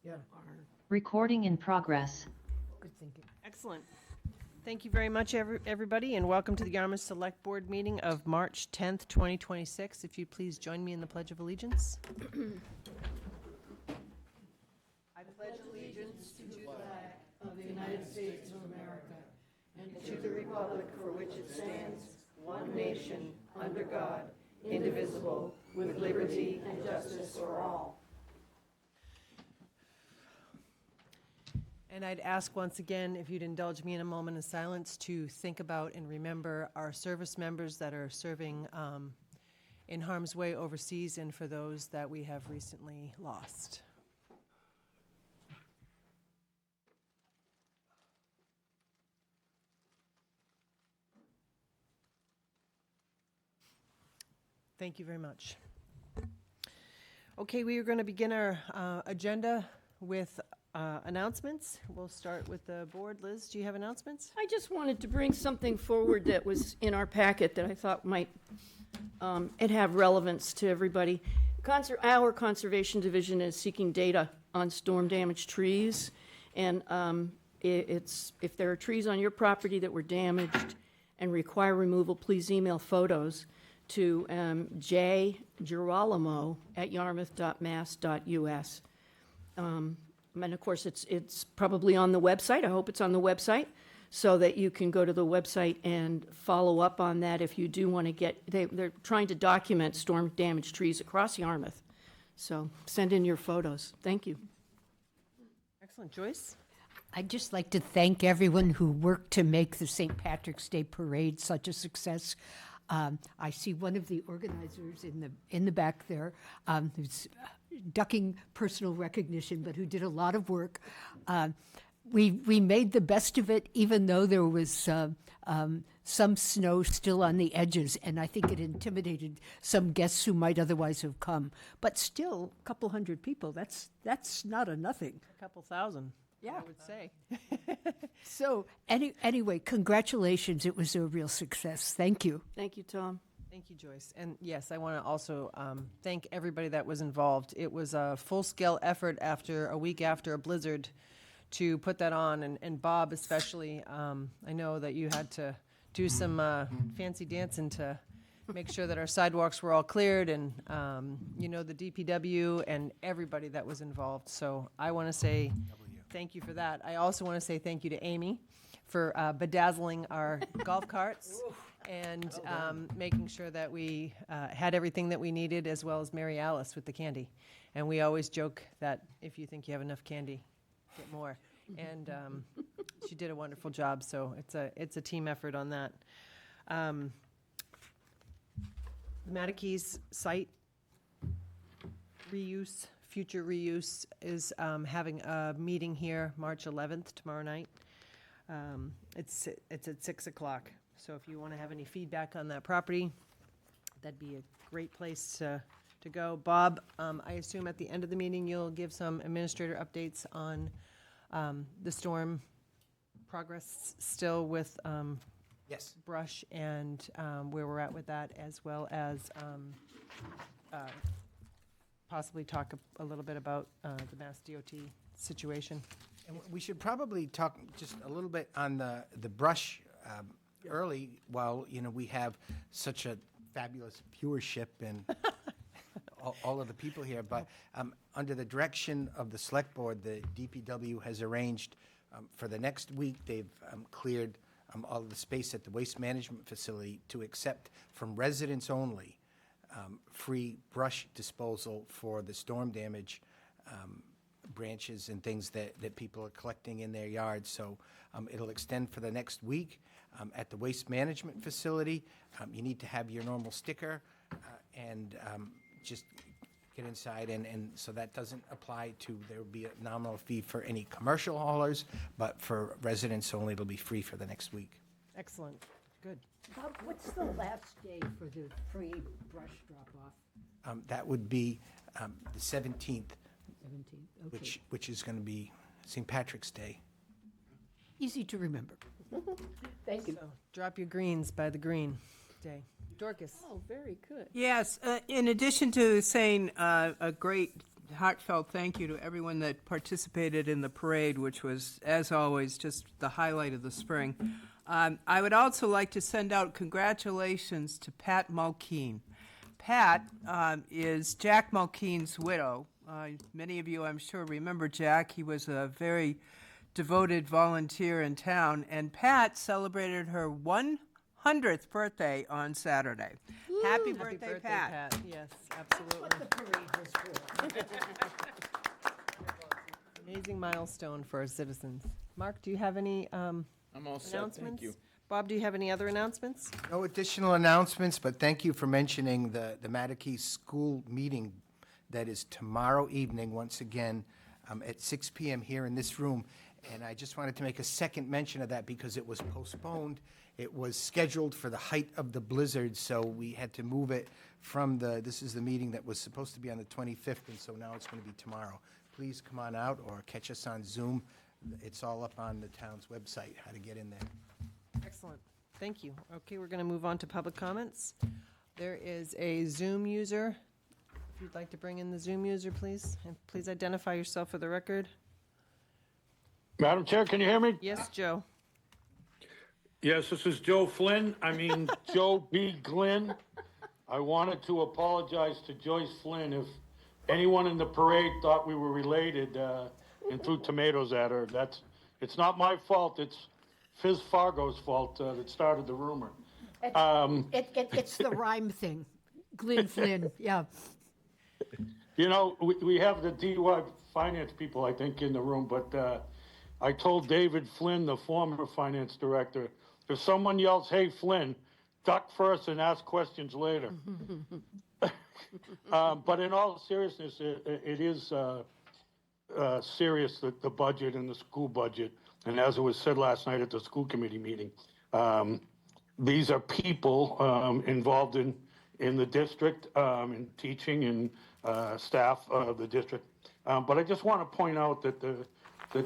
Yeah, Recording in progress. good thinking. Excellent. Thank you very much, everybody, and welcome to the Yarmouth Select Board meeting of March 10th, 2026. If you'd please join me in the Pledge of Allegiance. I pledge allegiance to the flag Of the United States of America, and to the republic for which it stands, one nation, under God, indivisible, with liberty and justice for all. And I'd ask once again, if you'd indulge me in a moment of silence, to think about and remember our service members that are serving in harm's way overseas, and for those that we have recently lost. Thank you very much. Okay, we are going to begin our agenda with announcements. We'll start with the board. Liz, do you have announcements? I just wanted to bring something forward that was in our packet that I thought might it have relevance to everybody. Our Conservation Division is seeking data on storm-damaged trees, and if there are trees on your property that were damaged and require removal, please email photos to jgirolamo@yarmouth.mass.us. And of course, it's probably on the website. I hope it's on the website so that you can go to the website and follow up on that if you do want to get, they're trying to document storm damaged trees across Yarmouth. So send in your photos. Thank you. Excellent. Joyce? I'd just like to thank everyone who worked to make the St. Patrick's Day Parade such a success. I see one of the organizers in the back there who's ducking personal recognition, but who did a lot of work. We made the best of it, even though there was some snow still on the edges, and I think it intimidated some guests who might otherwise have come. But still, a couple hundred people, that's not a nothing. A couple thousand, Yeah. I would say. So anyway, congratulations. It was a real success. Thank you. Thank you, Tom. Thank you, Joyce. And yes, I want to also thank everybody that was involved. It was a full-scale effort after a week after a blizzard to put that on, and Bob especially. I know that you had to do some fancy dancing to make sure that our sidewalks were all cleared, and the DPW and everybody that was involved. So I want to say thank you for that. I also want to say thank you to Amy for bedazzling our golf carts and making sure that we had everything that we needed, as well as Mary Alice with the candy. And we always joke that if you think you have enough candy, get more. And she did a wonderful job, so it's a team effort on that. The Matakees site reuse, future reuse, is having a meeting here March 11th, tomorrow night. It's at 6 o'clock. So if you want to have any feedback on that property, that'd be a great place to go. Bob, I assume at the end of the meeting, you'll give some administrator updates on the storm progress still with Yes. brush and where we're at with that, as well as possibly talk a little bit about the Mass DOT situation. And we should probably talk just a little bit on the brush early, while, we have such a fabulous viewership and all of the people here. But under the direction of the Select Board, the DPW has arranged for the next week, they've cleared all of the space at the waste management facility to accept from residents only free brush disposal for the storm damage branches and things that people are collecting in their yards. So it'll extend for the next week. At the waste management facility, you need to have your normal sticker and just get inside, and so that doesn't apply to, there will be a nominal fee for any commercial haulers, but for residents only, it'll be free for the next week. Excellent. Good. Bob, what's the last day for the free brush drop-off? That would be the 17th, 17th, okay. which is going to be St. Patrick's Day. Easy to remember. Thank you. So drop your greens by the green day. Dorcas. Oh, very good. Yes, in addition to saying a great heartfelt thank you to everyone that participated in the parade, which was, as always, just the highlight of the spring. I would also like to send out congratulations to Pat Mulkeen. Pat is Jack Mulkeen's widow. Many of you, I'm sure, remember Jack. He was a very devoted volunteer in town, and Pat celebrated her 100th birthday on Saturday. Happy birthday, Pat. Yes, absolutely. The parade was for. Amazing milestone for our citizens. Mark, do you have any I'm all set, announcements? thank you. Bob, do you have any other announcements? No additional announcements, but thank you for mentioning the Mattakey School meeting that is tomorrow evening, once again, at 6 p.m. here in this room. And I just wanted to make a second mention of that because it was postponed. It was scheduled for the height of the blizzard, so we had to move it from this is the meeting that was supposed to be on the 25th, and so now it's going to be tomorrow. Please come on out or catch us on Zoom. It's all up on the town's website, how to get in there. Excellent. Thank you. Okay, we're going to move on to public comments. There is a Zoom user. If you'd like to bring in the Zoom user, please. And please identify yourself for the record. Madam Chair, can you hear me? Yes, Joe. Yes, this is Joe Flynn. Joe B. Glynn. I wanted to apologize to Joyce Flynn if anyone in the parade thought we were related and threw tomatoes at her. It's not my fault. It's Fizz Fargo's fault that started the rumor. It's the rhyme thing. Glyn Flynn, yeah. You know, we have the DUI finance people, I think, in the room, but I told David Flynn, the former finance director, if someone yells, "Hey, Flynn," duck first and ask questions later. But in all seriousness, it is serious, the budget and the school budget. And as it was said last night at the school committee meeting, these are people involved in the district, in teaching and staff of the district. But I just want to point out that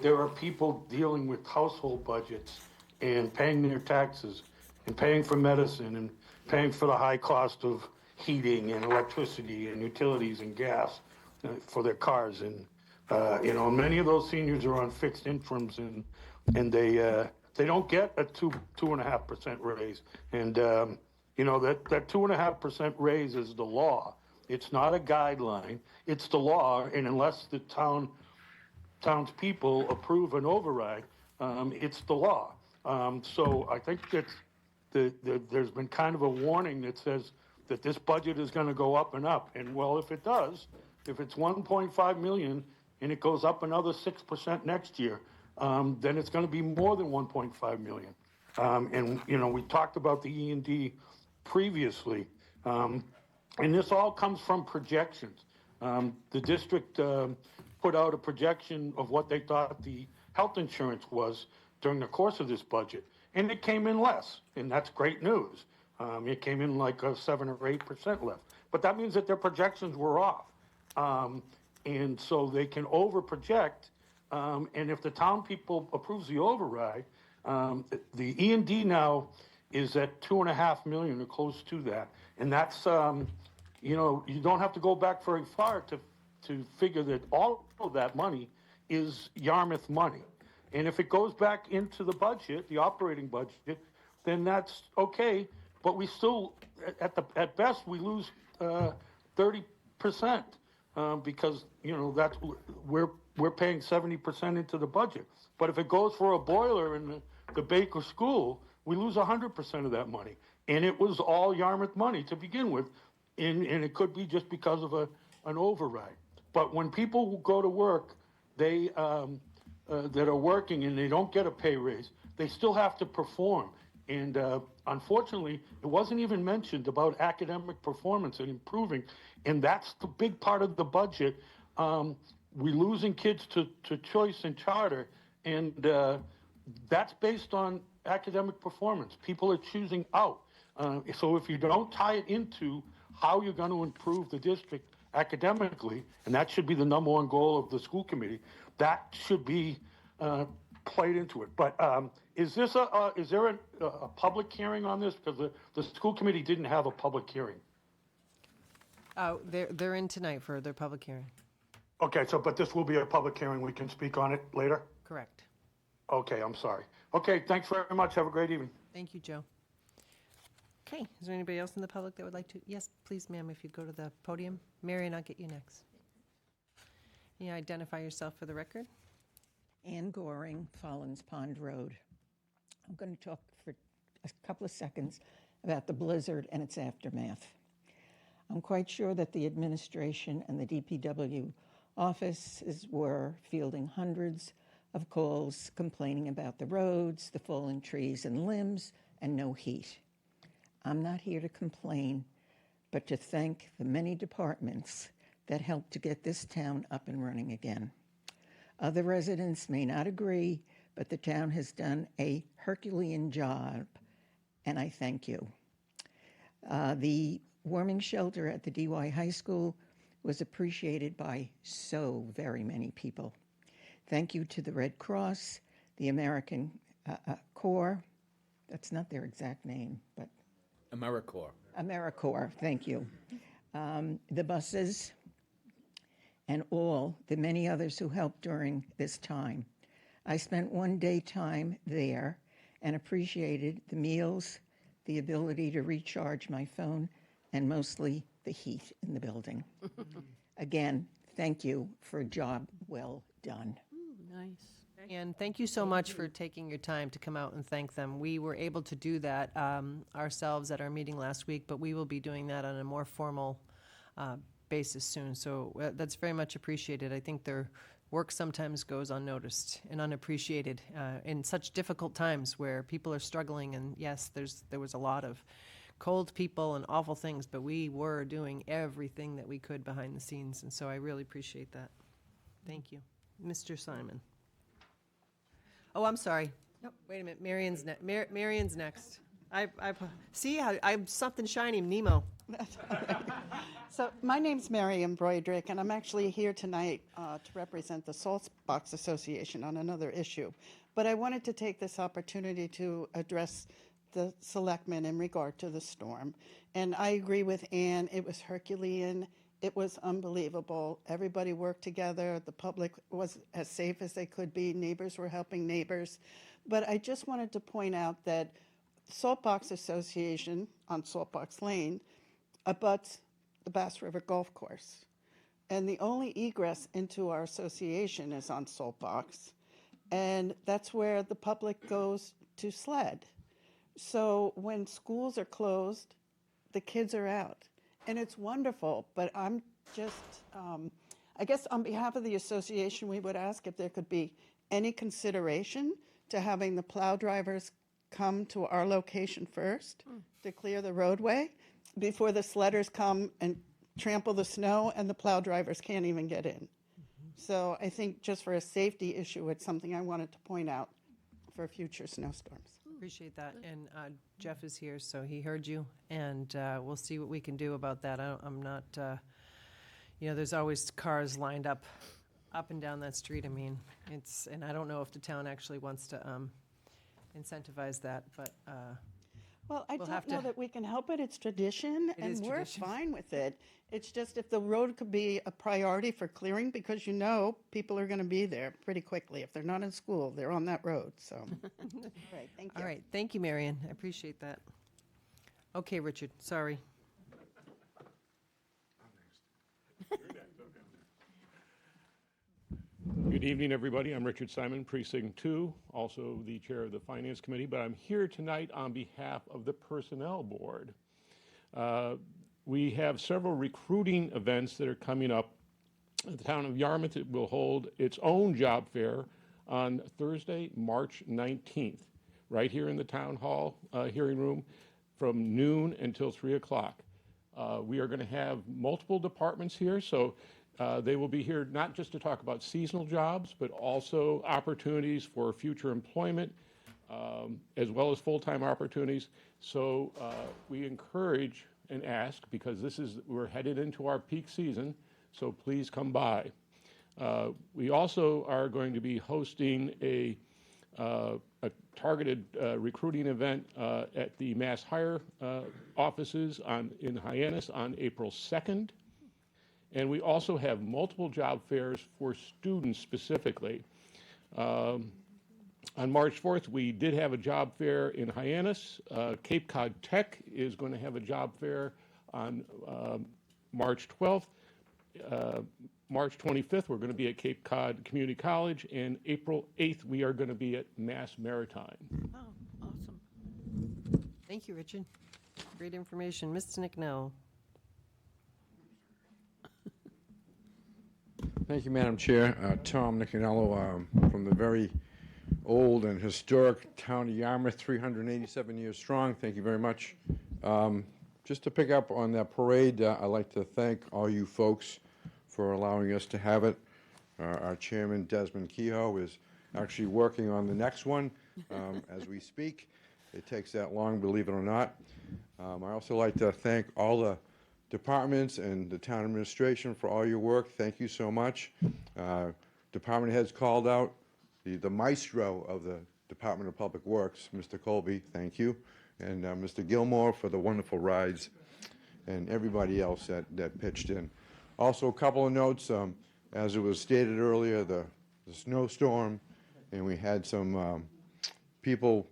there are people dealing with household budgets and paying their taxes and paying for medicine and paying for the high cost of heating and electricity and utilities and gas for their cars. And, many of those seniors are on fixed incomes and they don't get a 2.5% raise. And, that 2.5% raise is the law. It's not a guideline. It's the law. And unless the townspeople approve an override, it's the law. So I think that there's been kind of a warning that says that this budget is going to go up and up. And well, if it does, if it's 1.5 million and it goes up another 6% next year, then it's going to be more than 1.5 million. We talked about the E&D previously, and this all comes from projections. The district put out a projection of what they thought the health insurance was during the course of this budget, and it came in less, and that's great news. It came in like 7 or 8% less, but that means that their projections were off, and so they can over-project. And if the town people approves the override, the E&D now is at 2.5 million or close to that, and that's you don't have to go back very far to figure that all of that money is Yarmouth money. And if it goes back into the budget, the operating budget, then that's okay. But we still, at best, we lose 30% because that's we're paying 70% into the budget. But if it goes for a boiler in the Baker School, we lose 100% of that money, and it was all Yarmouth money to begin with, and it could be just because of an override. But when people who go to work, they that are working and they don't get a pay raise, they still have to perform. And unfortunately, it wasn't even mentioned about academic performance and improving. And that's the big part of the budget. We're losing kids to choice and charter. And that's based on academic performance. People are choosing out. So if you don't tie it into how you're going to improve the district academically, and that should be the number one goal of the school committee, that should be played into it. But is there a public hearing on this? Because the school committee didn't have a public hearing. They're in tonight for their public hearing. Okay, so, but this will be a public hearing. We can speak on it later? Correct. Okay, I'm sorry. Okay, thanks very much. Have a great evening. Thank you, Joe. Okay, is there anybody else in the public that would like to? Yes, please, ma'am, if you go to the podium. Marion, I'll get you next. Can you identify yourself for the record? Ann Goring, Follins Pond Road. I'm going to talk for a couple of seconds about the blizzard and its aftermath. I'm quite sure that the administration and the DPW offices were fielding hundreds of calls complaining about the roads, the fallen trees and limbs, and no heat. I'm not here to complain, but to thank the many departments that helped to get this town up and running again. Other residents may not agree, but the town has done a Herculean job, and I thank you. The warming shelter at the DY High School was appreciated by so very many people. Thank you to the Red Cross, the American Corps. That's not their exact name, but AmeriCorps. AmeriCorps, thank you. The buses, and all the many others who helped during this time. I spent one day time there and appreciated the meals, the ability to recharge my phone, and mostly the heat in the building. Again, thank you for a job well done. Nice. And thank you so much for taking your time to come out and thank them. We were able to do that ourselves at our meeting last week, but we will be doing that on a more formal basis soon. So that's very much appreciated. I think their work sometimes goes unnoticed and unappreciated in such difficult times where people are struggling. And yes, there was a lot of cold people and awful things, but we were doing everything that we could behind the scenes. And so I really appreciate that. Thank you. Mr. Simon. Oh, I'm sorry. Nope. Wait a minute. Marion's next. See how I'm something shiny, Nemo. So my name's Mary Broderick, and I'm actually here tonight to represent the Saltbox Association on another issue. But I wanted to take this opportunity to address the selectmen in regard to the storm. And I agree with Ann, it was Herculean, it was unbelievable. Everybody worked together, the public was as safe as they could be, neighbors were helping neighbors. But I just wanted to point out that Saltbox Association on Saltbox Lane abuts the Bass River Golf Course. And the only egress into our association is on Saltbox. And that's where the public goes to sled. So when schools are closed, the kids are out. And it's wonderful, but I'm just, I guess on behalf of the association, we would ask if there could be any consideration to having the plow drivers come to our location first to clear the roadway before the sledders come and trample the snow and the plow drivers can't even get in. So I think just for a safety issue, it's something I wanted to point out for future snowstorms. Appreciate that. And Jeff is here, so he heard you, and we'll see what we can do about that. I'm not, there's always cars lined up and down that street. I mean, and I don't know if the town actually wants to incentivize that, but Well, I We'll don't have know to- that we can help it. It's tradition, It and is we're tradition. fine with it. It's just if the road could be a priority for clearing, because people are going to be there pretty quickly. If they're not in school, they're on that road, so. All right, thank you. all right. Thank you, Marion. I appreciate that. Okay, Richard, sorry. Good evening, everybody. I'm Richard Simon, Precinct 2, also the chair of the Finance Committee, but I'm here tonight on behalf of the Personnel Board. We have several recruiting events that are coming up. The town of Yarmouth will hold its own job fair on Thursday, March 19th, right here in the town hall hearing room from noon until 3 o'clock. We are going to have multiple departments here, so they will be here not just to talk about seasonal jobs, but also opportunities for future employment, as well as full-time opportunities. So we encourage and ask, because we're headed into our peak season, so please come by. We also are going to be hosting a targeted recruiting event at the Mass Hire offices in Hyannis on April 2nd. And we also have multiple job fairs for students specifically. On March 4th, we did have a job fair in Hyannis. Cape Cod Tech is going to have a job fair on March 12th. March 25th, we're going to be at Cape Cod Community College, and April 8th, we are going to be at Mass Maritime. Oh, awesome. Thank you, Richard. Great information. Mr. Nicknell. Thank you, Madam Chair. Tom Nicanello from the very old and historic town of Yarmouth, 387 years strong. Thank you very much. Just to pick up on that parade, I'd like to thank all you folks for allowing us to have it. Our chairman, Desmond Kehoe, is actually working on the next one as we speak. It takes that long, believe it or not. I also like to thank all the departments and the town administration for all your work. Thank you so much. Department heads called out. The maestro of the Department of Public Works, Mr. Colby, thank you. And Mr. Gilmore for the wonderful rides, and everybody else that pitched in. Also, a couple of notes. As it was stated earlier, the snowstorm, and we had some people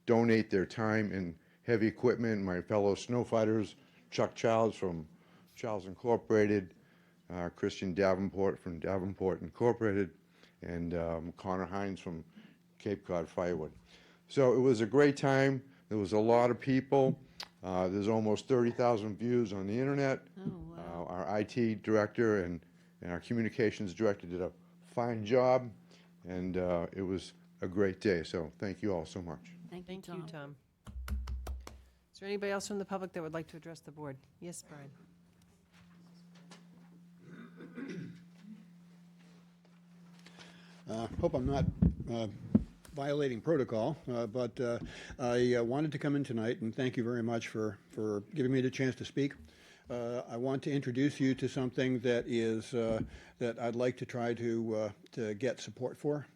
donate their time and heavy equipment. My fellow snow fighters, Chuck Childs from Childs Incorporated, Christian Davenport from Davenport Incorporated, and Connor Hines from Cape Cod Firewood. So it was a great time. There was a lot of people. There's almost 30,000 views on the internet. Oh, wow. Our IT director and our communications director did a fine job, and it was a great day. So thank you all so much. Thank Thank you, you, Tom. Tom. Is there anybody else from the public that would like to address the board? Yes, Brian. Hope I'm not violating protocol, but I wanted to come in tonight and thank you very much for giving me the chance to speak. I want to introduce you to something that is that I'd like to try to get support for,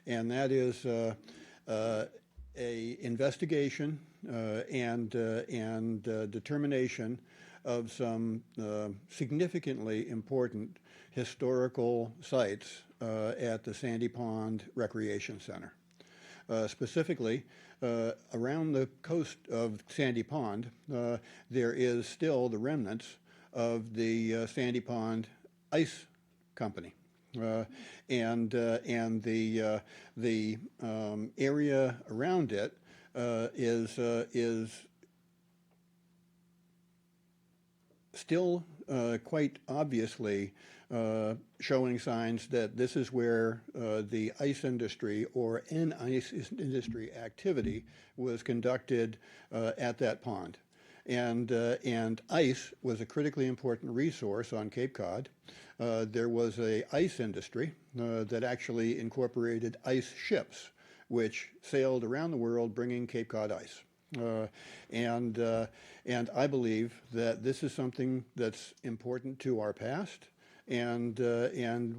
and that is a investigation and determination of some significantly important historical sites at the Sandy Pond Recreation Center. Specifically, around the coast of Sandy Pond, there is still the remnants of the Sandy Pond Ice Company. And the area around it is still quite obviously showing signs that this is where the ice industry or an ice industry activity was conducted at that pond. And ice was a critically important resource on Cape Cod. There was a ice industry that actually incorporated ice ships, which sailed around the world bringing Cape Cod ice. And I believe that this is something that's important to our past and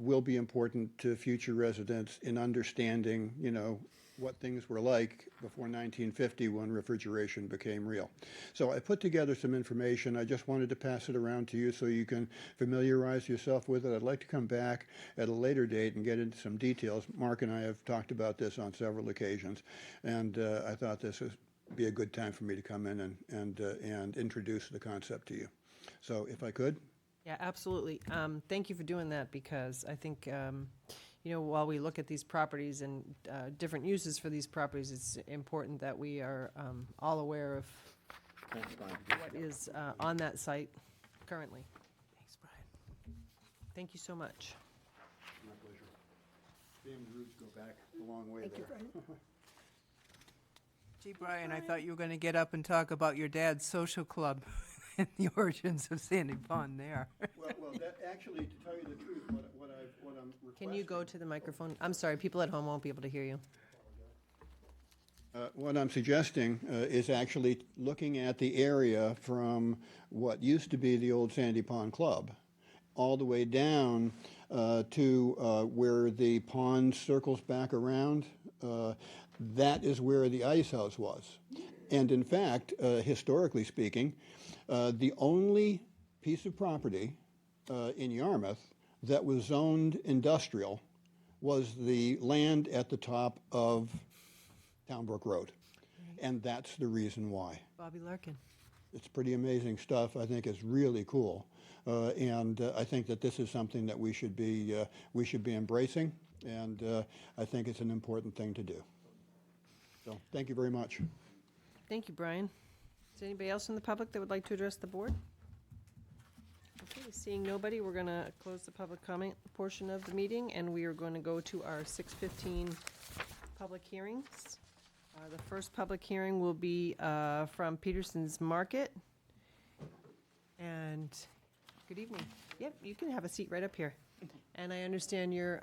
will be important to future residents in understanding, you know, what things were like before 1950 when refrigeration became real. So I put together some information. I just wanted to pass it around to you so you can familiarize yourself with it. I'd like to come back at a later date and get into some details. Mark and I have talked about this on several occasions, and I thought this would be a good time for me to come in and introduce the concept to you. So if I could. Yeah, absolutely. Thank you for doing that, because I think, you know, while we look at these properties and different uses for these properties, it's important that we are all aware of what is on that site currently. Thanks, Brian. Thank you so much. My pleasure. Family roots go back a long way there. Gee, Brian, I thought you were going to get up and talk about your dad's social club and the origins of Sandy Pond there. Well, that actually, to tell you the truth, what I'm requesting. Can you go to the microphone? I'm sorry, people at home won't be able to hear you. What I'm suggesting is actually looking at the area from what used to be the old Sandy Pond Club all the way down to where the pond circles back around. That is where the ice house was. And in fact, historically speaking, the only piece of property in Yarmouth that was zoned industrial was the land at the top of Townbrook Road. And that's the reason why. Bobby Larkin. It's pretty amazing stuff. I think it's really cool. And I think that this is something that we should be embracing. And I think it's an important thing to do. So thank you very much. Thank you, Brian. Is there anybody else in the public that would like to address the board? Okay, seeing nobody, we're going to close the public comment portion of the meeting, and we are going to go to our 6:15 public hearings. The first public hearing will be from Peterson's Market. And good evening. Yep, you can have a seat right up here. And I understand you're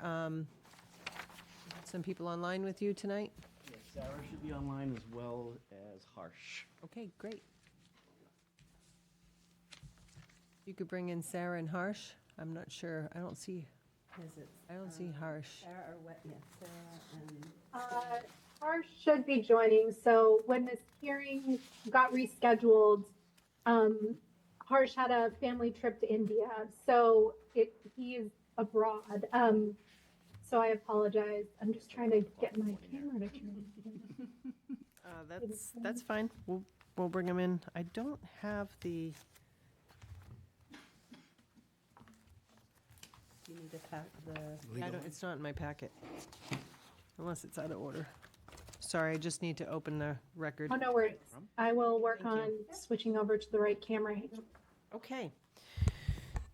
some people online with you tonight? Yes, Sarah should be online as well as Harsh. Okay, great. You could bring in Sarah and Harsh. I'm not sure. I don't see. I don't see Harsh. Sarah and Harsh should be joining. So when this hearing got rescheduled, Harsh had a family trip to India, so he is abroad. So I apologize. I'm just trying to get my camera to turn. That's fine. We'll bring him in. I don't have the. Do you need a pack? It's not in my packet, unless it's out of order. Sorry, I just need to open the record. Oh, no worries. I will work on switching over to the right camera. Okay.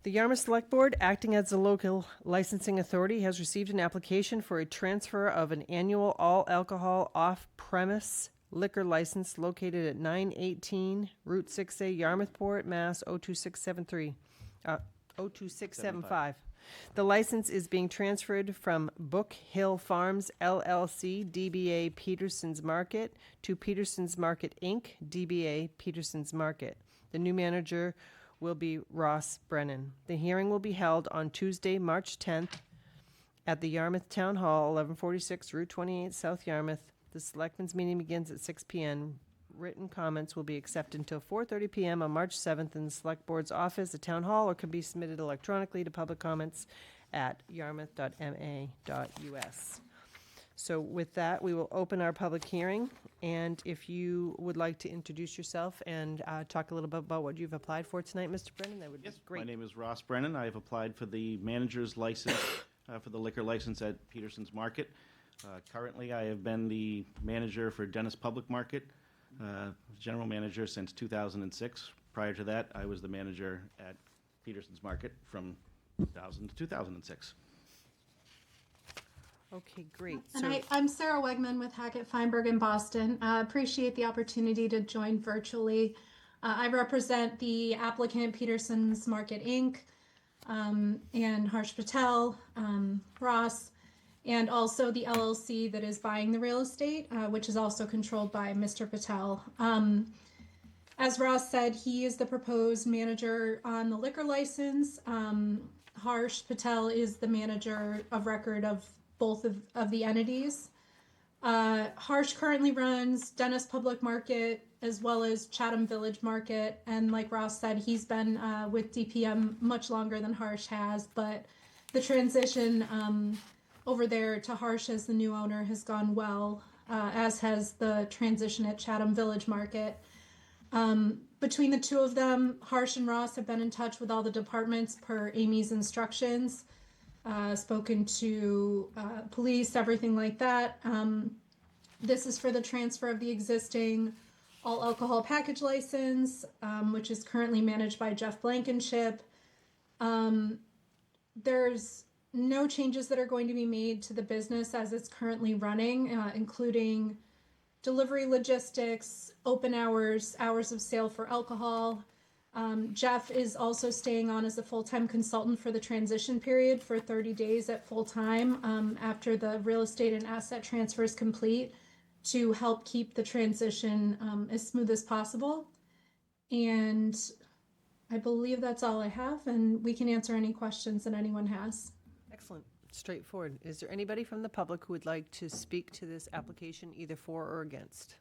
The Yarmouth Select Board, acting as the local licensing authority, has received an application for a transfer of an annual all-alcohol off-premise liquor license located at 918 Route 6A, Yarmouthport, Mass. 02675. The license is being transferred from Book Hill Farms LLC, DBA Peterson's Market, to Peterson's Market Inc., DBA Peterson's Market. The new manager will be Ross Brennan. The hearing will be held on Tuesday, March 10th at the Yarmouth Town Hall, 1146 Route 28, South Yarmouth. The Selectmen's meeting begins at 6 p.m. Written comments will be accepted until 4:30 p.m. on March 7th in the Select Board's office at Town Hall, or can be submitted electronically to public comments at yarmouth.ma.us. So with that, we will open our public hearing, and if you would like to introduce yourself and talk a little bit about what you've applied for tonight, Mr. Brennan, that would be great. My name is Ross Brennan. I have applied for the manager's license, for the liquor license at Peterson's Market. Currently, I have been the manager for Dennis Public Market, general manager since 2006. Prior to that, I was the manager at Peterson's Market from 2000 to 2006. Okay, great. And I'm Sarah Wegman with Hackett Feinberg in Boston. Appreciate the opportunity to join virtually. I represent the applicant Peterson's Market Inc. And Harsh Patel, Ross, and also the LLC that is buying the real estate, which is also controlled by Mr. Patel. As Ross said, he is the proposed manager on the liquor license. Harsh Patel is the manager of record of both of the entities. Harsh currently runs Dennis Public Market as well as Chatham Village Market. And like Ross said, he's been with DPM much longer than Harsh has, but the transition over there to Harsh as the new owner has gone well, as has the transition at Chatham Village Market. Between the two of them, Harsh and Ross have been in touch with all the departments per Amy's instructions, spoken to police, everything like that. This is for the transfer of the existing all alcohol package license, which is currently managed by Jeff Blankenship. There's no changes that are going to be made to the business as it's currently running, including delivery logistics, open hours, hours of sale for alcohol. Jeff is also staying on as a full-time consultant for the transition period for 30 days at full-time after the real estate and asset transfer is complete, to help keep the transition as smooth as possible. And I believe that's all I have, and we can answer any questions that anyone has. Excellent. Straightforward. Is there anybody from the public who would like to speak to this application, either for or against?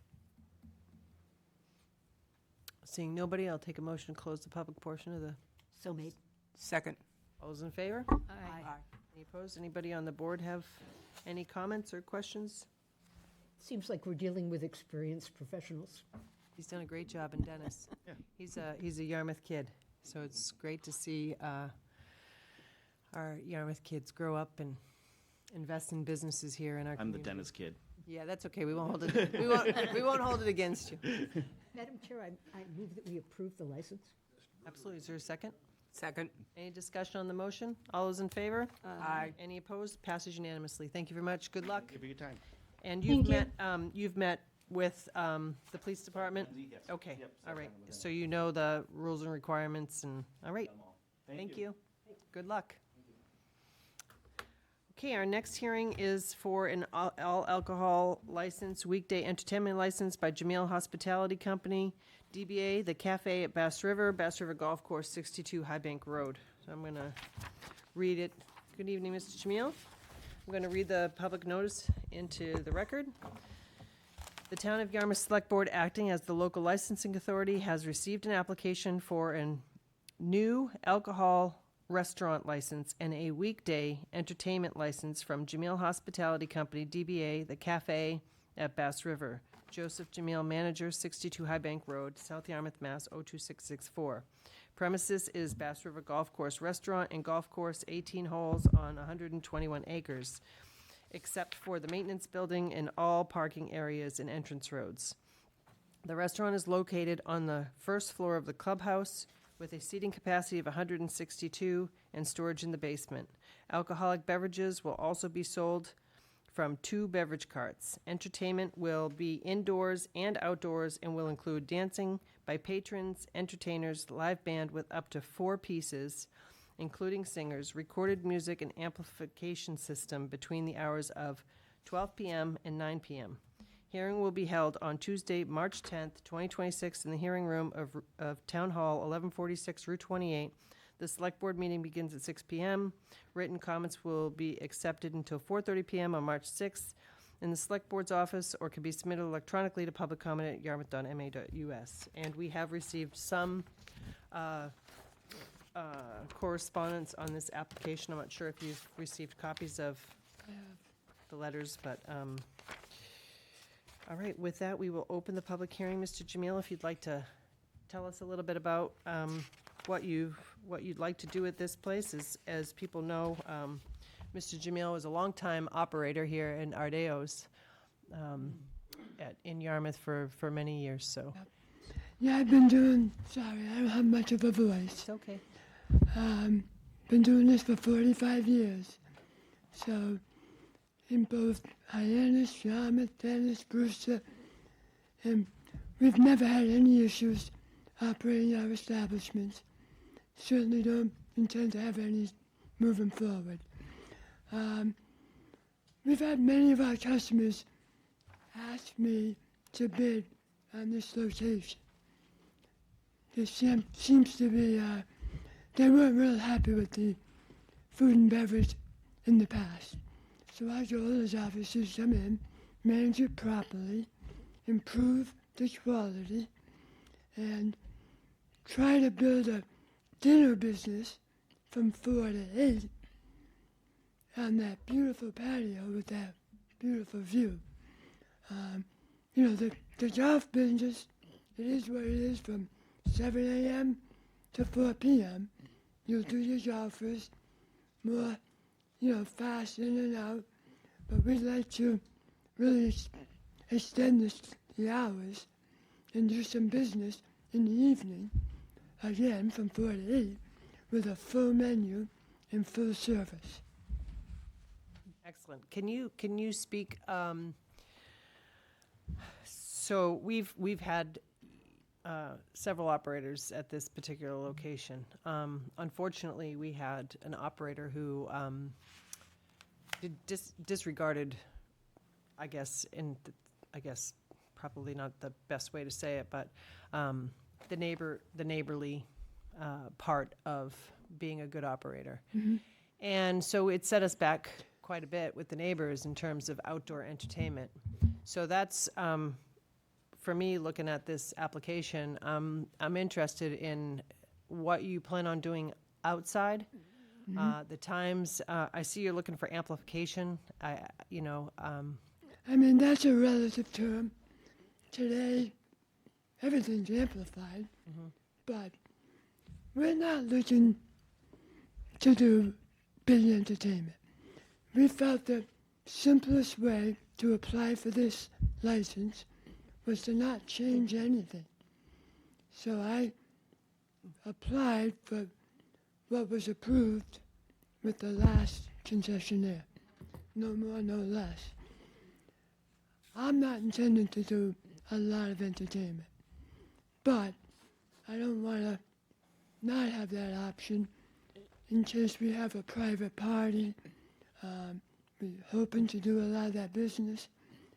Seeing nobody, I'll take a motion to close the public portion of the. So made. Second. All those in favor? Aye. Any opposed? Anybody on the board have any comments or questions? Seems like we're dealing with experienced professionals. He's done a great job, and Dennis. He's a Yarmouth kid, so it's great to see our Yarmouth kids grow up and invest in businesses here in our I'm community. the Dennis kid. Yeah, that's okay. We won't hold it. We won't hold it against you. Madam Chair, I move that we approve the license. Absolutely. Is there a second? Second. Any discussion on the motion? All those in favor? Aye. Any opposed? Passes unanimously. Thank you very much. Good luck. Thank you for your time. And Thank you've met with the police department? Yes. Okay, Yep, all sat right. down with them. So you know the rules and requirements and, all right. Thank you. Good luck. Okay, our next hearing is for an all alcohol license, weekday entertainment license by Jameel Hospitality Company, DBA The Cafe at Bass River Golf Course, 62 High Bank Road. So I'm going to read it. Good evening, Mr. Jameel. I'm going to read the public notice into the record. The Town of Yarmouth Select Board, acting as the local licensing authority, has received an application for a new alcohol restaurant license and a weekday entertainment license from Jameel Hospitality Company, DBA The Cafe at Bass River. Joseph Jameel, manager, 62 High Bank Road, South Yarmouth, Mass. 02664. Premises is Bass River Golf Course Restaurant and Golf Course, 18 holes on 121 acres, except for the maintenance building and all parking areas and entrance roads. The restaurant is located on the first floor of the clubhouse with a seating capacity of 162 and storage in the basement. Alcoholic beverages will also be sold from 2 beverage carts. Entertainment will be indoors and outdoors and will include dancing by patrons, entertainers, live band with up to 4 pieces, including singers, recorded music and amplification system between the hours of 12 p.m. and 9 p.m. Hearing will be held on Tuesday, March 10th, 2026, in the hearing room of Town Hall, 1146 Route 28. The Select Board meeting begins at 6 p.m. Written comments will be accepted until 4:30 p.m. on March 6th in the Select Board's office, or can be submitted electronically to public comment at yarmouth.ma.us. And we have received some correspondence on this application. I'm not sure if you've received copies of the letters, but all right, with that, we will open the public hearing. Mr. Jameel, if you'd like to tell us a little bit about what you'd like to do at this place. As people know, Mr. Jameel was a longtime operator here in Ardeos in Yarmouth for many years, so. Yeah, I've been doing, sorry, I don't have much of a voice. It's okay. Been doing this for 45 years. So, in both Hyannis, Yarmouth, Dennis, Brewster, and we've never had any issues operating our establishments. Certainly don't intend to have any moving forward. We've had many of our customers ask me to bid on this location. There seems to be, they weren't real happy with the food and beverage in the past. So our goal as officers come in, manage it properly, improve the quality, and try to build a dinner business from 4 to 8 on that beautiful patio with that beautiful view. You know, the golf business, it is what it is from 7 a.m. to 4 p.m. You'll do your golfers more, you know, fast in and out, but we'd like to really extend the hours and do some business in the evening, again from 4 to 8, with a full menu and full service. Excellent. Can you speak? So we've had several operators at this particular location. Unfortunately, we had an operator who disregarded, I guess, probably not the best way to say it, but the neighborly part of being a good operator. Mm-hmm. And so it set us back quite a bit with the neighbors in terms of outdoor entertainment. So that's, for me, looking at this application, I'm interested in what you plan on doing outside The times, I see you're looking for amplification. I mean, that's a relative term. Today, everything's amplified, but we're not looking to do big entertainment. We felt the simplest way to apply for this license was to not change anything. So I applied for what was approved with the last concessionaire. No more, no less. I'm not intending to do a lot of entertainment, but I don't want to not have that option in case we have a private party. We're hoping to do a lot of that business,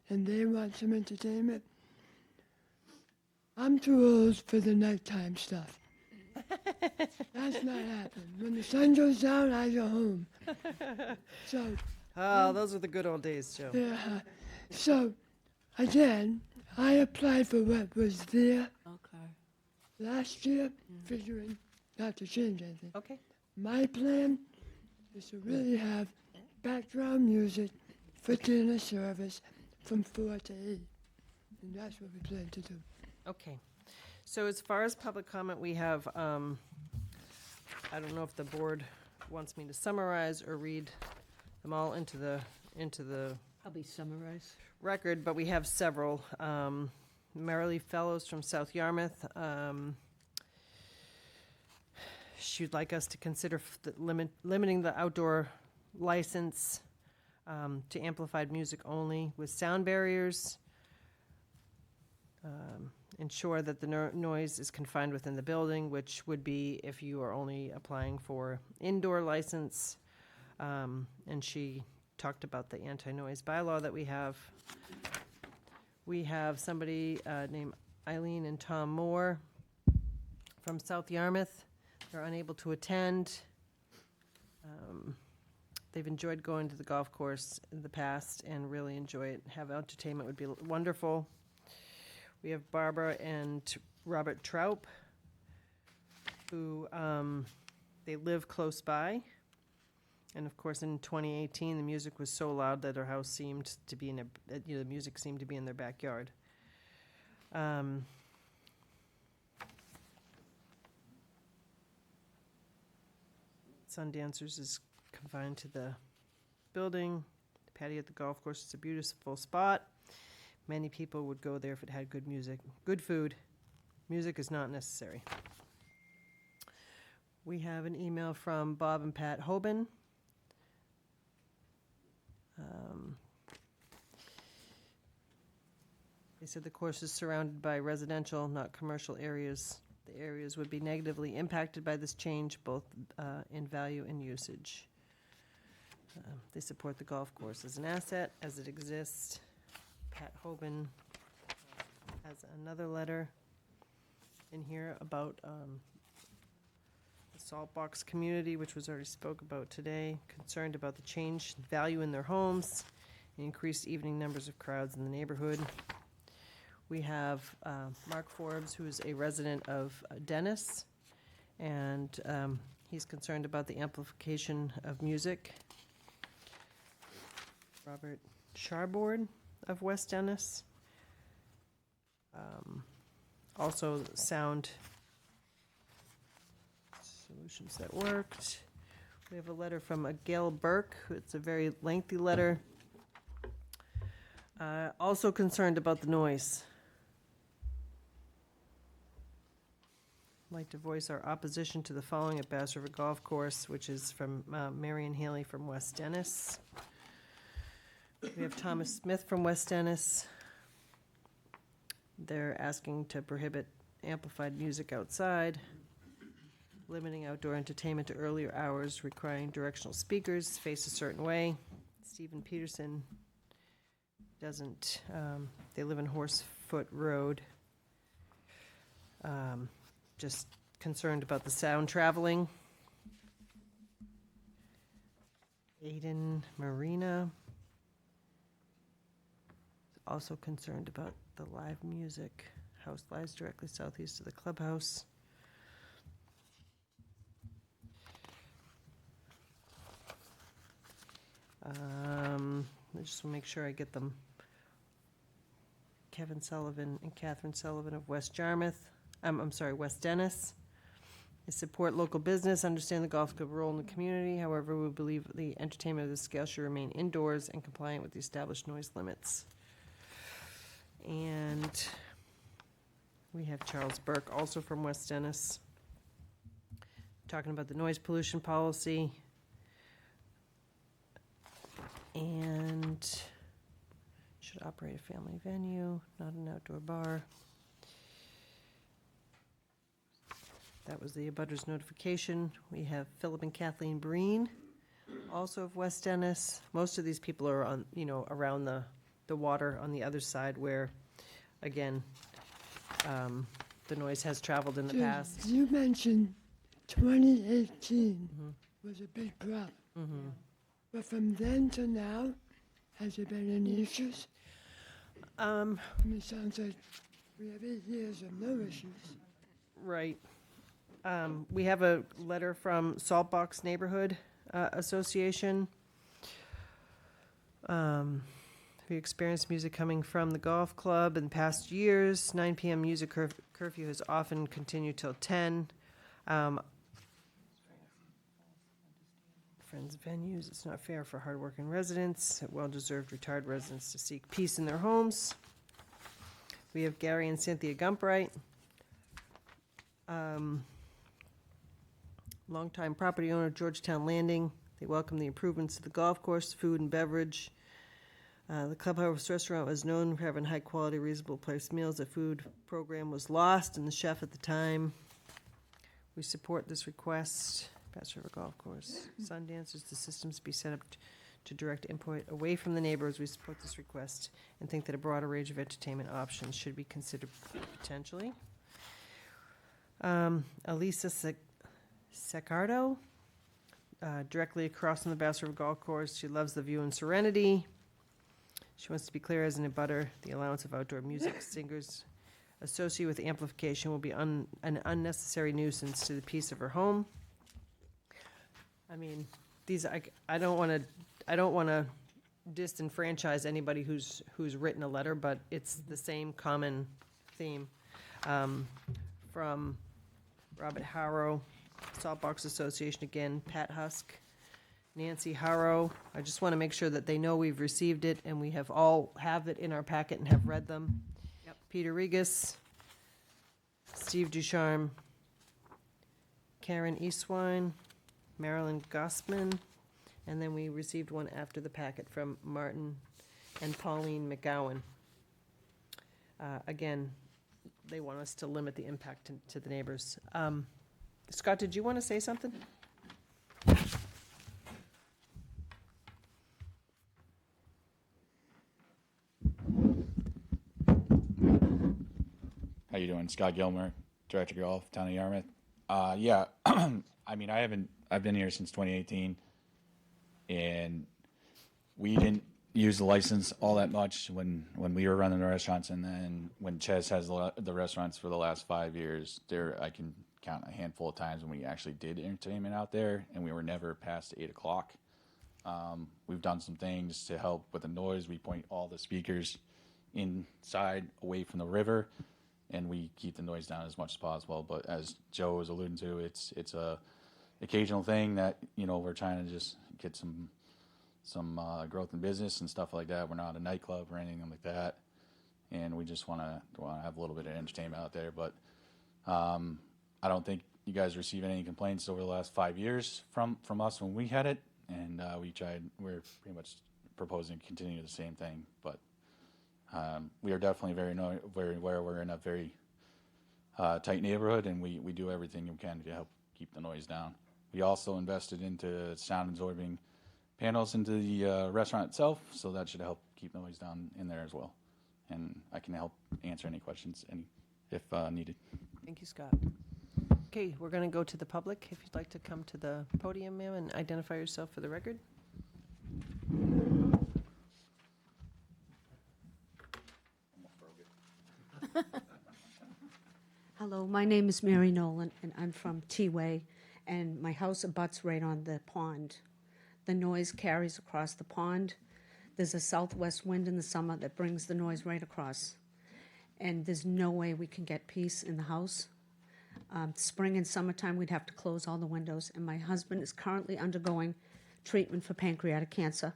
and they want some entertainment. I'm too old for the nighttime stuff. That's not happening. When the sun goes down, I go home. So. Oh, those are the good old days, Joe. Yeah. So, again, I applied for what was there last year, figuring not to change anything. Okay. My plan is to really have background music for dinner service from 4 to 8. And that's what we plan to do. Okay. So as far as public comment, we have, I don't know if the board wants me to summarize or read them all into the Probably summarize. record, but we have several. Marilee Fellows from South Yarmouth. She'd like us to consider limiting the outdoor license to amplified music only with sound barriers. Ensure that the noise is confined within the building, which would be if you are only applying for indoor license. And she talked about the anti-noise bylaw that we have. We have somebody named Eileen and Tom Moore from South Yarmouth. They're unable to attend. They've enjoyed going to the golf course in the past and really enjoy it. Have entertainment would be wonderful. We have Barbara and Robert Troup, who they live close by. And of course, in 2018, the music was so loud that their house seemed to be in the music seemed to be in their backyard. Sundancers is confined to the building. The patio at the golf course is a beautiful spot. Many people would go there if it had good music, good food. Music is not necessary. We have an email from Bob and Pat Hoban. They said the course is surrounded by residential, not commercial areas. The areas would be negatively impacted by this change, both in value and usage. They support the golf course as an asset as it exists. Pat Hoban has another letter in here about the Salt Box community, which was already spoke about today, concerned about the change in value in their homes, and increased evening numbers of crowds in the neighborhood. We have Mark Forbes, who is a resident of Dennis, and he's concerned about the amplification of music. Robert Charbord of West Dennis. Also sound solutions that worked. We have a letter from Gail Burke. It's a very lengthy letter. Also concerned about the noise. I'd like to voice our opposition to the following at Bass River Golf Course, which is from Marion Haley from West Dennis. We have Thomas Smith from West Dennis. They're asking to prohibit amplified music outside, limiting outdoor entertainment to earlier hours, requiring directional speakers face a certain way. Stephen Peterson doesn't, they live in Horsefoot Road. Just concerned about the sound traveling. Aiden Marina is also concerned about the live music. House lies directly southeast of the clubhouse. I just want to make sure I get them. Kevin Sullivan and Catherine Sullivan of West Jarmuth, I'm sorry, West Dennis. They support local business, understand the golf club role in the community. However, we believe the entertainment of this scale should remain indoors and compliant with the established noise limits. And we have Charles Burke, also from West Dennis, talking about the noise pollution policy. And should operate a family venue, not an outdoor bar. That was the abutters notification. We have Philip and Kathleen Breen, also of West Dennis. Most of these people are on, around the water on the other side where, again, the noise has traveled in the So past. You mentioned 2018 was a big problem. But from then to now, has there been any issues? It sounds like we have 8 years of no issues. Right. We have a letter from Saltbox Neighborhood Association. We experienced music coming from the golf club in past years. 9 p.m. music curfew has often continued till 10. Friends venues, it's not fair for hardworking residents, well-deserved retired residents to seek peace in their homes. We have Gary and Cynthia Gumpright. Longtime property owner, Georgetown Landing. They welcome the improvements to the golf course, food and beverage. The Clubhouse Restaurant was known for having high-quality, reasonable priced meals. The food program was lost, and the chef at the time. We support this request. Bass River Golf Course. Sundancers, the systems be set up to direct input away from the neighbors. We support this request and think that a broader range of entertainment options should be considered potentially. Elisa Secardo, directly across from the Bass River Golf Course. She loves the view and serenity. She wants to be clear as an abutter. The allowance of outdoor music singers associated with amplification will be an unnecessary nuisance to the peace of her home. I mean, I don't want to disenfranchise anybody who's written a letter, but it's the same common theme from Robert Harrow, Saltbox Association again, Pat Husk, Nancy Harrow. I just want to make sure that they know we've received it and we have it in our packet and have read them. Yep. Peter Regas, Steve Ducharme, Karen Eastwine, Marilyn Gossman, and then we received one after the packet from Martin and Pauline McGowan. Again, they want us to limit the impact to the neighbors. Scott, did you want to say something? How you doing? Scott Gilmer, Director of Golf, Town of Yarmouth. Yeah, I mean, I've been here since 2018, and we didn't use the license all that much when we were running the restaurants, and then when Ches has the restaurants for the last 5 years, I can count a handful of times when we actually did entertainment out there, and we were never past 8 o'clock. We've done some things to help with the noise. We point all the speakers inside, away from the river, and we keep the noise down as much as possible. But as Joe was alluding to, it's a occasional thing that, we're trying to just get some growth in business and stuff like that. We're not a nightclub or anything like that, and we just want to have a little bit of entertainment out there. But I don't think you guys received any complaints over the last 5 years from us when we had it, and we're pretty much proposing to continue the same thing. But we are definitely very aware we're in a very tight neighborhood, and we do everything we can to help keep the noise down. We also invested into sound absorbing panels into the restaurant itself, so that should help keep noise down in there as well. And I can help answer any questions if needed. Thank you, Scott. Okay, we're going to go to the public. If you'd like to come to the podium, ma'am, and identify yourself for the record. Hello, my name is Mary Nolan, and I'm from T-Way, and my house abuts right on the pond. the noise carries across the pond. There's a southwest wind in the summer that brings the noise right across. And there's no way we can get peace in the house. Spring and summertime, we'd have to close all the windows. And my husband is currently undergoing treatment for pancreatic cancer.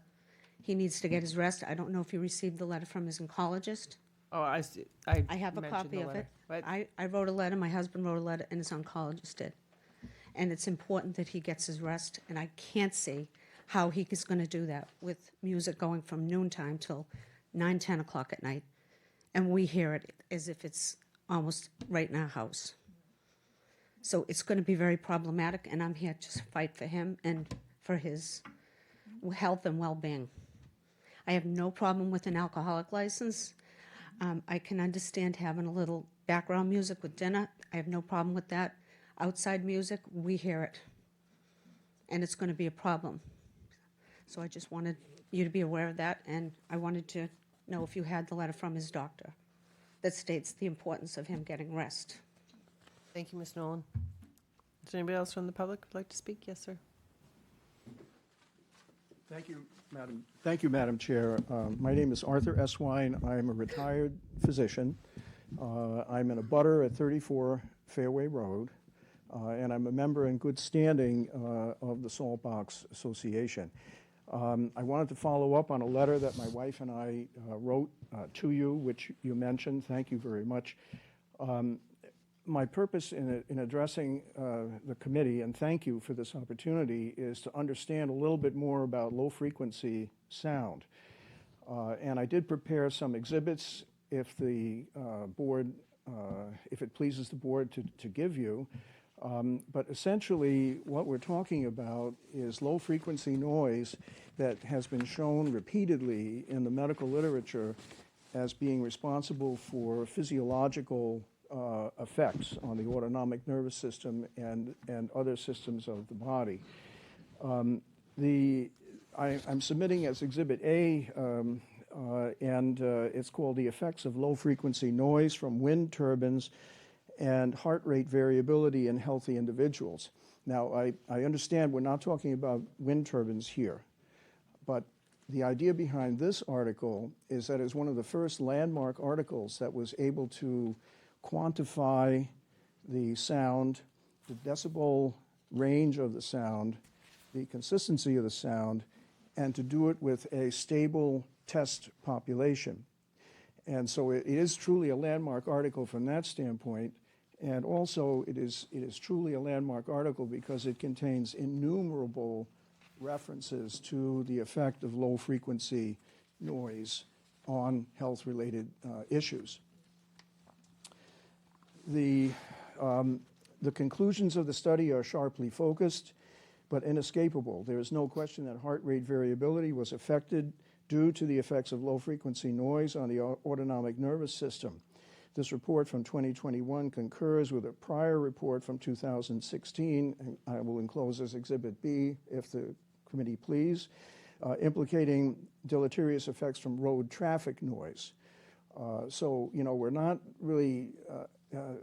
He needs to get his rest. I don't know if you received the letter from his oncologist. Oh, I see. I have a mentioned copy the of letter. it. But I wrote a letter, my husband wrote a letter, and his oncologist did. And it's important that he gets his rest, and I can't see how he is going to do that with music going from noontime till 9, 10 o'clock at night. And we hear it as if it's almost right in our house. So it's going to be very problematic, and I'm here to fight for him and for his health and well-being. I have no problem with an alcoholic license. I can understand having a little background music with dinner. I have no problem with that. Outside music, we hear it. And it's going to be a problem. So I just wanted you to be aware of that, and I wanted to know if you had the letter from his doctor that states the importance of him getting rest. thank you, Ms. Nolan. Is there anybody else from the public who'd like to speak? Yes, sir. Thank you, Madam Chair. My name is Arthur Eswine. I'm a retired physician. I'm in a butter at 34 Fairway Road, and I'm a member in good standing of the Saltbox Association. I wanted to follow up on a letter that my wife and I wrote to you, which you mentioned. Thank you very much. My purpose in addressing the committee, and thank you for this opportunity, is to understand a little bit more about low-frequency sound. And I did prepare some exhibits if the board, if it pleases the board to give you. But essentially, what we're talking about is low-frequency noise that has been shown repeatedly in the medical literature as being responsible for physiological effects on the autonomic nervous system and other systems of the body. I'm submitting as Exhibit A, and it's called The Effects of Low-Frequency Noise from Wind Turbines and Heart Rate Variability in Healthy Individuals. Now, I understand we're not talking about wind turbines here, but the idea behind this article is that it's one of the first landmark articles that was able to quantify the sound, the decibel range of the sound, the consistency of the sound, and to do it with a stable test population. And so it is truly a landmark article from that standpoint. And also it is truly a landmark article because it contains innumerable references to the effect of low-frequency noise on health-related issues. The conclusions of the study are sharply focused, but inescapable. There is no question that heart rate variability was affected due to the effects of low-frequency noise on the autonomic nervous system. This report from 2021 concurs with a prior report from 2016, and I will enclose as Exhibit B, if the committee please, implicating deleterious effects from road traffic noise. So, you know, we're not really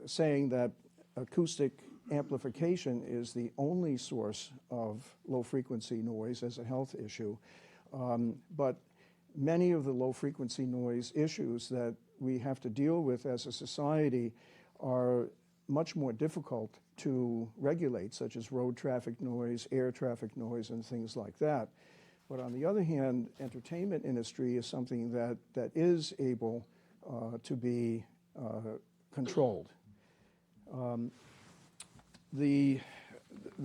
saying that acoustic amplification is the only source of low-frequency noise as a health issue, but many of the low-frequency noise issues that we have to deal with as a society are much more difficult to regulate, such as road traffic noise, air traffic noise, and things like that. But on the other hand, entertainment industry is something that is able to be controlled. The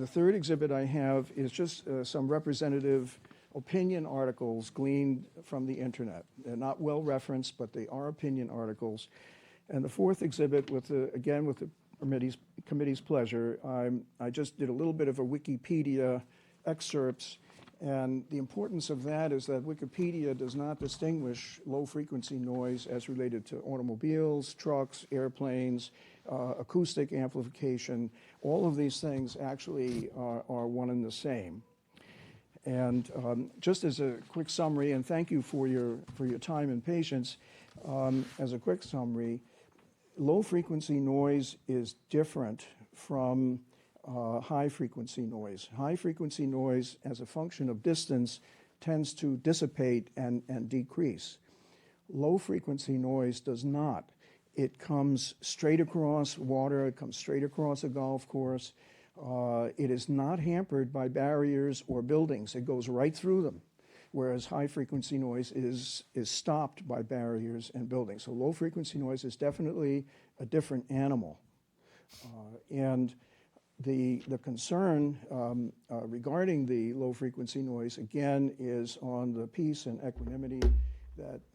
third exhibit I have is just some representative opinion articles gleaned from the internet. They're not well referenced, but they are opinion articles. And the fourth exhibit, again with the committee's pleasure, I just did a little bit of a Wikipedia excerpts. And the importance of that is that Wikipedia does not distinguish low-frequency noise as related to automobiles, trucks, airplanes, acoustic amplification. All of these things actually are one and the same. And just as a quick summary, and thank you for your time and patience, as a quick summary, low-frequency noise is different from high-frequency noise. High-frequency noise, as a function of distance, tends to dissipate and decrease. Low-frequency noise does not. It comes straight across water, it comes straight across a golf course. It is not hampered by barriers or buildings. It goes right through them, whereas high-frequency noise is stopped by barriers and buildings. So low-frequency noise is definitely a different animal. And the concern regarding the low-frequency noise, again, is on the peace and equanimity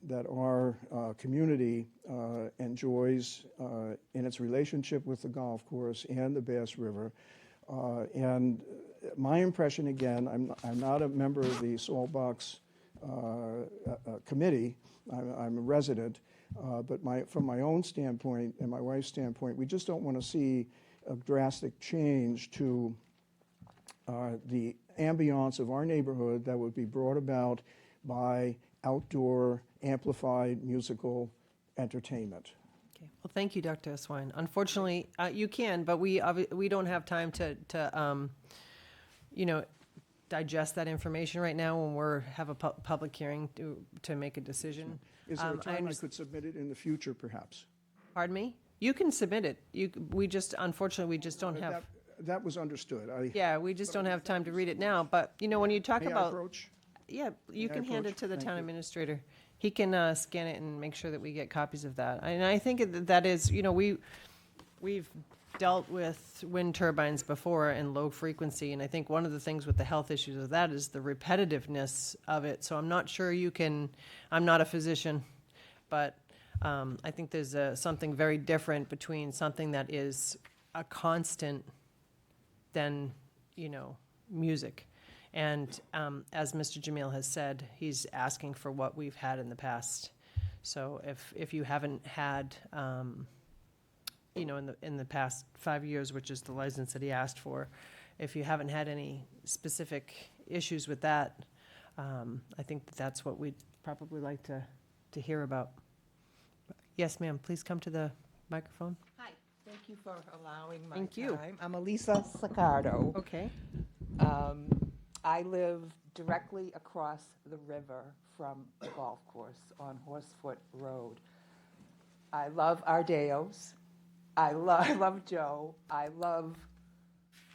that our community enjoys in its relationship with the golf course and the Bass River. And my impression, again, I'm not a member of the Saltbox committee. I'm a resident. But from my own standpoint and my wife's standpoint, we just don't want to see a drastic change to the ambiance of our neighborhood that would be brought about by outdoor amplified musical entertainment. Okay. Well, thank you, Dr. Swine. Unfortunately, you can, but we don't have time to digest that information right now when we have a public hearing to make a decision. Is there a time I could submit it in the future, perhaps? Pardon me? You can submit it. Unfortunately, we just don't have. That was understood. We just don't have time to read it now. But when you talk May I about, approach? yeah, you can hand it to the Thank town you. administrator. He can scan it and make sure that we get copies of that. And I think that is, we've dealt with wind turbines before and low frequency, and I think one of the things with the health issues of that is the repetitiveness of it. So I'm not sure I'm not a physician, but I think there's something very different between something that is a constant than, music. And as Mr. Jamil has said, he's asking for what we've had in the past. So if you haven't had, in the past 5 years, which is the license that he asked for, if you haven't had any specific issues with that, I think that's what we'd probably like to hear about. Yes, ma'am, please come to the microphone. Hi, thank you for allowing my Thank you. time. I'm Elisa Sicardo. Okay. I live directly across the river from the golf course on Horsefoot Road. I love Ardeos. I love Joe. I love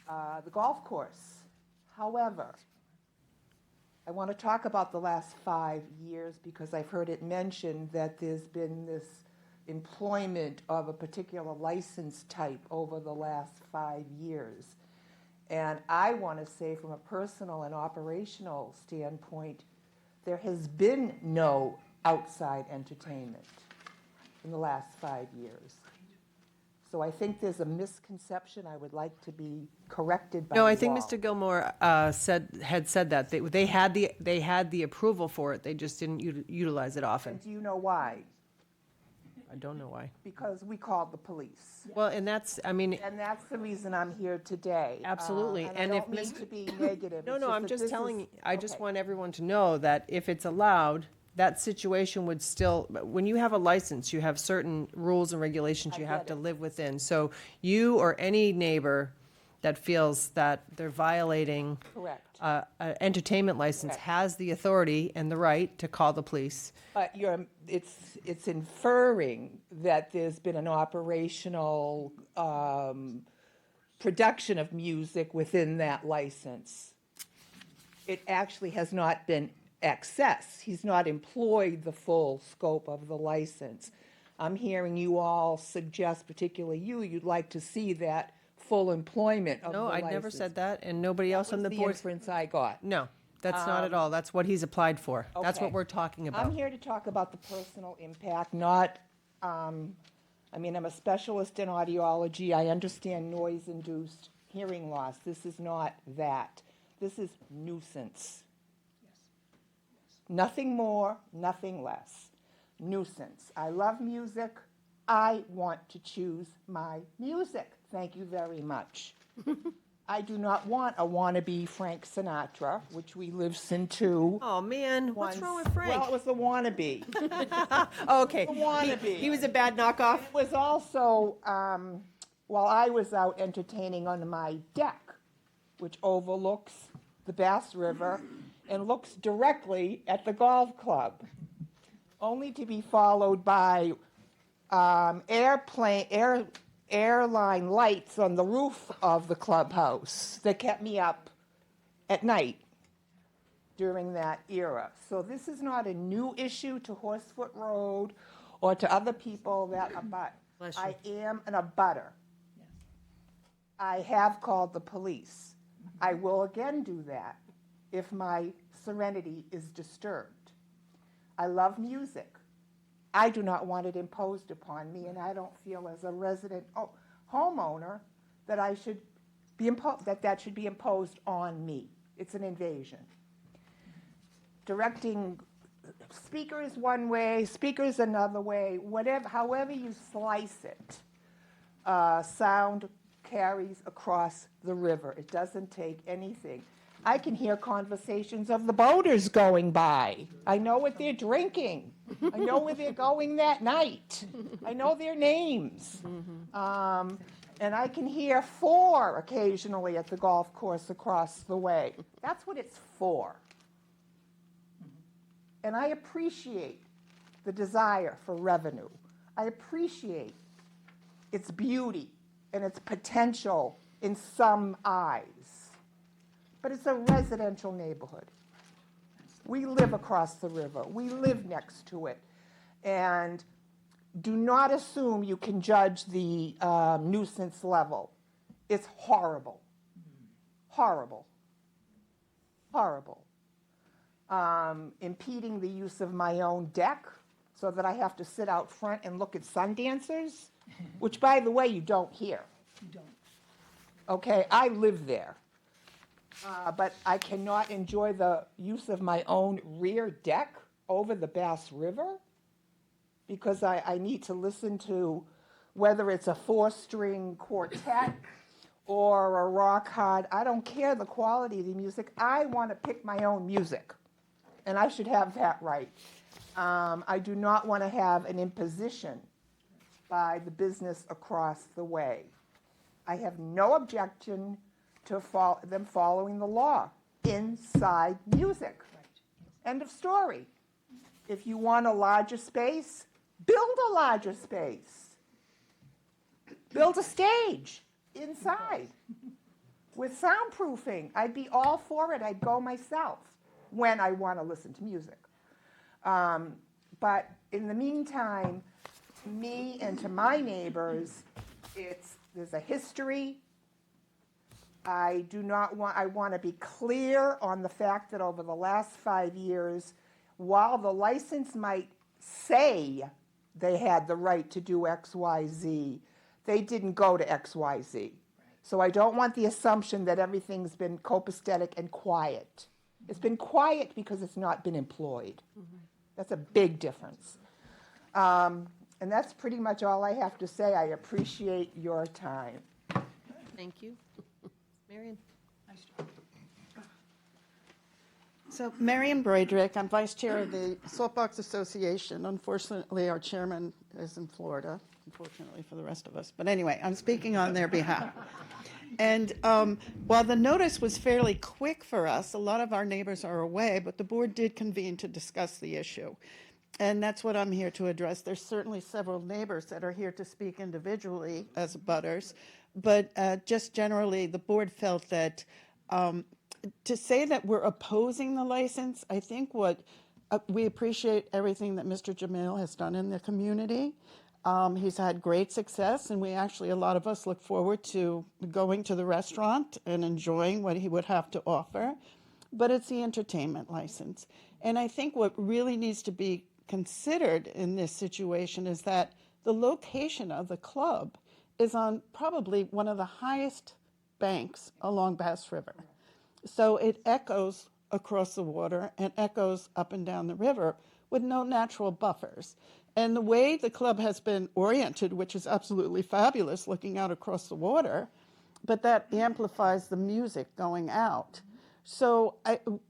the golf course. However, I want to talk about the last 5 years because I've heard it mentioned that there's been this employment of a particular license type over the last 5 years. And I want to say from a personal and operational standpoint, there has been no outside entertainment in the last 5 years. So I think there's a misconception I would like to be corrected by No, I you think all. Mr. Gilmore had said that they had the approval for it. They just didn't utilize it often. And do you know why? I don't know why. Because we called the police. Well, and that's the reason I'm here today. Absolutely. And I don't mean to be negative. No, It's no, I'm that just this telling, is- I just okay. want everyone to know that if it's allowed, that situation would still, when you have a license, you have certain rules and regulations you have to live within. So you or any neighbor that feels that they're violating Correct. an entertainment license Correct. has the authority and the right to call the police. But it's inferring that there's been an operational production of music within that license. It actually has not been excess. He's not employed the full scope of the license. I'm hearing you all suggest, particularly you'd like to see that full employment of the No, I license. never said that, and nobody else on the the board. inference I got. No, that's not at all. That's what he's applied for. That's what Okay. we're talking about. I'm here to talk about the personal impact, not, I'm a specialist in audiology. I understand noise-induced hearing loss. This is not that. This is nuisance. Nothing more, nothing less. Nuisance. I love music. I want to choose my music. Thank you very much. I do not want a wannabe Frank Sinatra, which we listened to. Oh, man, what's wrong with Frank? Well, it was the wannabe. Oh, okay. The wannabe. He was a bad knockoff? It was also while I was out entertaining on my deck, which overlooks the Bass River and looks directly at the golf club, only to be followed by airline lights on the roof of the clubhouse that kept me up at night during that era. So this is not a new issue to Horsefoot Road or to other people that abut. I am an abutter. I have called the police. I will again do that if my serenity is disturbed. I love music. I do not want it imposed upon me, and I don't feel as a resident homeowner that I should be that should be imposed on me. It's an invasion. Directing speakers one way, speakers another way, whatever, however you slice it, sound carries across the river. It doesn't take anything. I can hear conversations of the boaters going by. I know what they're drinking. I know where they're going that night. I know their names. And I can hear 4 occasionally at the golf course across the way. That's what it's for. And I appreciate the desire for revenue. I appreciate its beauty and its potential in some eyes. But it's a residential neighborhood. We live across the river. We live next to it. And do not assume you can judge the nuisance level. It's horrible. Horrible. Horrible. Impeding the use of my own deck so that I have to sit out front and look at sun dancers, which, by the way, you don't hear. You don't. Okay, I live there. But I cannot enjoy the use of my own rear deck over the Bass River because I need to listen to whether it's a 4-string quartet or a rock hard. I don't care the quality of the music. I want to pick my own music, and I should have that right. I do not want to have an imposition by the business across the way. I have no objection to them following the law inside music. End of story. If you want a larger space, build a larger space. Build a stage inside with soundproofing. I'd be all for it. I'd go myself when I want to listen to music. But in the meantime, to me and to my neighbors, there's a history. I want to be clear on the fact that over the last 5 years, while the license might say they had the right to do X, Y, Z, they didn't go to X, Y, Z. So I don't want the assumption that everything's been copacetic and quiet. It's been quiet because it's not been employed. That's a big difference. And that's pretty much all I have to say. I appreciate your time. Thank you. Marion. So, Marion Broidrick, I'm vice chair of the Saltbox Association. Unfortunately, our chairman is in Florida, unfortunately for the rest of us. But anyway, I'm speaking on their behalf. And while the notice was fairly quick for us, a lot of our neighbors are away, but the board did convene to discuss the issue. And that's what I'm here to address. There's certainly several neighbors that are here to speak individually as abutters, but just generally, the board felt that to say that we're opposing the license, I think we appreciate everything that Mr. Jamil has done in the community. He's had great success, and a lot of us look forward to going to the restaurant and enjoying what he would have to offer. But it's the entertainment license. And I think what really needs to be considered in this situation is that the location of the club is on probably one of the highest banks along Bass River. So it echoes across the water and echoes up and down the river with no natural buffers. And the way the club has been oriented, which is absolutely fabulous, looking out across the water, but that amplifies the music going out. So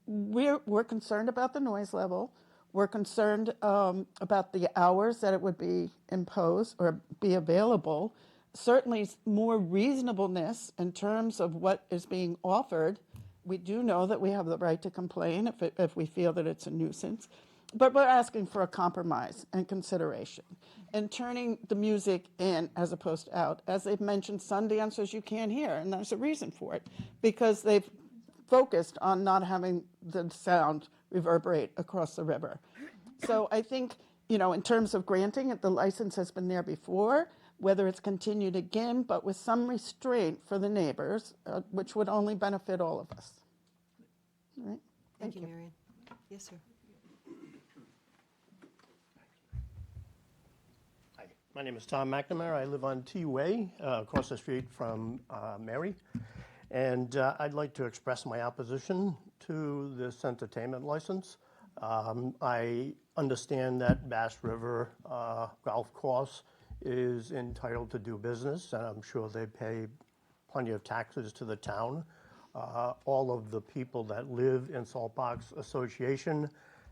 we're concerned about the noise level. We're concerned about the hours that it would be imposed or be available. certainly more reasonableness in terms of what is being offered. We do know that we have the right to complain if we feel that it's a nuisance, but we're asking for a compromise and consideration and turning the music in as opposed to out. As they've mentioned, some dancers you can't hear, and there's a reason for it, because they've focused on not having the sound reverberate across the river. So I think, you know, in terms of granting it, the license has been there before, whether it's continued again, but with some restraint for the neighbors, which would only benefit all of us. All right? Thank you, Marion. Yes, sir. Hi, my name is Tom McNamara. I live on T Way, across the street from Mary. And I'd like to express my opposition to this entertainment license. I understand that Bass River Golf Course is entitled to do business, and I'm sure they pay plenty of taxes to the town. All of the people that live in Saltbox Association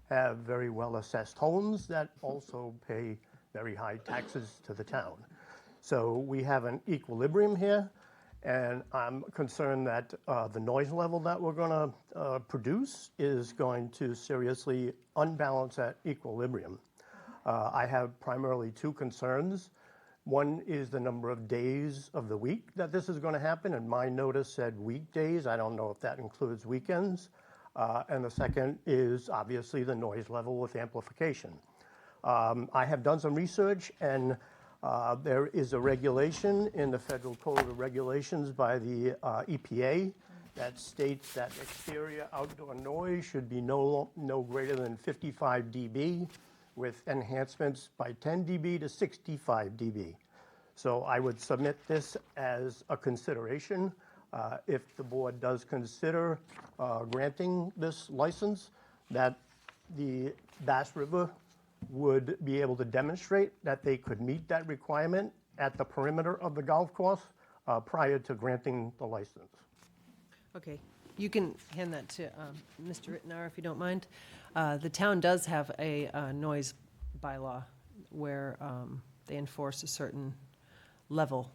have very well-assessed homes that also pay very high taxes to the town. So we have an equilibrium here, and I'm concerned that the noise level that we're going to produce is going to seriously unbalance that equilibrium. I have primarily two concerns. One is the number of days of the week that this is going to happen, and my notice said weekdays. I don't know if that includes weekends. And the second is obviously the noise level with amplification. I have done some research, and there is a regulation in the Federal Code of Regulations by the EPA that states that exterior outdoor noise should be no greater than 55 dB, with enhancements by 10 dB to 65 dB. So I would submit this as a consideration. If the board does consider granting this license, that the Bass River would be able to demonstrate that they could meet that requirement at the perimeter of the golf course prior to granting the license. Okay, you can hand that to Mr. Rittenauer if you don't mind. The town does have a noise bylaw where they enforce a certain level.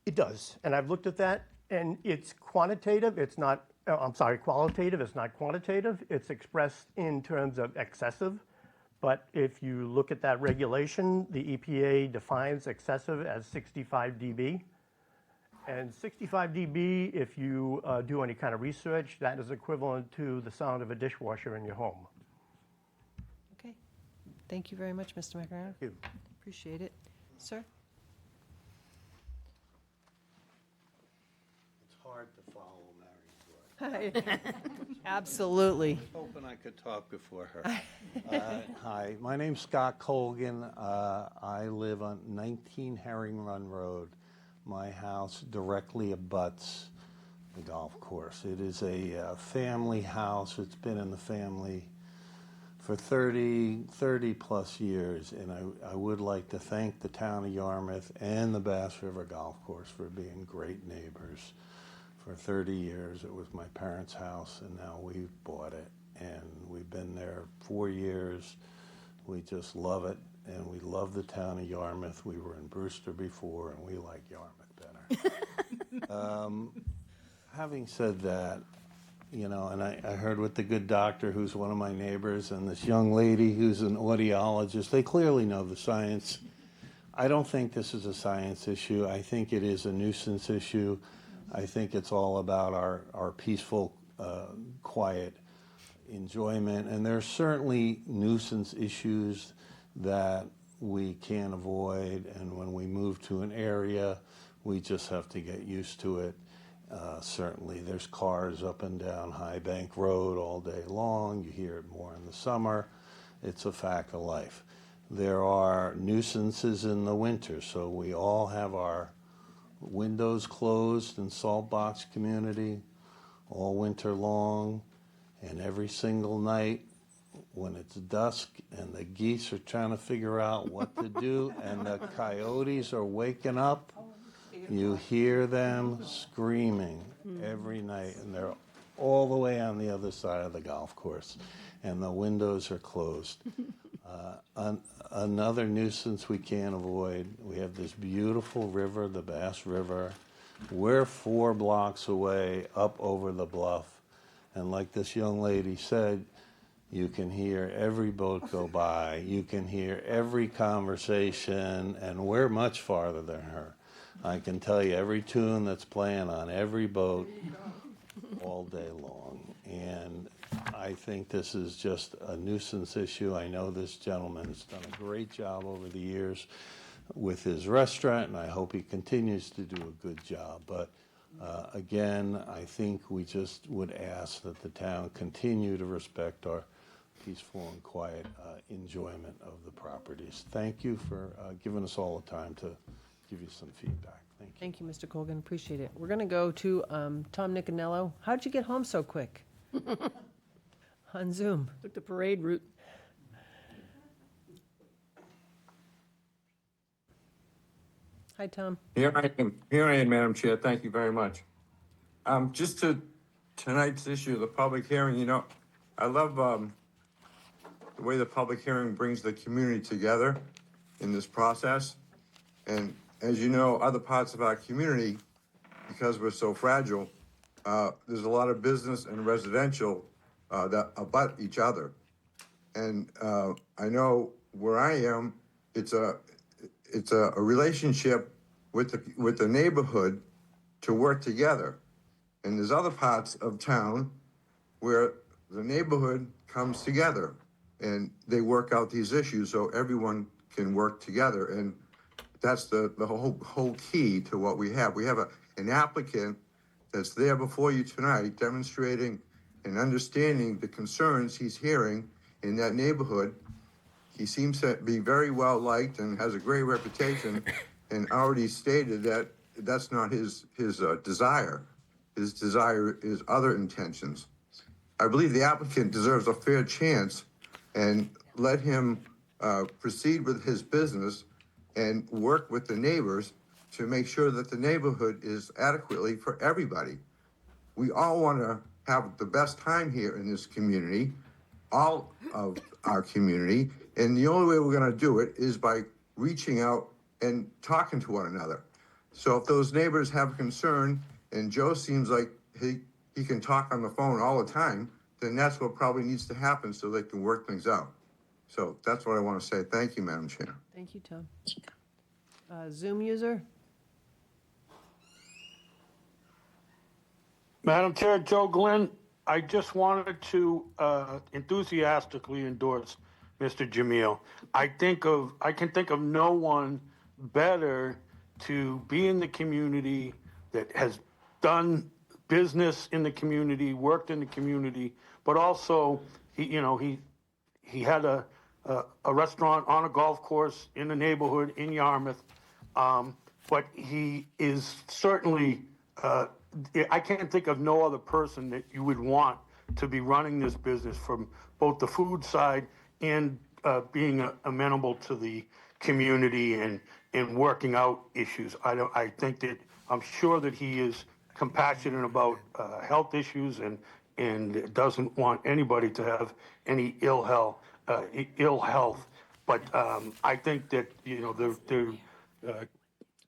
It does, and I've looked at that, and it's quantitative. It's not, qualitative. It's not quantitative. It's expressed in terms of excessive. But if you look at that regulation, the EPA defines excessive as 65 dB. And 65 dB, if you do any kind of research, that is equivalent to the sound of a dishwasher in your home. Okay, thank you very much, Mr. McNamara. Thank you. Appreciate it. Sir? It's hard to follow Mary's voice. Absolutely. I was hoping I could talk before her. Hi, my name's Scott Colgan. I live on 19 Herring Run Road. My house directly abuts the golf course. It is a family house. It's been in the family for 30 plus years, and I would like to thank the town of Yarmouth and the Bass River Golf Course for being great neighbors. For 30 years, it was my parents' house, and now we've bought it, and we've been there 4 years. We just love it, and we love the town of Yarmouth. We were in Brewster before, and we like Yarmouth better. Having said that, you know, and I heard with the good doctor who's one of my neighbors and this young lady who's an audiologist, they clearly know the science. I don't think this is a science issue. I think it is a nuisance issue. I think it's all about our peaceful, quiet enjoyment. And there are certainly nuisance issues that we can't avoid. And when we move to an area, we just have to get used to it. Certainly, there's cars up and down High Bank Road all day long. You hear it more in the summer. It's a fact of life. There are nuisances in the winter, so we all have our windows closed in Saltbox community all winter long, and every single night when it's dusk and the geese are trying to figure out what to do and the coyotes are waking up, you hear them screaming every night, and they're all the way on the other side of the golf course, and the windows are closed. another nuisance we can't avoid. We have this beautiful river, the Bass River. We're 4 blocks away up over the bluff. And like this young lady said, you can hear every boat go by. You can hear every conversation, and we're much farther than her. I can tell you every tune that's playing on every boat all day long. And I think this is just a nuisance issue. I know this gentleman has done a great job over the years with his restaurant, and I hope he continues to do a good job. But again, I think we just would ask that the town continue to respect our peaceful and quiet enjoyment of the properties. Thank you for giving us all the time to give you some feedback. Thank you. Thank you, Mr. Colgan. Appreciate it. We're going to go to Tom Nicanello. How'd you get home so quick? On Zoom. Took the parade route. Hi, Tom. Here I am, Madam Chair. Thank you very much. Just to tonight's issue, the public hearing, you know, I love the way the public hearing brings the community together in this process. And as you know, other parts of our community, because we're so fragile, there's a lot of business and residential that abut each other. And I know where I am, it's a relationship with the neighborhood to work together. And there's other parts of town where the neighborhood comes together and they work out these issues so everyone can work together. And that's the whole key to what we have. We have an applicant that's there before you tonight demonstrating and understanding the concerns he's hearing in that neighborhood. He seems to be very well liked and has a great reputation, and already stated that that's not his desire. His desire is other intentions. I believe the applicant deserves a fair chance, and let him proceed with his business and work with the neighbors to make sure that the neighborhood is adequately for everybody. We all want to have the best time here in this community, all of our community, and the only way we're going to do it is by reaching out and talking to one another. So if those neighbors have a concern, and Joe seems like he can talk on the phone all the time, then that's what probably needs to happen so they can work things out. So that's what I want to say. Thank you, Madam Chair. Thank you, Tom. Zoom user? Madam Chair, Joe Glenn, I just wanted to enthusiastically endorse Mr. Jamil. I can think of no one better to be in the community that has done business in the community, worked in the community, but also he had a restaurant on a golf course in the neighborhood in Yarmouth. But he is certainly, I can't think of no other person that you would want to be running this business from both the food side and being amenable to the community and working out issues. I'm sure that he is compassionate about health issues and doesn't want anybody to have any ill health. But I think that the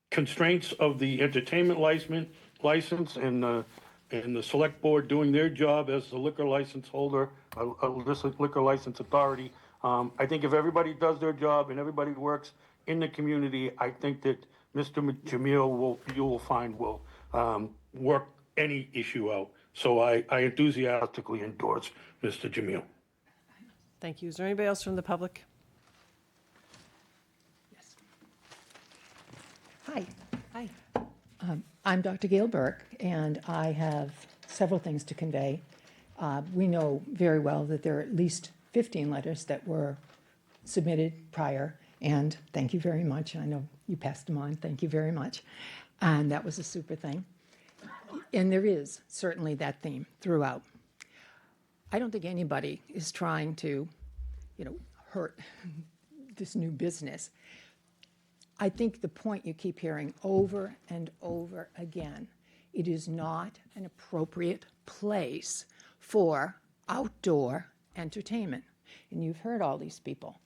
constraints of the entertainment license and the select board doing their job as the liquor license holder, liquor license authority. I think if everybody does their job and everybody works in the community, I think that Mr. Jamil you will find will work any issue out. So I enthusiastically endorse Mr. Jamil. Thank you. Is there anybody else from the public? Yes. Hi. Hi. I'm Dr. Gail Burke, and I have several things to convey. We know very well that there are at least 15 letters that were submitted prior, and thank you very much. I know you passed them on. Thank you very much. And that was a super thing. And there is certainly that theme throughout. I don't think anybody is trying to, hurt this new business. I think the point you keep hearing over and over again, it is not an appropriate place for outdoor entertainment. And you've heard all these people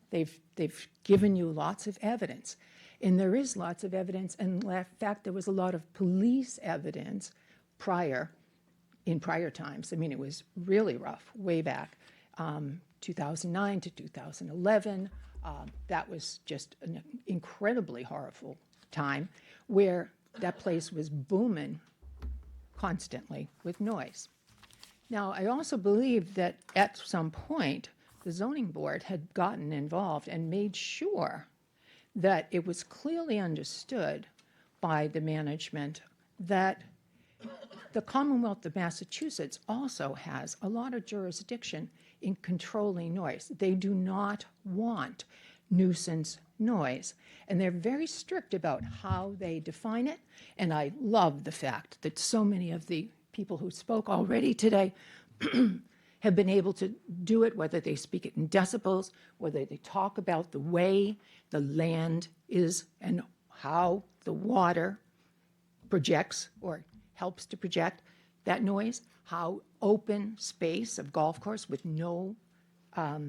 They've given you lots of evidence. And there is lots of evidence. And in fact, there was a lot of police evidence in prior times. I mean, it was really rough way back, 2009 to 2011. That was just an incredibly horrible time where that place was booming constantly with noise. Now, I also believe that at some point, the zoning board had gotten involved and made sure that it was clearly understood by the management that the Commonwealth of Massachusetts also has a lot of jurisdiction in controlling noise. They do not want nuisance noise, and they're very strict about how they define it. And I love the fact that so many of the people who spoke already today have been able to do it, whether they speak it in decibels, whether they talk about the way the land is and how the water projects or helps to project that noise, how open space of golf course with no, what are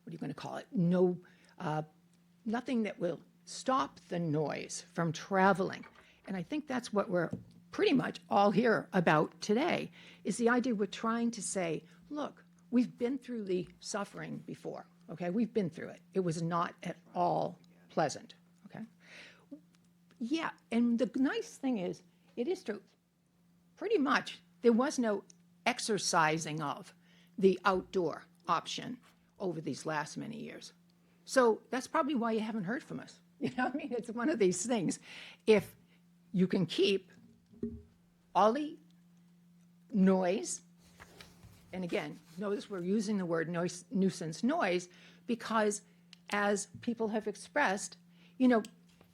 you going to call it, no, nothing that will stop the noise from traveling. And I think that's what we're pretty much all here about today, is the idea we're trying to say, look, we've been through the suffering before, okay? We've been through it. It was not at all pleasant, okay? Yeah, and the nice thing is, it is true, pretty much there was no exercising of the outdoor option over these last many years. So that's probably why you haven't heard from us. You know what I mean? It's one of these things. If you can keep all the noise, and again, notice we're using the word noise, nuisance noise, because as people have expressed, you know,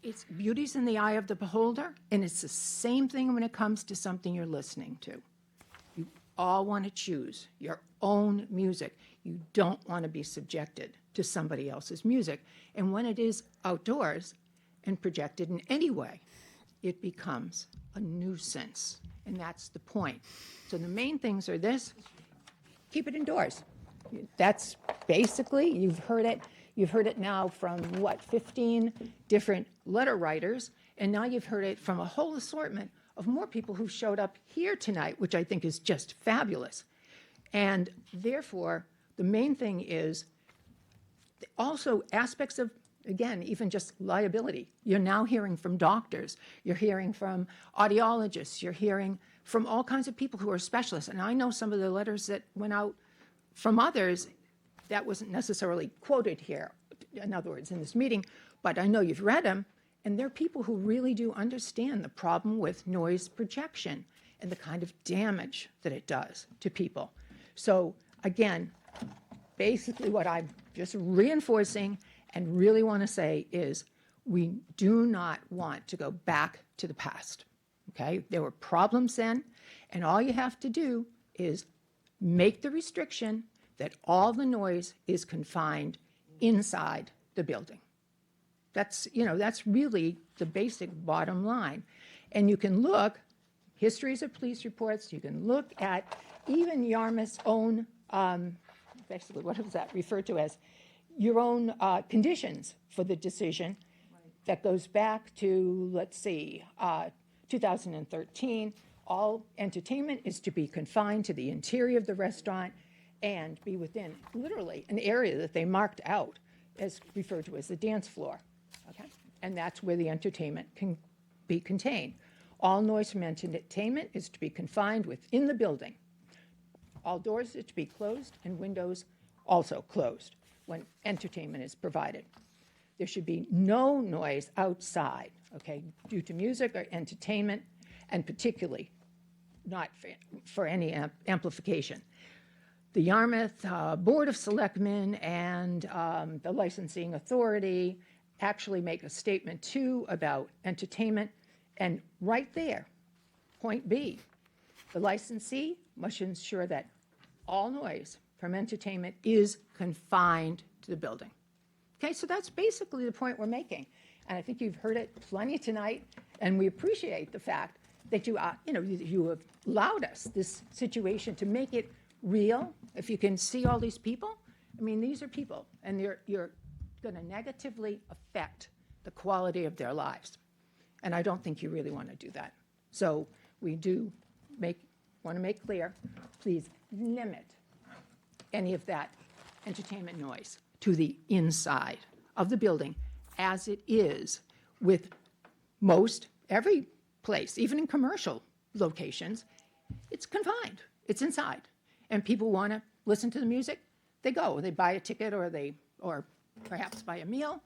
it's beauty's in the eye of the beholder, and it's the same thing when it comes to something you're listening to. You all want to choose your own music. You don't want to be subjected to somebody else's music. And when it is outdoors and projected in any way, it becomes a nuisance. And that's the point. So the main things are this: keep it indoors. That's basically, you've heard it now from, 15 different letter writers, and now you've heard it from a whole assortment of more people who showed up here tonight, which I think is just fabulous. And therefore, the main thing is also aspects of, again, even just liability. You're now hearing from doctors, you're hearing from audiologists, you're hearing from all kinds of people who are specialists. And I know some of the letters that went out from others that wasn't necessarily quoted here, in other words, in this meeting, but I know you've read them, and they're people who really do understand the problem with noise projection and the kind of damage that it does to people. So again, basically what I'm just reinforcing and really want to say is we do not want to go back to the past, okay? There were problems then, and all you have to do is make the restriction that all the noise is confined inside the building. That's, you know, that's really the basic bottom line. And you can look, histories of police reports, you can look at even Yarmouth's own, basically what is that referred to as, your own conditions for the decision that goes back to, let's see, 2013. All entertainment is to be confined to the interior of the restaurant and be within literally an area that they marked out as referred to as the dance floor, okay? And that's where the entertainment can be contained. All noise from entertainment is to be confined within the building. All doors are to be closed and windows also closed when entertainment is provided. There should be no noise outside, okay, due to music or entertainment, and particularly not for any amplification. The Yarmouth Board of Selectmen and the licensing authority actually make a statement too about entertainment, and right there, point B, the licensee must ensure that all noise from entertainment is confined to the building. Okay, so that's basically the point we're making. And I think you've heard it plenty tonight, and we appreciate the fact that you have allowed us this situation to make it real. If you can see all these people, I mean, these are people, and you're going to negatively affect the quality of their lives. And I don't think you really want to do that. So we do want to make clear, please limit any of that entertainment noise to the inside of the building, as it is with most every place, even in commercial locations. It's confined, it's inside. And people want to listen to the music, they go, they buy a ticket or perhaps buy a meal,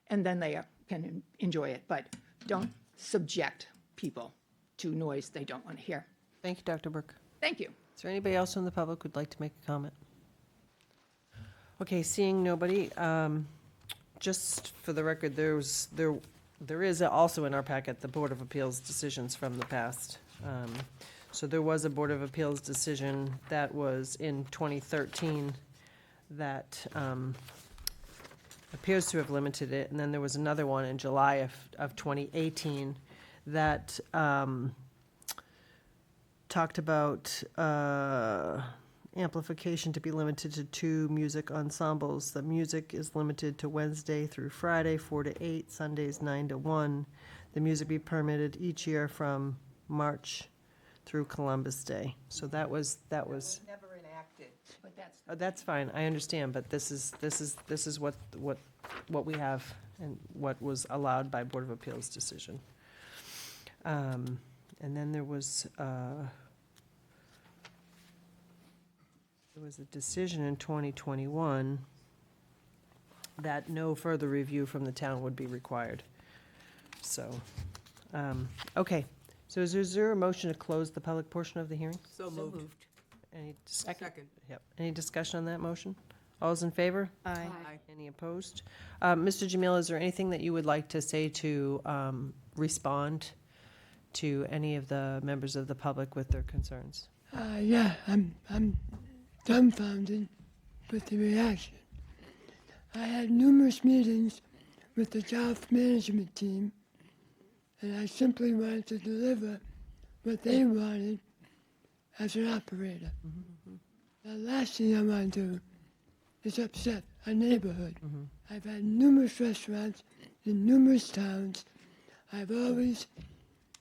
and then they can enjoy it. But don't subject people to noise they don't want to hear. Thank you, Dr. Burke. Thank you. Is there anybody else in the public who'd like to make a comment? Okay, seeing nobody, just for the record, there is also in our packet the Board of Appeals decisions from the past. So there was a Board of Appeals decision that was in 2013 that appears to have limited it, and then there was another one in July of 2018 that talked about amplification to be limited to 2 music ensembles. The music is limited to Wednesday through Friday, 4 to 8, Sundays 9 to 1. The music be permitted each year from March through Columbus Day. So that was. Never enacted, but that's. Oh, that's fine. I understand, but this is what we have and what was allowed by Board of Appeals decision. And then there was a decision in 2021 that no further review from the town would be required. So, okay. So is there a motion to close the public portion of the hearing? So moved. Any Second. Yep. Any discussion on that motion? All those in favor? Aye. Any opposed? Mr. Jamil, is there anything that you would like to say to respond to any of the members of the public with their concerns? Yeah, I'm dumbfounded with the reaction. I had numerous meetings with the Golf management team, and I simply wanted to deliver what they wanted as an operator. The last thing I want to do is upset a neighborhood. I've had numerous restaurants in numerous towns.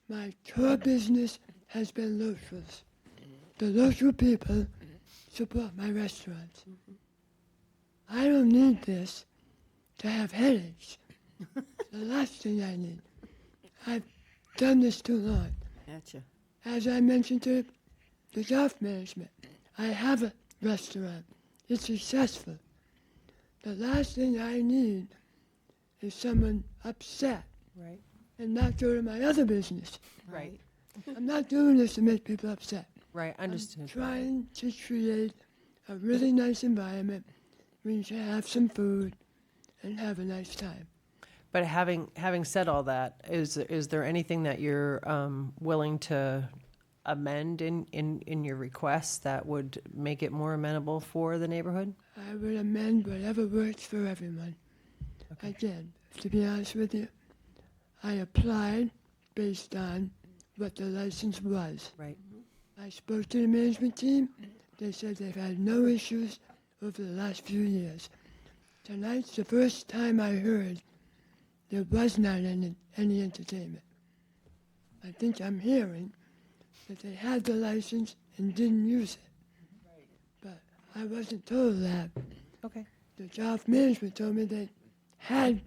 My core business has been locals. The local people support my restaurants. I don't need this to have headaches. The last thing I need. I've done this too long. Gotcha. As I mentioned to the golf management, I have a restaurant. It's successful. The last thing I need is someone upset Right. and not go to my other business. Right. I'm not doing this to make people upset. Right, understood. I'm trying to create a really nice environment where you can have some food and have a nice time. But having said all that, is there anything that you're willing to amend in your requests that would make it more amenable for the neighborhood? I would amend whatever works for everyone. Again, to be honest with you, I applied based on what the license was. Right. I spoke to the management team. They said they've had no issues over the last few years. Tonight's the first time I heard there was not any entertainment. I think I'm hearing that they had the license and didn't use it. But I wasn't told that. Okay. The golf management told me they had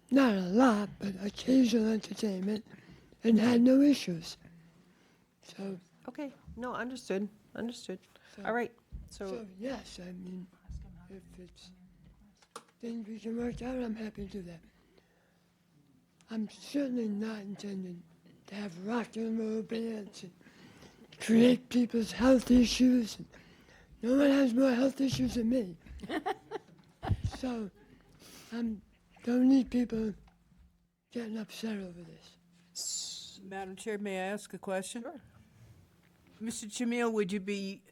not a lot, but occasional entertainment and had no issues. So. Okay, no, understood. All right, so yes, I mean, if it's things we can work out, I'm happy to do that. I'm certainly not intending to have rock and roll bands and create people's health issues. No one has more health issues than me. So, don't need people getting upset over this. Madam Chair, may I ask a question? Sure. Mr. Jamil, would you be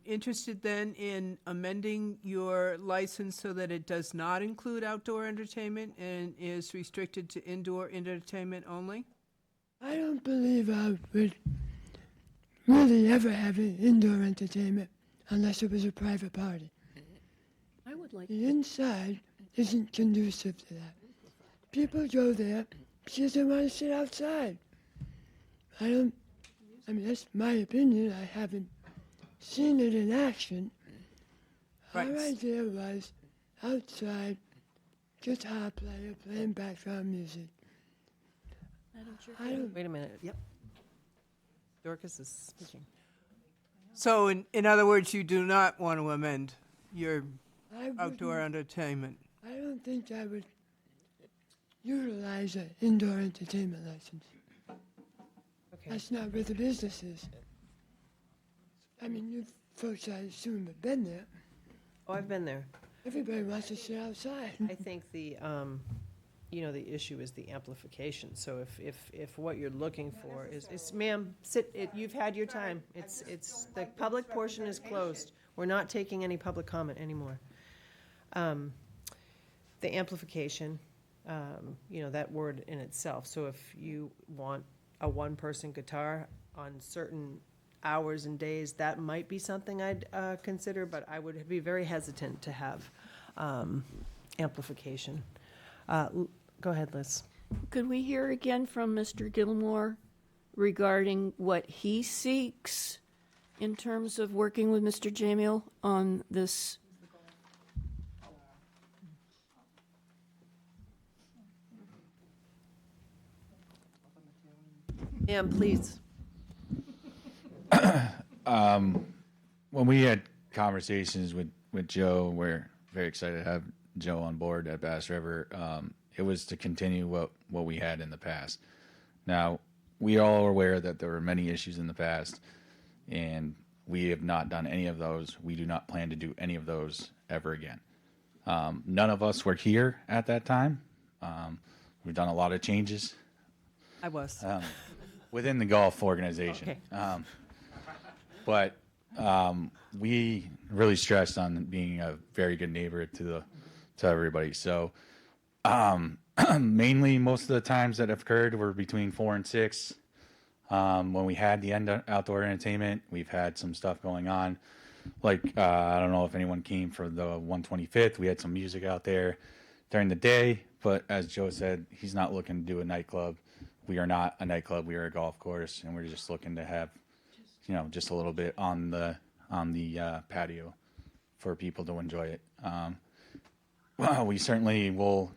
interested then in amending your license so that it does not include outdoor entertainment and is restricted to indoor entertainment only? I don't believe I would really ever have indoor entertainment unless it was a private party. I would like The inside isn't conducive to that. People go there because they want to sit outside. I mean, that's my opinion. I haven't seen it in action. Right. Our idea was outside, guitar player playing background music. I don't. Wait a minute. Yep. Dorcas is speaking. So in other words, you do not want to amend your I outdoor wouldn't- entertainment? I don't think I would utilize an indoor entertainment license. Okay. That's not where the business is. I mean, you folks, I assume, have been there. Oh, I've been there. Everybody wants to sit outside. I think the, the issue is the amplification. So if what you're looking for is, ma'am, you've had your time. It's, the public portion is closed. We're not taking any public comment anymore. The amplification, that word in itself. So if you want a one-person guitar on certain hours and days, that might be something I'd consider, but I would be very hesitant to have amplification. Go ahead, Liz. Could we hear again from Mr. Gilmore regarding what he seeks in terms of working with Mr. Jamiel on this? Ma'am, please. When we had conversations with Joe, we're very excited to have Joe on board at Bass River. It was to continue what we had in the past. Now, we all are aware that there were many issues in the past, and we have not done any of those. We do not plan to do any of those ever again. None of us were here at that time. We've done a lot of changes. I was. Within the golf organization. Okay. But we really stressed on being a very good neighbor to everybody. So mainly most of the times that have occurred were between 4 and 6. When we had the outdoor entertainment, we've had some stuff going on. Like, I don't know if anyone came for the 125th. We had some music out there during the day. But as Joe said, he's not looking to do a nightclub. We are not a nightclub. We are a golf course, and we're just looking to have, just a little bit on the patio for people to enjoy it. We certainly will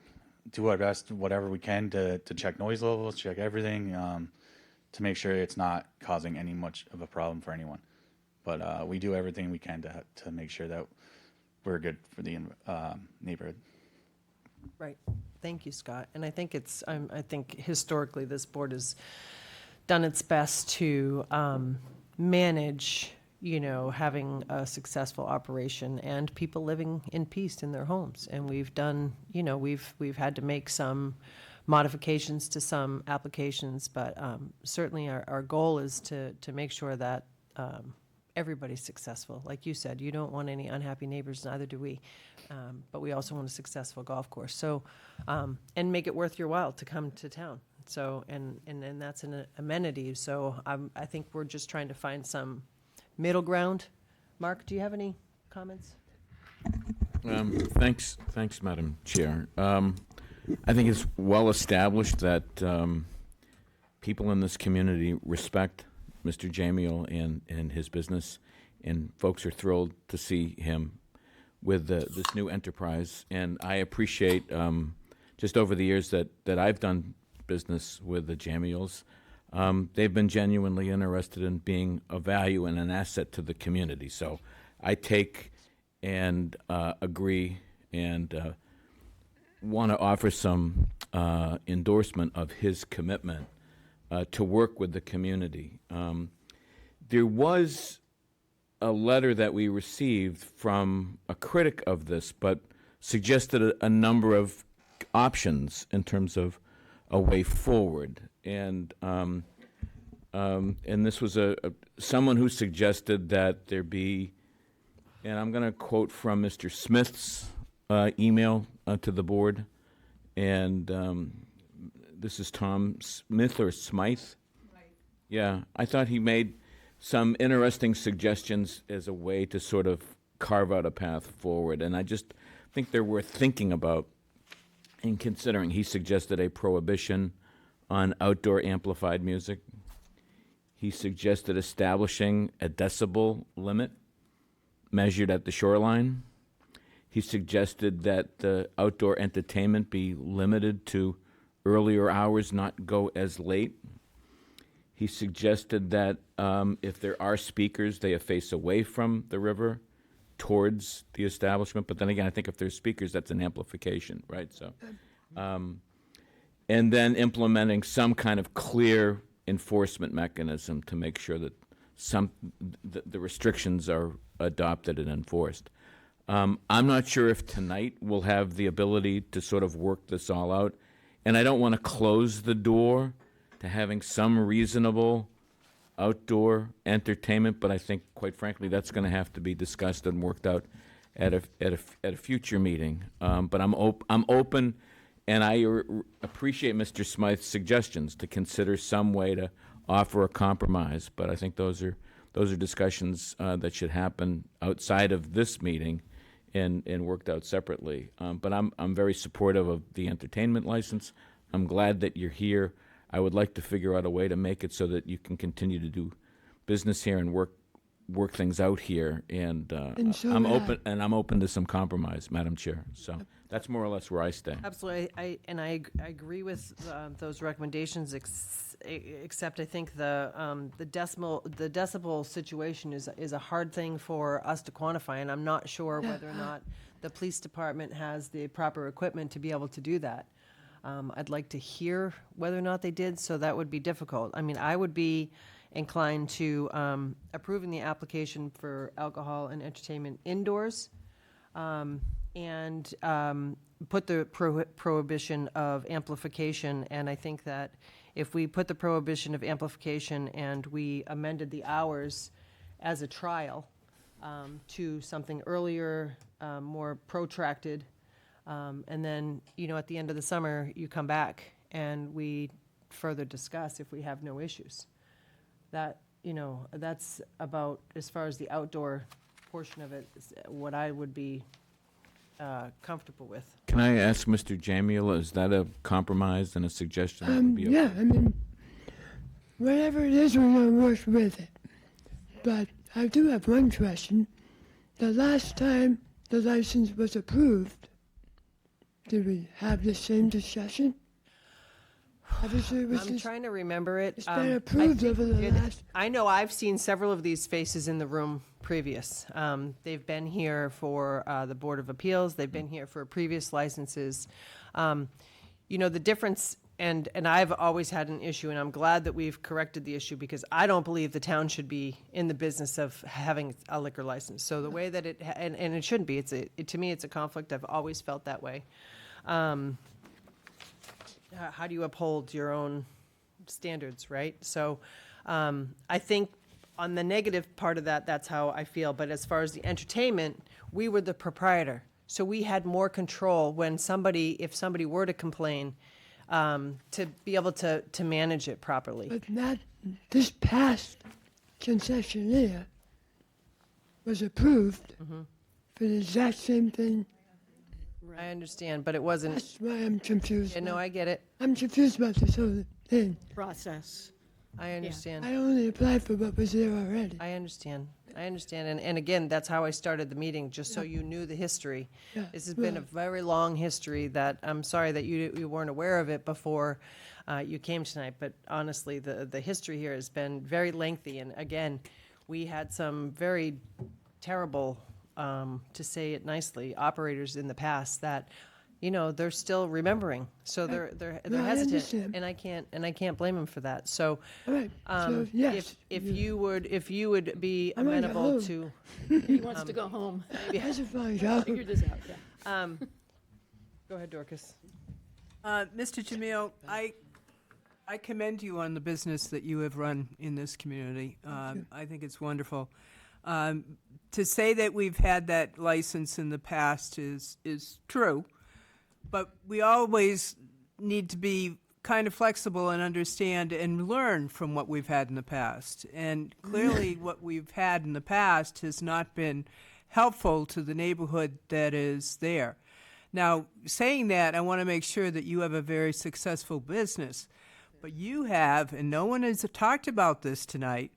do our best, whatever we can, to check noise levels, check everything, to make sure it's not causing any much of a problem for anyone. But we do everything we can to make sure that we're good for the neighborhood. Right. Thank you, Scott. And I think I think historically this board has done its best to manage, having a successful operation and people living in peace in their homes. And we've done, we've had to make some modifications to some applications, but certainly our goal is to make sure that everybody's successful. Like you said, you don't want any unhappy neighbors, neither do we. But we also want a successful golf course. So, and make it worth your while to come to town. So, and that's an amenity. So I think we're just trying to find some middle ground. Mark, do you have any comments? Thanks, Madam Chair. I think it's well established that people in this community respect Mr. Jamiel and his business, and folks are thrilled to see him with this new enterprise. And I appreciate, just over the years that I've done business with the Jamiels, they've been genuinely interested in being a value and an asset to the community. So I take and agree and want to offer some endorsement of his commitment to work with the community. There was a letter that we received from a critic of this, but suggested a number of options in terms of a way forward. And this was someone who suggested that there be, and I'm going to quote from Mr. Smith's email to the board, and this is Tom Smith or Smythe. Right. Yeah, I thought he made some interesting suggestions as a way to sort of carve out a path forward, and I just think they're worth thinking about and considering. He suggested a prohibition on outdoor amplified music. He suggested establishing a decibel limit measured at the shoreline. He suggested that the outdoor entertainment be limited to earlier hours, not go as late. He suggested that if there are speakers, they face away from the river towards the establishment. But then again, I think if there's speakers, that's an amplification, right? So, and then implementing some kind of clear enforcement mechanism to make sure that the restrictions are adopted and enforced. I'm not sure if tonight we'll have the ability to sort of work this all out, and I don't want to close the door to having some reasonable outdoor entertainment, but I think, quite frankly, that's going to have to be discussed and worked out at a future meeting. But I'm open, and I appreciate Mr. Smythe's suggestions to consider some way to offer a compromise. But I think those are discussions that should happen outside of this meeting and worked out separately. But I'm very supportive of the entertainment license. I'm glad that you're here. I would like to figure out a way to make it so that you can continue to do business here and work things out here. And so I'm would open, and I'm open to some compromise, Madam Chair. So that's more or less where I stand. Absolutely, I agree with those recommendations, except I think the decibel situation is a hard thing for us to quantify, and I'm not sure whether or not the police department has the proper equipment to be able to do that. I'd like to hear whether or not they did, so that would be difficult. I mean, I would be inclined to approving the application for alcohol and entertainment indoors, and put the prohibition of amplification. And I think that if we put the prohibition of amplification and we amended the hours as a trial to something earlier, more protracted, and then, at the end of the summer, you come back and we further discuss if we have no issues. That, that's about, as far as the outdoor portion of it, is what I would be comfortable with. Can I ask Mr. Jamiel, is that a compromise and a suggestion that would be okay? Yeah, I mean, whatever it is, we're going to work with it. But I do have one question. The last time the license was approved, did we have the same discussion? Obviously, it was I'm trying to remember it. It's been approved over the last... I know I've seen several of these faces in the room previous. They've been here for the Board of Appeals. They've been here for previous licenses. The difference, and I've always had an issue, and I'm glad that we've corrected the issue, because I don't believe the town should be in the business of having a liquor license. So the way that and it shouldn't be. To me, it's a conflict. I've always felt that way. How do you uphold your own standards, right? So I think on the negative part of that, that's how I feel. But as far as the entertainment, we were the proprietor. So we had more control when if somebody were to complain, to be able to manage it properly. But not this past concessionaire was approved for the exact same thing. I understand, but it wasn't. That's why I'm confused. Yeah, no, I get it. I'm confused about this whole thing. Process. I understand. I only applied for what was there already. I understand. And again, that's how I started the meeting, just so you knew the history. Yeah, This has been a very long history that I'm sorry that you weren't aware of it before you came tonight. But honestly, the history here has been very lengthy. And again, we had some very terrible, to say it nicely, operators in the past that, they're still remembering. So they're No, I hesitant, understand. and I can't blame them for that. So, All right. So, yes. if you would be I might go amenable home. to, He wants to go home. I should find out. Figure this out, yeah. go ahead, Dorcas. Mr. Jamil, I commend you on the business that you have run in this community. I think it's wonderful. To say that we've had that license in the past is true, but we always need to be kind of flexible and understand and learn from what we've had in the past. And clearly what we've had in the past has not been helpful to the neighborhood that is there. Now, saying that, I want to make sure that you have a very successful business. But you have, and no one has talked about this tonight,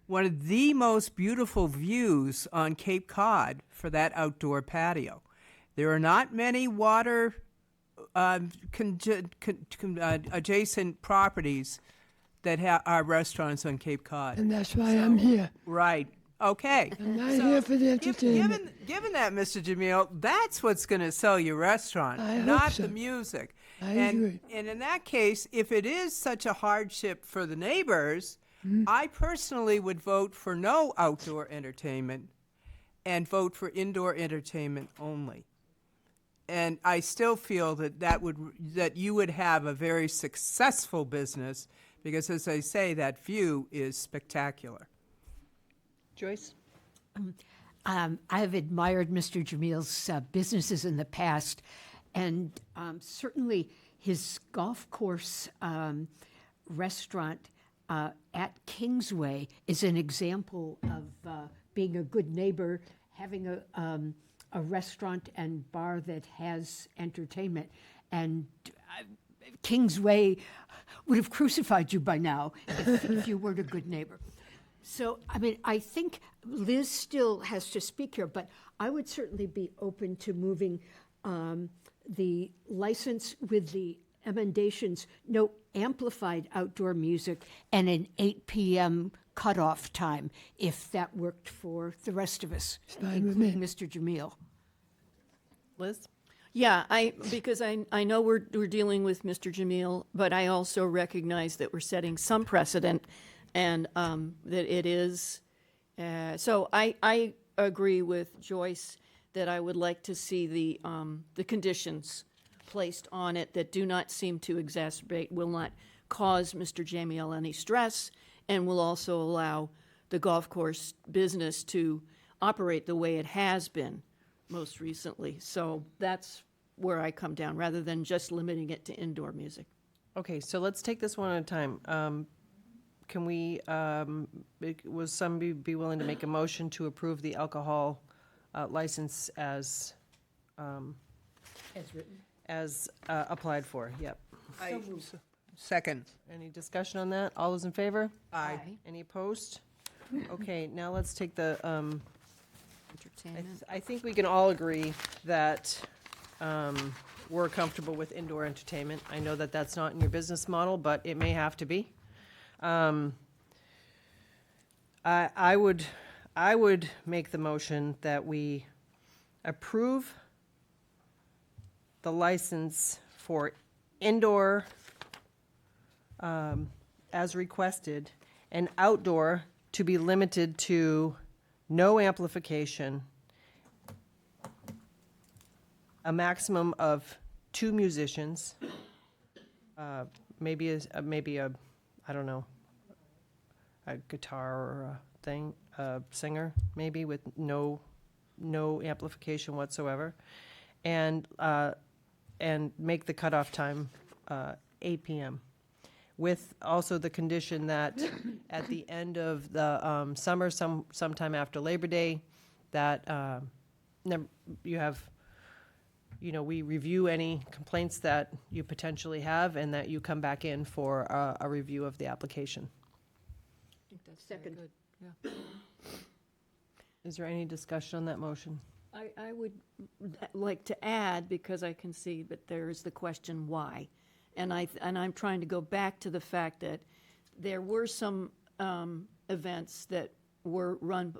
one of the most beautiful views on Cape Cod for that outdoor patio. There are not many water adjacent properties that are restaurants on Cape Cod. And that's why I'm here. Right. Okay. I'm not here for the entertainment. Given that, Mr. Jamil, that's what's going to sell your restaurant, I hope not so. the music. I and, agree. and in that case, if it is such a hardship for the neighbors, I personally would vote for no outdoor entertainment and vote for indoor entertainment only. And I still feel that you would have a very successful business because, as I say, that view is spectacular. Joyce? I have admired Mr. Jamil's businesses in the past, and certainly his golf course restaurant at Kingsway is an example of being a good neighbor, having a restaurant and bar that has entertainment. And Kingsway would have crucified you by now if you weren't a good neighbor. So, I mean, I think Liz still has to speak here, but I would certainly be open to moving the license with the emendations, no amplified outdoor music, and an 8 p.m. cutoff time, if that worked for the rest of us, including Mr. Jamil. Liz? Yeah, because I know we're dealing with Mr. Jamil, but I also recognize that we're setting some precedent, and that it is. So I agree with Joyce that I would like to see the conditions placed on it that do not seem to exacerbate, will not cause Mr. Jamil any stress, and will also allow the golf course business to operate the way it has been most recently. So that's where I come down, rather than just limiting it to indoor music. Okay, so let's take this one at a time. Can we, will somebody be willing to make a motion to approve the alcohol license as written? As applied for? Yep. Second. Any discussion on that? All those in favor? Aye. Any opposed? Okay, now let's take the, Entertainment. I think we can all agree that we're comfortable with indoor entertainment. I know that that's not in your business model, but it may have to be. I would make the motion that we approve the license for indoor as requested, and outdoor to be limited to no amplification, a maximum of 2 musicians, maybe a I don't know, a guitar or a singer, maybe with no amplification whatsoever, and make the cutoff time 8 p.m. with also the condition that at the end of the summer, sometime after Labor Day, that you have, we review any complaints that you potentially have, and that you come back in for a review of the application. I think that's second. Good. Yeah. Is there any discussion on that motion? I would like to add, because I can see that there is the question why, and I'm trying to go back to the fact that there were some events that were run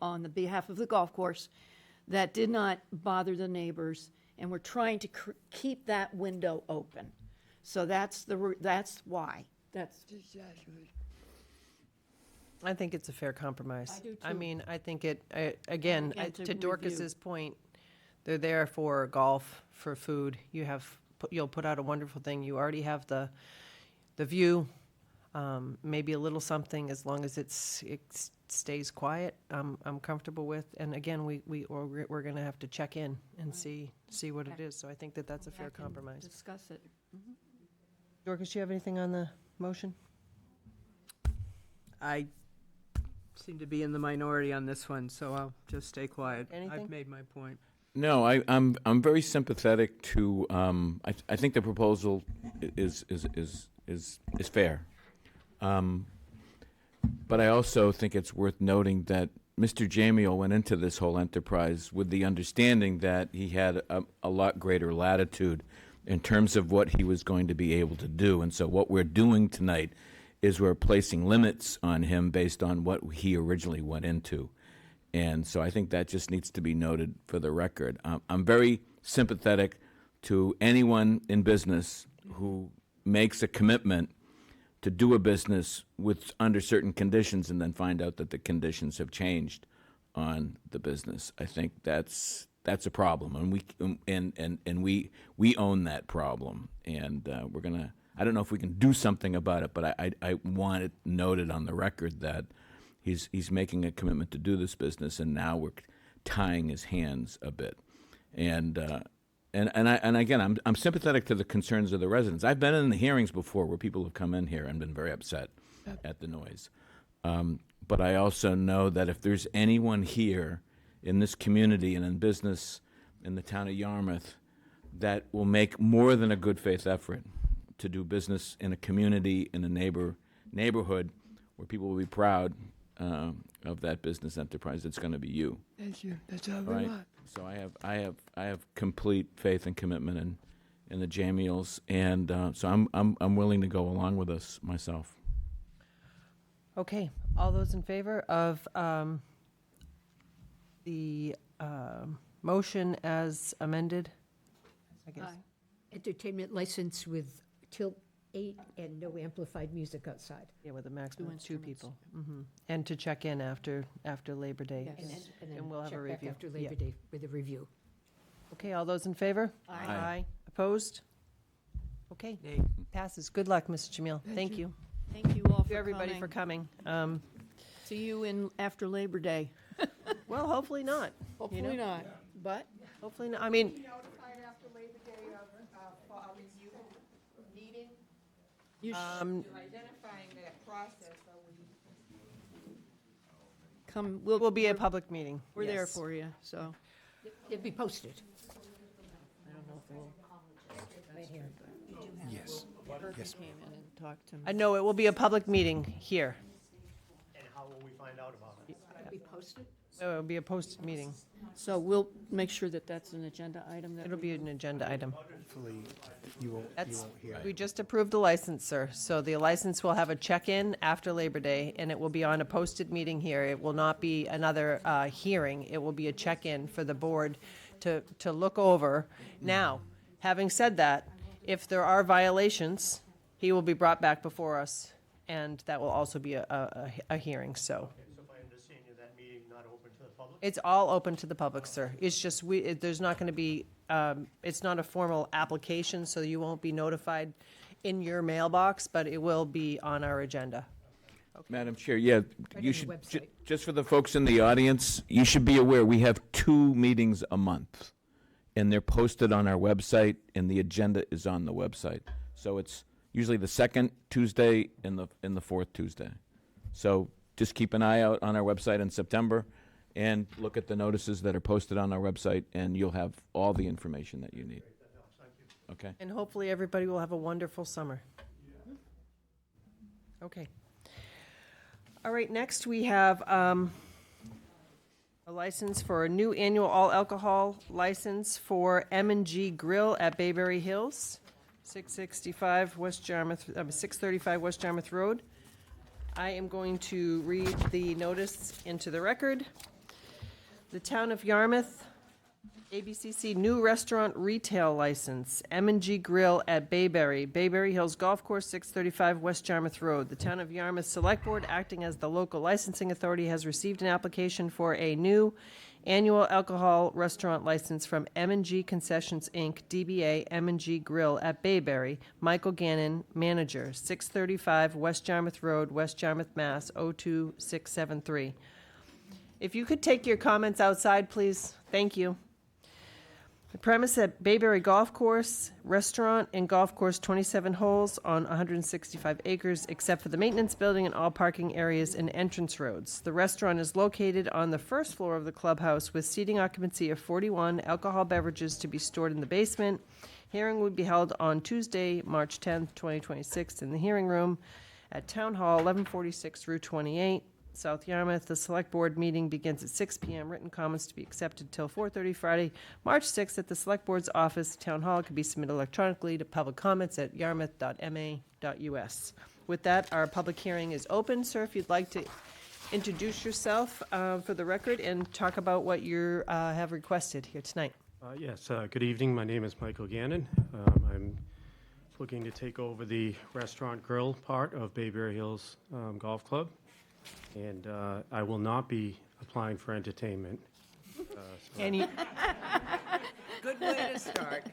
on the behalf of the golf course that did not bother the neighbors, and we're trying to keep that window open. So that's why. That's Exactly. I think it's a fair compromise. I do too. I mean, I think it, again, Again, to to review. Dorcas's point, they're there for golf, for food. You'll put out a wonderful thing. You already have the view, maybe a little something, as long as it stays quiet. I'm comfortable with. And again, we're going to have to check in and see what it is. So I think that's a fair Back and compromise. Discuss it. Dorcas, you have anything on the motion? I seem to be in the minority on this one, so I'll just stay quiet. Anything? I've made my point. No, I'm very sympathetic to. I think the proposal is fair, but I also think it's worth noting that Mr. Jamiel went into this whole enterprise with the understanding that he had a lot greater latitude in terms of what he was going to be able to do, and so what we're doing tonight is we're placing limits on him based on what he originally went into. And so I think that just needs to be noted for the record. I'm very sympathetic to anyone in business who makes a commitment to do a business with under certain conditions and then find out that the conditions have changed on the business. I think that's a problem, and we own that problem, and we're gonna. I don't know if we can do something about it, but I want it noted on the record that he's making a commitment to do this business, and now we're tying his hands a bit. And again, I'm sympathetic to the concerns of the residents. I've been in the hearings before where people have come in here and been very upset at the noise. But I also know that if there's anyone here in this community and in business in the town of Yarmouth that will make more than a good faith effort to do business in a community, in a neighborhood where people will be proud of that business enterprise, it's going to be you. Thank you. That's all All we right? want. So I have complete faith and commitment in the Jamiels, and so I'm willing to go along with this myself. Okay, all those in favor of the motion as amended? I guess. Entertainment license with till 8 and no amplified music outside. Yeah, with a maximum of 2 people. And to check in after Labor Day. And then we'll have a check back review. after Yeah. Labor Day with a review. Okay, all those in favor? Aye. Opposed? Okay, passes. Good luck, Mr. Jamil. Thank you. Thank you all Thank you, for everybody, coming. for coming. See you in after Labor Day. Well, hopefully not. Hopefully not, but Hopefully not. I mean, Notified after Labor Day for a review meeting? you You're identifying that process, are we? come. will be a public meeting. We're there Yes. for you, so. It'll be posted. I don't know if we'll. Yes. Yes. Came in and talked to me. I know it will be a public meeting here. And how will we find out about it? It'll be posted. It will be a posted meeting. So we'll make sure that that's an agenda item that. It'll be an agenda item. Hopefully, you won't hear. We just approved the license, sir. So the license will have a check-in after Labor Day, and it will be on a posted meeting here. It will not be another hearing. It will be a check-in for the board to look over. Now, having said that, if there are violations, he will be brought back before us, and that will also be a hearing, so. So if I understand you, that meeting not open to the public? It's all open to the public, sir. It's just, there's not going to be, it's not a formal application, so you won't be notified in your mailbox, but it will be on our agenda. Madam Chair, yeah, on you the should, website. just for the folks in the audience, you should be aware, we have 2 meetings a month, and they're posted on our website, and the agenda is on the website. So it's usually the second Tuesday and the fourth Tuesday. So just keep an eye out on our website in September, and look at the notices that are posted on our website, and you'll have all the information that you need. Okay? And hopefully, everybody will have a wonderful summer. Okay. All right, next we have a license for a new annual all-alcohol license for M&G Grill at Bayberry Hills, 635 West Yarmouth, 635 West Yarmouth Road. I am going to read the notice into the record. The Town of Yarmouth, ABCC new restaurant retail license, M&G Grill at Bayberry, Bayberry Hills Golf Course, 635 West Yarmouth Road. The Town of Yarmouth Select Board, acting as the local licensing authority, has received an application for a new annual alcohol restaurant license from M&G Concessions, Inc., DBA M&G Grill at Bayberry. Michael Gannon, manager, 635 West Yarmouth Road, West Yarmouth, Mass. 02673. If you could take your comments outside, please. Thank you. The premise at Bayberry Golf Course, restaurant and golf course, 27 holes on 165 acres, except for the maintenance building and all parking areas and entrance roads. The restaurant is located on the first floor of the clubhouse with seating occupancy of 41, alcohol beverages to be stored in the basement. Hearing would be held on Tuesday, March 10th, 2026, in the hearing room at Town Hall, 1146 Route 28, South Yarmouth. The Select Board meeting begins at 6 p.m. Written comments to be accepted till 4:30 Friday, March 6th at the Select Board's office, Town Hall. Can be submitted electronically to public comments at yarmouth.ma.us. With that, our public hearing is open. Sir, if you'd like to introduce yourself for the record and talk about what you have requested here tonight. Yes, good evening. My name is Michael Gannon. I'm looking to take over the restaurant grill part of Bayberry Hills Golf Club. And I will not be applying for entertainment. And you, good way to start.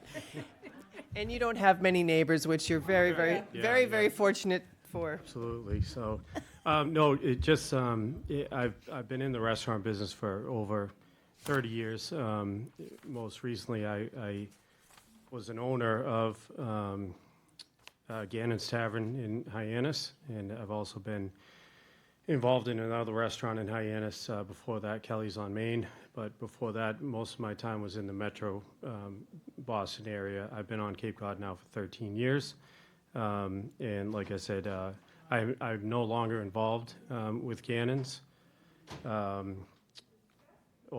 And you don't have many neighbors, which you're very, very fortunate for. Absolutely. So, no, it just I've been in the restaurant business for over 30 years. Most recently, I was an owner of Gannon's Tavern in Hyannis, and I've also been involved in another restaurant in Hyannis. Before that, Kelly's on Main. But before that, most of my time was in the metro Boston area. I've been on Cape Cod now for 13 years. And like I said, I'm no longer involved with Gannon's or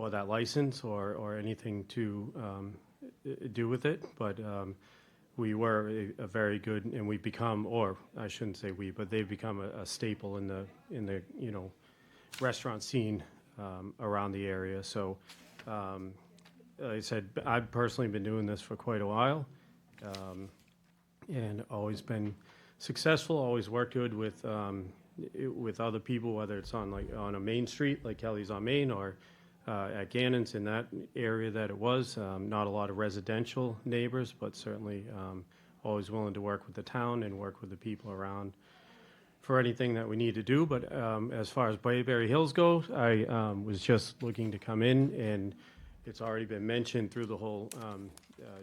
that license or anything to do with it. But we were a very good, and we've become, or I shouldn't say we, but they've become a staple in the restaurant scene around the area. So, like I said, I've personally been doing this for quite a while, and always been successful. Always worked good with other people, whether it's on a main street like Kelly's on Main, or at Gannon's in that area that it was. Not a lot of residential neighbors, but certainly always willing to work with the town and work with the people around for anything that we need to do. But as far as Bayberry Hills go, I was just looking to come in, and it's already been mentioned through the whole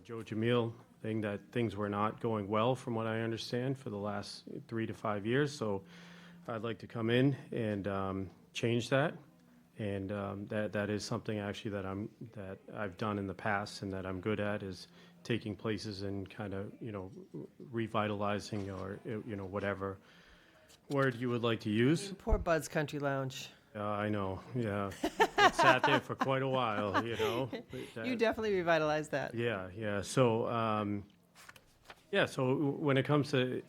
Joe Jamil thing that things were not going well, from what I understand, for the last 3 to 5 years. So I'd like to come in and change that. And that is something actually that I've done in the past, and that I'm good at, is taking places and kind of revitalizing, or whatever word you would like to use. Poor Bud's Country Lounge. I know, yeah. It sat there for quite a while, You definitely revitalized that. Yeah. So so when it comes to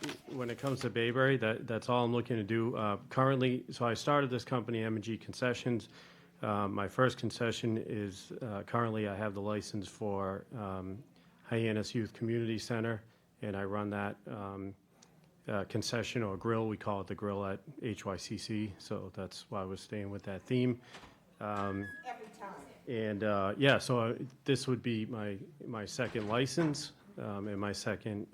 Bayberry, that's all I'm looking to do currently. So I started this company, M&G Concessions. My first concession is currently I have the license for Hyannis Youth Community Center, and I run that concession or grill. We call it the grill at HYCC, so that's why I was staying with that theme. Every time. And so this would be my second license. And my second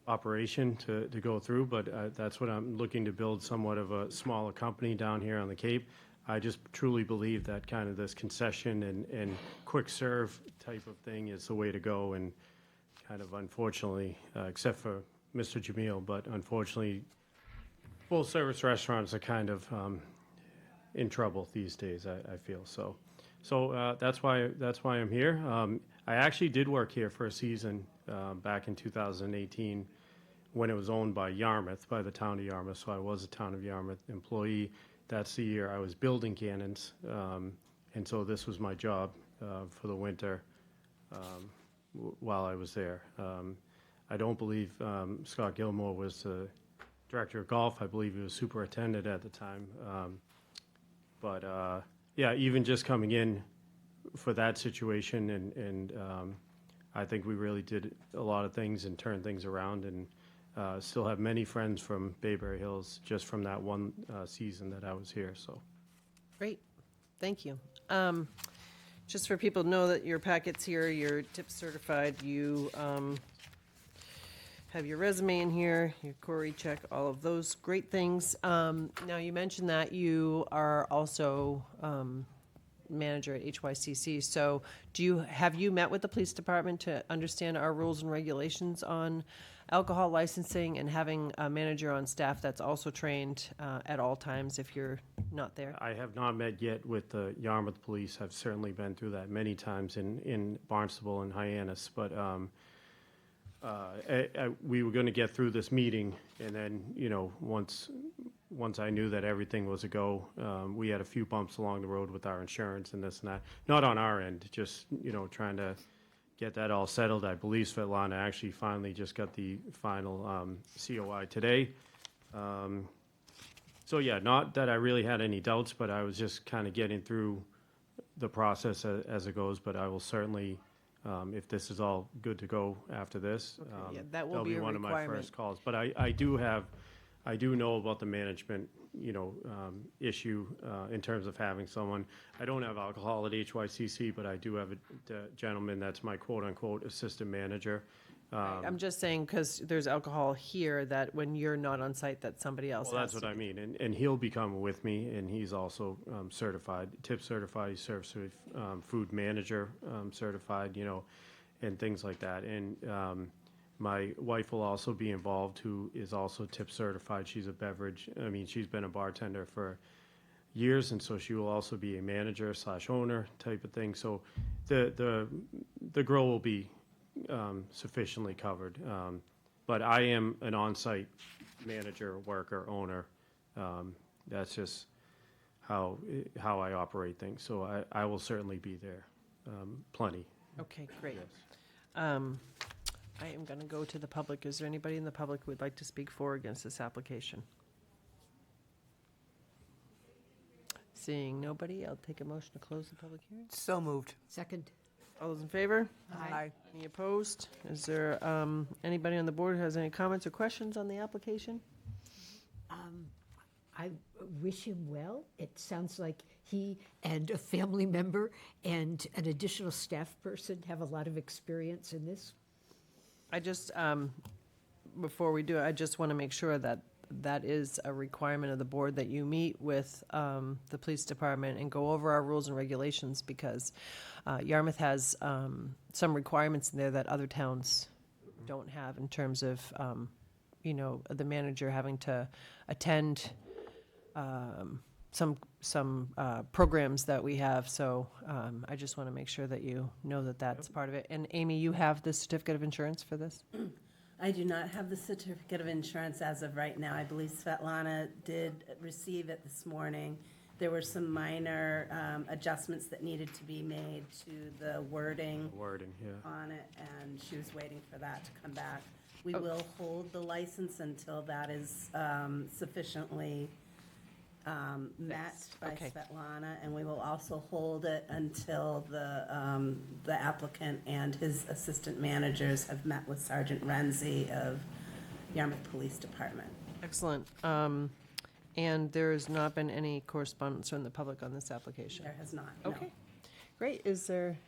operation to go through, but that's what I'm looking to build, somewhat of a smaller company down here on the Cape. I just truly believe that kind of this concession and quick serve type of thing is the way to go, and kind of unfortunately, except for Mr. Jamil, but unfortunately, full service restaurants are kind of in trouble these days, I feel. So that's why I'm here. I actually did work here for a season back in 2018 when it was owned by Yarmouth, by the town of Yarmouth. So I was a town of Yarmouth employee. That's the year I was building Gannon's, and so this was my job for the winter while I was there. I don't believe Scott Gilmore was the director of golf. I believe he was superintendent at the time. Even just coming in for that situation, and I think we really did a lot of things and turned things around, and still have many friends from Bayberry Hills just from that one season that I was here. So, great, thank you. Just for people to know that your packet's here, you're tip certified. You have your resume in here, your Corey check, all of those great things. Now you mentioned that you are also manager at HYCC. So have you met with the police department to understand our rules and regulations on alcohol licensing and having a manager on staff that's also trained at all times if you're not there? I have not met yet with the Yarmouth Police. I've certainly been through that many times in Barnstable and Hyannis, but we were going to get through this meeting, and then, once I knew that everything was a go, we had a few bumps along the road with our insurance and this and that. Not on our end, just, trying to get that all settled. I believe Svetlana actually finally just got the final COI today. So yeah, not that I really had any doubts, but I was just kind of getting through the process as it goes. But I will certainly, if this is all good to go after this, yeah, that will that'll be a one of my requirement. first calls. But I do know about the management, issue in terms of having someone. I don't have alcohol at HYCC, but I do have a gentleman that's my quote-unquote assistant manager. I'm just saying, because there's alcohol here, that when you're not on site, that somebody else Well, has that's to what I be. mean, and he'll be coming with me, and he's also certified, tip certified, he's certified food manager certified, and things like that. And my wife will also be involved, who is also tip certified. She's she's been a bartender for years, and so she will also be a manager / owner type of thing. So the grill will be sufficiently covered. But I am an on-site manager, worker, owner. That's just how I operate things. So I will certainly be there, plenty. Okay, great. I am going to go to the public. Is there anybody in the public who would like to speak for or against this application? Seeing nobody, I'll take a motion to close the public hearing. So moved. Second. All those in favor? Aye. Any opposed? Is there anybody on the board who has any comments or questions on the application? I wish him well. It sounds like he and a family member and an additional staff person have a lot of experience in this. I just, before we do it, I just want to make sure that that is a requirement of the board, that you meet with the police department and go over our rules and regulations, because Yarmouth has some requirements in there that other towns don't have, in terms of, the manager having to attend some programs that we have. So I just want to make sure that you know that that's part of it. And Amy, you have the certificate of insurance for this? I do not have the certificate of insurance as of right now. I believe Svetlana did receive it this morning. There were some minor adjustments that needed to be made to the wording on it, and she was waiting for that to come back. We will hold the license until that is sufficiently met by Svetlana, and we will also hold it until the applicant and his assistant managers have met with Sergeant Renzi of Yarmouth Police Department. Excellent. And there has not been any correspondence from the public on this application? There has not, no. Okay, great. Is there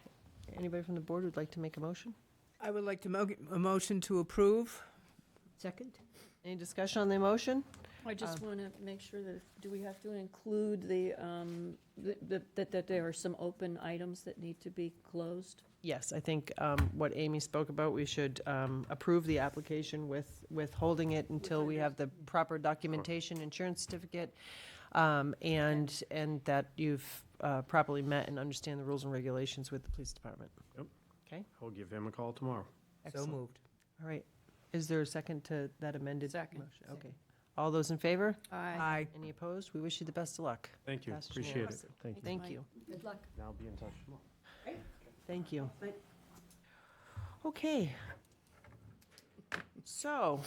anybody from the board who'd like to make a motion? I would like to a motion to approve. Second. Any discussion on the motion? I just want to make sure that, do we have to include that there are some open items that need to be closed? Yes, I think what Amy spoke about, we should approve the application with holding it until we have the proper documentation, insurance certificate, and that you've properly met and understand the rules and regulations with the police department. Yep. Okay? I'll give him a call tomorrow. Excellent. So moved. All right. Is there a second to that amended Second. motion? Okay. All those in favor? Aye. Any opposed? We wish you the best of luck. Thank you. Passed Appreciate it. unanimously. Thank you. Thank you. Good luck. Now I'll be in touch tomorrow. Thank you. Okay. So,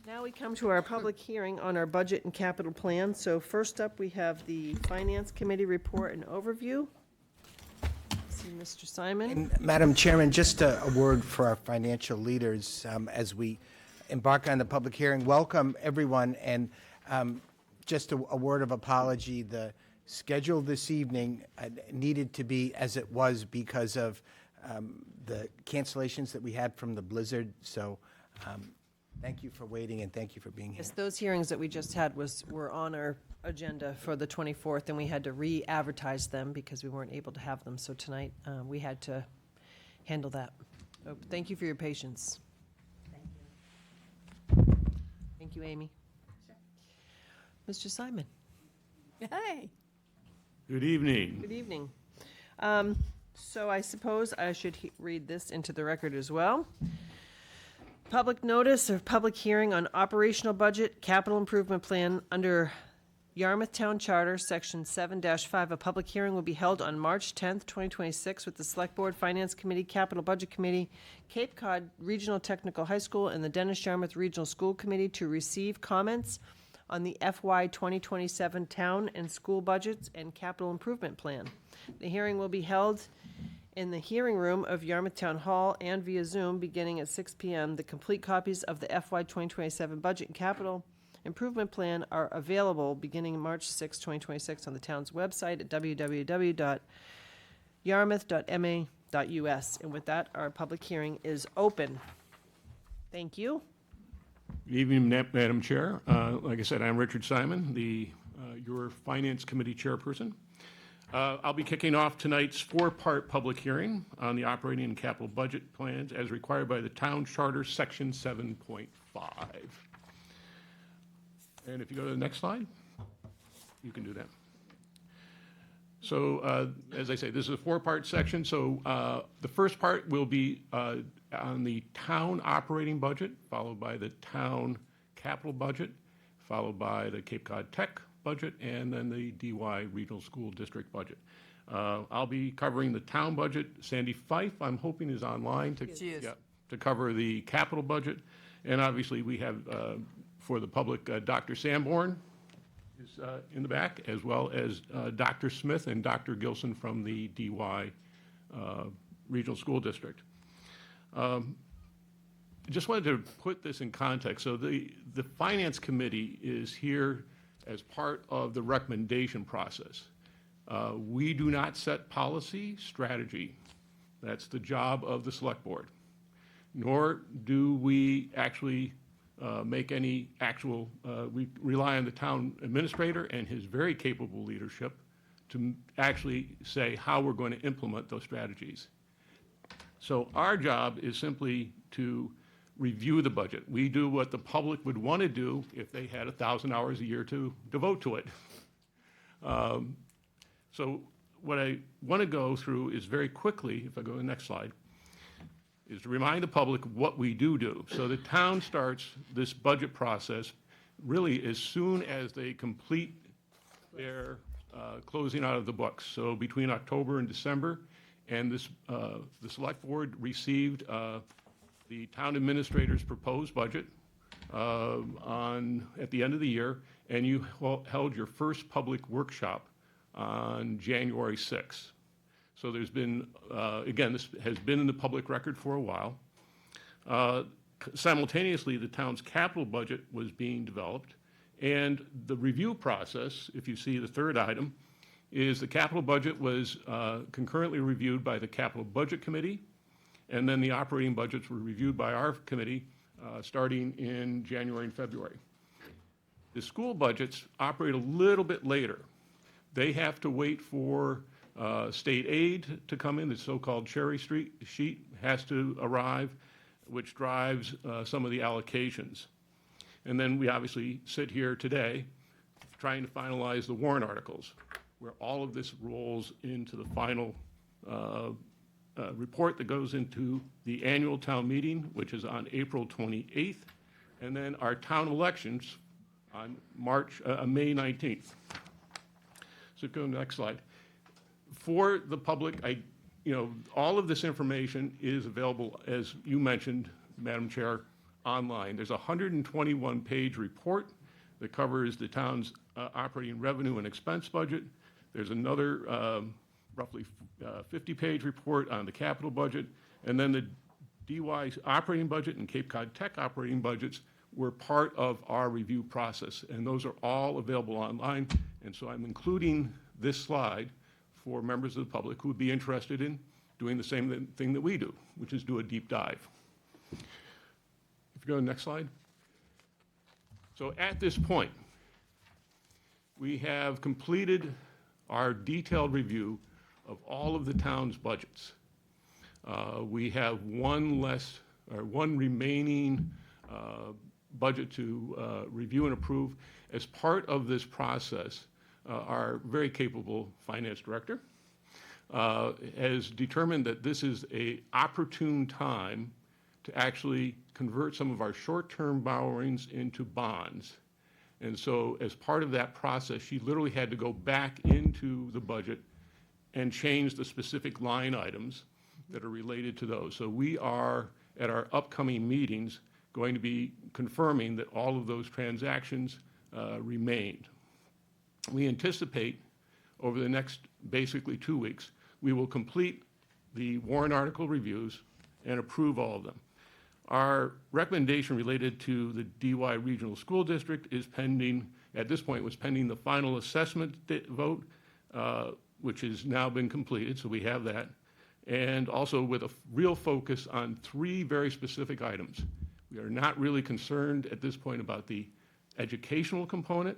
now we come to our public hearing on our budget and capital plan. So first up, we have the Finance Committee report and overview. See Mr. Simon. And Madam Chairman, just a word for our financial leaders as we embark on the public hearing. Welcome, everyone, and just a word of apology. The schedule this evening needed to be as it was because of the cancellations that we had from the blizzard. So Thank you for waiting, and thank you for being here. Yes, those hearings that we just had were on our agenda for the 24th, and we had to re-advertise them because we weren't able to have them. So tonight, we had to handle that. So thank you for your patience. Thank you, Amy. Mr. Simon. Hey. Good evening. Good evening. So I suppose I should read this into the record as well. Public notice of public hearing on operational budget, capital improvement plan under Yarmouth Town Charter, Section 7-5. A public hearing will be held on March 10th, 2026, with the Select Board, Finance Committee, Capital Budget Committee, Cape Cod Regional Technical High School, and the Dennis Yarmouth Regional School Committee to receive comments on the FY 2027 town and school budgets and capital improvement plan. The hearing will be held in the hearing room of Yarmouth Town Hall and via Zoom beginning at 6 p.m. The complete copies of the FY 2027 budget and capital improvement plan are available beginning March 6, 2026 on the town's website at www.yarmouth.ma.us. And with that, our public hearing is open. Thank you. Good evening, Madam Chair. Like I said, I'm Richard Simon, your Finance Committee Chairperson. I'll be kicking off tonight's four-part public hearing on the operating and capital budget plans as required by the Town Charter, Section 7.5. And if you go to the next slide, you can do that. So, as I say, this is a four-part section. So the first part will be on the town operating budget, followed by the town capital budget, followed by the Cape Cod Tech budget, and then the DY Regional School District budget. I'll be covering the town budget. Sandy Fife, I'm hoping, is online to cover the capital budget. And obviously, we have, for the public, Dr. Sanborn is in the back, as well as Dr. Smith and Dr. Gilson from the DY Regional School District. Just wanted to put this in context. So the Finance Committee is here as part of the recommendation process. We do not set policy strategy. That's the job of the Select Board. Nor do we actually make any actual, we rely on the town administrator and his very capable leadership to actually say how we're going to implement those strategies. So our job is simply to review the budget. We do what the public would want to do if they had 1,000 hours a year to devote to it. So what I want to go through is very quickly, if I go to the next slide, is to remind the public what we do. So the town starts this budget process really as soon as they complete their closing out of the books. So between October and December, and this, the Select Board received the town administrator's proposed budget at the end of the year, and you held your first public workshop on January 6th. So there's been, again, this has been in the public record for a while. Simultaneously, the town's capital budget was being developed, and the review process, if you see the third item, is the capital budget was concurrently reviewed by the Capital Budget Committee, and then the operating budgets were reviewed by our committee starting in January and February. The school budgets operate a little bit later. They have to wait for state aid to come in. The so-called cherry sheet has to arrive, which drives some of the allocations. And then we obviously sit here today trying to finalize the warrant articles, where all of this rolls into the final report that goes into the annual town meeting, which is on April 28th, and then our town elections on May 19th. So go to the next slide. For the public, all of this information is available, as you mentioned, Madam Chair, online. There's a 121-page report that covers the town's operating revenue and expense budget. There's another roughly 50-page report on the capital budget, and then the DY operating budget and Cape Cod Tech operating budgets were part of our review process, and those are all available online. And so I'm including this slide for members of the public who would be interested in doing the same thing that we do, which is do a deep dive. If you go to the next slide. So at this point, we have completed our detailed review of all of the town's budgets. We have one remaining budget to review and approve. As part of this process, our very capable finance director has determined that this is an opportune time to actually convert some of our short-term borrowings into bonds. And so as part of that process, she literally had to go back into the budget and change the specific line items that are related to those. So we are, at our upcoming meetings, going to be confirming that all of those transactions remained. We anticipate over the next basically 2 weeks, we will complete the warrant article reviews and approve all of them. Our recommendation related to the DY Regional School District is pending, at this point was pending the final assessment vote, which has now been completed, so we have that. And also with a real focus on 3 very specific items. We are not really concerned at this point about the educational component,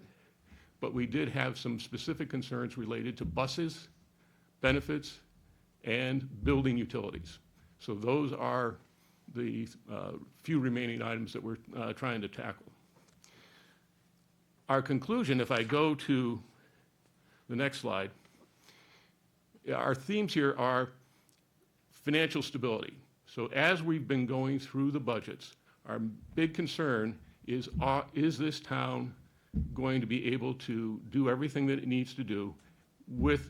but we did have some specific concerns related to buses, benefits, and building utilities. So those are the few remaining items that we're trying to tackle. Our conclusion, if I go to the next slide, our themes here are financial stability. So as we've been going through the budgets, our big concern is this town going to be able to do everything that it needs to do with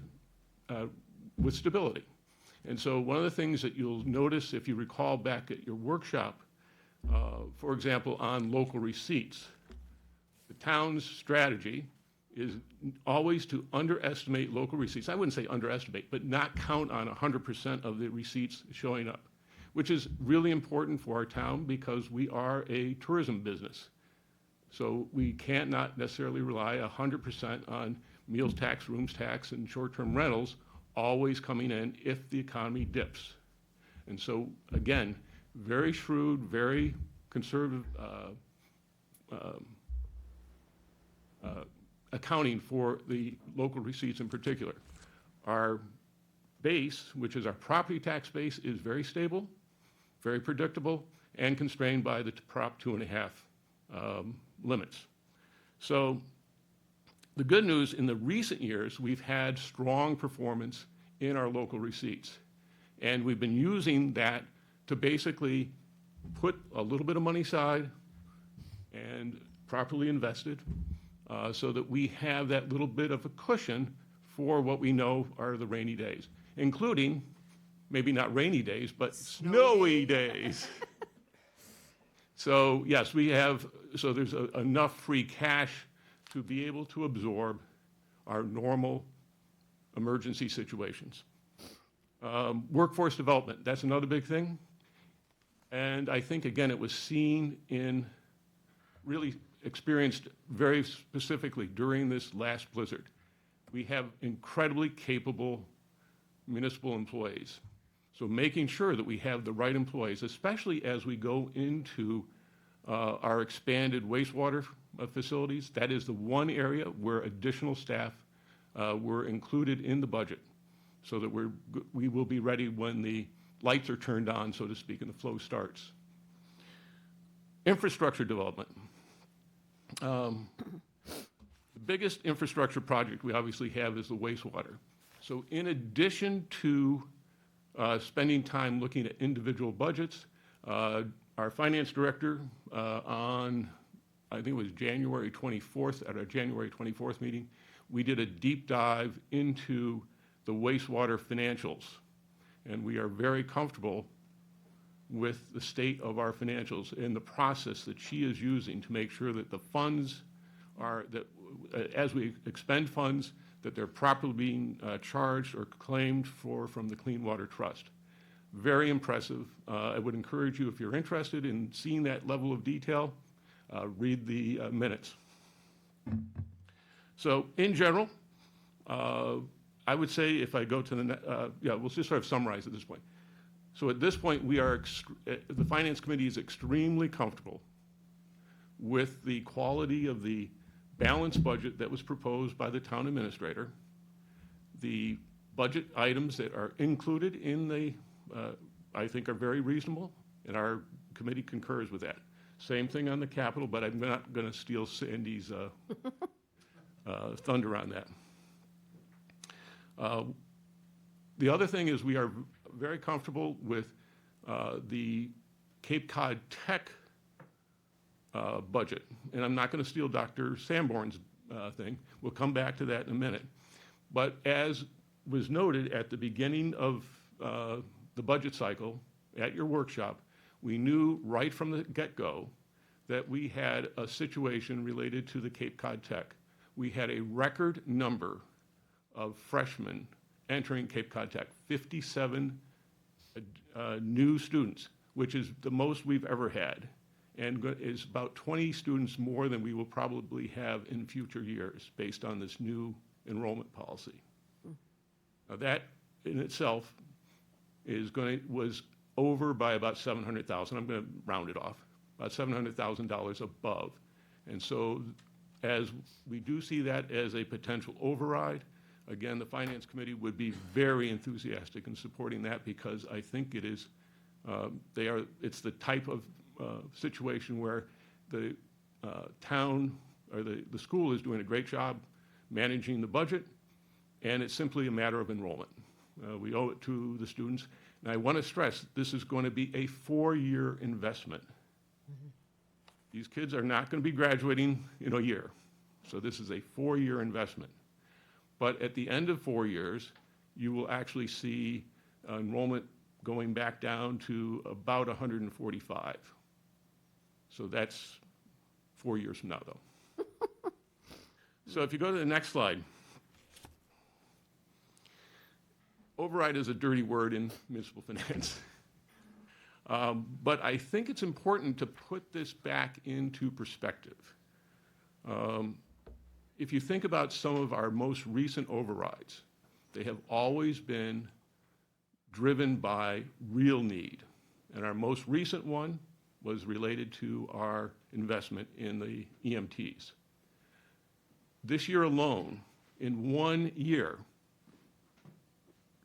stability? And so one of the things that you'll notice if you recall back at your workshop, for example, on local receipts, the town's strategy is always to underestimate local receipts. I wouldn't say underestimate, but not count on 100% of the receipts showing up, which is really important for our town because we are a tourism business. So we can't not necessarily rely 100% on meals tax, rooms tax, and short-term rentals always coming in if the economy dips. And so, again, very shrewd, very conservative accounting for the local receipts in particular. Our base, which is our property tax base, is very stable, very predictable, and constrained by the Prop 2.5 limits. So the good news, in the recent years, we've had strong performance in our local receipts. And we've been using that to basically put a little bit of money aside and properly invested so that we have that little bit of a cushion for what we know are the rainy days, including, maybe not rainy days, but snowy days. So yes, we have, so there's enough free cash to be able to absorb our normal emergency situations. Workforce development, that's another big thing. And I think, again, it was seen in, really experienced very specifically during this last blizzard. We have incredibly capable municipal employees. So making sure that we have the right employees, especially as we go into our expanded wastewater facilities, that is the one area where additional staff were included in the budget so that we will be ready when the lights are turned on, so to speak, and the flow starts. Infrastructure development. The biggest infrastructure project we obviously have is the wastewater. So in addition to spending time looking at individual budgets, our finance director on, I think it was January 24th, at our January 24th meeting, we did a deep dive into the wastewater financials. And we are very comfortable with the state of our financials and the process that she is using to make sure that the funds are, that as we expend funds, that they're properly being charged or claimed for from the Clean Water Trust. Very impressive. I would encourage you, if you're interested in seeing that level of detail, read the minutes. So in general, I would say if I go to the, we'll just sort of summarize at this point. So at this point, we are, the Finance Committee is extremely comfortable with the quality of the balanced budget that was proposed by the town administrator, the budget items that are included in the, I think are very reasonable, and our committee concurs with that. Same thing on the capital, but I'm not going to steal Sandy's thunder on that. The other thing is we are very comfortable with the Cape Cod Tech budget. And I'm not going to steal Dr. Sanborn's thing. We'll come back to that in a minute. But as was noted at the beginning of the budget cycle at your workshop, we knew right from the get-go that we had a situation related to the Cape Cod Tech. We had a record number of freshmen entering Cape Cod Tech, 57 new students, which is the most we've ever had, and is about 20 students more than we will probably have in future years based on this new enrollment policy. Now that in itself was over by about $700,000. I'm going to round it off, about $700,000 above. And so as we do see that as a potential override, again, the Finance Committee would be very enthusiastic in supporting that because I think it is, it's the type of situation where the town or the school is doing a great job managing the budget, and it's simply a matter of enrollment. We owe it to the students. And I want to stress, this is going to be a 4-year investment. These kids are not going to be graduating in a year. So this is a 4-year investment. But at the end of 4 years, you will actually see enrollment going back down to about 145. So that's 4 years from now, though. So if you go to the next slide. Override is a dirty word in municipal finance. But I think it's important to put this back into perspective. If you think about some of our most recent overrides, they have always been driven by real need. And our most recent one was related to our investment in the EMTs. This year alone, in 1 year,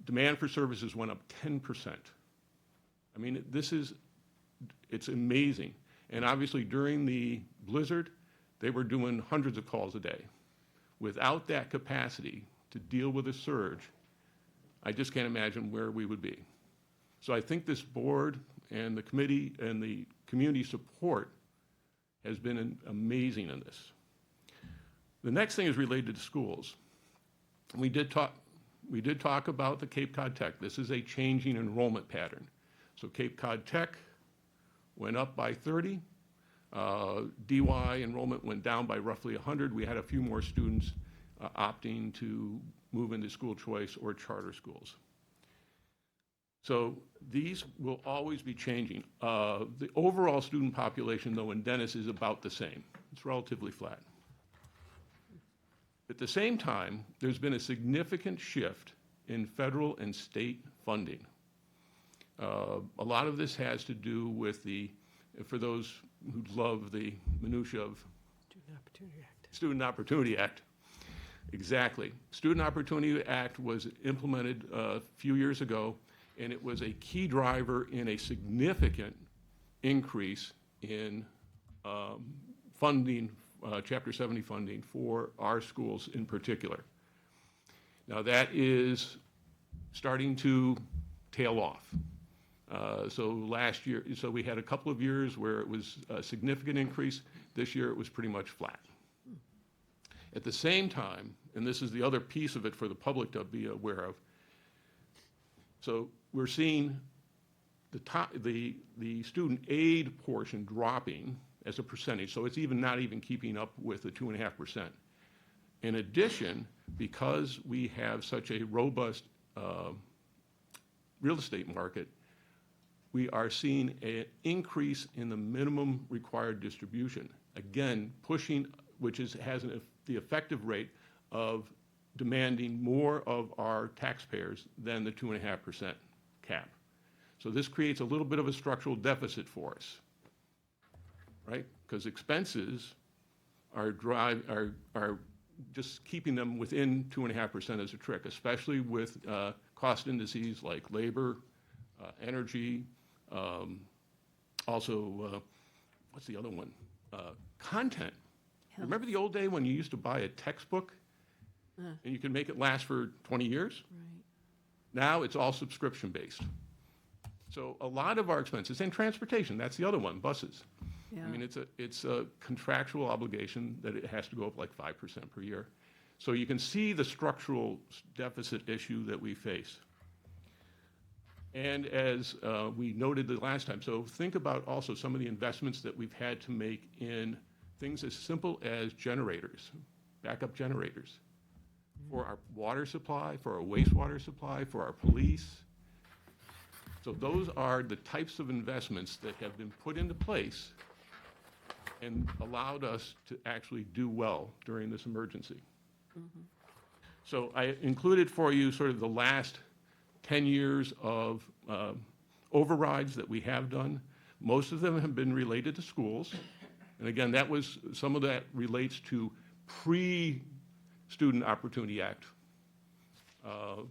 demand for services went up 10%. I mean, it's amazing. And obviously during the blizzard, they were doing hundreds of calls a day. Without that capacity to deal with a surge, I just can't imagine where we would be. So I think this board and the committee and the community support has been amazing in this. The next thing is related to schools. We did talk about the Cape Cod Tech. This is a changing enrollment pattern. So Cape Cod Tech went up by 30. DY enrollment went down by roughly 100. We had a few more students opting to move into school choice or charter schools. So these will always be changing. The overall student population, though, in Dennis is about the same. It's relatively flat. At the same time, there's been a significant shift in federal and state funding. A lot of this has to do with for those who love the minutia of Student Opportunity Act. Exactly. Student Opportunity Act was implemented a few years ago, and it was a key driver in a significant increase in funding, Chapter 70 funding for our schools in particular. Now that is starting to tail off. So last year, we had a couple of years where it was a significant increase. This year it was pretty much flat. At the same time, and this is the other piece of it for the public to be aware of, so we're seeing the student aid portion dropping as a percentage, so it's not even keeping up with the 2.5%. In addition, because we have such a robust real estate market, we are seeing an increase in the minimum required distribution. Again, pushing, which has the effective rate of demanding more of our taxpayers than the 2.5% cap. So this creates a little bit of a structural deficit for us, right? because expenses are just keeping them within 2.5% is a trick, especially with cost indices like labor, energy, also, what's the other one? Content. Remember the old day when you used to buy a textbook and you could make it last for 20 years? Right. Now it's all subscription-based. So a lot of our expenses, and transportation, that's the other one, buses. Yeah. I mean, it's a contractual obligation that it has to go up like 5% per year. So you can see the structural deficit issue that we face. And as we noted the last time, so think about also some of the investments that we've had to make in things as simple as generators, backup generators, for our water supply, for our wastewater supply, for our police. So those are the types of investments that have been put into place and allowed us to actually do well during this emergency. So I included for you sort of the last 10 years of overrides that we have done. Most of them have been related to schools. And again, some of that relates to pre-Student Opportunity Act. But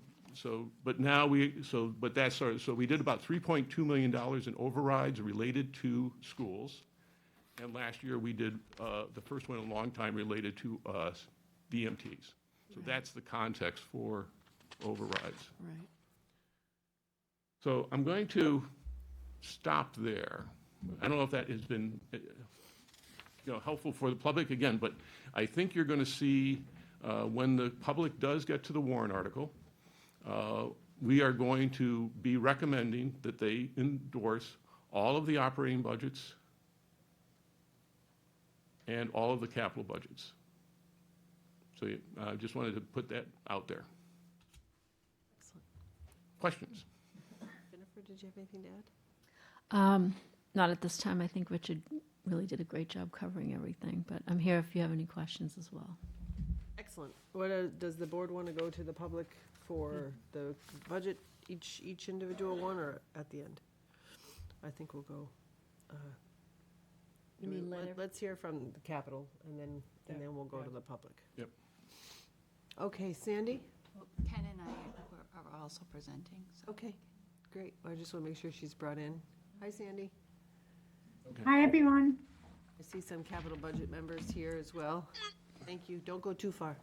we did about $3.2 million in overrides related to schools. And last year we did the first one in a long time related to DMTs. So that's the context for overrides. Right. So I'm going to stop there. I don't know if that has been helpful for the public again, but I think you're going to see when the public does get to the warrant article, we are going to be recommending that they endorse all of the operating budgets and all of the capital budgets. So I just wanted to put that out there. Excellent. Questions? Jennifer, did you have anything to add? Not at this time. I think Richard really did a great job covering everything, but I'm here if you have any questions as well. Excellent. Does the board want to go to the public for the budget, each individual one, or at the end? I think we'll go. You mean Let's hear from the Capitol, and then we'll go to the public. Yep. Okay, Sandy? Ken and I are also presenting. So. Okay, great. I just want to make sure she's brought in. Hi, Sandy. Okay. Hi, everyone. I see some capital budget members here as well. Thank you. Don't go too far.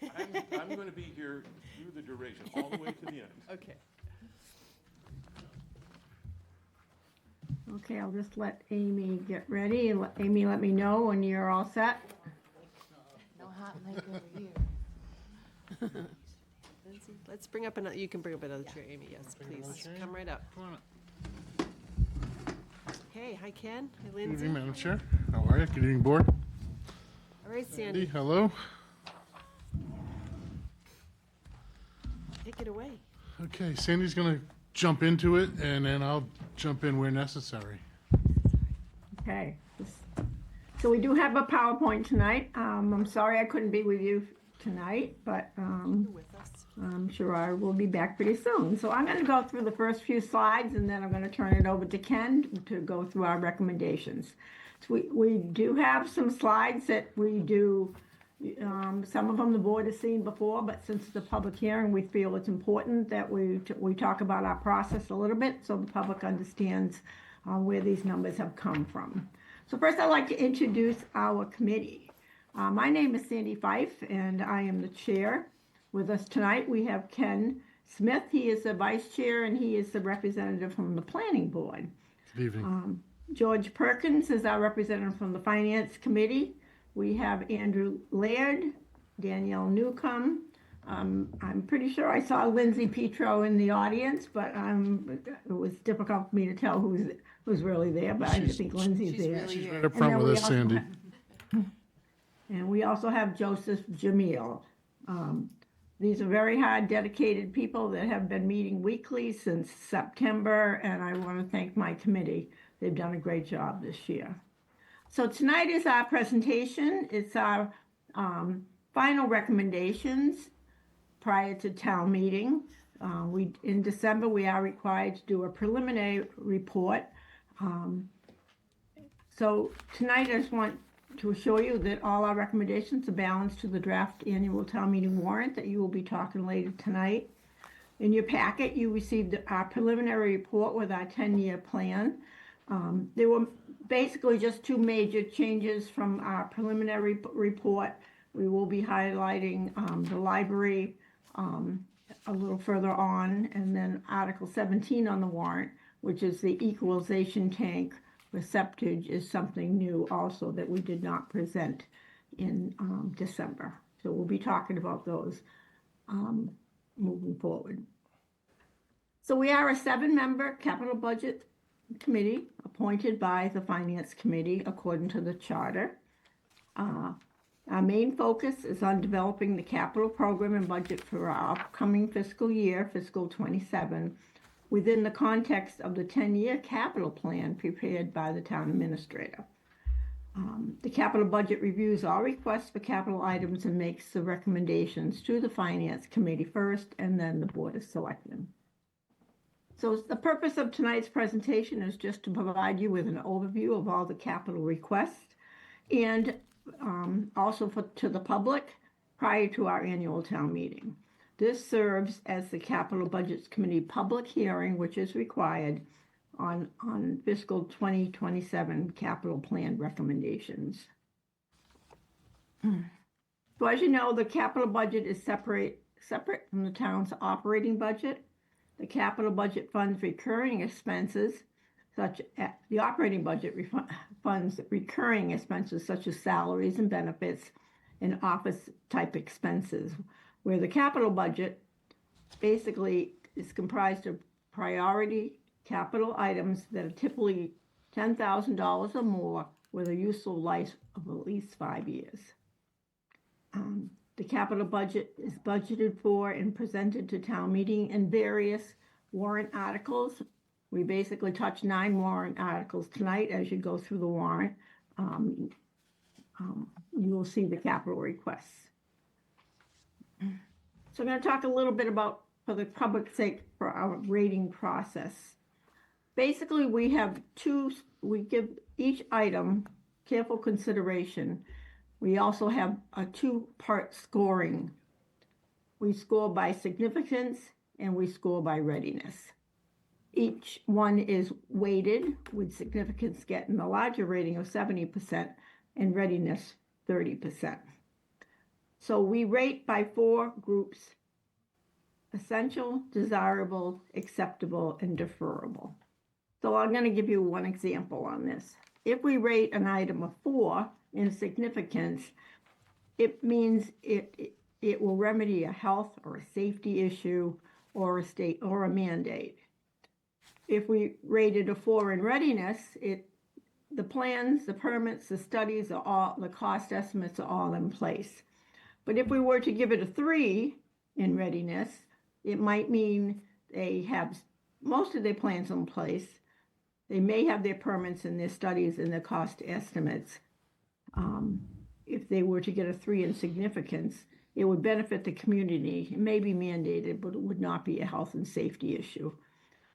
I'm going to be here through the duration, all the way to the end. Okay. Okay, I'll just let Amy get ready, and Amy, let me know when you're all set. No hot mic over here. Lindsay, let's bring up another, you can bring up another chair, Amy, yes, please. Come right up. Hey, hi, Ken. Hi, Good Lindsay. evening, Madam Chair. How are you? Good evening, Board. All right, Sandy, Hello. take it away. Okay, Sandy's going to jump into it, and then I'll jump in where necessary. Okay. So we do have a PowerPoint tonight. I'm sorry I couldn't be with you tonight, but With us. I'm sure I will be back pretty soon. So I'm going to go through the first few slides, and then I'm going to turn it over to Ken to go through our recommendations. So we do have some slides that we do, some of them the board has seen before, but since it's a public hearing, we feel it's important that we talk about our process a little bit so the public understands where these numbers have come from. So first I'd like to introduce our committee. My name is Sandy Fife, and I am the chair. With us tonight, we have Ken Smith. He is the vice chair, and he is the representative from the planning board. Good evening. George Perkins is our representative from the finance committee. We have Andrew Laird, Danielle Newcomb. I'm pretty sure I saw Lindsay Petro in the audience, but it was difficult for me to tell who's really there, but I think Lindsay's there. She's right up front with us, Sandy. And we also have Joseph Jamil. These are very hard, dedicated people that have been meeting weekly since September, and I want to thank my committee. They've done a great job this year. So tonight is our presentation. It's our final recommendations prior to town meeting. In December, we are required to do a preliminary report. So tonight, I just want to assure you that all our recommendations are balanced to the draft annual town meeting warrant that you will be talking later tonight. In your packet, you received our preliminary report with our 10-year plan. There were basically just two major changes from our preliminary report. We will be highlighting the library a little further on, and then Article 17 on the warrant, which is the equalization tank for septage, is something new also that we did not present in December. So we'll be talking about those moving forward. So we are a 7-member capital budget committee appointed by the Finance Committee according to the charter. Our main focus is on developing the capital program and budget for our upcoming fiscal year, fiscal 27, within the context of the 10-year capital plan prepared by the town administrator. The capital budget reviews all requests for capital items and makes the recommendations to the Finance Committee first and then the Board of Selectmen. So the purpose of tonight's presentation is just to provide you with an overview of all the capital requests and also to the public prior to our annual town meeting. This serves as the Capital Budgets Committee public hearing, which is required on fiscal 2027 capital plan recommendations. So as you know, the capital budget is separate from the town's operating budget. The capital budget funds recurring expenses, the operating budget funds recurring expenses such as salaries and benefits and office type expenses, where the capital budget basically is comprised of priority capital items that are typically $10,000 or more with a useful life of at least 5 years. The capital budget is budgeted for and presented to town meeting in various warrant articles. We basically touch 9 warrant articles tonight. As you go through the warrant, you will see the capital requests. So I'm going to talk a little bit about, for the public's sake, for our rating process. Basically, we give each item careful consideration. We also have a 2-part scoring. We score by significance and we score by readiness. Each one is weighted, with significance getting the larger rating of 70% and readiness 30%. So we rate by 4 groups: essential, desirable, acceptable, and deferrable. So I'm going to give you one example on this. If we rate an item a 4 in significance, it means it will remedy a health or a safety issue or a state or a mandate. If we rated a 4 in readiness, the plans, the permits, the studies are all, the cost estimates are all in place. But if we were to give it a 3 in readiness, it might mean they have most of their plans in place. They may have their permits and their studies and their cost estimates. If they were to get a 3 in significance, it would benefit the community. It may be mandated, but it would not be a health and safety issue.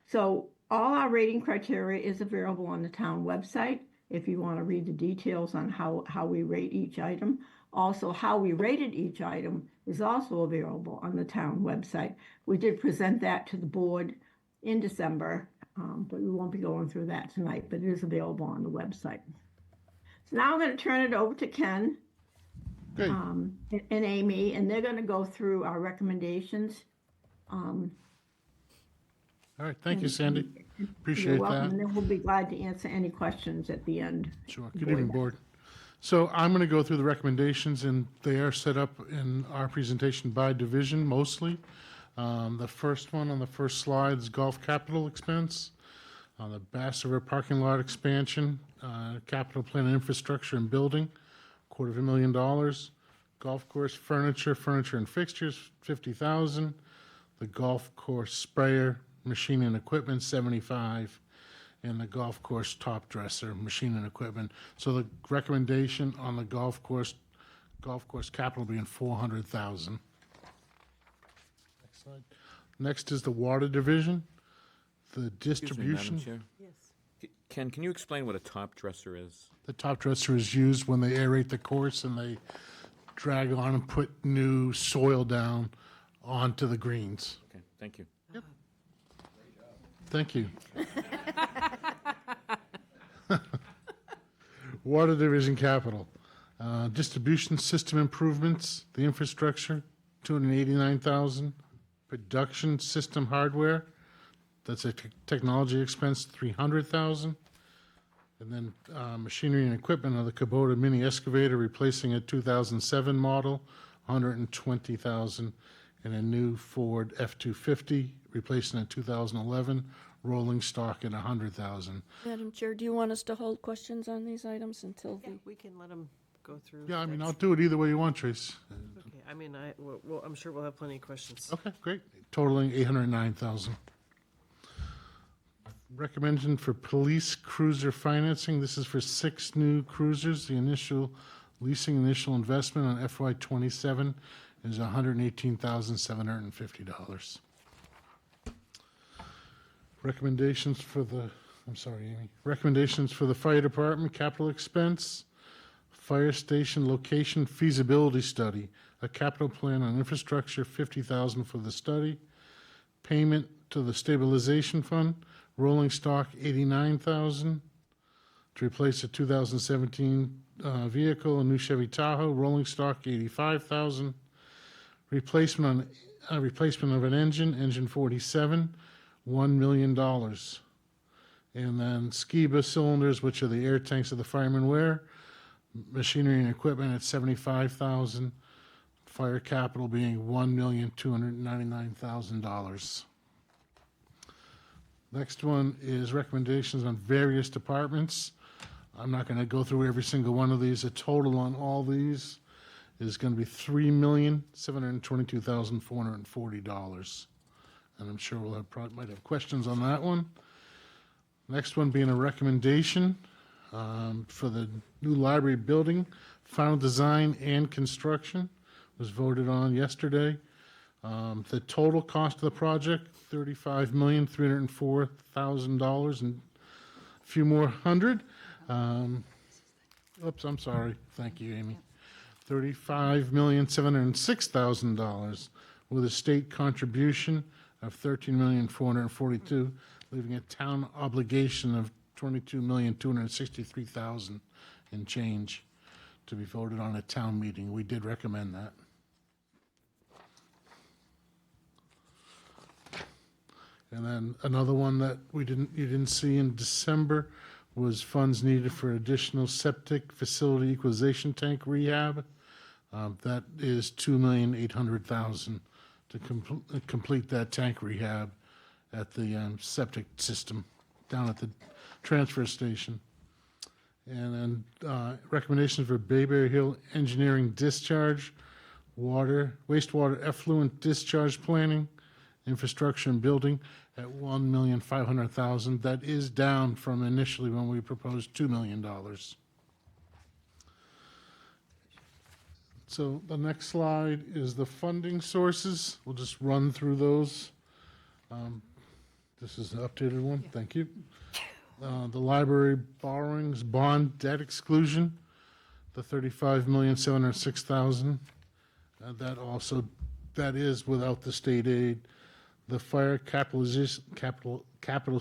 So all our rating criteria is available on the town website if you want to read the details on how we rate each item. Also, how we rated each item is also available on the town website. We did present that to the board in December, but we won't be going through that tonight, but it is available on the website. So now I'm going to turn it over to Ken and Amy, and they're going to go through our recommendations. All right, thank you, Sandy. Appreciate You're welcome, that. and then we'll be glad to answer any questions at the end. Sure. Good evening, board. So I'm going to go through the recommendations, and they are set up in our presentation by division mostly. The first one on the first slide is golf capital expense. On the Bass River parking lot expansion, capital plan and infrastructure and building, $250,000. Golf course furniture and fixtures, $50,000. The golf course sprayer, machine and equipment, $75,000. And the golf course top dresser, machine and equipment. So the recommendation on the golf course capital being $400,000. Next slide. Next is the water division. The distribution. Excuse me, Madam Chair. Yes. Ken, can you explain what a top dresser is? The top dresser is used when they aerate the course and they drag on and put new soil down onto the greens. Okay, thank you. Thank you. Water Division Capital. Distribution system improvements, the infrastructure, $289,000. Production system hardware, that's a technology expense, $300,000. And then machinery and equipment of the Kubota mini excavator replacing a 2007 model, $120,000. And a new Ford F-250 replacing a 2011 rolling stock at $100,000. Madam Chair, do you want us to hold questions on these items until the? We can let them go through. Yeah, I mean, I'll do it either way you want, Trace. Okay, I mean, I'm sure we'll have plenty of questions. Okay, great. Totaling $809,000. Recommendation for police cruiser financing. This is for 6 new cruisers. The initial initial investment on FY '27 is $118,750. Recommendations for the, I'm sorry, Amy. Recommendations for the fire department capital expense. Fire station location feasibility study, a capital plan on infrastructure, $50,000 for the study. Payment to the stabilization fund, rolling stock, $89,000 to replace a 2017 vehicle, a new Chevy Tahoe, rolling stock, $85,000. Replacement of an engine 47, $1 million. And then SCIBA cylinders, which are the air tanks that the firemen wear. Machinery and equipment at $75,000. Fire capital being $1,299,000. Next one is recommendations on various departments. I'm not going to go through every single one of these. The total on all these is going to be $3,722,440. And I'm sure might have questions on that one. Next one being a recommendation for the new library building, final design and construction was voted on yesterday. The total cost of the project, $35,304,000 and a few more hundred. Oops, I'm sorry. Thank you, Amy. $35,706,000 with a state contribution of $13,442,000, leaving a town obligation of $22,263,000 and change to be voted on at town meeting. We did recommend that. And then another one that you didn't see in December was funds needed for additional septic facility equalization tank rehab. That is $2,800,000 to complete that tank rehab at the septic system down at the transfer station. And then recommendations for Bayberry Hill engineering discharge, wastewater effluent discharge planning, infrastructure and building at $1,500,000. That is down from initially when we proposed $2 million. So the next slide is the funding sources. We'll just run through those. This is an updated one. Thank you. The library borrowings, bond debt exclusion, the $35,706,000. That is without the state aid. The fire capital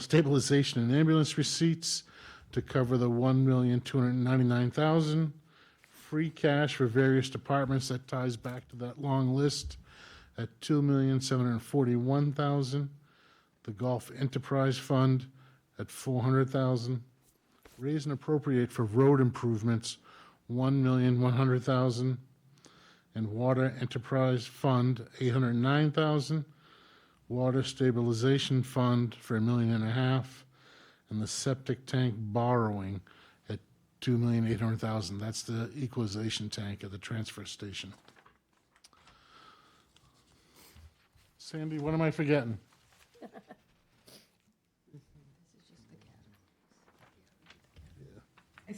stabilization and ambulance receipts to cover the $1,299,000. Free cash for various departments, that ties back to that long list at $2,741,000. The Golf Enterprise Fund at $400,000. Raise and appropriate for road improvements, $1,100,000. And Water Enterprise Fund, $809,000. Water Stabilization Fund for $1.5 million. And the septic tank borrowing at $2,800,000. That's the equalization tank at the transfer station. Sandy, what am I forgetting?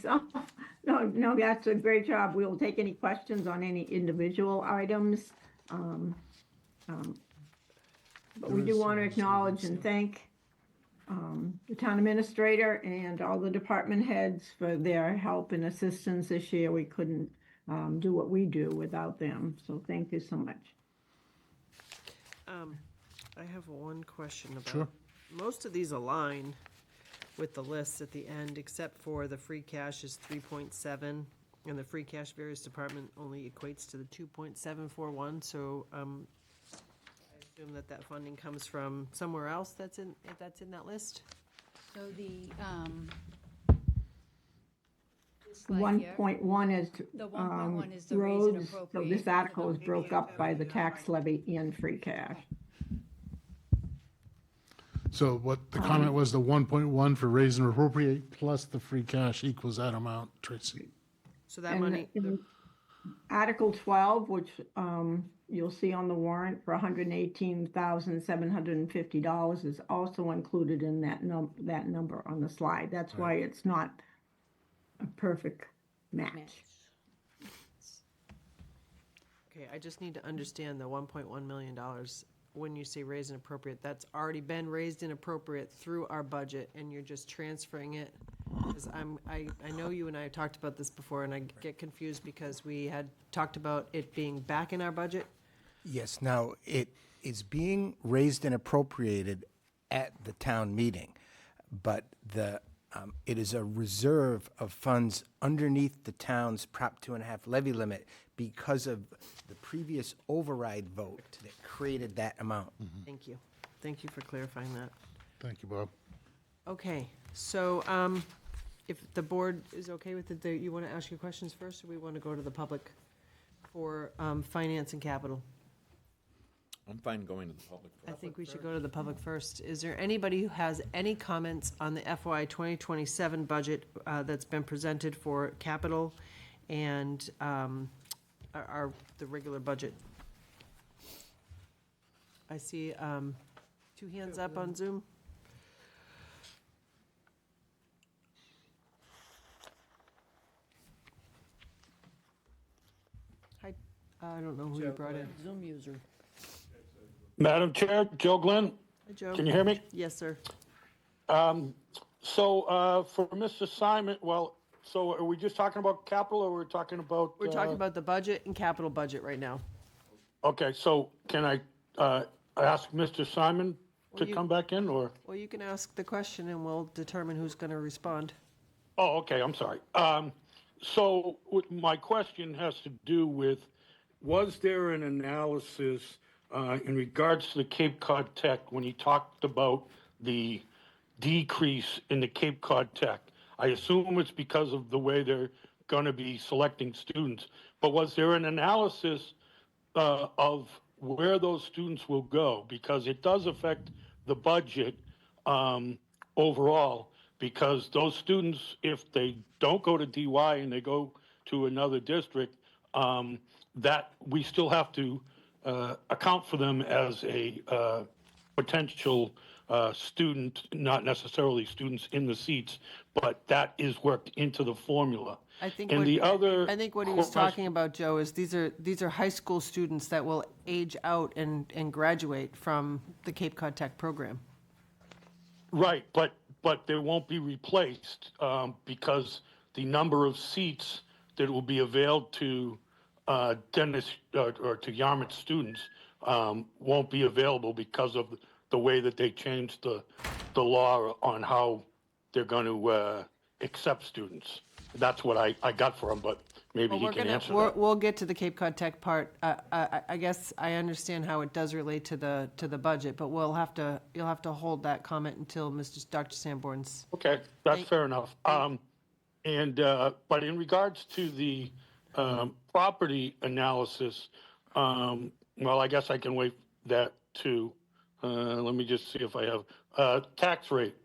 So, no, that's a great job. We will take any questions on any individual items. But we do want to acknowledge and thank the town administrator and all the department heads for their help and assistance this year. We couldn't do what we do without them, so thank you so much. I have one question about. Sure. Most of these align with the lists at the end, except for the free cash is 3.7, and the free cash various department only equates to the 2.741. So I assume that funding comes from somewhere else that's in that list. So the, 1.1 is The 1.1 is the raise and roads, so appropriate this for the article is broke up by the tax levy and free cash. So what the comment was, the 1.1 for raise and appropriate plus the free cash equals that amount, Tracy. So that And money, in Article 12, which you'll see on the warrant for $118,750 is also included in that number on the slide. That's why it's not a perfect match. okay, I just need to understand the $1.1 million. When you say raise and appropriate, that's already been raised and appropriate through our budget, and you're just transferring it? Because I know you and I have talked about this before, and I get confused because we had talked about it being back in our budget. Yes, now, it is being raised and appropriated at the town meeting, but it is a reserve of funds underneath the town's Prop 2.5 levy limit because of the previous override vote that created that amount. Thank you. Thank you for clarifying that. Thank you, Bob. Okay, so if the board is okay with it, you want to ask your questions first, or we want to go to the public for finance and capital? I'm fine going to the public. I think we should go to the public first. Is there anybody who has any comments on the FY 2027 budget that's been presented for capital and the regular budget? I see 2 hands up on Zoom. Hi, I don't know who you brought in. Zoom user. Madam Chair, Joe Glenn, Hi, Joe. can you hear me? Yes, sir. So for Mr. Simon, so are we just talking about capital or we're talking about? We're talking about the budget and capital budget right now. Okay, so can I ask Mr. Simon to come back in, or? Well, you can ask the question and we'll determine who's going to respond. Oh, okay, I'm sorry. So my question has to do with, was there an analysis in regards to the Cape Cod Tech when he talked about the decrease in the Cape Cod Tech? I assume it's because of the way they're going to be selecting students, but was there an analysis of where those students will go? Because it does affect the budget overall, because those students, if they don't go to DY and they go to another district, that we still have to account for them as a potential student, not necessarily students in the seats, but that is worked into the formula. I think And I think what he was talking about, Joe, is these are high school students that will age out and graduate from the Cape Cod Tech program. Right, but they won't be replaced because the number of seats that will be availed to Dennis or to Yarmouth students won't be available because of the way that they changed the law on how they're going to accept students. That's what I got for him, but maybe he can answer that. We'll get to the Cape Cod Tech part. I guess I understand how it does relate to the budget, but you'll have to hold that comment until Dr. Sanborn's. Okay, that's fair enough. But in regards to the property analysis, well, I guess I can wait that too. Let me just see if I have tax rate.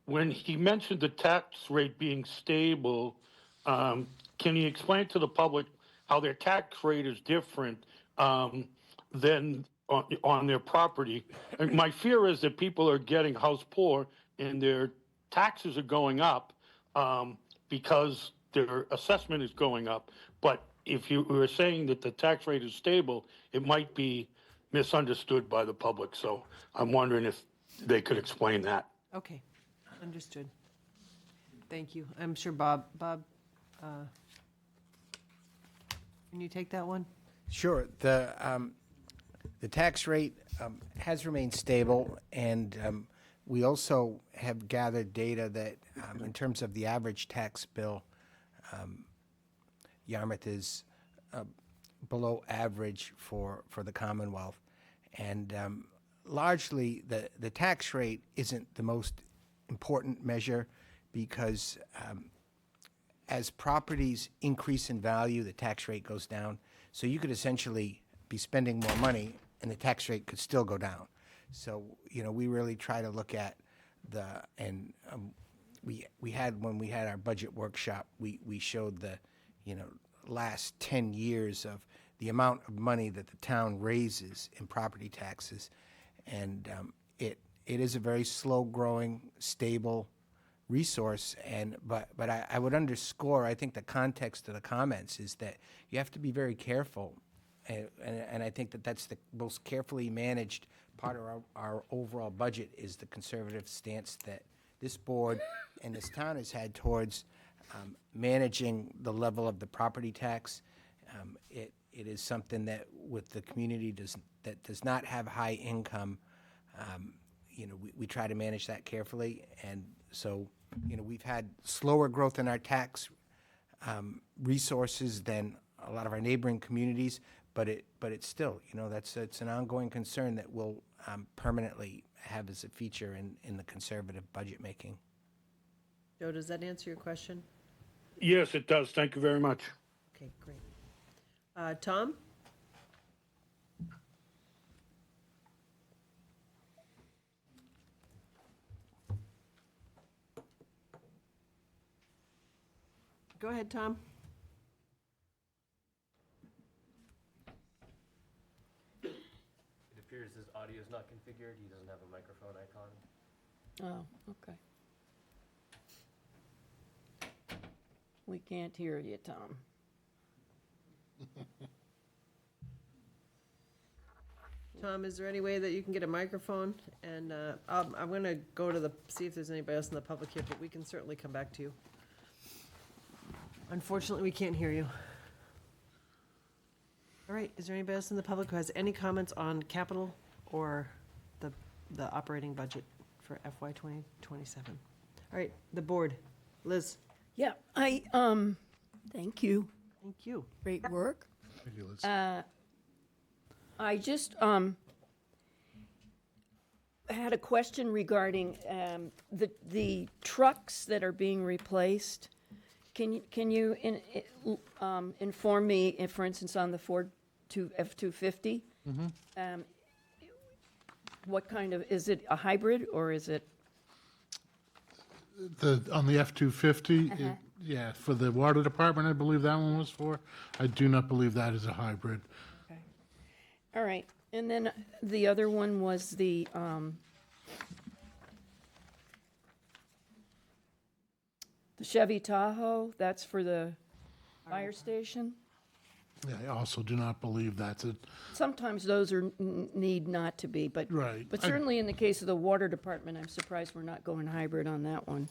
When he mentioned the tax rate being stable, can you explain to the public how their tax rate is different than on their property? And my fear is that people are getting house poor and their taxes are going up because their assessment is going up. But if you were saying that the tax rate is stable, it might be misunderstood by the public. So I'm wondering if they could explain that. Okay, understood. Thank you. I'm sure Bob, can you take that one? Sure. The tax rate has remained stable, and we also have gathered data that in terms of the average tax bill, Yarmouth is below average for the Commonwealth. And largely, the tax rate isn't the most important measure because as properties increase in value, the tax rate goes down. So you could essentially be spending more money and the tax rate could still go down. So, you know, we really try to look at we had, when we had our budget workshop, we showed the, you know, last 10 years of the amount of money that the town raises in property taxes. And it is a very slow-growing, stable resource. But I would underscore, I think the context of the comments is that you have to be very careful. And I think that that's the most carefully managed part of our overall budget is the conservative stance that this board and this town has had towards managing the level of the property tax. It is something that with the community that does not have high income, you know, we try to manage that carefully. And so, you know, we've had slower growth in our tax resources than a lot of our neighboring communities, but it's still, you know, it's an ongoing concern that we'll permanently have as a feature in the conservative budget making. Joe, does that answer your question? Yes, it does. Thank you very much. Okay, great. Tom? Go ahead, Tom. It appears his audio is not configured. He doesn't have a microphone icon. Oh, okay. We can't hear you, Tom. Tom, is there any way that you can get a microphone? And I'm going to go to see if there's anybody else in the public here, but we can certainly come back to you. Unfortunately, we can't hear you. All right, is there anybody else in the public who has any comments on capital or the operating budget for FY 2027? All right, the board. Liz? Yeah, thank you. Thank you. Great work. Thank you, Liz. I just had a question regarding the trucks that are being replaced. Can you inform me, if, for instance, on the Ford F-250? What kind of, is it a hybrid or is it? On the F-250, yeah, for the water department, I believe that one was for. I do not believe that is a hybrid. Okay. All right. And then the other one was the Chevy Tahoe. That's for the fire station. Yeah, I also do not believe that's it. Sometimes those are need not to be, but Right. But certainly in the case of the water department, I'm surprised we're not going hybrid on that one.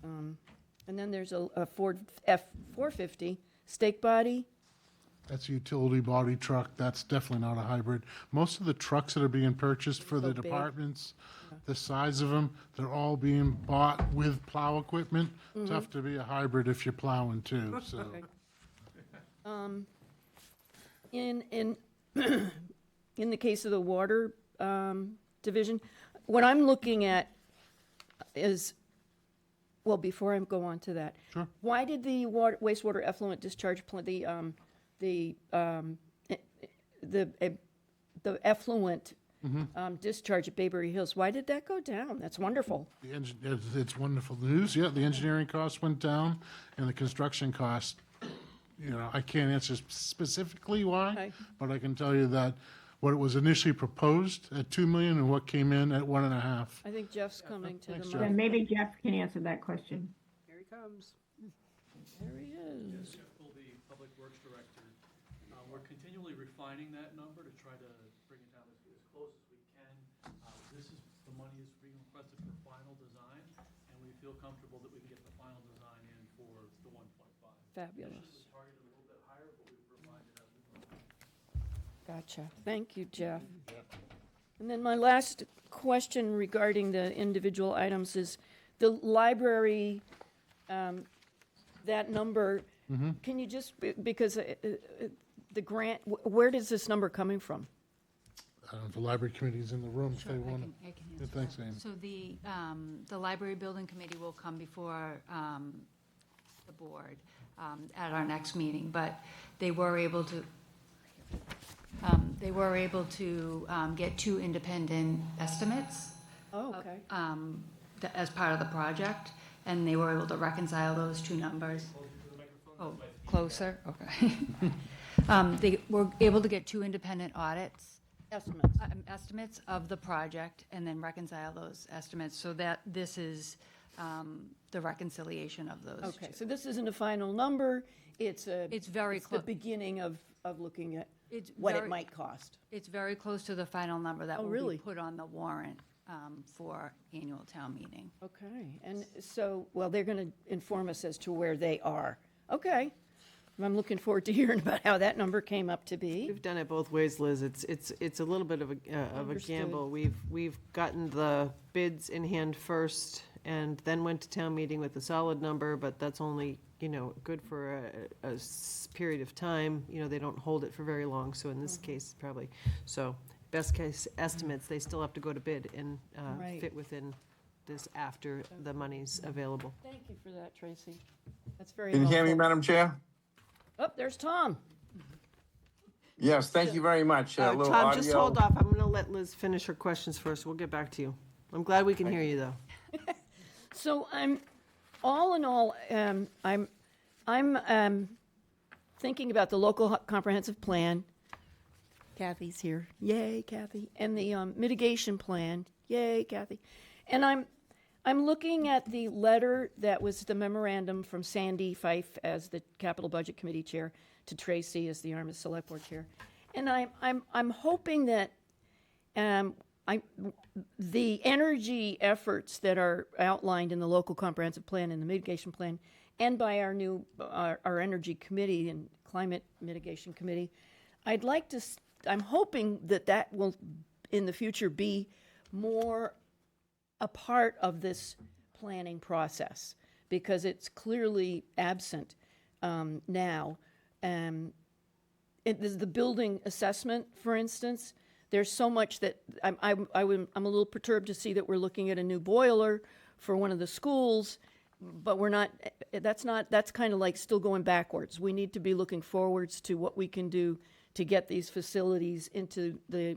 And then there's a Ford F-450 stake body. That's a utility body truck. That's definitely not a hybrid. Most of the trucks that are being purchased for the big. departments, the size of them, they're all being bought with plow equipment. Tough to be a hybrid if you're plowing too, so. Okay. In the case of the water division, what I'm looking at is, well, before I go on to that, Sure. why did the wastewater effluent discharge plant, the effluent discharge at Bayberry Hills, why did that go down? That's wonderful. It's wonderful news. Yeah, the engineering costs went down and the construction costs, you know, I can't answer specifically why, Okay. but I can tell you that what was initially proposed at 2 million and what came in at 1.5. I think Jeff's coming to Thanks, the Jeff. mic. And maybe Jeff can answer that question. Here he comes. There he is. Jeff Colby, Public Works Director. We're continually refining that number to try to bring it down as close as we can. This is the money is being requested for final design, and we feel comfortable that we can get the final design in for the 1.5. Fabulous. We targeted a little bit higher, but we've refined it as we go. Gotcha. Thank you, Jeff. And then my last question regarding the individual items is the library, that number, can you just, because the grant, where does this number coming from? I don't know if the library committee's in the room if Sure, they I want can to. answer Thanks, that. Amy. So the library building committee will come before the board at our next meeting, but they were able to, get 2 independent estimates. Oh, okay. As part of the project, and they were able to reconcile those 2 numbers. Oh, closer, okay. They were able to get 2 independent audits. Estimates of the project, and then reconcile those estimates, so that this is the reconciliation of those. Okay, so this isn't a final number, it's very the close. beginning of looking at It's what it very- might cost. It's very close to the final number that Oh, will really? be put on the warrant for annual town meeting. Okay, and so, well, they're going to inform us as to where they are. Okay, I'm looking forward to hearing about how that number came up to be. We've done it both ways, Liz. It's a little bit of a Understood. gamble. We've gotten the bids in hand first, and then went to town meeting with a solid number, but that's only, good for a period of time. They don't hold it for very long, so in this case, probably. So, best case estimates, they still have to go to bid and Right. fit within this after the money's available. Thank you for that, Tracy. That's very Can you helpful. hear me, Madam Chair? Oh, there's Tom. Yes, thank you very much. A little Tom, just audio. hold off. I'm going to let Liz finish her questions first. We'll get back to you. I'm glad we can hear you, though. So all in all, I'm thinking about the local comprehensive plan. Kathy's here. Yay, Kathy. And the mitigation plan. Yay, Kathy. And I'm looking at the letter that was the memorandum from Sandy Fife as the Capital Budget Committee Chair to Tracy as the Yarmouth Select Board Chair. And I'm hoping that the energy efforts that are outlined in the local comprehensive plan and the mitigation plan, and by our energy committee and climate mitigation committee, I'm hoping that will in the future be more a part of this planning process, because it's clearly absent now. The building assessment, for instance, there's so much that I'm a little perturbed to see that we're looking at a new boiler for one of the schools, but we're not. That's kind of like still going backwards. We need to be looking forwards to what we can do to get these facilities into the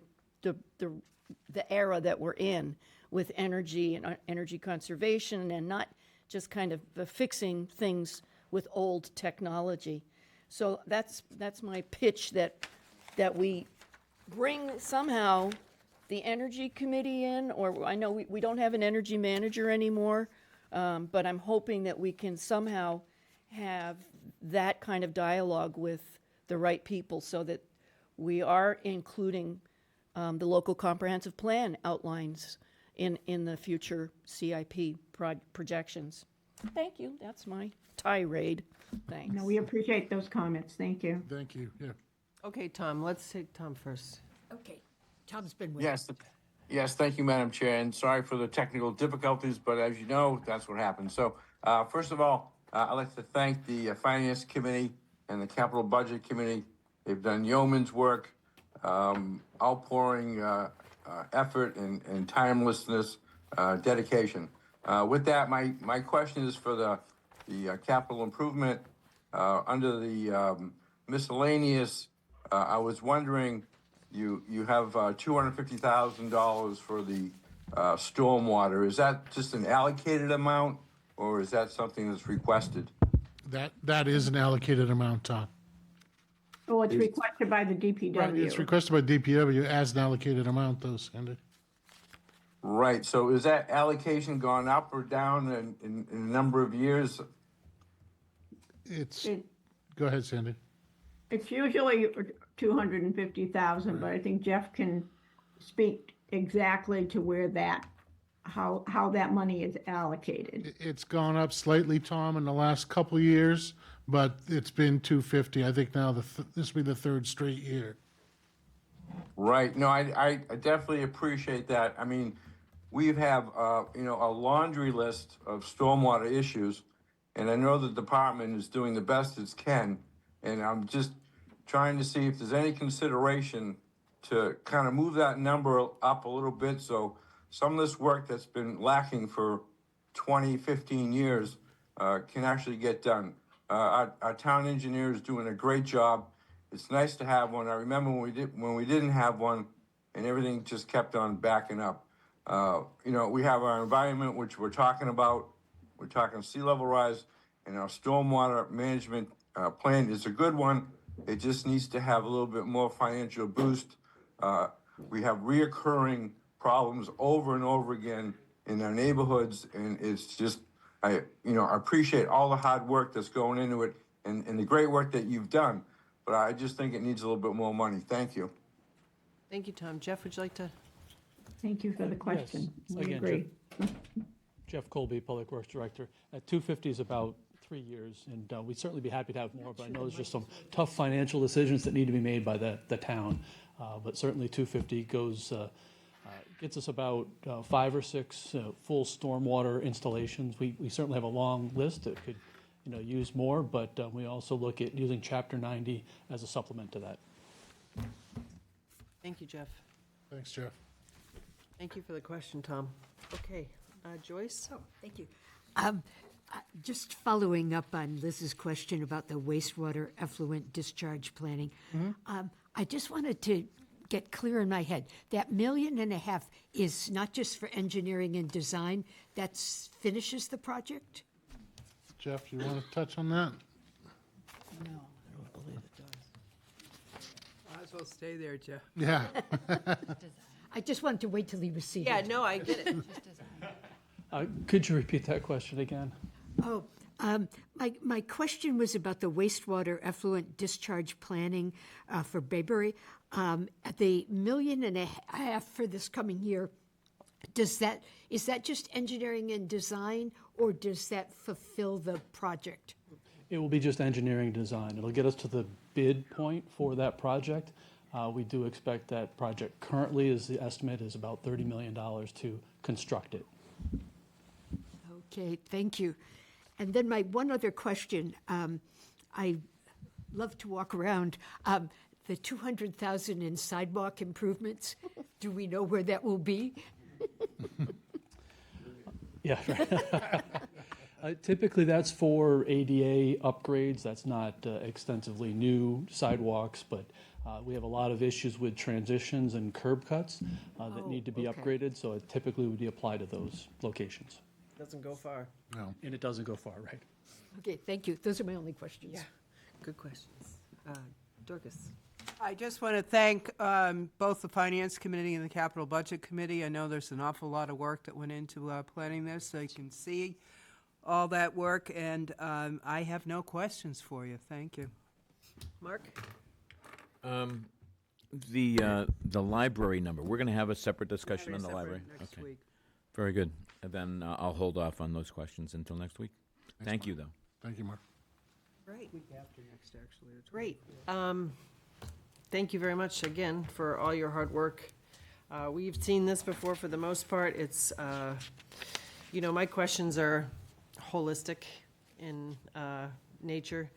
era that we're in with energy and energy conservation, and not just kind of fixing things with old technology. So that's my pitch, that we bring somehow the energy committee in, or I know we don't have an energy manager anymore, but I'm hoping that we can somehow have that kind of dialogue with the right people, so that we are including the local comprehensive plan outlines in the future CIP projections. Thank you. That's my tirade. Thanks. No, we appreciate those comments. Thank you. Thank you, yeah. Okay, Tom, let's take Tom first. Okay, Tom's been waiting. Yes, thank you, Madam Chair, and sorry for the technical difficulties, but as you know, that's what happens. So, first of all, I'd like to thank the Finance Committee and the Capital Budget Committee. They've done yeoman's work, outpouring effort and timelessness, dedication. With that, my question is for the capital improvement. Under the miscellaneous, I was wondering, you have $250,000 for the stormwater. Is that just an allocated amount, or is that something that's requested? That is an allocated amount, Tom. Oh, it's requested by the DPW. Right, it's requested by DPW as an allocated amount, though, Sandy. Right, so is that allocation gone up or down in a number of years? Go ahead, Sandy. It's usually 250,000, but I think Jeff can speak exactly to where that how that money is allocated. It's gone up slightly, Tom, in the last couple of years, but it's been 250. I think now this will be the third straight year. Right. No, I definitely appreciate that. I mean, we have, a laundry list of stormwater issues, and I know the department is doing the best it can, and I'm just trying to see if there's any consideration to kind of move that number up a little bit so some of this work that's been lacking for 20, 15 years can actually get done. Our town engineer is doing a great job. It's nice to have one. I remember when we didn't have one, and everything just kept on backing up. We have our environment, which we're talking about. We're talking sea level rise, and our stormwater management plan is a good one. It just needs to have a little bit more financial boost. We have reoccurring problems over and over again in our neighborhoods, and it's just, I appreciate all the hard work that's going into it and the great work that you've done, but I just think it needs a little bit more money. Thank you. Thank you, Tom. Jeff, would you like to? Thank you for the question. Yes. We Again, agree. Jeff Colby, Public Works Director. At 250 is about 3 years, and we'd certainly be happy to have more, but I know there's just some tough financial decisions that need to be made by the town. But certainly 250 gets us about 5 or 6 full stormwater installations. We certainly have a long list that could use more, but we also look at using Chapter 90 as a supplement to that. Thank you, Jeff. Thanks, Jeff. Thank you for the question, Tom. Okay, Joyce? Oh, thank you. Just following up on Liz's question about the wastewater effluent discharge planning, I just wanted to get clear in my head. That $1.5 million is not just for engineering and design, that finishes the project? Jeff, you want to touch on that? No, I don't believe it does. Might as well stay there, Jeff. Yeah. I just wanted to wait till he was seated. Yeah, no, I get it. Could you repeat that question again? Oh, my question was about the wastewater effluent discharge planning for Bayberry. The $1.5 million for this coming year, is that just engineering and design, or does that fulfill the project? It will be just engineering design. It'll get us to the bid point for that project. We do expect that project currently the estimate is about $30 million to construct it. Okay, thank you. And then my one other question, I love to walk around. The $200,000 in sidewalk improvements, do we know where that will be? Yeah, right. Typically, that's for ADA upgrades. That's not extensively new sidewalks, but we have a lot of issues with transitions and curb cuts that need to be upgraded, so it typically would be applied to those locations. Doesn't go far. No. And it doesn't go far, right? Okay, thank you. Those are my only questions. Yeah, good questions. Dorcas? I just want to thank both the Finance Committee and the Capital Budget Committee. I know there's an awful lot of work that went into planning this, so you can see all that work, and I have no questions for you. Thank you. Mark? The library number, we're going to have a separate discussion on the library? Next week. Very good. And then I'll hold off on those questions until next week. Thank you, though. Thank you, Mark. Great. Week after next, actually. Great. Thank you very much again for all your hard work. We've seen this before for the most part. It's, my questions are holistic in nature,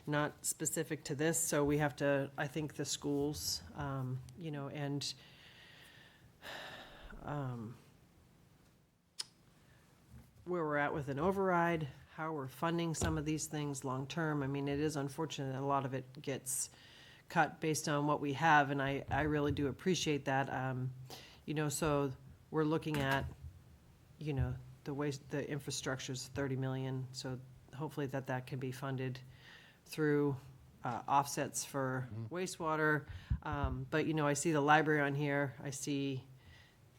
not specific to this. So we have to, I think the schools, and where we're at with an override, how we're funding some of these things long-term. I mean, it is unfortunate that a lot of it gets cut based on what we have, and I really do appreciate that. So we're looking at, the infrastructure's $30 million, so hopefully that can be funded through offsets for wastewater. But, I see the library on here, I see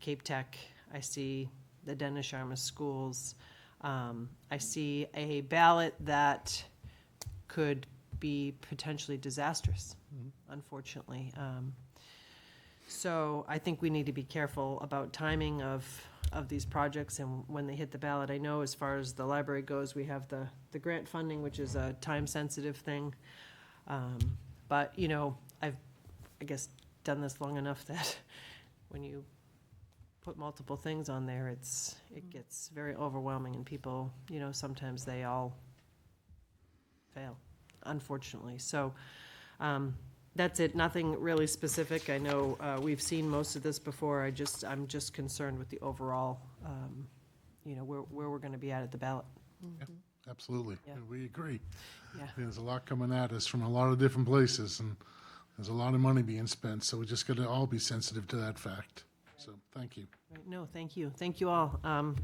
Cape Tech, I see the Dennis Sharma schools. I see a ballot that could be potentially disastrous, unfortunately. So I think we need to be careful about timing of of these projects and when they hit the ballot. I know as far as the library goes, we have the grant funding, which is a time-sensitive thing. But, you know, I've, I guess, done this long enough that when you put multiple things on there, it gets very overwhelming, and people, you know, sometimes they all fail, unfortunately. So that's it, nothing really specific. I know we've seen most of this before. I'm just concerned with the overall, you know, where we're going to be at the ballot. Yeah, absolutely. Yeah. We agree. Yeah. There's a lot coming at us from a lot of different places, and there's a lot of money being spent, so we just got to all be sensitive to that fact. So, thank you. Right, no, thank you. Thank you all.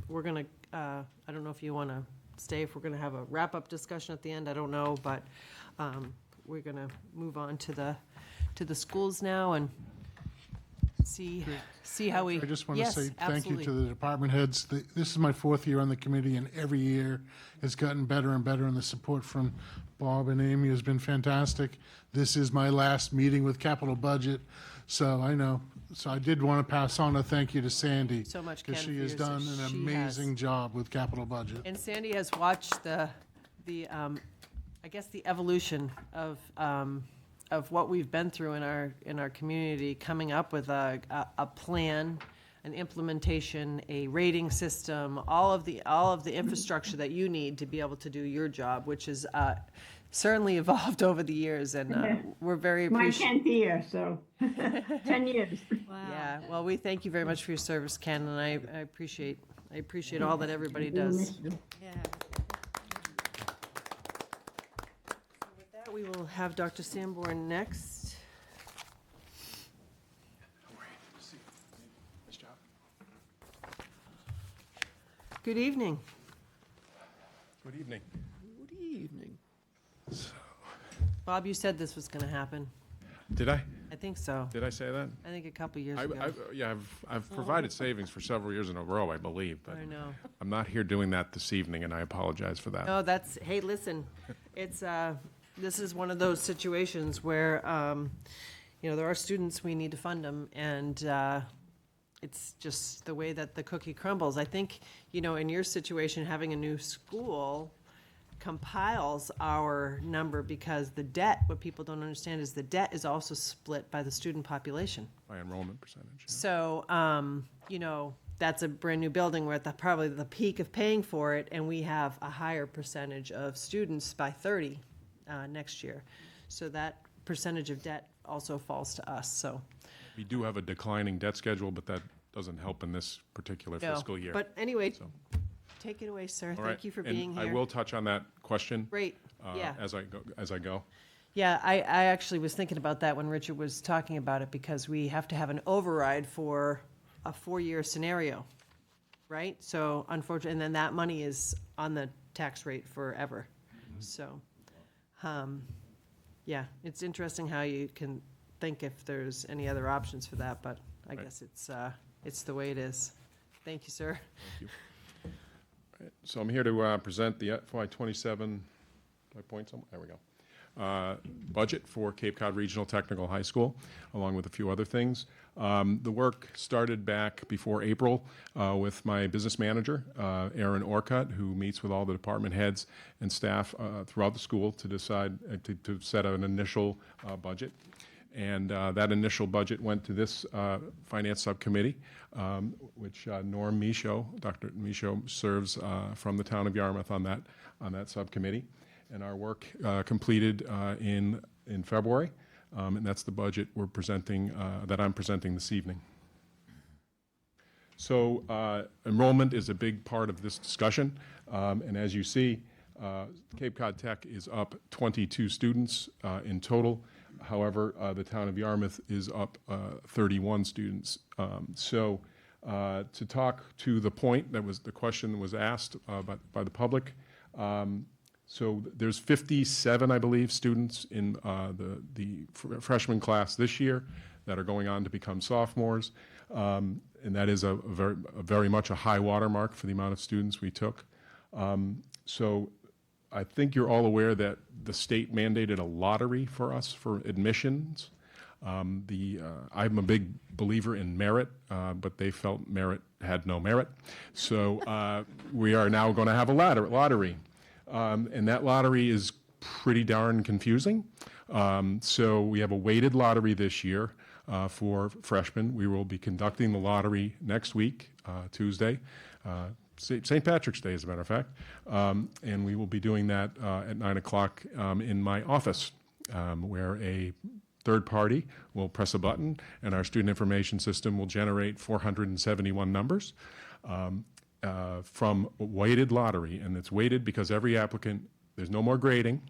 We're going to, I don't know if you want to stay, if we're going to have a wrap-up discussion at the end, I don't know, but we're going to move on to the schools now and see how we. I just want Yes, to say thank you absolutely. to the department heads. This is my 4th year on the committee, and every year it's gotten better and better, and the support from Bob and Amy has been fantastic. This is my last meeting with capital budget, so I know. So I did want to pass on a thank you to Sandy. So much, Ken, because for she has your done service. an She amazing has. job with capital budget. And Sandy has watched the I guess the evolution of what we've been through in our community, coming up with a plan, an implementation, a rating system, all of the infrastructure that you need to be able to do your job, which is certainly evolved over the years, and we're very My appreciative. 10th year, so 10 years. Yeah, well, we thank you very much for your service, Ken, and I appreciate all that everybody does. Yeah. With that, we will have Dr. Sanborn next. Good evening. Good evening. Good evening. Bob, you said this was going to happen. Did I? I think so. Did I say that? I think a couple years ago. I've provided savings for several years in a row, I believe, but I know. I'm not here doing that this evening, and I apologize for that. No, hey, listen, it's, this is one of those situations where, you know, there are students, we need to fund them, and it's just the way that the cookie crumbles. I think, you know, in your situation, having a new school compiles our number, because the debt, what people don't understand is the debt is also split by the student population. By enrollment percentage. yeah. So, you know, that's a brand-new building. We're at probably the peak of paying for it, and we have a higher percentage of students by 30 next year. So that percentage of debt also falls to us, so. We do have a declining debt schedule, but that doesn't help in this particular No, fiscal year. But anyway, So, take it away, sir. all right. Thank you for And being here. I will touch on that question. Great, yeah. As I go. Yeah, I actually was thinking about that when Richard was talking about it, because we have to have an override for a 4-year scenario, right? So unfortunately, and then that money is on the tax rate forever. So, yeah, it's interesting how you can think if there's any other options for that, but I Right. guess it's the way it is. Thank you, sir. Thank you. All right, so I'm here to present the FY27, my point somewhere, there we go. Budget for Cape Cod Regional Technical High School, along with a few other things. The work started back before April with my business manager, Aaron Orcutt, who meets with all the department heads and staff throughout the school to decide, to set an initial budget. And that initial budget went to this finance subcommittee, which Norm Michaud, Dr. Michaud, serves from the town of Yarmouth on that subcommittee. And our work completed in February, and that's the budget we're presenting, that I'm presenting this evening. So enrollment is a big part of this discussion, and as you see, Cape Cod Tech is up 22 students in total. However, the town of Yarmouth is up 31 students. So to talk to the point, the question was asked by the public. So there's 57, I believe, students in the freshman class this year that are going on to become sophomores. And that is a very much a high watermark for the amount of students we took. So I think you're all aware that the state mandated a lottery for us for admissions. I'm a big believer in merit, but they felt merit had no merit. So we are now going to have a lottery. And that lottery is pretty darn confusing. So we have a weighted lottery this year for freshmen. We will be conducting the lottery next week, Tuesday, St. Patrick's Day, as a matter of fact. And we will be doing that at 9 o'clock in my office, where a third party will press a button, and our student information system will generate 471 numbers from weighted lottery. And it's weighted because every applicant, there's no more grading,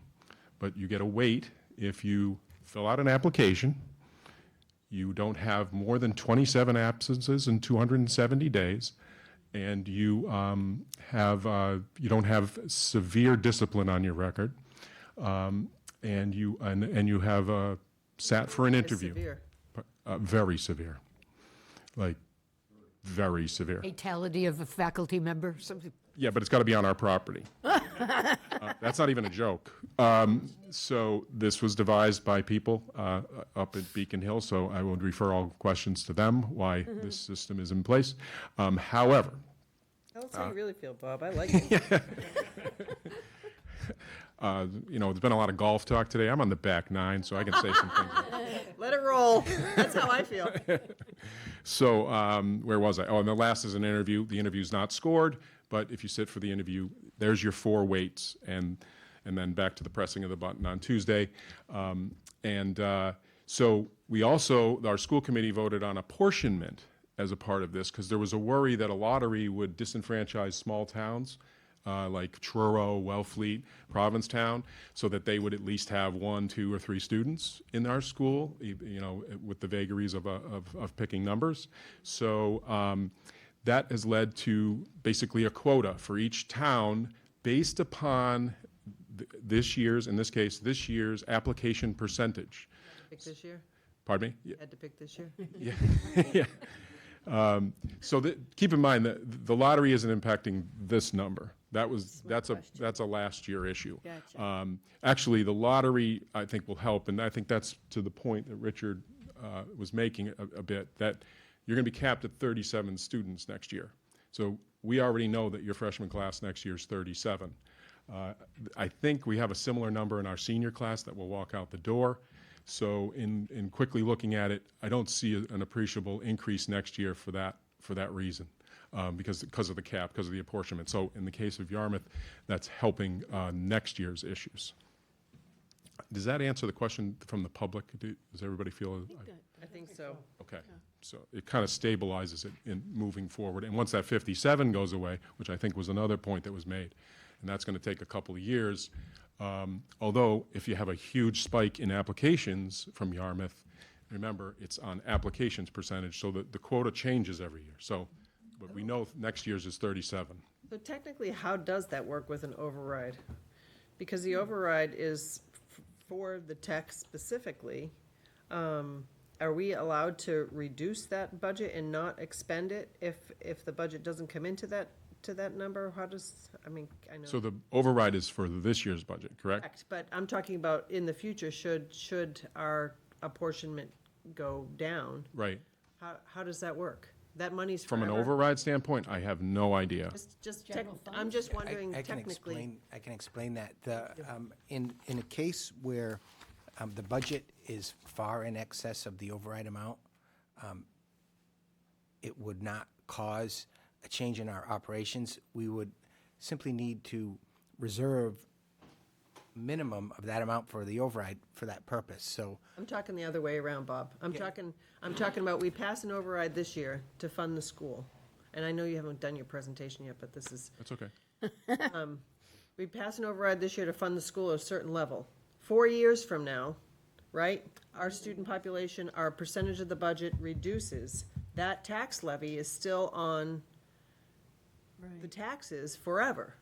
but you get a weight if you fill out an application, you don't have more than 27 absences in 270 days, and you you don't have severe discipline on your record, and you have sat for an interview. Severe. Very severe, like very severe. Fatality of a faculty member, something. Yeah, but it's got to be on our property. That's not even a joke. So this was devised by people up at Beacon Hill, so I would refer all questions to them, why this system is in place. However... That's how you really feel, Bob. I like it. There's been a lot of golf talk today. I'm on the back nine, so I can say some things. Let it roll. That's how I feel. So where was I? Oh, and the last is an interview. The interview's not scored, but if you sit for the interview, there's your 4 weights, and then back to the pressing of the button on Tuesday. So we also, our school committee voted on apportionment as a part of this, because there was a worry that a lottery would disenfranchise small towns like Truro, Wellfleet, Provincetown, so that they would at least have 1, 2, or 3 students in our school, with the vagaries of picking numbers. So that has led to basically a quota for each town based upon this year's application percentage. Pick this year? Pardon me? Yeah. Had to pick this year? Yeah. Keep in mind that the lottery isn't impacting this number. That's a last year issue. Gotcha. Actually, the lottery, I think, will help, and I think that's to the point that Richard was making a bit, that you're going to be capped at 37 students next year. So we already know that your freshman class next year is 37. I think we have a similar number in our senior class that will walk out the door. So in quickly looking at it, I don't see an appreciable increase next year for that reason, because of the cap, because of the apportionment. So in the case of Yarmouth, that's helping next year's issues. Does that answer the question from the public? Does everybody feel? I think so. Okay. So it kind of stabilizes it in moving forward. And once that 57 goes away, which I think was another point that was made, and that's going to take a couple of years, although if you have a huge spike in applications from Yarmouth, remember, it's on applications percentage, so the quota changes every year. So, but we know next year's is 37. So technically, how does that work with an override? Because the override is for the tech specifically. Are we allowed to reduce that budget and not expend it if the budget doesn't come into that number? How does, I know. So the override is for this year's budget, correct? Correct, but I'm talking about in the future, should our apportionment go down? Right. How does that work? That money's From forever? an override standpoint, I have no idea. I'm just wondering technically. I can explain that. In a case where the budget is far in excess of the override amount, it would not cause a change in our operations. We would simply need to reserve minimum of that amount for the override for that purpose. So I'm talking the other way around, Bob. I'm talking about we pass an override this year to fund the school. And I know you haven't done your presentation yet, but this is. That's okay. We pass an override this year to fund the school at a certain level. 4 years from now, right, our student population, our percentage of the budget reduces. That tax levy is still on the taxes forever.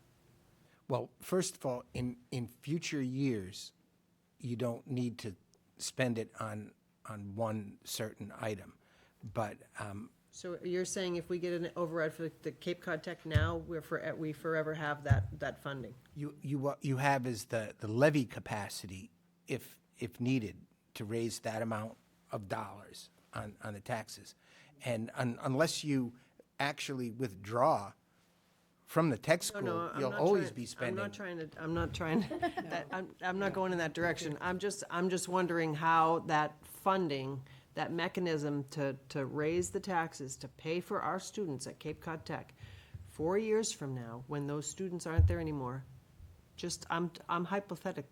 well, first of all, in future years, you don't need to spend it on one certain item. But So you're saying if we get an override for the Cape Cod Tech now, we forever have that funding? what you have is the levy capacity, if needed, to raise that amount of dollars on the taxes. And unless you actually withdraw from the tech school, I'm you'll not always trying- be spending. I'm not trying, I'm not going in that direction. I'm just wondering how that funding, that mechanism to raise the taxes, to pay for our students at Cape Cod Tech, 4 years from now, when those students aren't there anymore, I'm hypothetical.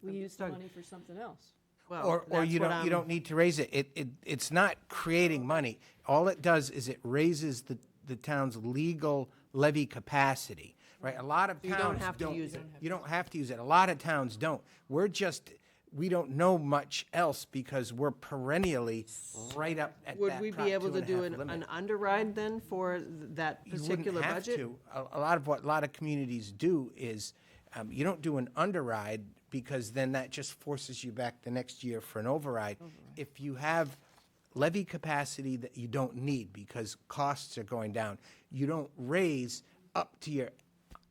We use the money for something else. Well, Or you don't need to raise it. It's not creating money. All it does is it raises the town's legal levy capacity, right? A lot of You towns don't have to use it. You don't have to use it. A lot of towns don't. We don't know much else because we're perennially right up at that Would we Prop be able to do 2.5 limit. an underride then for that You wouldn't particular have budget? to. A lot of communities do is, you don't do an underride because then that just forces you back the next year for an override. If you have levy capacity that you don't need because costs are going down, you don't raise up to your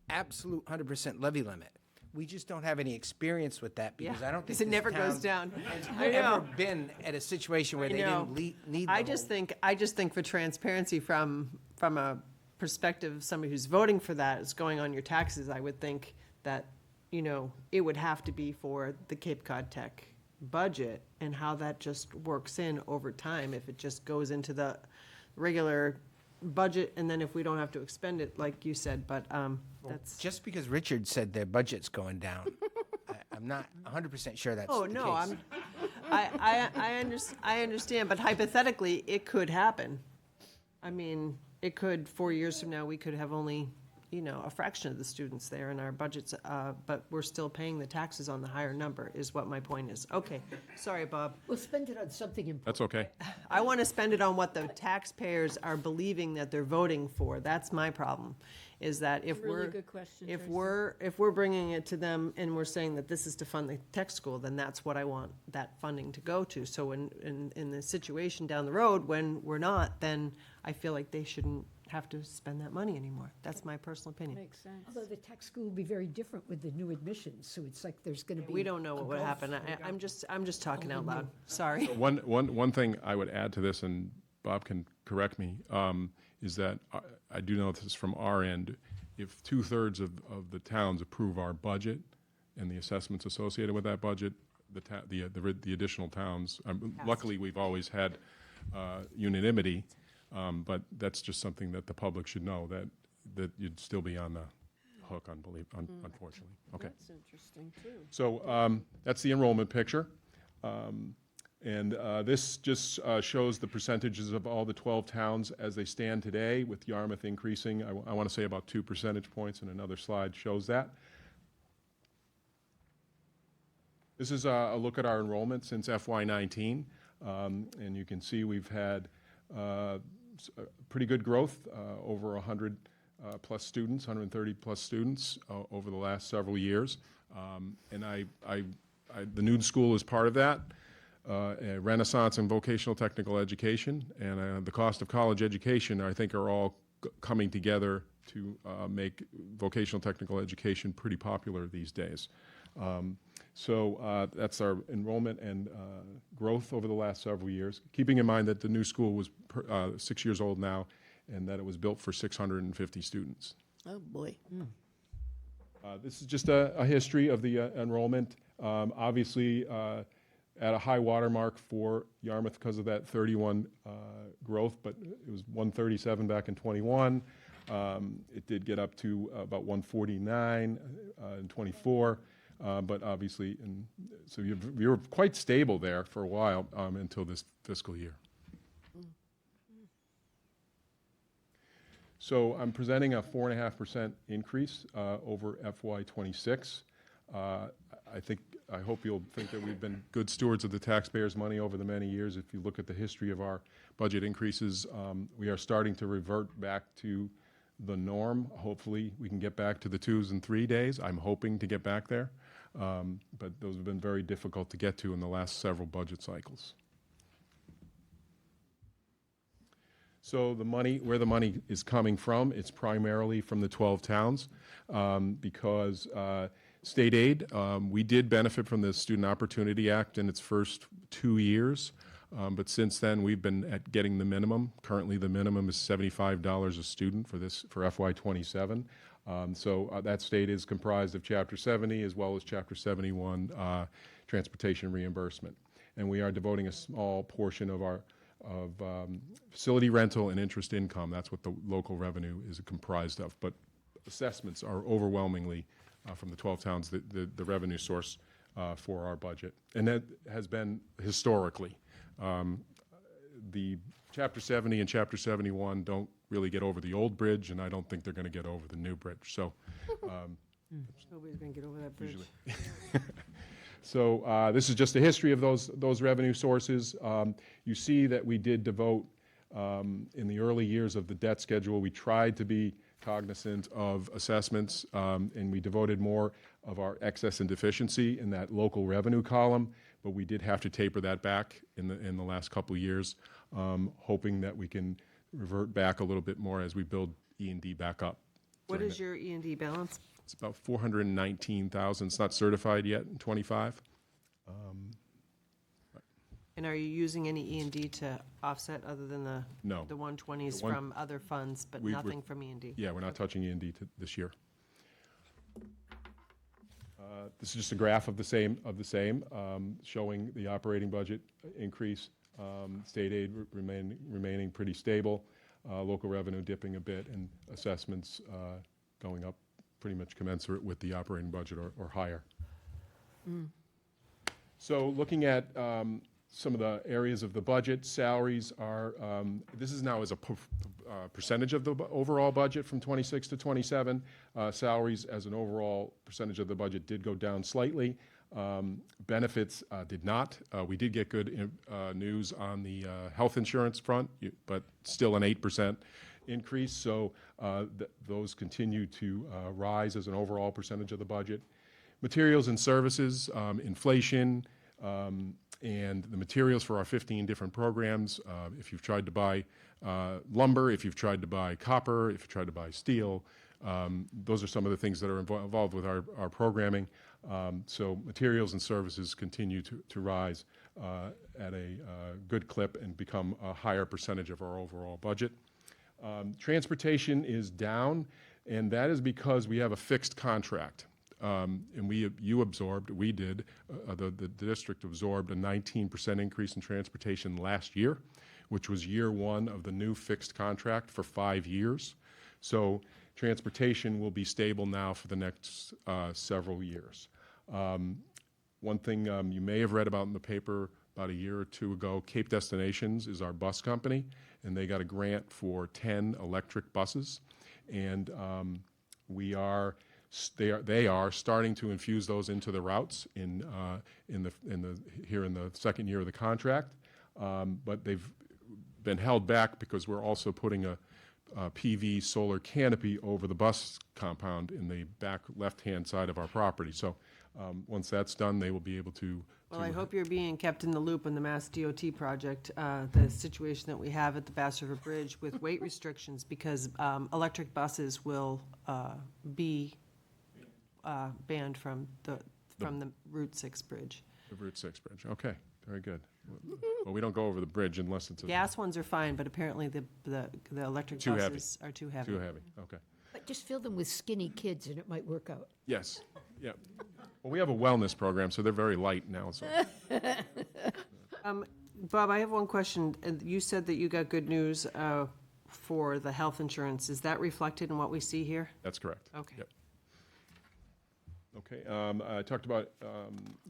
absolute 100% levy limit. We just don't have any experience with that because Yeah, I don't think 'cause it this never goes town down. has I know. ever been at a situation where they didn't need the I just think for transparency from a perspective of somebody who's voting for that, is going on your taxes, I would think that, it would have to be for the Cape Cod Tech budget and how that just works in over time, if it just goes into the regular budget and then if we don't have to expend it, like you said, but, that's. Just because Richard said their budget's going down, I'm not 100% sure that's Oh, the no, case. I understand, but hypothetically, it could happen. I mean, it could, 4 years from now, we could have only, a fraction of the students there in our budgets, but we're still paying the taxes on the higher number, is what my point is. Okay, sorry, Bob. We'll spend it on something important. That's okay. I want to spend it on what the taxpayers are believing that they're voting for. That's my problem, is that if Really we're. good question, If Tracy. we're bringing it to them and we're saying that this is to fund the tech school, then that's what I want that funding to go to. So in the situation down the road, when we're not, then I feel like they shouldn't have to spend that money anymore. That's my personal opinion. Makes sense. Although the tech school will be very different with the new admissions, so it's like there's going to be. We don't know what would happen. I'm just talking out loud. Sorry. One thing I would add to this, and Bob can correct me, is that I do know this from our end. If 2/3 of the towns approve our budget and the assessments associated with that budget, the additional towns, luckily we've always had unanimity, but that's just something that the public should know, that you'd still be on the hook, unfortunately. Okay. That's interesting, too. So that's the enrollment picture. And this just shows the percentages of all the 12 towns as they stand today, with Yarmouth increasing, I want to say about 2 percentage points, and another slide shows that. This is a look at our enrollment since FY19, and you can see we've had pretty good growth, over 100 plus students, 130 plus students over the last several years. And the Nude School is part of that. A Renaissance in vocational technical education, and the cost of college education, I think, are all coming together to make vocational technical education pretty popular these days. So that's our enrollment and growth over the last several years, keeping in mind that the new school was 6 years old now, and that it was built for 650 students. Oh, boy. This is just a history of the enrollment. Obviously, at a high water mark for Yarmouth because of that 31 growth, but it was 137 back in 21. It did get up to about 149 in 24, but obviously, so you were quite stable there for a while until this fiscal year. So I'm presenting a 4.5% increase over FY26. I hope you'll think that we've been good stewards of the taxpayers' money over the many years. If you look at the history of our budget increases, we are starting to revert back to the norm. Hopefully, we can get back to the 2s and 3 days. I'm hoping to get back there, but those have been very difficult to get to in the last several budget cycles. So where the money is coming from, it's primarily from the 12 towns, because state aid, we did benefit from the Student Opportunity Act in its first 2 years. But since then, we've been at getting the minimum. Currently, the minimum is $75 a student for FY '27. That state is comprised of Chapter 70 as well as Chapter 71 transportation reimbursement. And we are devoting a small portion of our facility rental and interest income. That's what the local revenue is comprised of. But assessments are overwhelmingly from the 12 towns the revenue source for our budget. And that has been historically. The Chapter 70 and Chapter 71 don't really get over the old bridge, and I don't think they're going to get over the new bridge. So Nobody's going to get over that bridge. So this is just a history of those revenue sources. You see that we did devote, in the early years of the debt schedule, we tried to be cognizant of assessments, and we devoted more of our excess and deficiency in that local revenue column, but we did have to taper that back in the last couple of years, hoping that we can revert back a little bit more as we build E&D back up. What is your E&D balance? It's about 419,000. It's not certified yet in '25. And are you using any E&D to offset other than the No. the 120s The one- from other funds, but we're- nothing from E&D? Yeah, we're not touching E&D this year. This is just a graph of the same, showing the operating budget increase, state aid remaining pretty stable, local revenue dipping a bit, and assessments going up pretty much commensurate with the operating budget or higher. So looking at some of the areas of the budget, salaries are, this is now as a percentage of the overall budget from 26 to 27. Salaries as an overall percentage of the budget did go down slightly. Benefits did not. We did get good news on the health insurance front, but still an 8% increase. So those continue to rise as an overall percentage of the budget. Materials and services, inflation, and the materials for our 15 different programs. If you've tried to buy lumber, if you've tried to buy copper, if you've tried to buy steel, those are some of the things that are involved with our programming. So materials and services continue to rise at a good clip and become a higher percentage of our overall budget. Transportation is down, and that is because we have a fixed contract. And we did, the district absorbed a 19% increase in transportation last year, which was year one of the new fixed contract for 5 years. So transportation will be stable now for the next several years. One thing you may have read about in the paper about a year or two ago, Cape Destinations is our bus company, and they got a grant for 10 electric buses. And they are starting to infuse those into the routes in the second year of the contract, but they've been held back because we're also putting a PV solar canopy over the bus compound in the back left-hand side of our property. So once that's done, they will be able to. Well, I hope you're being kept in the loop on the Mass DOT project, the situation that we have at the Bass River Bridge with weight restrictions, because electric buses will be banned from the Route 6 bridge. The Route 6 bridge. Okay, very good. Well, we don't go over the bridge unless it's a Gas ones are fine, but apparently the electric Too heavy. buses are too heavy. Too heavy. Okay. But just fill them with skinny kids and it might work out. Yes. Yeah. Well, we have a wellness program, so they're very light now. So. Bob, I have one question. You said that you got good news for the health insurance. Is that reflected in what we see here? That's correct. Okay. Yep. Okay. I talked about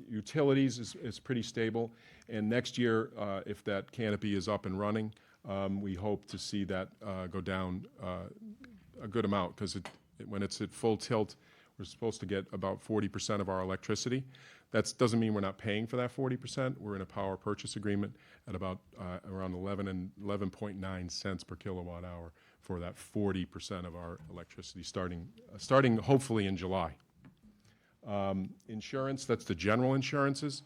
utilities is pretty stable, and next year, if that canopy is up and running, we hope to see that go down a good amount, because when it's at full tilt, we're supposed to get about 40% of our electricity. That doesn't mean we're not paying for that 40%. We're in a power purchase agreement at about around 11.9 cents per kilowatt hour for that 40% of our electricity starting hopefully in July. Insurance, that's the general insurances.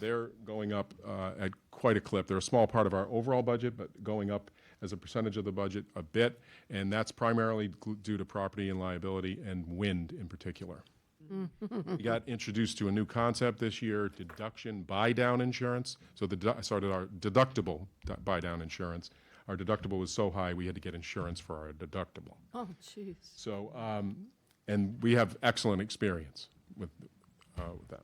They're going up at quite a clip. They're a small part of our overall budget, but going up as a percentage of the budget a bit, and that's primarily due to property and liability and wind in particular. We got introduced to a new concept this year, deduction buy-down insurance. So started our deductible buy-down insurance. Our deductible was so high, we had to get insurance for our deductible. Oh, jeez. So, and we have excellent experience with that.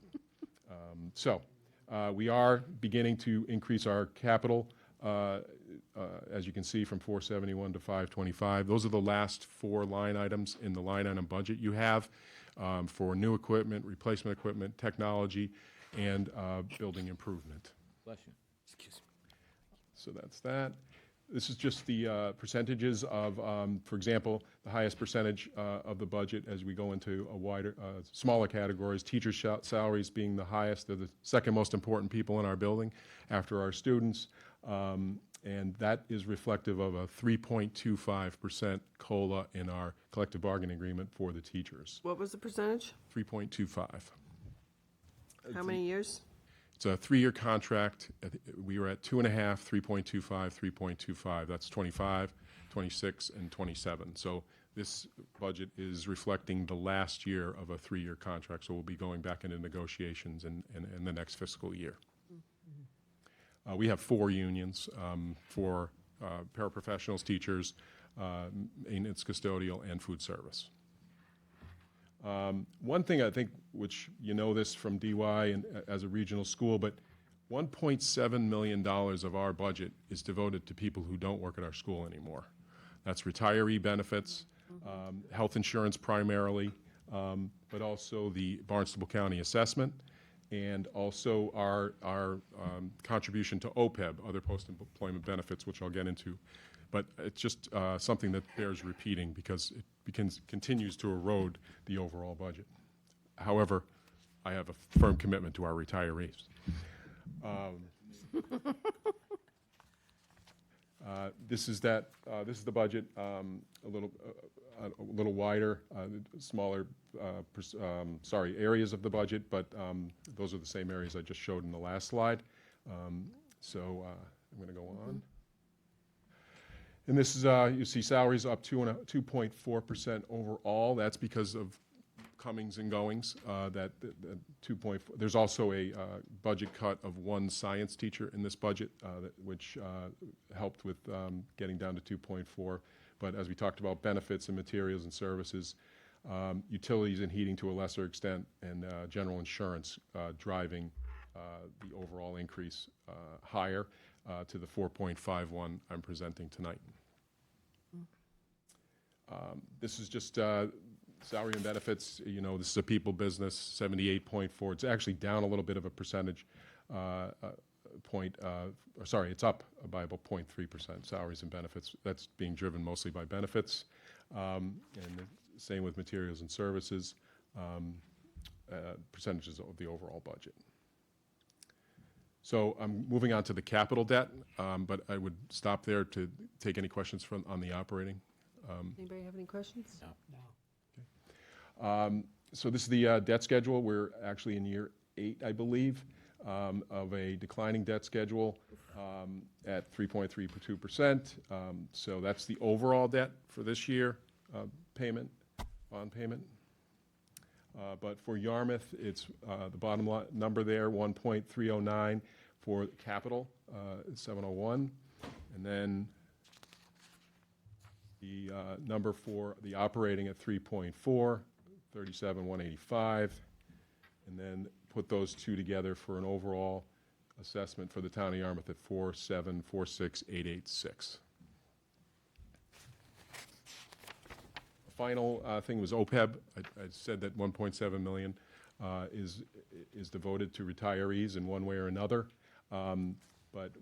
We are beginning to increase our capital, as you can see, from 471 to 525. Those are the last 4 line items in the line item budget you have for new equipment, replacement equipment, technology, and building improvement. Bless you. Excuse me. So that's that. This is just the percentages of, for example, the highest percentage of the budget as we go into a wider, smaller categories. Teacher salaries being the highest. They're the second most important people in our building after our students. And that is reflective of a 3.25% COLA in our collective bargaining agreement for the teachers. What was the percentage? 3.25. How many years? It's a 3-year contract. We were at 2.5, 3.25, 3.25. That's 25, 26, and 27. So this budget is reflecting the last year of a 3-year contract. So we'll be going back into negotiations in the next fiscal year. We have 4 unions for paraprofessionals, teachers, maintenance, custodial, and food service. One thing I think, which you know this from DY and as a regional school, but $1.7 million of our budget is devoted to people who don't work at our school anymore. That's retiree benefits, health insurance primarily, but also the Barnstable County assessment, and also our contribution to OPEB, other post-employment benefits, which I'll get into. But it's just something that bears repeating because it continues to erode the overall budget. However, I have a firm commitment to our retirees. This is the budget, a little wider, smaller, areas of the budget, but those are the same areas I just showed in the last slide. I'm going to go on. And this is, you see salaries up 2.4% overall. That's because of comings and goings. That 2.4. There's also a budget cut of 1 science teacher in this budget, which helped with getting down to 2.4. But as we talked about, benefits and materials and services, utilities and heating to a lesser extent, and general insurance driving the overall increase higher to the 4.51 I'm presenting tonight. This is just salary and benefits. You know, this is a people business, 78.4. It's actually down a little bit of a percentage point. It's up by about 0.3%, salaries and benefits. That's being driven mostly by benefits. And the same with materials and services, percentages of the overall budget. So I'm moving on to the capital debt, but I would stop there to take any questions on the operating. Anybody have any questions? No. So this is the debt schedule. We're actually in year 8, I believe, of a declining debt schedule at 3.32%. So that's the overall debt for this year, bond payment. But for Yarmouth, it's the bottom line number there, 1.309 for capital, 701, and then the number for the operating at 3.4, 37,185, and then put those two together for an overall assessment for the town of Yarmouth at 4,746,886. Final thing was OPEB. I said that 1.7 million is devoted to retirees in one way or another. But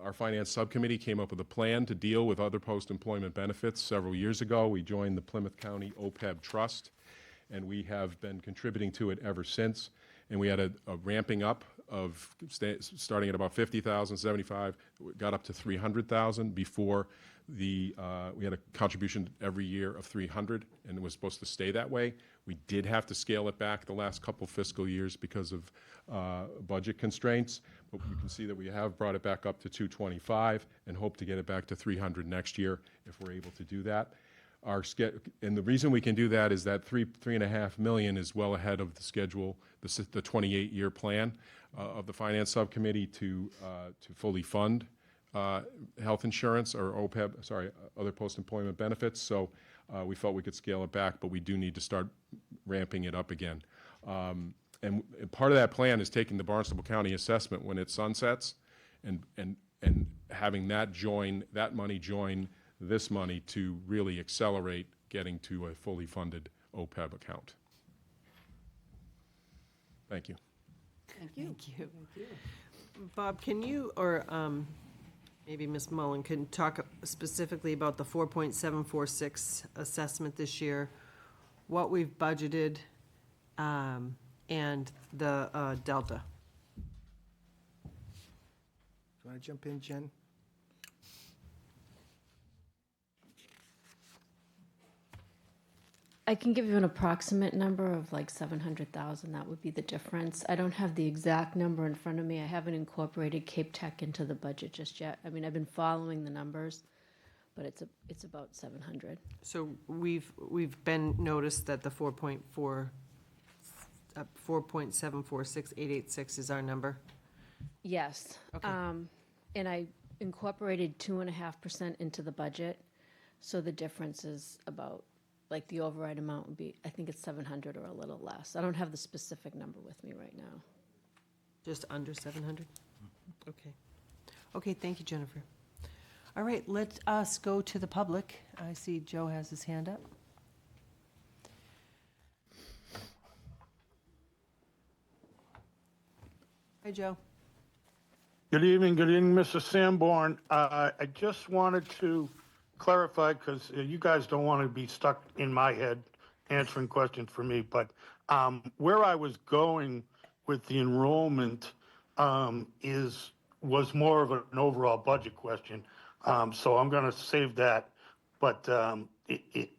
our finance subcommittee came up with a plan to deal with other post-employment benefits several years ago. We joined the Plymouth County OPEB Trust, and we have been contributing to it ever since. And we had a ramping up of starting at about 50,000, 75, got up to 300,000 before we had a contribution every year of 300, and it was supposed to stay that way. We did have to scale it back the last couple fiscal years because of budget constraints, but you can see that we have brought it back up to 225 and hope to get it back to 300 next year if we're able to do that. and the reason we can do that is that $3.5 million is well ahead of the schedule, the 28-year plan of the Finance Subcommittee to fully fund health insurance or OPEB, other post-employment benefits. So we felt we could scale it back, but we do need to start ramping it up again. And part of that plan is taking the Barnstable County assessment when it sunsets and having that money join this money to really accelerate getting to a fully funded OPEB account. Thank you. Thank you. Thank you. Bob, can you, or maybe Ms. Mullen, can talk specifically about the 4.746 assessment this year, what we've budgeted, and the delta? Do you want to jump in, Jen? I can give you an approximate number of like 700,000. That would be the difference. I don't have the exact number in front of me. I haven't incorporated Cape Tech into the budget just yet. I mean, I've been following the numbers, but it's about 700. So we've been noticed that the 4.746886 is our number. Yes. Okay. And I incorporated 2.5% into the budget. So the difference is about, like, the override amount would be, I think it's 700 or a little less. I don't have the specific number with me right now. Just under 700? Okay. Okay, thank you, Jennifer. All right, let us go to the public. I see Joe has his hand up. Hi, Joe. Good evening, Mr. Sanborn. I just wanted to clarify, because you guys don't want to be stuck in my head answering questions for me, but where I was going with the enrollment was more of an overall budget question. So I'm going to save that. But with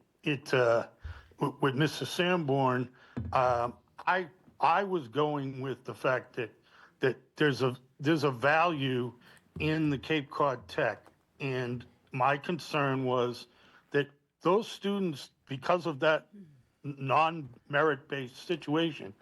Mr. Sanborn, I was going with the fact that there's a value in the Cape Cod Tech, and my concern was that those students, because of that non-merit-based situation,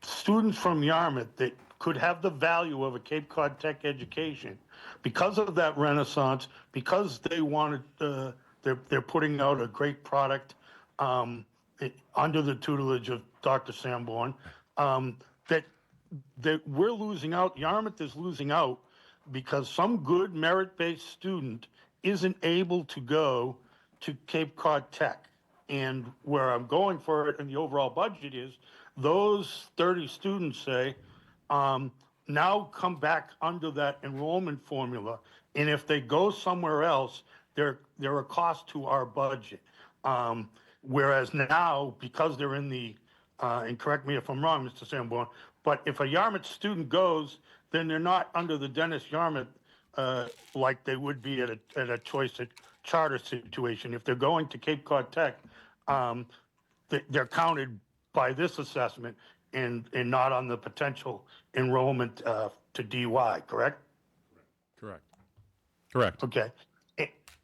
students from Yarmouth that could have the value of a Cape Cod Tech education, because of that renaissance, because they wanted, they're putting out a great product under the tutelage of Dr. Sanborn, that we're losing out, Yarmouth is losing out because some good merit-based student isn't able to go to Cape Cod Tech. And where I'm going for it in the overall budget is those 30 students, say, now come back under that enrollment formula. And if they go somewhere else, they're a cost to our budget. Whereas now, because they're in the, and correct me if I'm wrong, Mr. Sanborn, but if a Yarmouth student goes, then they're not under the Dennis Yarmouth like they would be at a choice at charter situation. If they're going to Cape Cod Tech, they're counted by this assessment and not on the potential enrollment to DY, correct? Correct. Okay.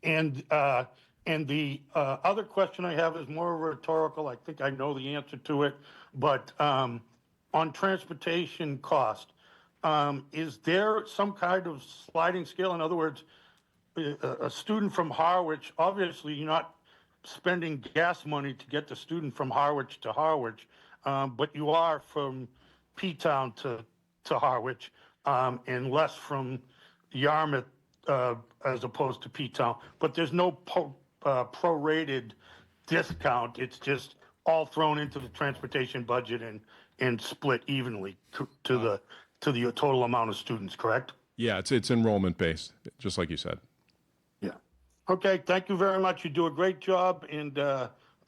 And the other question I have is more rhetorical. I think I know the answer to it, but on transportation cost, is there some kind of sliding scale? In other words, a student from Harwich, obviously you're not spending gas money to get the student from Harwich to Harwich, but you are from P-Town to Harwich, and less from Yarmouth as opposed to P-Town. But there's no prorated discount. It's just all thrown into the transportation budget and split evenly to the total amount of students, correct? Yeah, it's enrollment based, just like you said. Yeah. Okay, thank you very much. You do a great job, and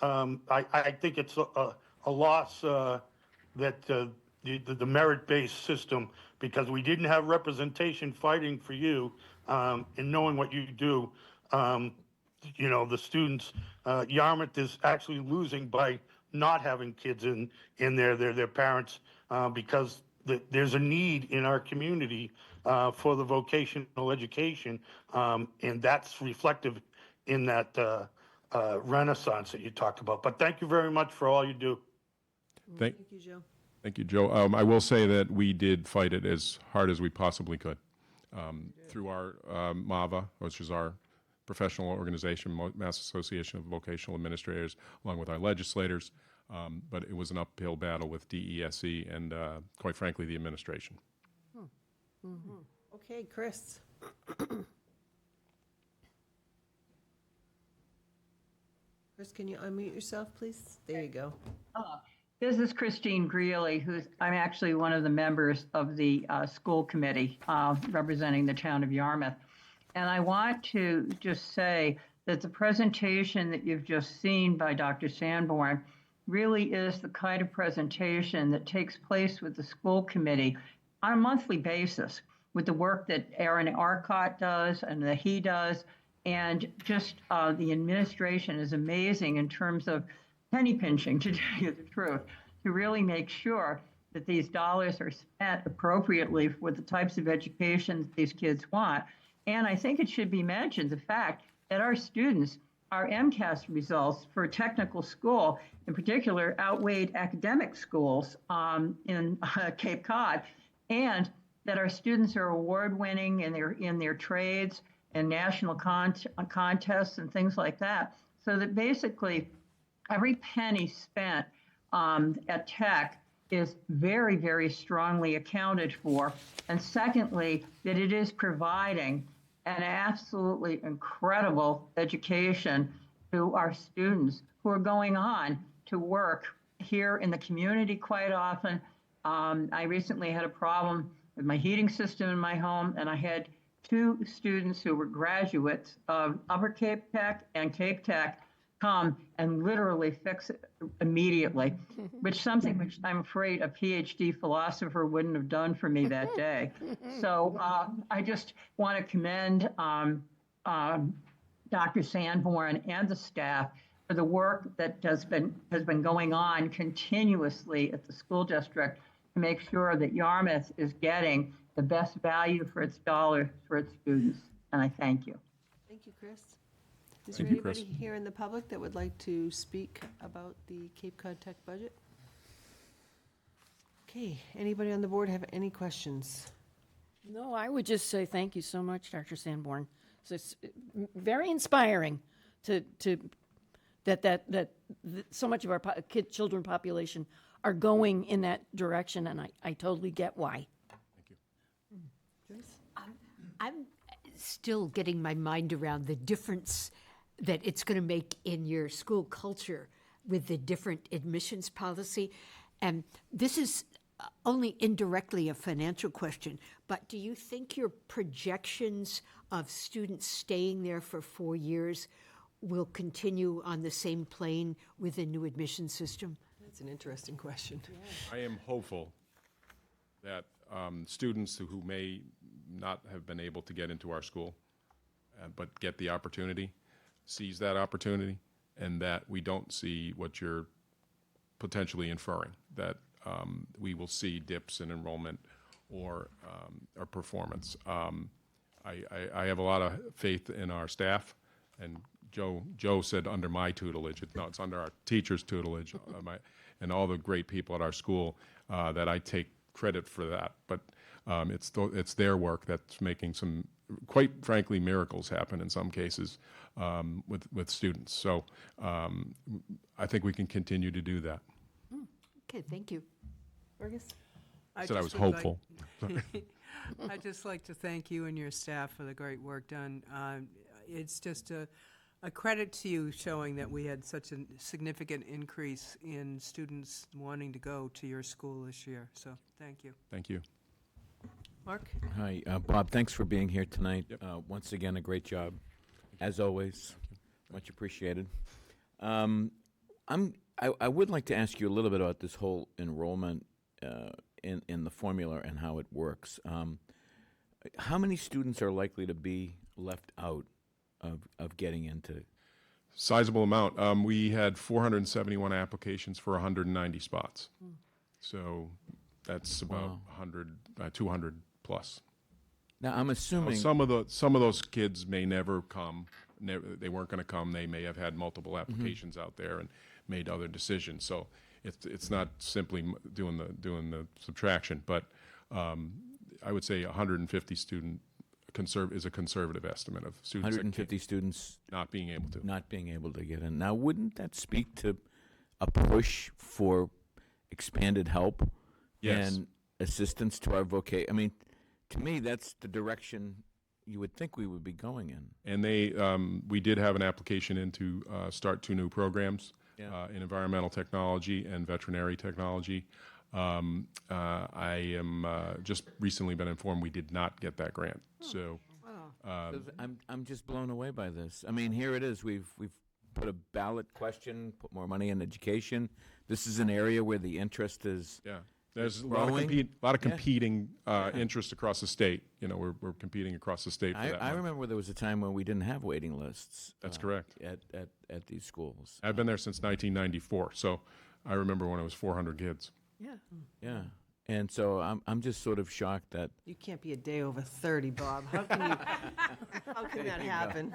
I think it's a loss that the merit-based system, because we didn't have representation fighting for you, and knowing what you do, you know, the students, Yarmouth is actually losing by not having kids in there, their parents, because there's a need in our community for the vocational education, and that's reflective in that renaissance that you talked about. But thank you very much for all you do. Thank you, Joe. Thank you, Joe. I will say that we did fight it as hard as we possibly could through our MAVA, which is our professional organization, Mass Association of Vocational Administrators, along with our legislators. But it was an uphill battle with DESE and, quite frankly, the administration. Okay, Chris. Chris, can you unmute yourself, please? There you go. This is Christine Greeley, I'm actually one of the members of the school committee representing the town of Yarmouth. And I want to just say that the presentation that you've just seen by Dr. Sanborn really is the kind of presentation that takes place with the school committee on a monthly basis with the work that Aaron Arcott does and that he does. And just the administration is amazing in terms of penny pinching, to tell you the truth, to really make sure that these dollars are spent appropriately for the types of education that these kids want. And I think it should be mentioned the fact that our students, our MCAS results for technical school in particular outweighed academic schools in Cape Cod, and that our students are award-winning in their trades and national contests and things like that. So that basically every penny spent at Tech is very, very strongly accounted for. And secondly, that it is providing an absolutely incredible education to our students who are going on to work here in the community quite often. I recently had a problem with my heating system in my home, and I had 2 students who were graduates of Upper Cape Tech and Cape Tech come and literally fix it immediately, which I'm afraid a PhD philosopher wouldn't have done for me that day. So I just want to commend Dr. Sanborn and the staff for the work that has been going on continuously at the school district to make sure that Yarmouth is getting the best value for its dollar for its students. And I thank you. Thank you, Chris. Is there anybody here in the public that would like to speak about the Cape Cod Tech budget? Okay, anybody on the board have any questions? No, I would just say thank you so much, Dr. Sanborn. So it's very inspiring that so much of our children population are going in that direction, and I totally get why. I'm still getting my mind around the difference that it's going to make in your school culture with the different admissions policy. And this is only indirectly a financial question, but do you think your projections of students staying there for 4 years will continue on the same plane with the new admission system? That's an interesting question. I am hopeful that students who may not have been able to get into our school, but get the opportunity, seize that opportunity, and that we don't see what you're potentially inferring, that we will see dips in enrollment or performance. I have a lot of faith in our staff, and Joe said under my tutelage. No, it's under our teachers' tutelage, and all the great people at our school that I take credit for that. But it's their work that's making some, quite frankly, miracles happen in some cases with students. So I think we can continue to do that. Okay, thank you. Fergus? I said I was hopeful. I'd just like to thank you and your staff for the great work done. It's just a credit to you showing that we had such a significant increase in students wanting to go to your school this year. So thank you. Thank you. Mark? Hi, Bob, thanks for being here tonight. Once again, a great job, as always. Much appreciated. I would like to ask you a little bit about this whole enrollment in the formula and how it works. How many students are likely to be left out of getting into? Sizable amount. We had 471 applications for 190 spots. So that's about 200 plus. Now, I'm assuming some of those kids may never come. they weren't going to come. They may have had multiple applications out there and made other decisions. So it's not simply doing the subtraction, but I would say 150 student is a conservative estimate of students. 150 students not being able to get in. Now, wouldn't that speak to a push for expanded help Yes. and assistance to our vocation? I mean, to me, that's the direction you would think we would be going in. And we did have an application in to start 2 new programs in environmental technology and veterinary technology. I am just recently been informed we did not get that grant. So I'm just blown away by this. I mean, here it is. We've put a ballot question, put more money in education. This is an area where the interest is there's a growing. lot of competing interest across the state. You know, we're competing across the state for that I money. remember there was a time when we didn't have waiting lists. That's correct. At these schools. I've been there since 1994, so I remember when it was 400 kids. Yeah. Yeah. And so I'm just sort of shocked that You can't be a day over 30, Bob. How can you, how can that happen?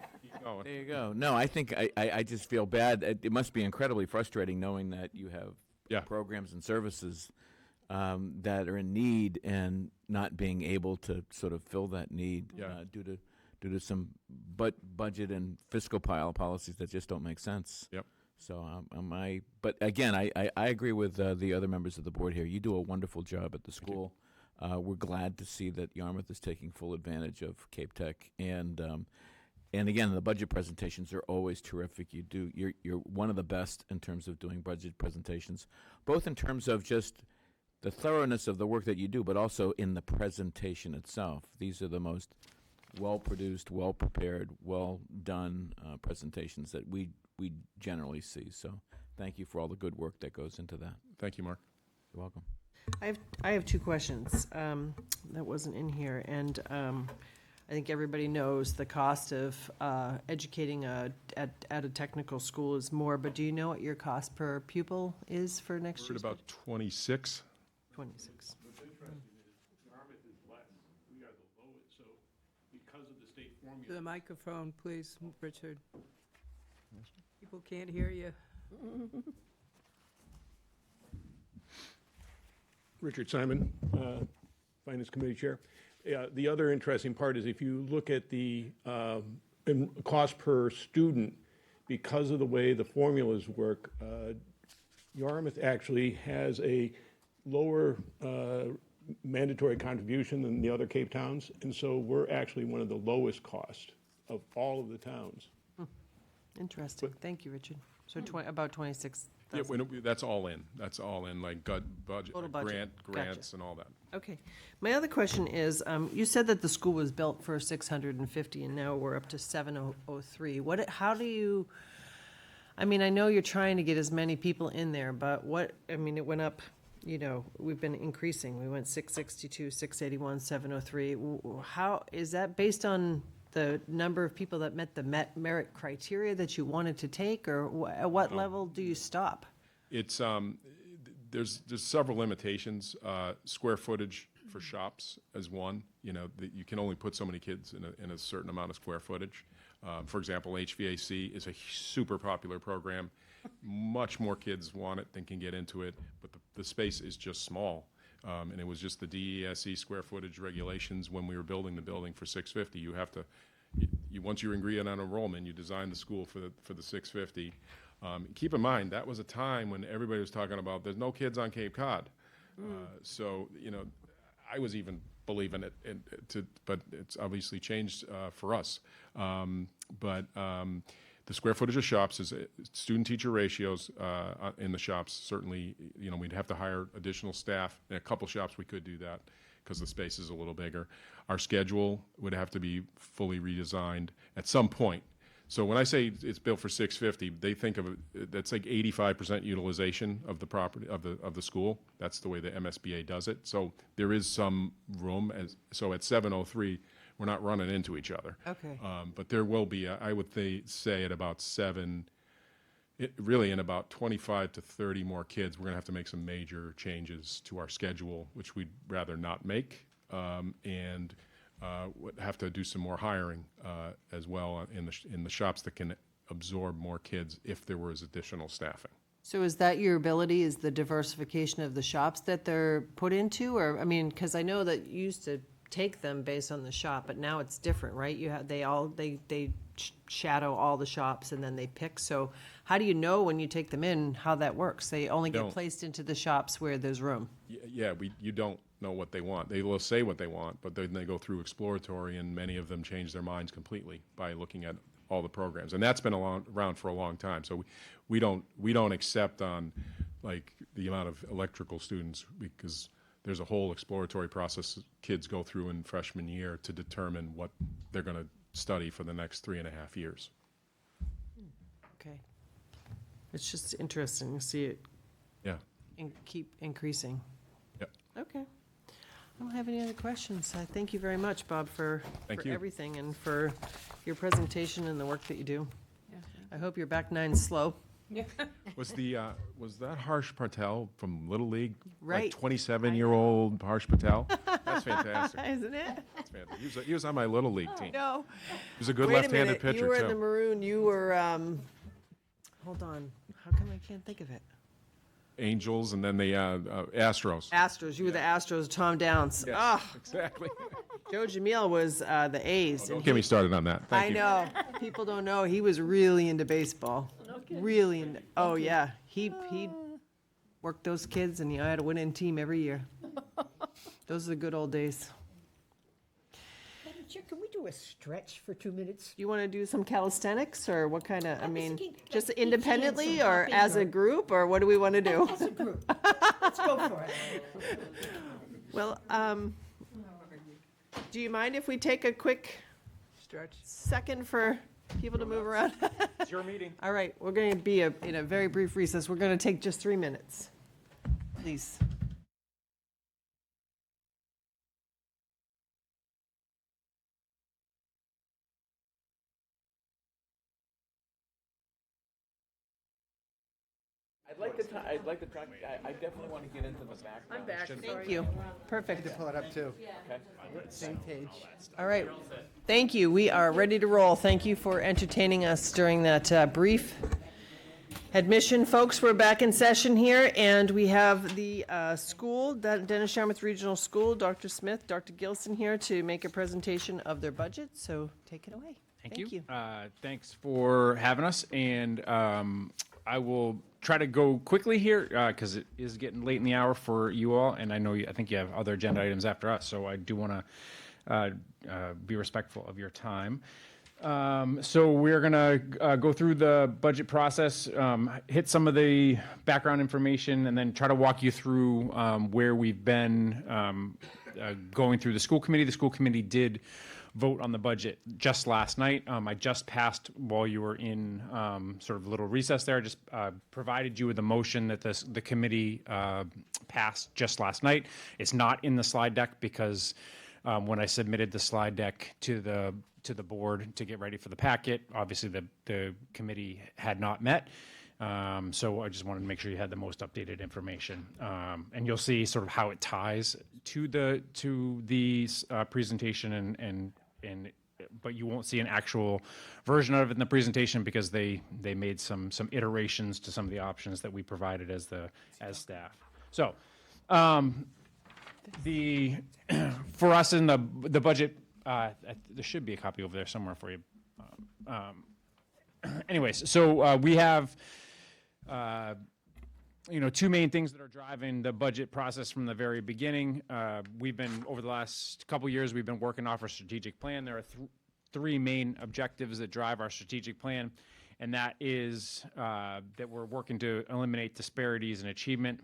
there you go. No, I think I just feel bad. It must be incredibly frustrating knowing that you have programs and services that are in need and not being able to sort of fill that need due to some budget and fiscal policies that just don't make sense. Yep. So but again, I agree with the other members of the board here. You do a wonderful job at the school. We're glad to see that Yarmouth is taking full advantage of Cape Tech, and again, the budget presentations are always terrific. You're one of the best in terms of doing budget presentations, both in terms of just the thoroughness of the work that you do, but also in the presentation itself. These are the most well-produced, well-prepared, well-done presentations that we generally see. So thank you for all the good work that goes into that. Thank you, Mark. You're welcome. I have 2 questions that wasn't in here, and I think everybody knows the cost of educating at a technical school is more, but do you know what your cost per pupil is for next We're year? at about 26. 26. What's interesting is Yarmouth is less. We are the lowest, so because of the state To formula. the microphone, please, Richard. People can't hear you. Richard Simon, Finance Committee Chair. The other interesting part is if you look at the cost per student, because of the way the formulas work, Yarmouth actually has a lower mandatory contribution than the other Cape towns, and so we're actually one of the lowest cost of all of the towns. Interesting. Thank you, Richard. So about 26,000. Yeah, that's all in. That's all in, like budget, Total budget. grants and all that. Okay. My other question is, you said that the school was built for 650, and now we're up to 703. How do you, I mean, I know you're trying to get as many people in there, but it went up, we've been increasing. We went 662, 681, 703. How, is that based on the number of people that met the merit criteria that you wanted to take, or at what level do you stop? It's there's several limitations. Square footage for shops is one. That you can only put so many kids in a certain amount of square footage. For example, HVAC is a super popular program. Much more kids want it than can get into it, but the space is just small. And it was just the DESE square footage regulations when we were building the building for 650. You have to, once you agree on enrollment, you design the school for the 650. Keep in mind, that was a time when everybody was talking about there's no kids on Cape Cod. So, I was even believing it, but it's obviously changed for us. The square footage of shops is student-teacher ratios in the shops. Certainly, we'd have to hire additional staff. In a couple shops, we could do that because the space is a little bigger. Our schedule would have to be fully redesigned at some point. So when I say it's built for 650, they think of it, that's like 85% utilization of the property of the school. That's the way the MSBA does it. So there is some room. So at 703. We're not running into each other. Okay. But there will be, I would say at about 7, really in about 25 to 30 more kids, we're going to have to make some major changes to our schedule, which we'd rather not make. And would have to do some more hiring as well in the shops that can absorb more kids if there was additional staffing. So is that your ability, is the diversification of the shops that they're put into? Or, I mean, because I know that you used to take them based on the shop, but now it's different, right? You have, they shadow all the shops and then they pick. So how do you know when you take them in how that works? They only get Don't. placed into the shops where there's room. Yeah, you don't know what they want. They will say what they want, but then they go through exploratory, and many of them change their minds completely by looking at all the programs. And that's been around for a long time. So we don't accept on like the amount of electrical students, because there's a whole exploratory process kids go through in freshman year to determine what they're going to study for the next 3.5 years. Okay. It's just interesting to see it Yeah. keep increasing. Yep. Okay. I don't have any other questions. I thank you very much, Bob, for Thank you. everything and for your presentation and the work that you do. I hope your back nine's slow. Was that Harsh Patel from Little League? Right. Like 27-year-old Harsh Patel? That's fantastic. Isn't it? That's fantastic. He was on my Little League team. No. He was a good Wait a left-handed minute, pitcher, you were too. in the maroon, you were, hold on, how come I can't think of it? Angels and then the Astros. Astros, you were the Astros, Tom Downs. Yes, Ah, exactly. Joe Jamil was the A's. and Don't get me started on that. Thank I you. know, people don't know, he was really into baseball. Really into, oh yeah, he worked those kids and he had a winning team every year. Those are the good old days. Madam Chair, can we do a stretch for 2 minutes? You want to do some calisthenics or what kind of, I mean, just keep independently some or hopping as a or- group, or what do we want to do? As a group. Let's go for it. Well, do you mind if we take a quick Stretch. second for people to move around? It's your meeting. All right, we're going to be in a very brief recess. We're going to take just 3 minutes, please. I'd like to talk, I definitely want to get into the background. I'm back. Thank you. Perfect. Pull it up too. Okay. Same page. All right. Thank you. We are ready to roll. Thank you for entertaining us during that brief admission. Folks, we're back in session here, and we have the school, Dennis Yarmouth Regional School, Dr. Smith, Dr. Gilson here to make a presentation of their budget, so take it away. Thank you. Thanks for having us, and I will try to go quickly here because it is getting late in the hour for you all, and I think you have other agenda items after us, so I do want to be respectful of your time. So we're gonna go through the budget process, hit some of the background information, and then try to walk you through where we've been going through the school committee. The school committee did vote on the budget just last night. I just passed, while you were in sort of a little recess there, I just provided you with a motion that the committee passed just last night. It's not in the slide deck because when I submitted the slide deck to the board to get ready for the packet, obviously the committee had not met. So I just wanted to make sure you had the most updated information. And you'll see sort of how it ties to the presentation but you won't see an actual version of it in the presentation because they made some iterations to some of the options that we provided as staff. So for us in the budget, there should be a copy over there somewhere for you. Anyways, so we have two main things that are driving the budget process from the very beginning. We've been, over the last couple years, we've been working off our strategic plan. There are three main objectives that drive our strategic plan, and that is that we're working to eliminate disparities in achievement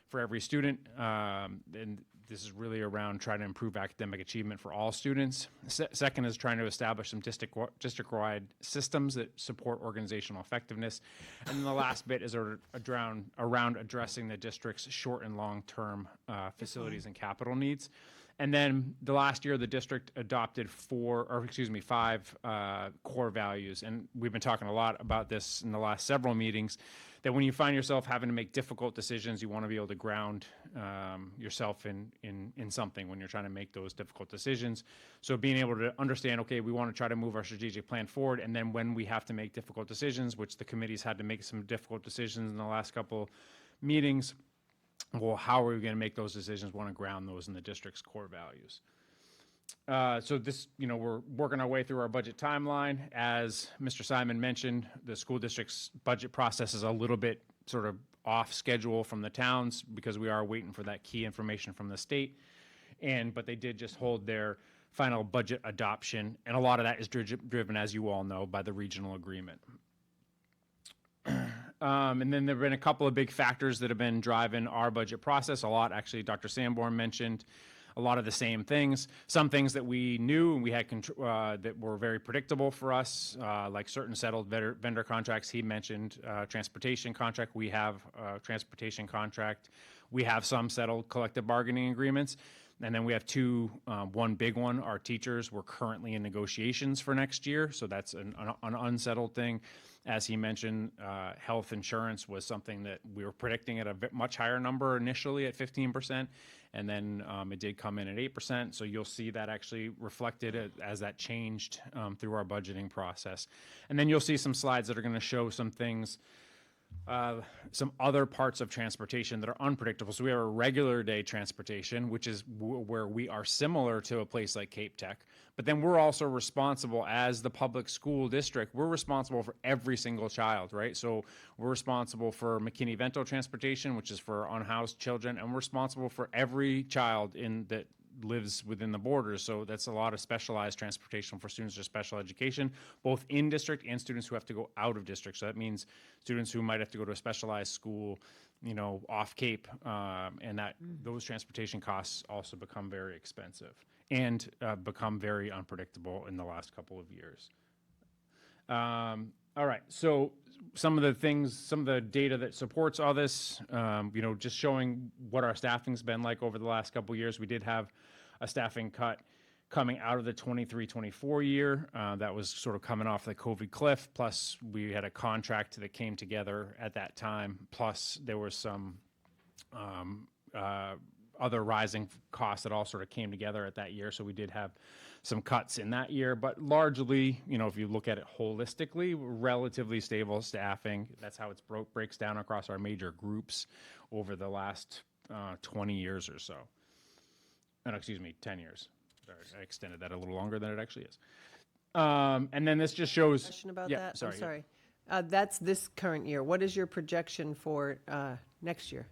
for every student. And this is really around trying to improve academic achievement for all students. Second is trying to establish some district-wide systems that support organizational effectiveness. And then the last bit is around addressing the district's short and long-term facilities and capital needs. And then the last year, the district adopted 5 core values. And we've been talking a lot about this in the last several meetings. that when you find yourself having to make difficult decisions, you want to be able to ground yourself in something when you're trying to make those difficult decisions. So being able to understand, okay, we want to try to move our strategic plan forward, and then when we have to make difficult decisions, which the committee's had to make some difficult decisions in the last couple meetings, well, how are we going to make those decisions? We want to ground those in the district's core values. So this, we're working our way through our budget timeline. As Mr. Simon mentioned, the school district's budget process is a little bit sort of off schedule from the towns because we are waiting for that key information from the state. But they did just hold their final budget adoption, and a lot of that is driven, as you all know, by the regional agreement. And then there have been a couple of big factors that have been driving our budget process. A lot, actually, Dr. Sanborn mentioned a lot of the same things. Some things that we knew and we had that were very predictable for us, like certain settled vendor contracts. He mentioned transportation contract. We have a transportation contract. We have some settled collective bargaining agreements. And then we have one big one. Our teachers were currently in negotiations for next year, so that's an unsettled thing. As he mentioned, health insurance was something that we were predicting at a much higher number initially at 15%, and then it did come in at 8%. So you'll see that actually reflected as that changed through our budgeting process. And then you'll see some slides that are going to show some things, some other parts of transportation that are unpredictable. So we have a regular day transportation, which is where we are similar to a place like Cape Tech. But then we're also responsible as the public school district. We're responsible for every single child, right? So we're responsible for McKinney-Vento transportation, which is for unhoused children, and we're responsible for every child that lives within the borders. So that's a lot of specialized transportation for students with special education, both in district and students who have to go out of district. So that means students who might have to go to a specialized school, off Cape, and those transportation costs also become very expensive and become very unpredictable in the last couple of years. All right, so some of the data that supports all this, just showing what our staffing's been like over the last couple of years. We did have a staffing cut coming out of the 23-24 year. That was sort of coming off the COVID cliff, plus we had a contract that came together at that time, plus there was some other rising costs that all sort of came together at that year. So we did have some cuts in that year, but largely, if you look at it holistically, relatively stable staffing. That's how it breaks down across our major groups over the last 20 years or so. 10 years. Sorry, I extended that a little longer than it actually is. And then this just shows... Question about yeah, that? Sorry. I'm sorry. That's this current year. What is your projection for next year?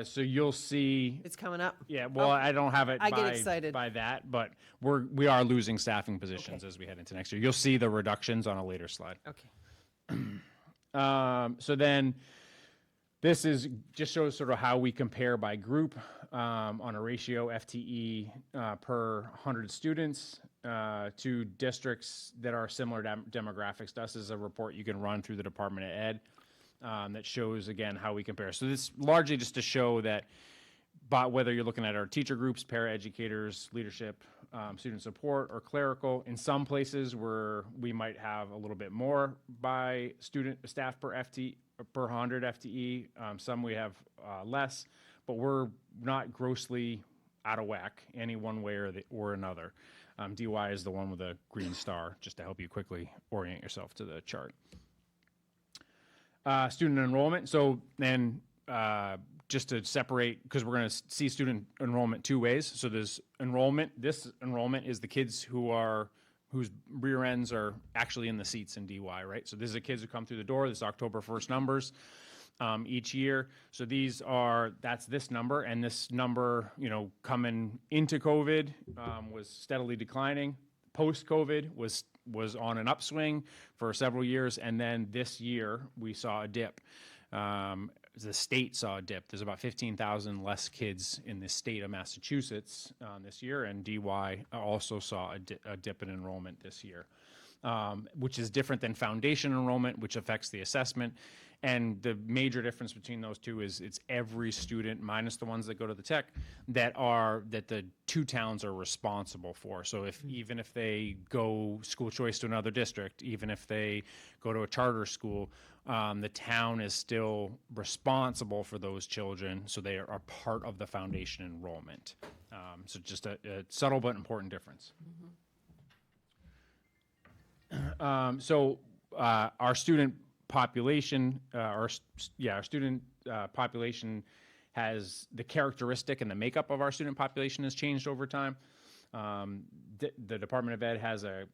So you'll see... It's coming up? Yeah, well, I don't have it I get excited. by that, but we are losing staffing positions as we head into next year. You'll see the reductions on a later slide. Okay. So then this just shows sort of how we compare by group on a ratio FTE per 100 students to districts that are similar demographics. This is a report you can run through the Department of Ed that shows, again, how we compare. So this largely just to show that whether you're looking at our teacher groups, paraeducators, leadership, student support, or clerical, in some places where we might have a little bit more by staff per 100 FTE. Some we have less, but we're not grossly out of whack any one way or another. DY is the one with a green star, just to help you quickly orient yourself to the chart. Student enrollment. So then just to separate, because we're going to see student enrollment two ways. So there's enrollment. This enrollment is the kids whose rear ends are actually in the seats in DY, right? So these are kids who come through the door. This is October 1st numbers each year. So that's this number, and this number, coming into COVID was steadily declining. Post-COVID was on an upswing for several years, and then this year we saw a dip. The state saw a dip. There's about 15,000 less kids in the state of Massachusetts this year, and DY also saw a dip in enrollment this year. which is different than foundation enrollment, which affects the assessment. And the major difference between those two is it's every student minus the ones that go to the tech that the two towns are responsible for. So even if they go school choice to another district, even if they go to a charter school, the town is still responsible for those children. So they are part of the foundation enrollment. So just a subtle but important difference. Our student population, our student population the characteristic and the makeup of our student population has changed over time. The Department of Ed has a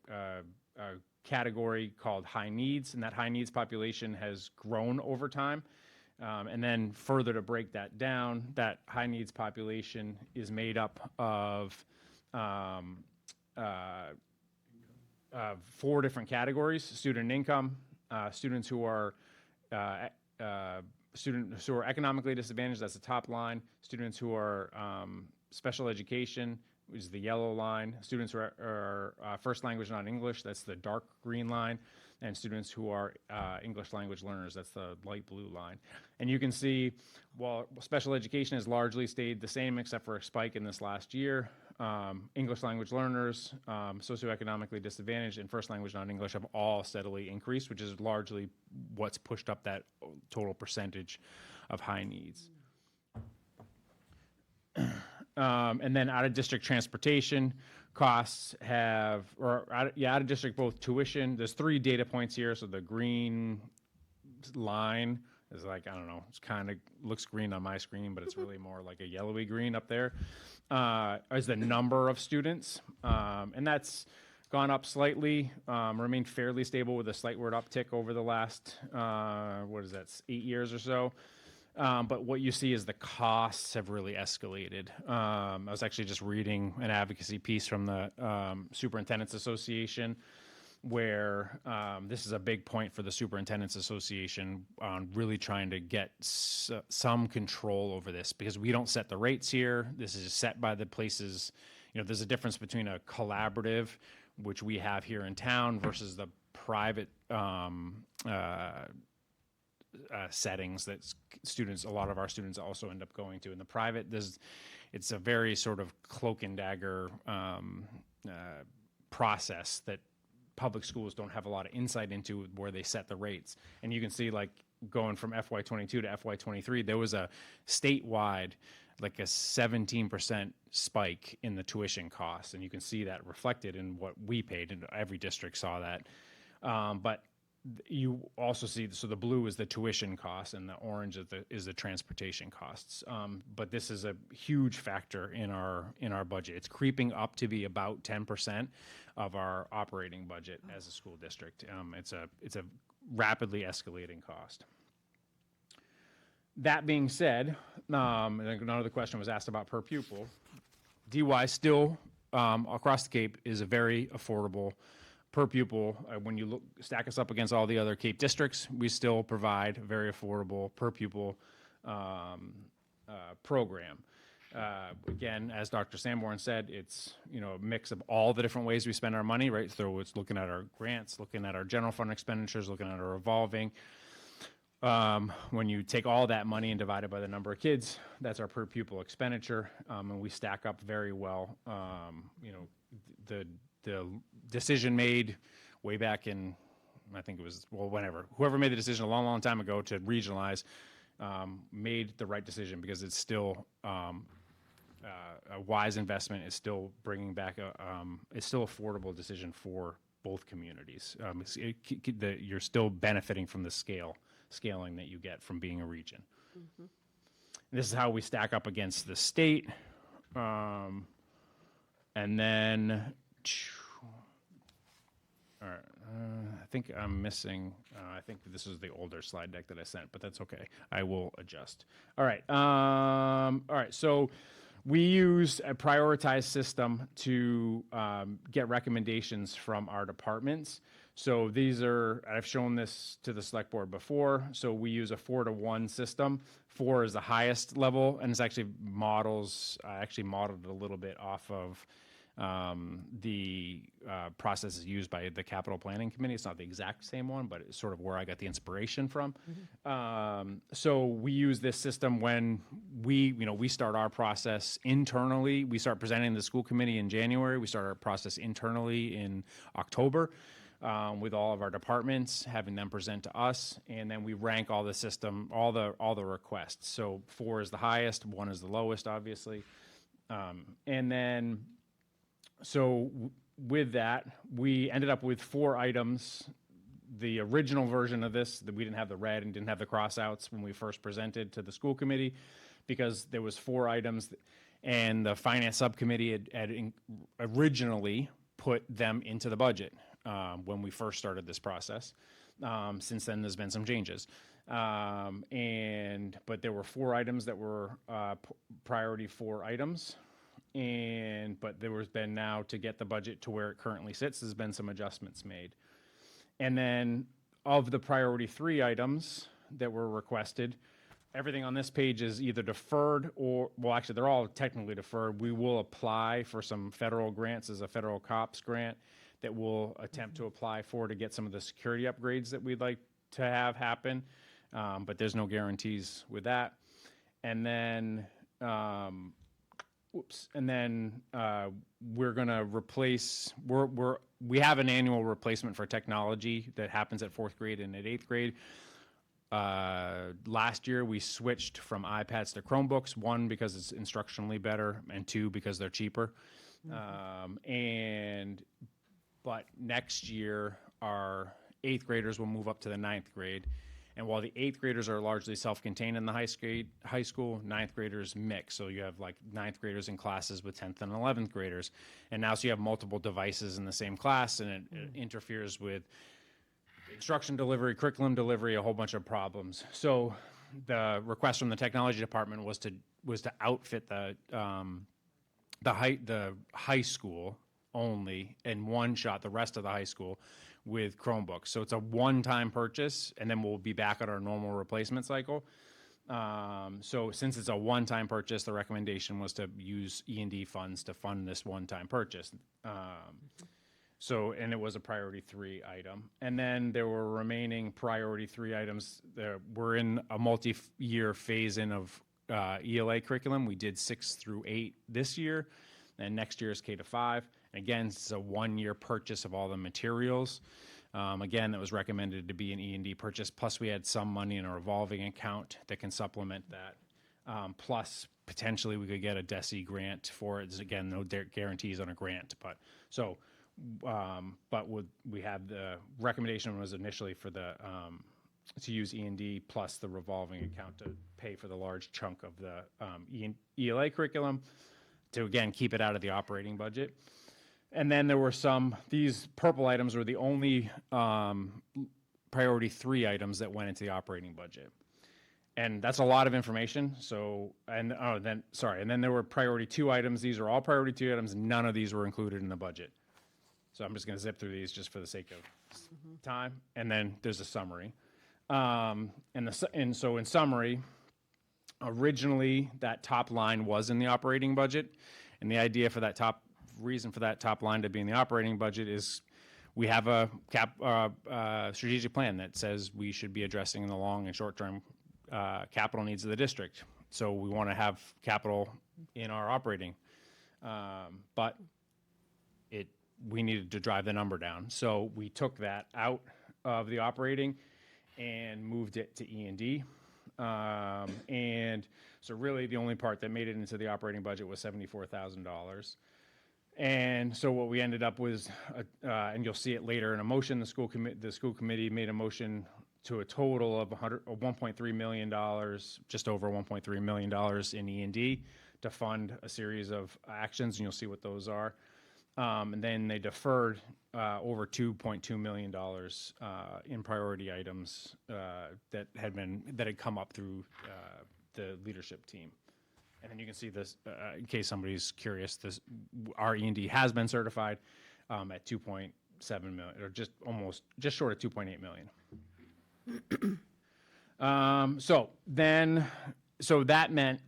category called high needs, and that high needs population has grown over time. And then further to break that down, that high needs population is made up of 4 different categories: student income, students who are economically disadvantaged, that's the top line; students who are special education, which is the yellow line; students who are first language not English, that's the dark green line; and students who are English language learners, that's the light blue line. And you can see, while special education has largely stayed the same except for a spike in this last year, English language learners, socioeconomically disadvantaged, and first language non-English have all steadily increased, which is largely what's pushed up that total percentage of high needs. And then out-of-district transportation costs out-of-district both tuition. There's 3 data points here. So the green line is like, I don't know, it's kind of looks green on my screen, but it's really more like a yellowy green up there, is the number of students. And that's gone up slightly, remained fairly stable with a slightward uptick over the last, 8 years or so. But what you see is the costs have really escalated. I was actually just reading an advocacy piece from the Superintendent's Association, where this is a big point for the Superintendent's Association on really trying to get some control over this, because we don't set the rates here. This is set by the places. There's a difference between a collaborative, which we have here in town, versus the private settings that a lot of our students also end up going to. In the private, it's a very sort of cloak and dagger process that public schools don't have a lot of insight into, where they set the rates. And you can see, like, going from FY22 to FY23, there was a statewide, like a 17% spike in the tuition costs. And you can see that reflected in what we paid, and every district saw that. But you also see, so the blue is the tuition costs and the orange is the transportation costs. But this is a huge factor in our budget. It's creeping up to be about 10% of our operating budget as a school district. It's a rapidly escalating cost. That being said, another question was asked about per pupil. DY still, across the Cape, is a very affordable per pupil. When you stack us up against all the other Cape districts, we still provide a very affordable per pupil program. Again, as Dr. Sanborn said, it's a mix of all the different ways we spend our money, right? So it's looking at our grants, looking at our general fund expenditures, looking at our revolving. When you take all that money and divide it by the number of kids, that's our per pupil expenditure, and we stack up very well. The decision made way back in, I think it was, whoever made the decision a long, long time ago to regionalize, made the right decision, because it's still a wise investment. It's still bringing back it's still affordable decision for both communities. You're still benefiting from the scaling that you get from being a region. Mm-hmm. This is how we stack up against the state. And then, all right, I think I'm missing, I think this is the older slide deck that I sent, but that's okay. I will adjust. All right. So we use a prioritized system to get recommendations from our departments. So I've shown this to the select board before. So we use a 4-to-1 system. 4 is the highest level, and it's actually I actually modeled it a little bit off of the process is used by the capital planning committee. It's not the exact same one, but it's sort of where I got the inspiration from. So we use this system when we start our process internally. We start presenting to the school committee in January. We start our process internally in October. With all of our departments, having them present to us, and then we rank all the system, all the requests. So 4 is the highest, 1 is the lowest, obviously, and then with that, we ended up with 4 items. The original version of this, that we didn't have the red and didn't have the crossouts when we first presented to the school committee, because there was 4 items, and the finance subcommittee had originally put them into the budget. When we first started this process. Since then, there's been some changes. But there were 4 items that were priority 4 items. But there has been now, to get the budget to where it currently sits, there's been some adjustments made. And then of the priority 3 items that were requested, everything on this page is either deferred or, well, actually, they're all technically deferred. We will apply for some federal grants as a federal COPS grant that we'll attempt to apply for to get some of the security upgrades that we'd like to have happen. But there's no guarantees with that. And then, we're gonna replace, we have an annual replacement for technology that happens at 4th grade and at 8th grade. Last year, we switched from iPads to Chromebooks, 1, because it's instructionally better, and 2, because they're cheaper. But next year, our 8th graders will move up to the 9th grade. And while the 8th graders are largely self-contained in the high school, 9th graders mix. So you have like 9th graders in classes with 10th and 11th graders. And now, so you have multiple devices in the same class, and it interferes with instruction delivery, curriculum delivery, a whole bunch of problems. So the request from the technology department was to outfit the high school only in one shot, the rest of the high school, with Chromebooks. So it's a one-time purchase, and then we'll be back at our normal replacement cycle. So since it's a one-time purchase, the recommendation was to use E&D funds to fund this one-time purchase. And it was a priority 3 item. And then there were remaining priority 3 items. We're in a multi-year phase-in of ELA curriculum. We did 6 through 8 this year, and next year is K-5. Again, it's a 1-year purchase of all the materials. Again, that was recommended to be an E&D purchase, plus we had some money in a revolving account that can supplement that. Plus, potentially, we could get a DESE grant for it. Again, no guarantees on a grant. We had the recommendation was initially for the to use E&D plus the revolving account to pay for the large chunk of the ELA curriculum to, again, keep it out of the operating budget. And then there were these purple items were the only priority 3 items that went into the operating budget. And that's a lot of information. And then there were priority 2 items. These are all priority 2 items. None of these were included in the budget. So I'm just going to zip through these just for the sake of time. And then there's a summary. So in summary, originally that top line was in the operating budget. And the idea for that reason for that top line to be in the operating budget is we have a strategic plan that says we should be addressing the long and short-term capital needs of the district. So we want to have capital in our operating, but we needed to drive the number down. So we took that out of the operating and moved it to E&D. And so really the only part that made it into the operating budget was $74,000. And so what we ended up was, and you'll see it later in a motion, the school committee made a motion to a total of $1.3 million, just over $1.3 million in E&D to fund a series of actions, and you'll see what those are. And then they deferred over $2.2 million in priority items that had come up through the leadership team. And then you can see this, in case somebody's curious, our E&D has been certified at 2.7 million, or just short of 2.8 million. So that meant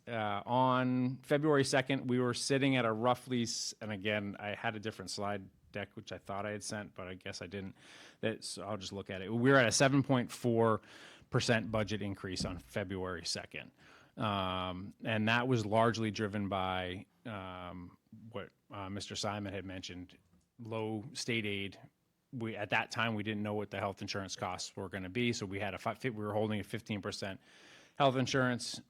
on February 2nd, we were sitting at a roughly, and again, I had a different slide deck, which I thought I had sent, but I guess I didn't. So I'll just look at it. We were at a 7.4% budget increase on February 2nd. And that was largely driven by what Mr. Simon had mentioned, low state aid. At that time, we didn't know what the health insurance costs were going to be, so we were holding a 15% health insurance,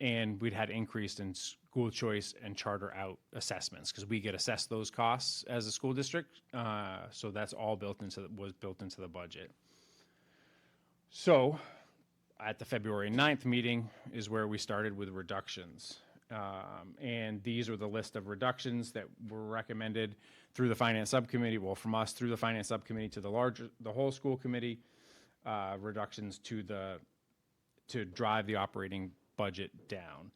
and we'd had increased in school choice and charter out assessments because we get assessed those costs as a school district. So that's all was built into the budget. So at the February 9th meeting is where we started with reductions. And these are the list of reductions that were recommended through the finance subcommittee, well, from us through the finance subcommittee to the whole school committee, reductions to drive the operating budget down.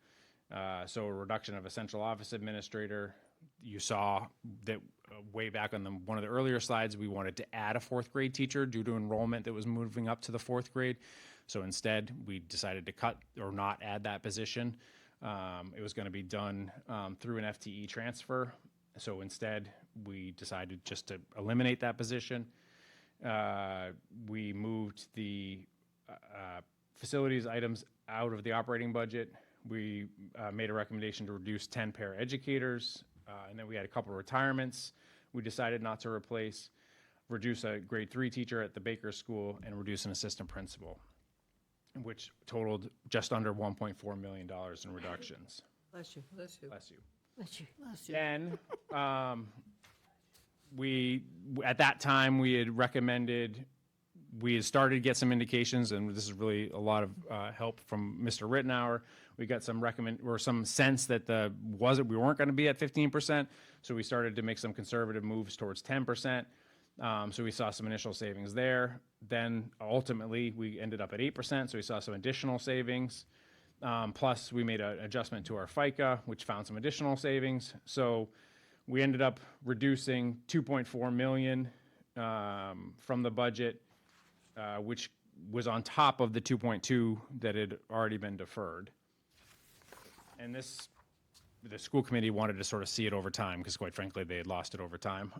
So a reduction of a central office administrator. You saw that way back on one of the earlier slides, we wanted to add a 4th grade teacher due to enrollment that was moving up to the 4th grade. So instead, we decided to cut or not add that position. It was going to be done through an FTE transfer. So instead, we decided just to eliminate that position. We moved the facilities items out of the operating budget. We made a recommendation to reduce 10 paraeducators, and then we had a couple of retirements we decided not to replace, reduce a grade 3 teacher at the Baker School, and reduce an assistant principal, which totaled just under $1.4 million in reductions. Bless you. Bless you. Bless you. Bless you. Bless you. Then, at that time, we had started to get some indications, and this is really a lot of help from Mr. Rittenauer. We got some sense that we weren't going to be at 15%, so we started to make some conservative moves towards 10%. So we saw some initial savings there. Then ultimately, we ended up at 8%, so we saw some additional savings. Plus, we made an adjustment to our FICA, which found some additional savings. So we ended up reducing $2.4 million from the budget, which was on top of the 2.2 that had already been deferred. And the school committee wanted to sort of see it over time because, quite frankly, they had lost it over time.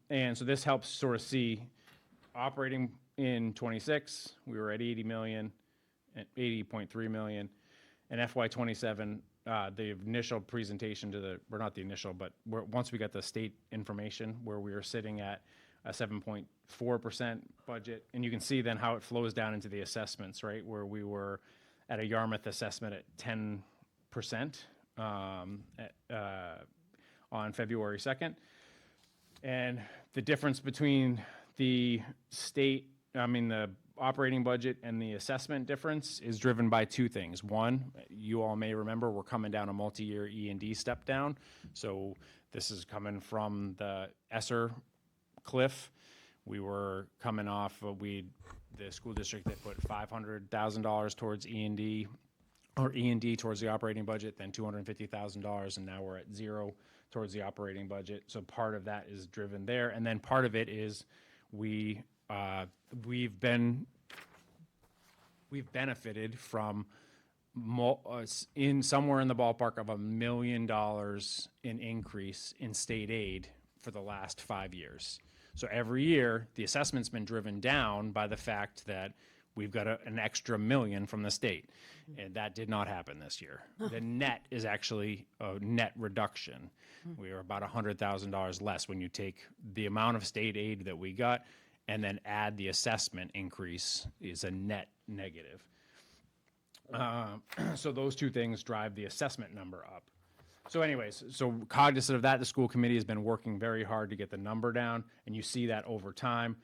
And so this helps sort of see operating in 26, we were at 80 million, at 80.3 million. And FY27, the initial presentation not the initial, but once we got the state information where we were sitting at a 7.4% budget, and you can see then how it flows down into the assessments, right? Where we were at a Yarmouth assessment at 10%. On February 2nd. And the difference between the the operating budget and the assessment difference is driven by two things. One, you all may remember, we're coming down a multi-year E&D step down. So this is coming from the ESSER cliff. We were coming off, the school district that put $500,000 towards E&D towards the operating budget, then $250,000, and now we're at zero towards the operating budget. So part of that is driven there, and then part of it is we've benefited from somewhere in the ballpark of $1 million in increase in state aid for the last 5 years. So every year, the assessment's been driven down by the fact that we've got an extra $1 million from the state, and that did not happen this year. The net is actually a net reduction. We are about $100,000 less when you take the amount of state aid that we got and then add the assessment increase is a net negative. So those two things drive the assessment number up. So anyways, so cognizant of that, the school committee has been working very hard to get the number down, and you see that over time.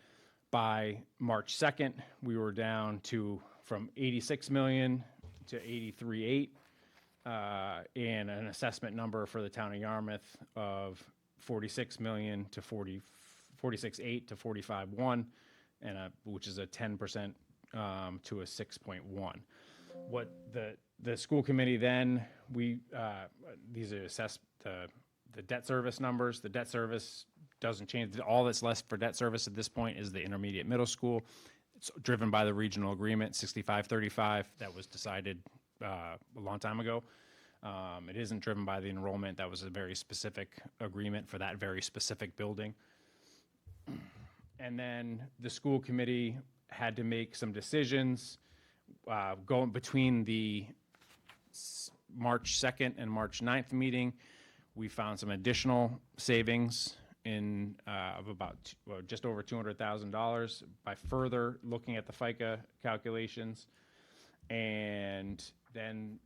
By March 2nd, we were down from 86 million to 83.8, and an assessment number for the town of Yarmouth of 46 million to 46.8 to 45.1, and which is a 10% to a 6.1. What the school committee then these are assessed the debt service numbers. The debt service doesn't change. All that's left for debt service at this point is the intermediate middle school. It's driven by the regional agreement, 65-35, that was decided a long time ago. It isn't driven by the enrollment. That was a very specific agreement for that very specific building. And then the school committee had to make some decisions going between the March 2nd and March 9th meeting. We found some additional savings of about just over $200,000 by further looking at the FICA calculations. And then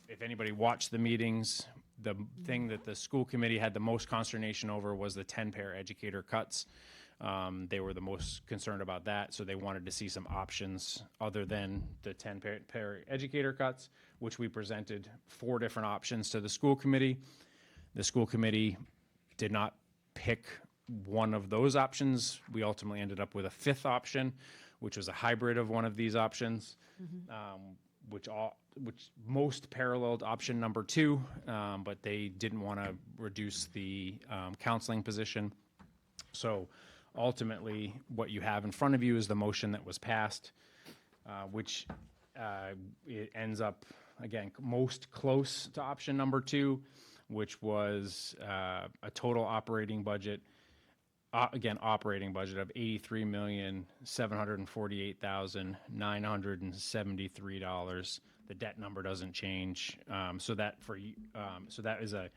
if anybody watched the meetings, the thing that the school committee had the most consternation over was the 10 paraeducator cuts. They were the most concerned about that, so they wanted to see some options other than the 10 paraeducator cuts, which we presented 4 different options to the school committee. The school committee did not pick one of those options. We ultimately ended up with a 5th option, which was a hybrid of one of these options, which most paralleled option number 2, but they didn't want to reduce the counseling position. So ultimately, what you have in front of you is the motion that was passed, which it ends up, again, most close to option number 2, which was a total operating budget, operating budget of $83,748,973. The debt number doesn't change. So that is a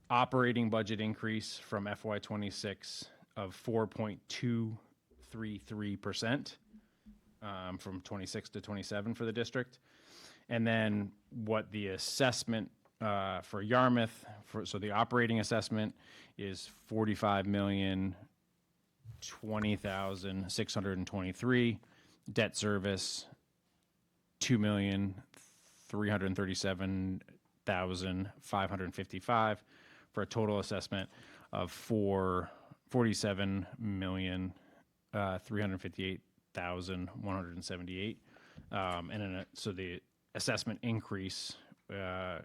operating budget increase from FY26 of 4.233%, from 26 to 27 for the district. And then what the assessment for Yarmouth, so the operating assessment is $45,020,623. Debt service, $2,337,555, for a total assessment of $47,358,178. So the assessment increase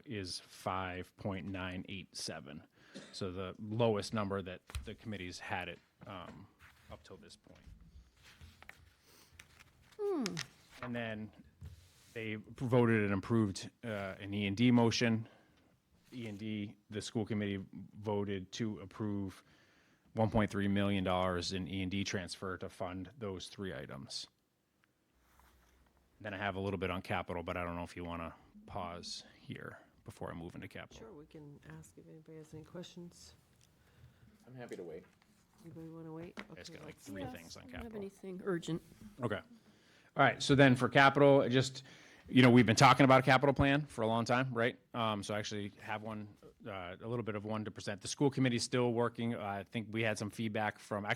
is 5.987. So the lowest number that the committee's had it up till this point. And then they voted and approved an E&D motion. E&D, the school committee voted to approve $1.3 million in E&D transfer to fund those 3 items. Then I have a little bit on capital, but I don't know if you want to pause here before I move into capital. Sure, we can ask if anybody has any questions. I'm happy to wait. Anybody want to wait? I just got like let's- 3 things on I don't have capital. anything urgent. Okay. All right, so then for capital, just, we've been talking about a capital plan for a long time, right? So I actually have one, a little bit of one to present. The school committee's still working. I think we had some feedback from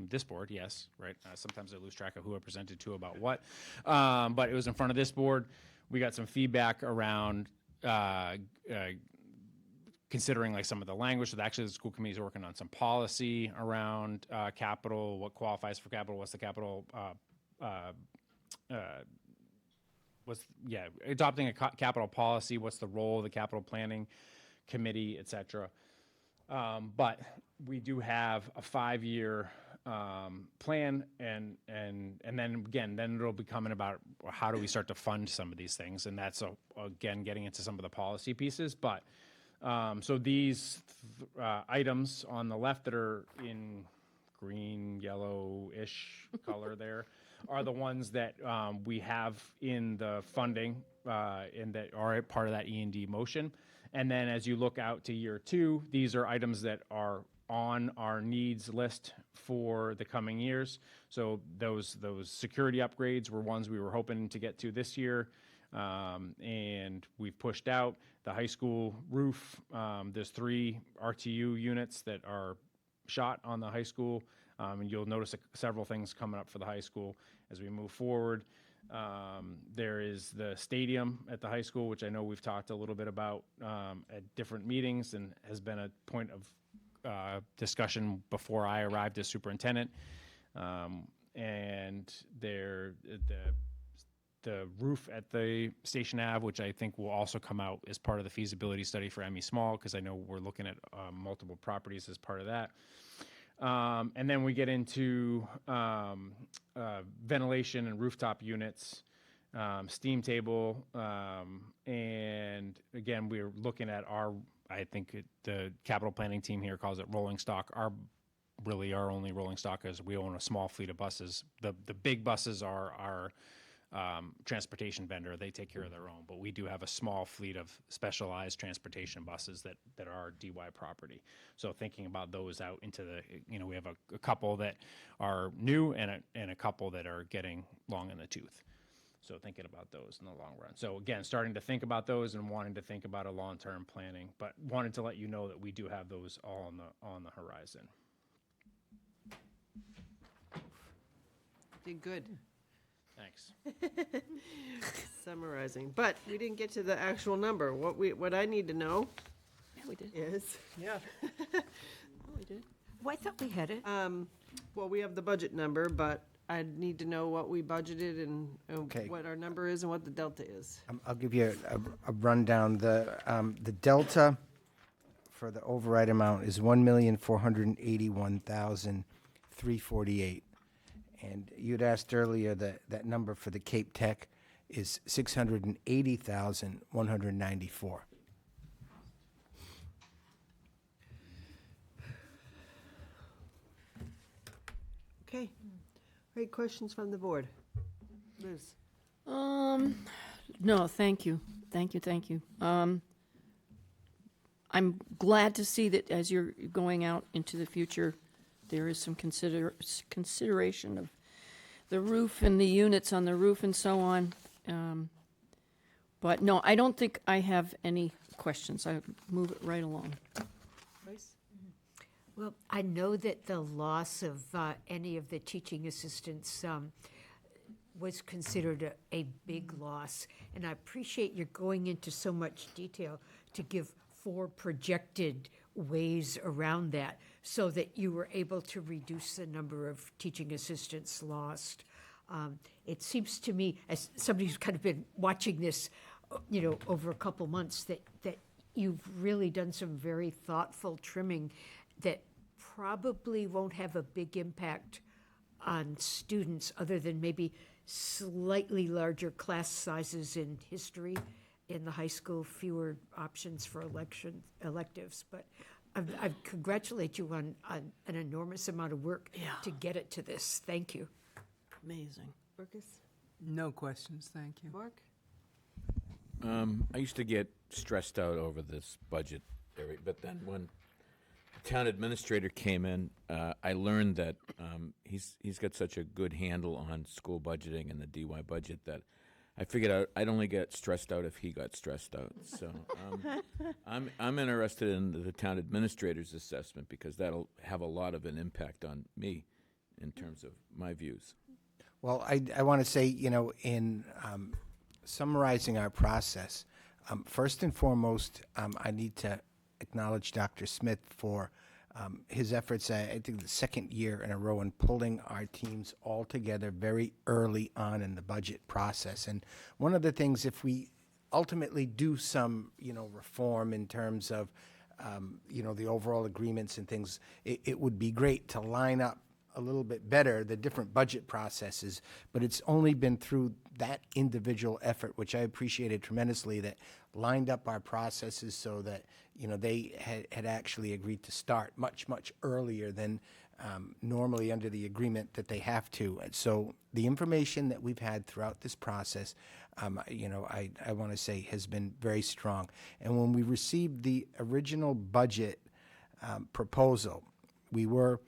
this board, yes, right? Sometimes I lose track of who I presented to about what. But it was in front of this board. We got some feedback around considering like some of the language. So actually the school committee is working on some policy around capital, what qualifies for capital, what's the capital, adopting a capital policy, what's the role of the capital planning committee, et cetera. But we do have a 5-year plan, and then again, then it'll be coming about how do we start to fund some of these things, and that's again getting into some of the policy pieces. But so these items on the left that are in green, yellow-ish color there are the ones that we have in the funding and that are part of that E&D motion. And then as you look out to year 2, these are items that are on our needs list for the coming years. So those security upgrades were ones we were hoping to get to this year, and we've pushed out. The high school roof, there's 3 RTU units that are shot on the high school, and you'll notice several things coming up for the high school as we move forward. There is the stadium at the high school, which I know we've talked a little bit about at different meetings and has been a point of discussion before I arrived as superintendent. And the roof at the Station Ave, which I think will also come out as part of the feasibility study for Emmy Small, because I know we're looking at multiple properties as part of that. And then we get into ventilation and rooftop units. steam table, and again, we're looking at I think the capital planning team here calls it rolling stock. Our only rolling stock is we own a small fleet of buses. The big buses are our transportation vendor. They take care of their own, but we do have a small fleet of specialized transportation buses that are DY property. So thinking about those out into we have a couple that are new and a couple that are getting long in the tooth. So thinking about those in the long run. So again, starting to think about those and wanting to think about a long-term planning, but wanted to let you know that we do have those all on the horizon. Did good. Thanks. Summarizing, but we didn't get to the actual number. What I need to know we did. is, We did. Well, I thought we had it. well, we have the budget number, but I need to know what we budgeted and Okay. what our number is and what the delta is. I'll give you a rundown. The delta for the override amount is $1,481,348. And you'd asked earlier that number for the Cape Tech is $680,194. Okay. Great questions from the board. Liz? No, thank you. Thank you. I'm glad to see that as you're going out into the future, there is some consideration of the roof and the units on the roof and so on. But no, I don't think I have any questions. I move it right along. Well, I know that the loss of any of the teaching assistants was considered a big loss, and I appreciate you going into so much detail to give 4 projected ways around that so that you were able to reduce the number of teaching assistants lost. It seems to me, as somebody who's kind of been watching this, over a couple months, that you've really done some very thoughtful trimming that probably won't have a big impact on students other than maybe slightly larger class sizes in history in the high school, fewer options for electives. But I congratulate you on an enormous amount of work to get it to this. Thank you. Amazing. Marcus? No questions, thank you. Mark? I used to get stressed out over this budget area, but then when the town administrator came in, I learned that he's got such a good handle on school budgeting and the DY budget that I figured out I'd only get stressed out if he got stressed out. So I'm interested in the town administrator's assessment because that'll have a lot of an impact on me in terms of my views. Well, I want to say, in summarizing our process, first and foremost, I need to acknowledge Dr. Smith for his efforts, I think the second year in a row, in pulling our teams all together very early on in the budget process. And one of the things, if we ultimately do some, reform in terms of, the overall agreements and things, it would be great to line up a little bit better the different budget processes, but it's only been through that individual effort, which I appreciated tremendously, that lined up our processes so that they had actually agreed to start much earlier than normally under the agreement that they have to. And so the information that we've had throughout this process, I want to say has been very strong. And when we received the original budget proposal, we were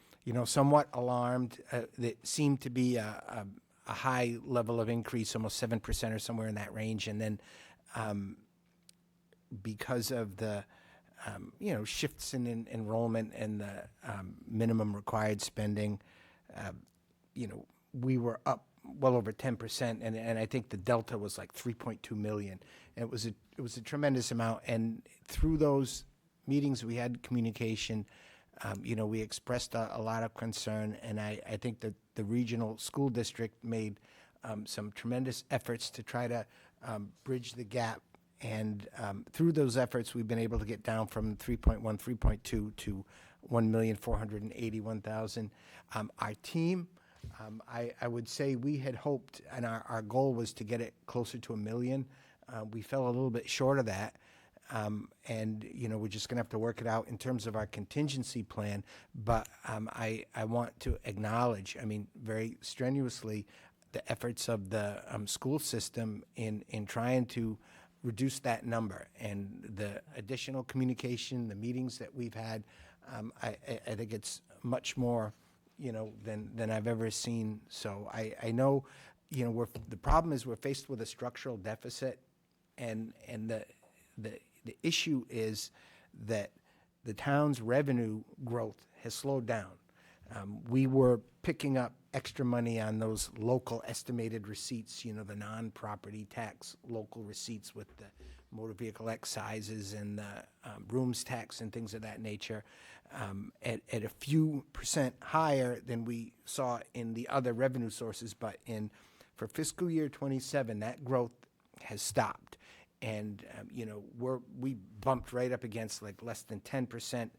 somewhat alarmed. That seemed to be a high level of increase, almost 7% or somewhere in that range. And then because of the shifts in enrollment and the minimum required spending, we were up well over 10%, and I think the delta was like 3.2 million. And it was a tremendous amount. And through those meetings, we had communication. We expressed a lot of concern, and I think that the regional school district made some tremendous efforts to try to bridge the gap. And through those efforts, we've been able to get down from 3.1, 3.2 to 1,481,000. Our team I would say we had hoped, and our goal was to get it closer to 1 million. We fell a little bit short of that. And, you know, we're just going to have to work it out in terms of our contingency plan. But I want to acknowledge, I mean, very strenuously, the efforts of the school system in trying to reduce that number, and the additional communication, the meetings that we've had. I think it's much more, you know, than I've ever seen. So I know, you know, the problem is we're faced with a structural deficit, and the issue is that the town's revenue growth has slowed down. We were picking up extra money on those local estimated receipts, you know, the non-property tax local receipts with the motor vehicle excises and the rooms tax and things of that nature, at a few percent higher than we saw in the other revenue sources. But for fiscal year 27, that growth has stopped. And, you know, we bumped right up against like less than 10%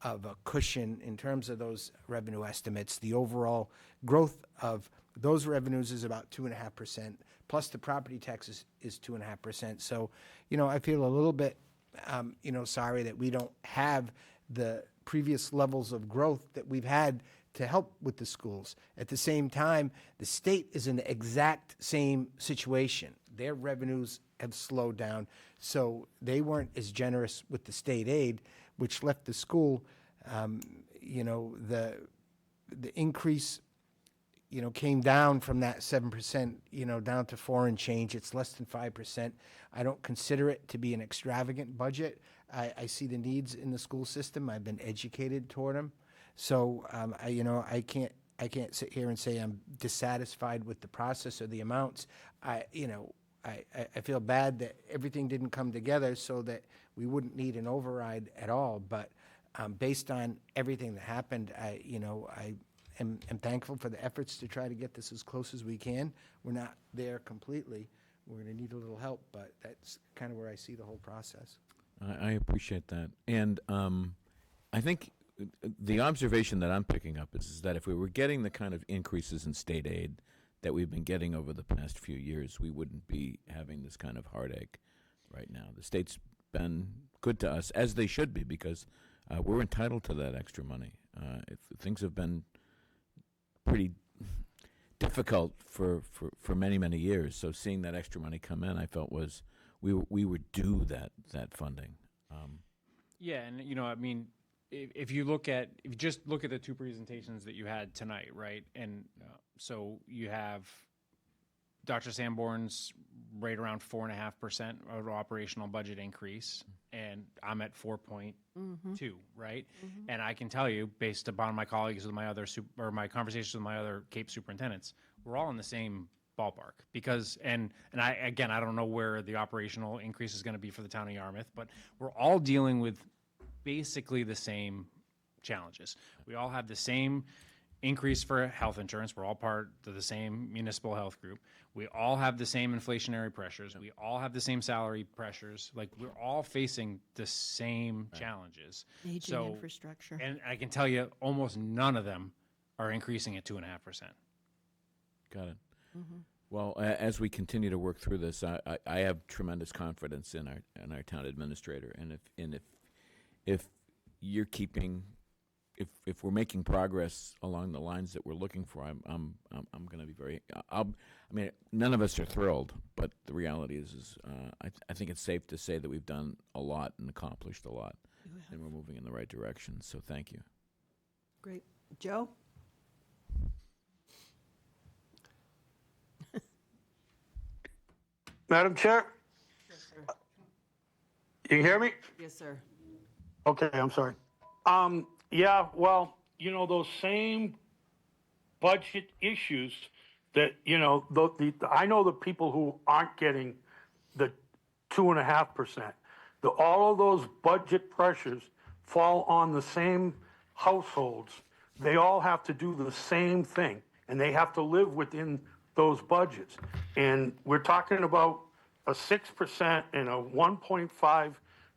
of a cushion in terms of those revenue estimates. The overall growth of those revenues is about 2.5%, plus the property taxes is 2.5%. So, you know, I feel a little bit, you know, sorry that we don't have the previous levels of growth that we've had to help with the schools. At the same time, the state is in the exact same situation. Their revenues have slowed down, so they weren't as generous with the state aid, which left the school, you know, the increase, you know, came down from that 7%, you know, down to 4 and change. It's less than 5%. I don't consider it to be an extravagant budget. I see the needs in the school system. I've been educated toward them. So, you know, I can't sit here and say I'm dissatisfied with the process or the amounts. You know, I feel bad that everything didn't come together so that we wouldn't need an override at all. But based on everything that happened, I am thankful for the efforts to try to get this as close as we can. We're not there completely. We're going to need a little help, but that's kind of where I see the whole process. I appreciate that. And I think the observation that I'm picking up is that if we were getting the kind of increases in state aid that we've been getting over the past few years, we wouldn't be having this kind of heartache right now. The state's been good to us, as they should be, because we're entitled to that extra money. If things have been pretty difficult for many, many years, so seeing that extra money come in, I felt was we were due that funding. Yeah, and you know, I mean, if you just look at the two presentations that you had tonight, right? And so you have Dr. Sanborn's right around 4.5% of operational budget increase, and I'm at 4.2, right? And I can tell you, based upon my colleagues with my other my conversations with my other CAPE superintendents, we're all in the same ballpark, because and I don't know where the operational increase is going to be for the town of Yarmouth, but we're all dealing with basically the same challenges. We all have the same increase for health insurance. We're all part of the same municipal health group. We all have the same inflationary pressures. We all have the same salary pressures. Like, we're all facing the same challenges. Aging infrastructure. And I can tell you, almost none of them are increasing at 2.5%. Got it. Well, as we continue to work through this, I have tremendous confidence in our town administrator, and if you're keeping, if we're making progress along the lines that we're looking for, I'm going to be very. I mean, none of us are thrilled, but the reality is I think it's safe to say that we've done a lot and accomplished a lot, and we're moving in the right direction. So thank you. Great. Joe? Madam Chair? You hear me? Yes, sir. Okay, I'm sorry. Yeah, well, you know, those same budget issues that, you know, I know the people who aren't getting the 2.5%. All of those budget pressures fall on the same households. They all have to do the same thing, and they have to live within those budgets. And we're talking about a 6% and a $1.5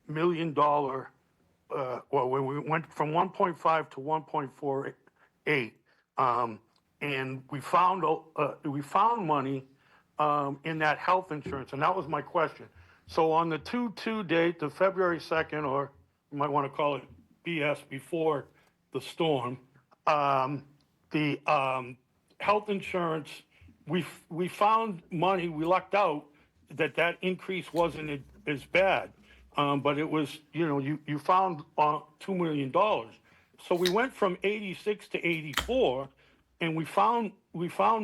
million, well, when we went from 1.5 to 1.48, and we found money in that health insurance, and that was my question. So on the 2/2 date, the February 2nd, or you might want to call it BS, before the storm, the health insurance, we found money, we lucked out that increase wasn't as bad. But it was, you found $2 million. So we went from 86 to 84, and we found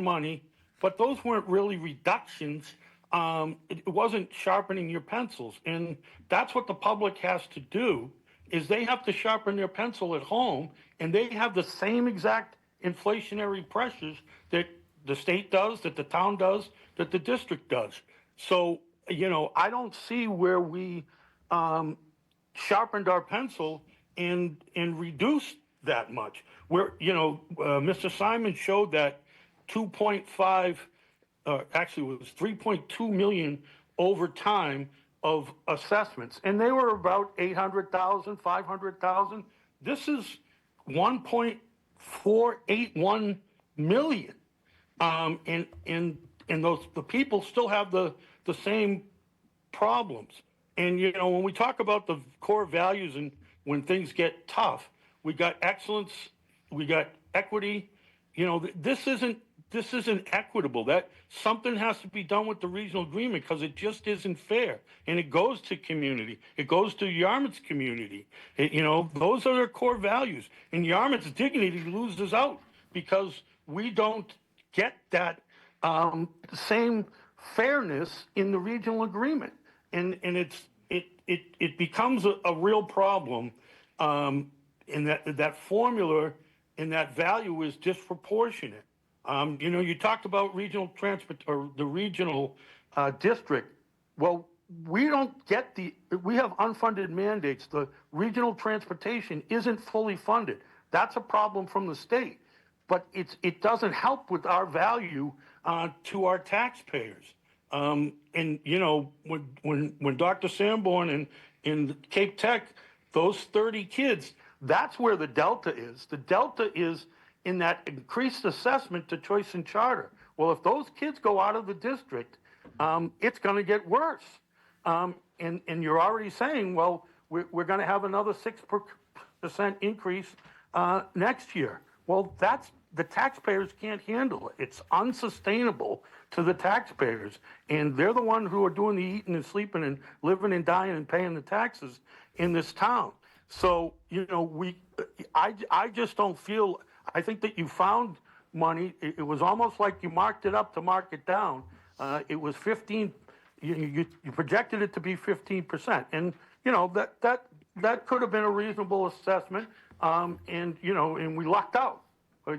money, but those weren't really reductions. It wasn't sharpening your pencils. And that's what the public has to do, is they have to sharpen their pencil at home, and they have the same exact inflationary pressures that the state does, that the town does, that the district does. So, I don't see where we sharpened our pencil and reduced that much. Where, Mr. Simon showed that 2.5, actually it was 3.2 million over time of assessments. And they were about 800,000, 500,000. This is 1.481 million. And the people still have the same problems. And, when we talk about the core values and when things get tough, we got excellence, we got equity. This isn't equitable. That something has to be done with the regional agreement, because it just isn't fair. And it goes to community. It goes to Yarmouth's community. Those are their core values. And Yarmouth's dignity loses out because we don't get that same fairness in the regional agreement. And it becomes a real problem, in that formula and that value is disproportionate. You talked about regional transport or the regional district. Well, we don't get we have unfunded mandates. The regional transportation isn't fully funded. That's a problem from the state, but it doesn't help with our value to our taxpayers. And when Dr. Sanborn in Cape Tech, those 30 kids, that's where the delta is. The delta is in that increased assessment to choice and charter. Well, if those kids go out of the district, it's going to get worse. And you're already saying, well, we're going to have another 6% increase next year. Well, the taxpayers can't handle it. It's unsustainable to the taxpayers. And they're the ones who are doing the eating and sleeping and living and dying and paying the taxes in this town. So, I just don't feel, I think that you found money. It was almost like you marked it up to mark it down. It was 15, you projected it to be 15%. And, that could have been a reasonable assessment. And we lucked out.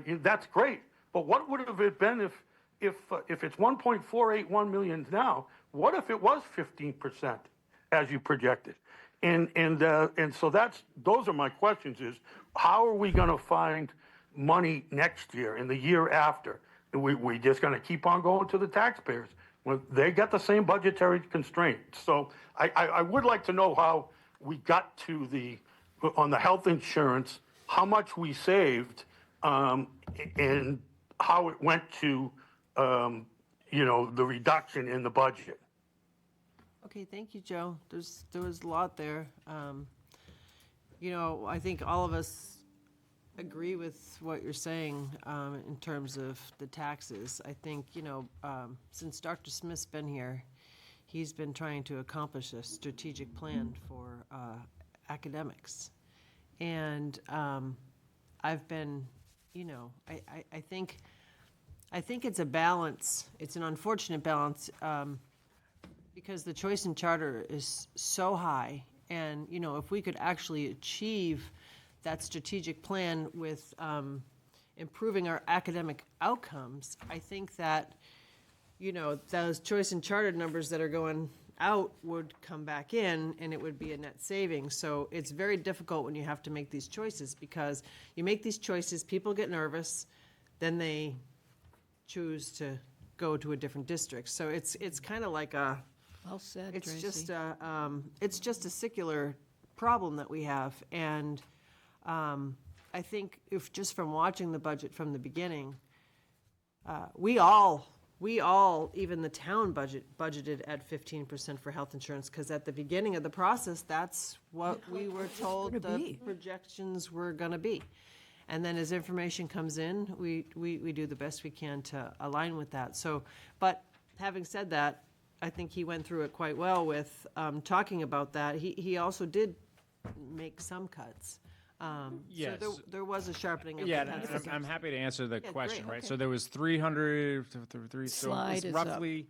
That's great. But what would have it been if it's 1.481 million now? What if it was 15% as you projected? And so those are my questions: is how are we going to find money next year and the year after? We just going to keep on going to the taxpayers when they got the same budgetary constraints. So I would like to know how we got to on the health insurance, how much we saved, and how it went to, the reduction in the budget. Okay, thank you, Joe. There was a lot there. I think all of us agree with what you're saying in terms of the taxes. I think, since Dr. Smith's been here, he's been trying to accomplish a strategic plan for academics. And I've been, I think it's a balance. It's an unfortunate balance because the choice in charter is so high. And, if we could actually achieve that strategic plan with improving our academic outcomes, I think that, those choice and charter numbers that are going out would come back in and it would be a net savings. So it's very difficult when you have to make these choices, because you make these choices, people get nervous, then they choose to go to a different district. So it's kind of like Well said, it's Tracy. it's just a secular problem that we have. And I think if just from watching the budget from the beginning, we all, even the town budgeted at 15% for health insurance, because at the beginning of the process, that's what we were told the projections were gonna be. And then as information comes in, we do the best we can to align with that. So, but having said that, I think he went through it quite well with talking about that. He also did make some cuts. Yes. So there was a sharpening of Yeah, the and pencil. I'm happy to answer the Yeah, question, great, right? okay. So there was 300, so Slide it's is up. roughly,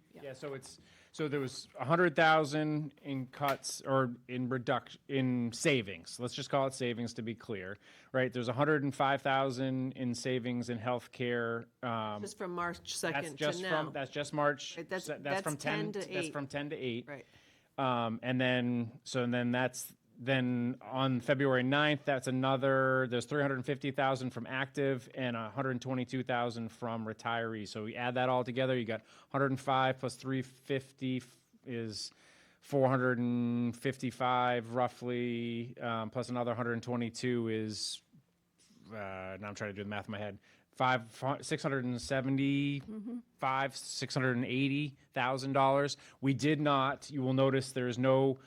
so there was 100,000 in cuts or in savings. Let's just call it savings to be clear, right? There's 105,000 in savings in healthcare. Just from March 2nd That's just to now. that's just March. Right, that's from 10 to That's 8. from 10 to 8. Right. And then then on February 9th, there's 350,000 from active and 122,000 from retirees. So we add that all together, you got 105 plus 350 is 455 roughly, plus another 122 is, now I'm trying to do the math in my head, $680,000. We did not, you will notice there's no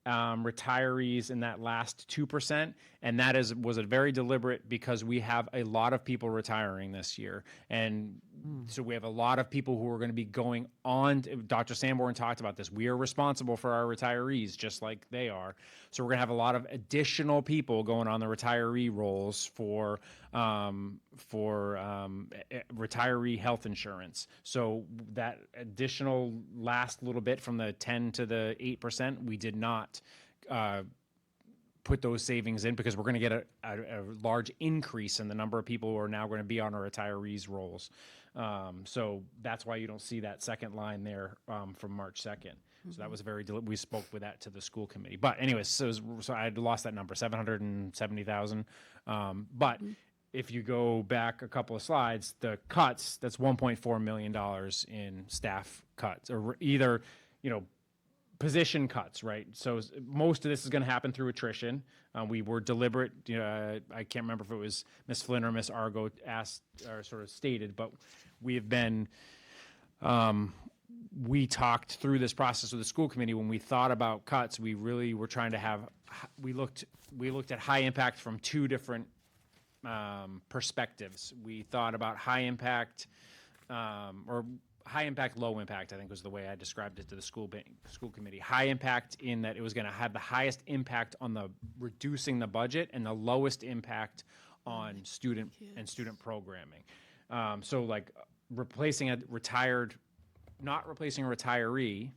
retirees in that last 2%, and that was a very deliberate, because we have a lot of people retiring this year, and so we have a lot of people who are going to be going on. Dr. Sanborn talked about this. We are responsible for our retirees just like they are, so we're going to have a lot of additional people going on the retiree rolls for retiree health insurance. So that additional last little bit from the 10 to the 8%, we did not put those savings in, because we're going to get a large increase in the number of people who are now going to be on our retirees rolls. So that's why you don't see that second line there from March 2nd. So that was we spoke with that to the school committee. But anyways, so I had lost that number, 770,000. But if you go back a couple of slides, the cuts, that's $1.4 million in staff cuts, or either, position cuts, right? So most of this is going to happen through attrition. We were deliberate. I can't remember if it was Ms. Flynn or Ms. Argo asked or sort of stated, but we have been. We talked through this process with the school committee. When we thought about cuts, we really were trying to have. We looked at high impact from two different perspectives. We thought about high impact, or high impact, low impact, I think was the way I described it to the school committee. High impact in that it was going to have the highest impact on the reducing the budget, and the lowest impact on student programming. So like replacing a retired, not replacing a retiree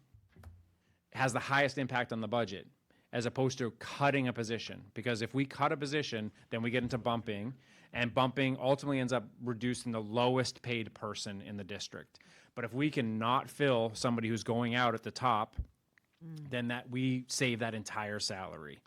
has the highest impact on the budget, as opposed to cutting a position. Because if we cut a position, then we get into bumping, and bumping ultimately ends up reducing the lowest paid person in the district. But if we can not fill somebody who's going out at the top, then we save that entire salary.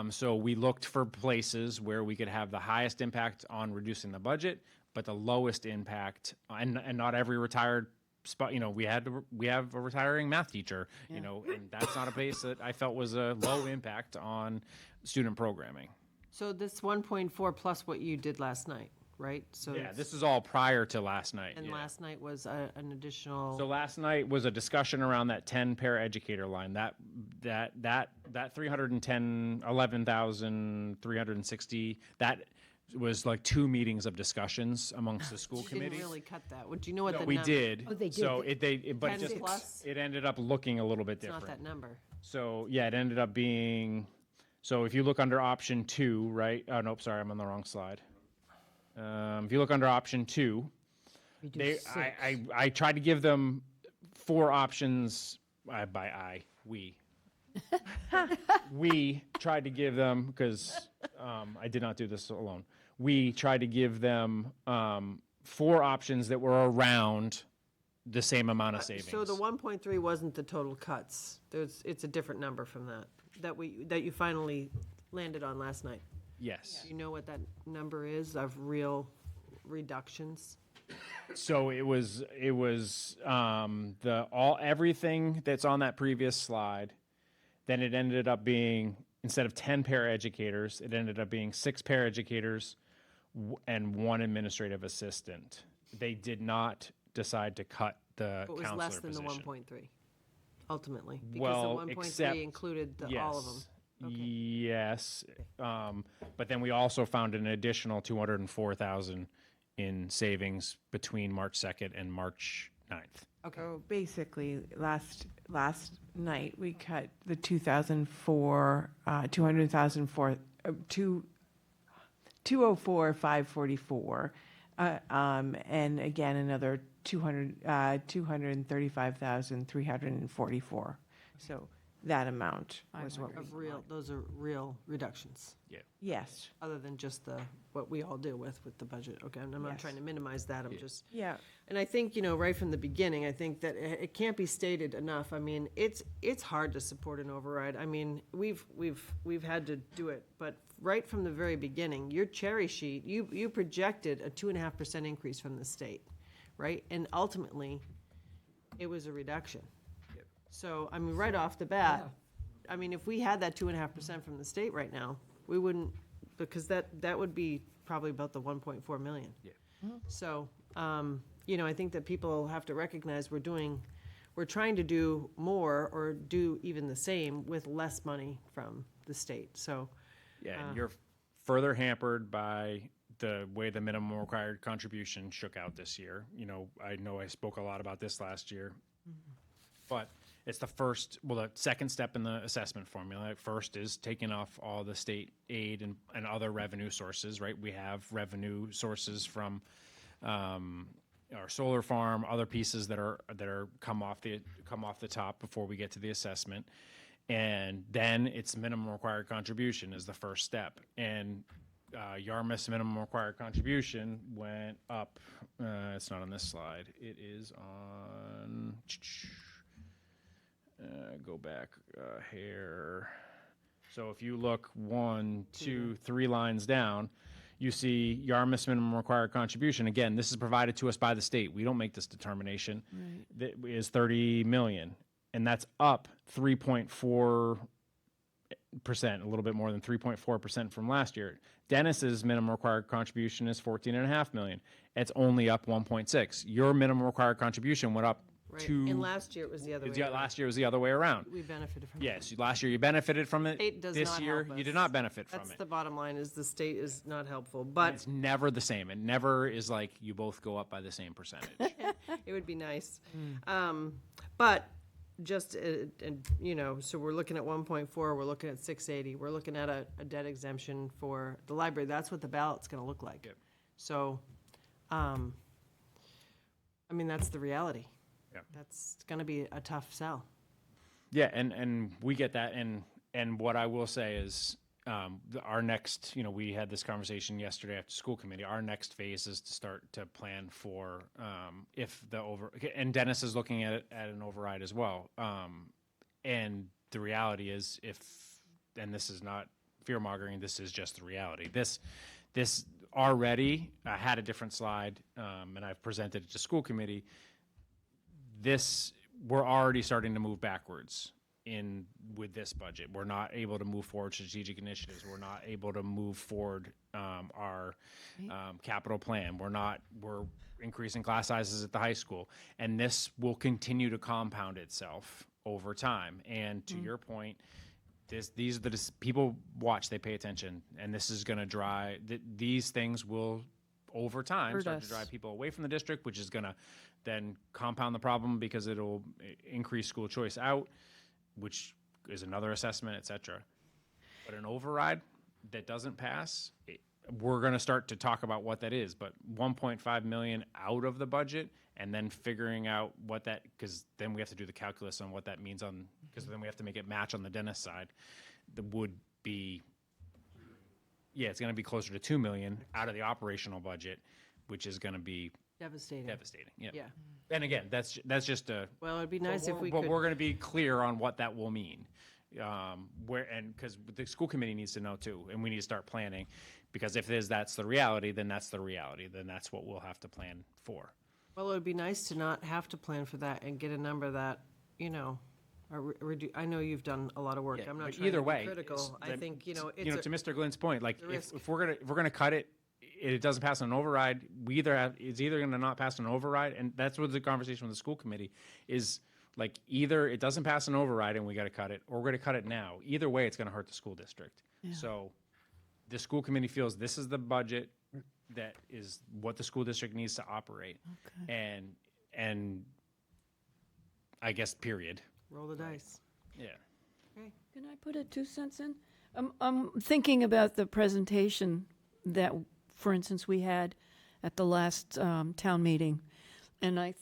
So we looked for places where we could have the highest impact on reducing the budget, but the lowest impact, and not every retired spot, we have a retiring math teacher, and that's not a place that I felt was a low impact on student programming. So this 1.4 plus what you did last night, right? So Yeah, this is all prior to last night. And yeah. last night was an additional. So last night was a discussion around that 10 paraeducator line. That 11,360. That was like 2 meetings of discussions amongst the school committee. Didn't really cut that. Do you know what the We number? did. Oh, they did. So but 10 plus? it ended up looking a little bit It's different. not that number. So yeah, it ended up being. So if you look under option 2, right? Oh nope, sorry, I'm on the wrong slide. If you look under option 2, I tried to give them 4 options. We tried to give them, because I did not do this alone. We tried to give them 4 options that were around the same amount of savings. So the 1.3 wasn't the total cuts. It's a different number from that you finally landed on last night. Yes. Do you know what that number is of real reductions? So it was everything that's on that previous slide. Then it ended up being, instead of 10 paraeducators, it ended up being 6 paraeducators and 1 administrative assistant. they did not decide to cut the But it was counselor less than the position. 1.3, ultimately, because Well, the 1.3 except- included all of them. Yes, but then we also found an additional 204,000 in savings between March 2nd and March 9th. So basically, last night, we cut the 2,004, 200,000 for, 204,544. And again, another 235,344. So that amount was what we. Those are real reductions. Yeah. Yes. Other than just what we all deal with the budget. Okay, and I'm not Yes. trying to minimize that, I'm just. Yeah. And I think, right from the beginning, I think that it can't be stated enough. I mean, it's hard to support an override. I mean, we've had to do it, but right from the very beginning, your cherry sheet, you projected a 2.5% increase from the state, right? And ultimately, it was a reduction. So, I mean, right off the bat, I mean, if we had that 2.5% from the state right now, we wouldn't, because that would be probably about the 1.4 million. Yeah. So, I think that people have to recognize we're trying to do more or do even the same with less money from the state, so. Yeah, and you're further hampered by the way the minimum required contribution shook out this year. I know I spoke a lot about this last year, but it's the second step in the assessment formula. First is taking off all the state aid and other revenue sources, right? We have revenue sources from our solar farm, other pieces that are come off the top before we get to the assessment. And then it's minimum required contribution is the first step. And Yarmouth's minimum required contribution went up. It's not on this slide. It is on. Go back here. So if you look 1, 2, 3 lines down, you see Yarmouth's minimum required contribution. Again, this is provided to us by the state. We don't make this determination. Right. That is 30 million, and that's up 3.4%, a little bit more than 3.4% from last year. Dennis's minimum required contribution is 14.5 million. It's only up 1.6. Your minimum required contribution went up. Right, and last year it was the other way around. Last year was the other way around. We benefited from it. Yes, last year you benefited from it. State does This not year help you us. did not benefit from That's it. the bottom line, is the state is not helpful, but It's never the same. It never is like you both go up by the same percentage. it would be nice. But just, so we're looking at 1.4, we're looking at 680, we're looking at a debt exemption for the library. That's what the ballot's gonna look like. Yep. So, that's the reality. Yep. That's gonna be a tough sell. Yeah, and we get that, and what I will say is, our next, we had this conversation yesterday after school committee. Our next phase is to start to plan for if and Dennis is looking at it at an override as well. And the reality is, and this is not fear mongering, this is just the reality. This already had a different slide, and I've presented it to school committee. We're already starting to move backwards with this budget. We're not able to move forward strategic initiatives. We're not able to move forward our capital plan. We're increasing class sizes at the high school, and this will continue to compound itself over time. And to your point, these are people watch, they pay attention, and this is going to drive. These things will over time Hurt start to us. drive people away from the district, which is going to then compound the problem because it'll increase school choice out, which is another assessment, et cetera. But an override that doesn't pass, we're going to start to talk about what that is. But 1.5 million out of the budget, and then figuring out what that, because then we have to do the calculus on what that means because then we have to make it match on the dentist side. That would be, it's going to be closer to 2 million out of the operational budget, which is going to be Devastating. Yeah. Yeah. And again, that's just a. Well, it'd be nice if we But could. we're going to be clear on what that will mean, because the school committee needs to know too, and we need to start planning, because if that's the reality, then that's the reality. Then that's what we'll have to plan for. Well, it would be nice to not have to plan for that and get a number that, I know you've done a lot of work. I'm not But trying either to be way, critical. I think, it's to Mr. Glynn's point, like a risk. if we're gonna cut it it doesn't pass an override, it's either going to not pass an override, and that's what the conversation with the school committee is. Like, either it doesn't pass an override and we got to cut it, or we're going to cut it now. Either way, it's going to hurt the school district. Yeah. So the school committee feels this is the budget that is what the school district needs to operate. Okay. And I guess period. Roll the dice. Yeah. Can I put a 2 cents in? I'm thinking about the presentation that, for instance, we had at the last town meeting, and I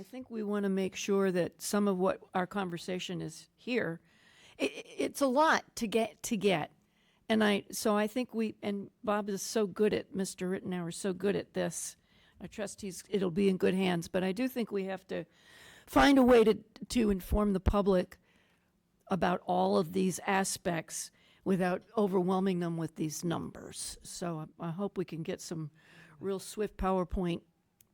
think we want to make sure that some of what our conversation is here, it's a lot to get. And so I think and Bob is so good at, Mr. Rittenhour is so good at this. I trust it'll be in good hands, but I do think we have to find a way to inform the public about all of these aspects without overwhelming them with these numbers. So I hope we can get some real swift PowerPoint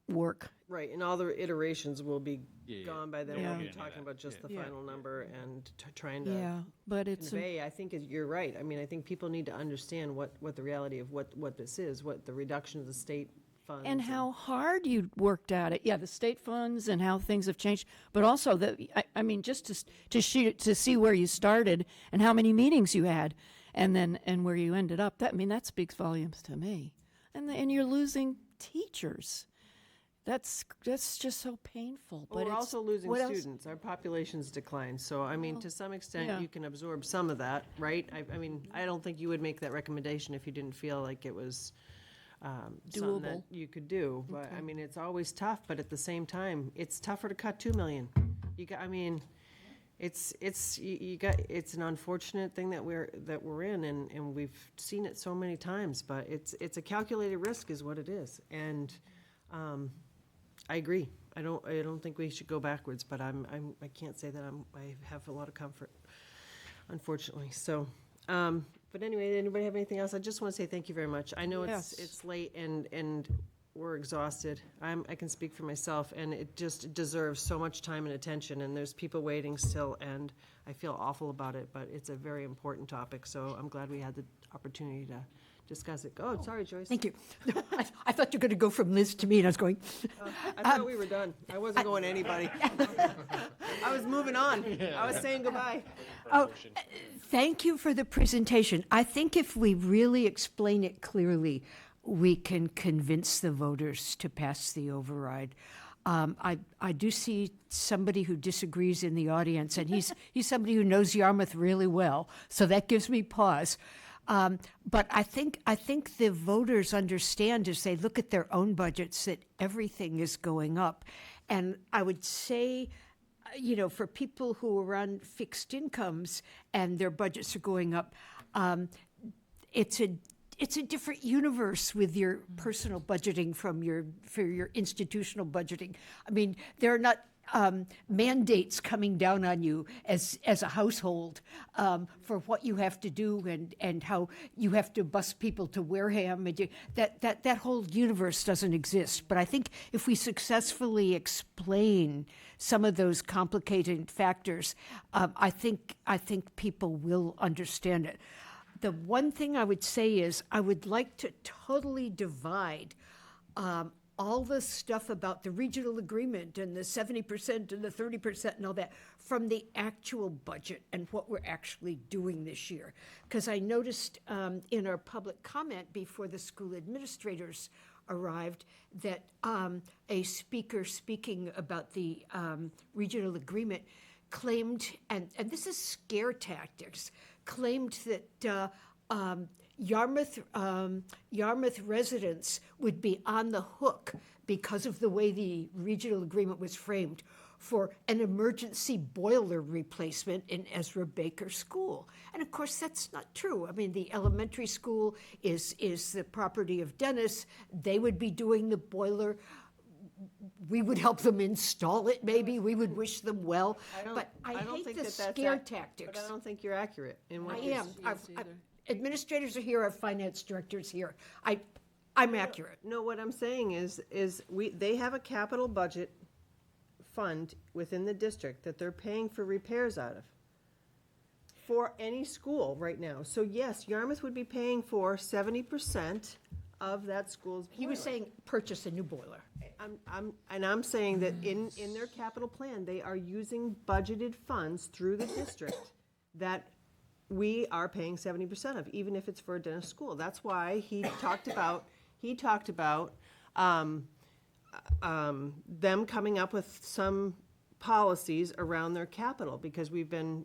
work. Right, and all the iterations will be gone by then. Yeah. We'll be talking about just the Yeah. final number and trying to Yeah, but it's convey. I think you're right. I mean, I think people need to understand what the reality of what this is, what the reduction of the state funds. and how hard you worked at it. Yeah, the state funds and how things have changed, but also I mean, just to see where you started and how many meetings you had, and where you ended up. That speaks volumes to me. And you're losing teachers. That's just so painful. Well, But we're also losing what else? students. Our population's declined. So, I mean, to some extent, yeah. you can absorb some of that, right? I mean, I don't think you would make that recommendation if you didn't feel like it was something that Doable. you could do. But, I mean, it's always tough, but at the same time, it's tougher to cut 2 million. It's an unfortunate thing that we're in, and we've seen it so many times, but it's a calculated risk is what it is. And I agree. I don't think we should go backwards, but I can't say that I have a lot of comfort, unfortunately. So, but anyway, anybody have anything else? I just want to say thank you very much. I know Yes. it's late and we're exhausted. I can speak for myself, and it just deserves so much time and attention, and there's people waiting still, and I feel awful about it, but it's a very important topic, so I'm glad we had the opportunity to discuss it. Oh, sorry, Joyce. Thank you. I thought you were going to go from Liz to me, and I was going, I thought we were done. I wasn't going to anybody. I was moving on. I was saying goodbye. oh, thank you for the presentation. I think if we really explain it clearly, we can convince the voters to pass the override. I do see somebody who disagrees in the audience, and he's somebody who knows Yarmouth really well, so that gives me pause. But I think the voters understand as they look at their own budgets that everything is going up. And I would say, for people who are on fixed incomes and their budgets are going up, it's a different universe with your personal budgeting for your institutional budgeting. I mean, there are not mandates coming down on you as a household for what you have to do and how you have to bus people to Wareham. And that whole universe doesn't exist. But I think if we successfully explain some of those complicated factors, I think people will understand it. The one thing I would say is I would like to totally divide all the stuff about the regional agreement and the 70% and the 30% and all that from the actual budget and what we're actually doing this year. Because I noticed in our public comment before the school administrators arrived that a speaker speaking about the regional agreement claimed, and this is scare tactics, claimed that Yarmouth residents would be on the hook because of the way the regional agreement was framed for an emergency boiler replacement in Ezra Baker School. And of course, that's not true. I mean, the elementary school is the property of Dennis. They would be doing the boiler. We would help them install it, maybe. We would wish them well. But I hate think the that's scare tactics. But I don't think you're accurate in what I you're am. Administrators are here, our finance director's here. I'm accurate. No, what I'm saying is they have a capital budget fund within the district that they're paying for repairs out of for any school right now. So yes, Yarmouth would be paying for 70% of that school's He was boiler. saying purchase a new boiler. I'm saying that in their capital plan, they are using budgeted funds through the district that we are paying 70% of, even if it's for a Dennis school. That's why he talked about them coming up with some policies around their capital, because we've been,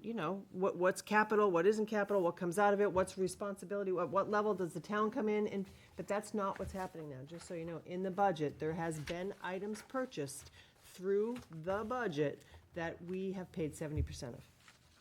what's capital, what isn't capital, what comes out of it, what's responsibility, what level does the town come in, but that's not what's happening now, just so you know. In the budget, there has been items purchased through the budget that we have paid 70% of.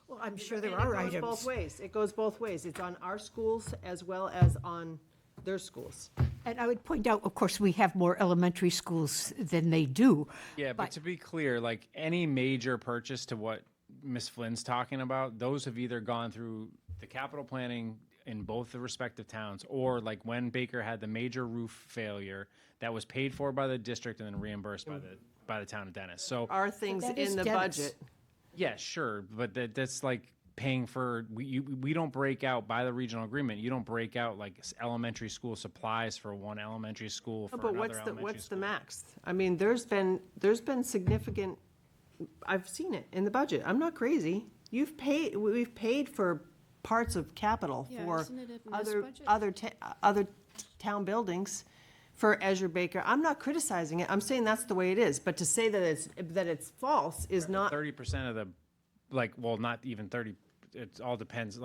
Well, I'm sure And there are It items. goes both ways. It goes both ways. It's on our schools as well as on their schools. And I would point out, of course, we have more elementary schools than they do. Yeah, but to be clear, like any major purchase to what Ms. Flynn's talking about, those have either gone through the capital planning in both the respective towns, or like when Baker had the major roof failure, that was paid for by the district and then reimbursed by the town of Dennis. So Are things in the budget. yeah, sure, but that's like paying for, we don't break out by the regional agreement. You don't break out like elementary school supplies for one elementary school for No, but another what's elementary the school. max? I mean, there's been significant, I've seen it in the budget. I'm not crazy. We've paid for parts of capital Yeah, for isn't it in this budget? other town buildings for Ezra Baker. I'm not criticizing it. I'm saying that's the way it is. But to say that it's false is not. 30% of the, well, not even 30, it all depends.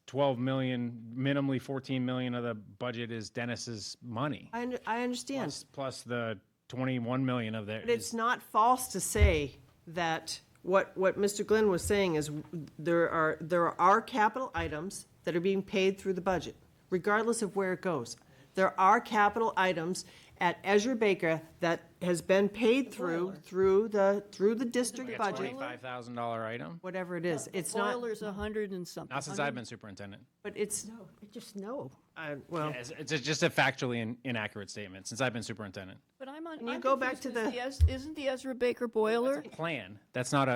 12 million, minimally 14 million of the budget is Dennis's money. I understand. Plus the 21 million of that But it's not false to say that what Mr. Glenn was saying is there are capital items that are being paid through the budget, regardless of where it goes. There are capital items at Ezra Baker that has been paid through the district like a budget, $25,000 item. whatever it is. It's not, Boiler's 100 and something. Not since I've been superintendent. but it's, Just no. well, Yeah, it's just a factually inaccurate statement since I've been superintendent. But I'm on. Can you I'm go back confused, to 'cause isn't the Ezra Baker boiler? Plan. That's not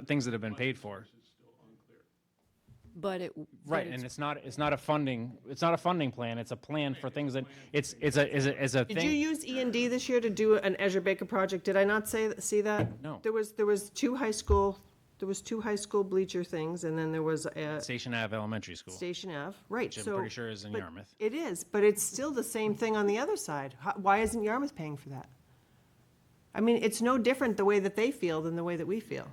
things that have been paid for. But it. Right, and it's not a funding plan. It's a plan for things that it's a did thing. you use E&D this year to do an Ezra Baker project? Did I not see that? No. There was two high school bleacher things, and then there was a Station Ave Elementary School. Station Ave, right? Which I'm So, pretty sure is in but Yarmouth. It is, but it's still the same thing on the other side. Why isn't Yarmouth paying for that? I mean, it's no different the way that they feel than the way that we feel.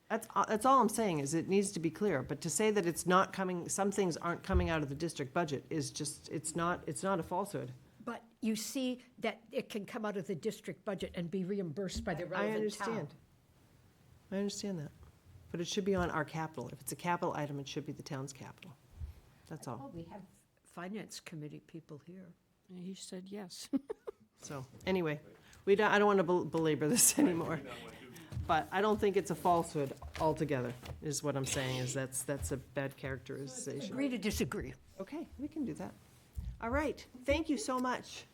That's all I'm saying, is it needs to be clear. But to say that it's not coming, some things aren't coming out of the district budget is just, it's not a falsehood. But you see that it can come out of the district budget and be reimbursed by the relevant town. I understand that. But it should be on our capital. If it's a capital item, it should be the town's capital. That's all. Oh, we have finance committee people here. He said yes. So, anyway, I don't want to belabor this anymore. But I don't think it's a falsehood altogether, is what I'm saying, is that's a bad characterization. Agree to disagree. Okay, we can do that. All right, thank you so much.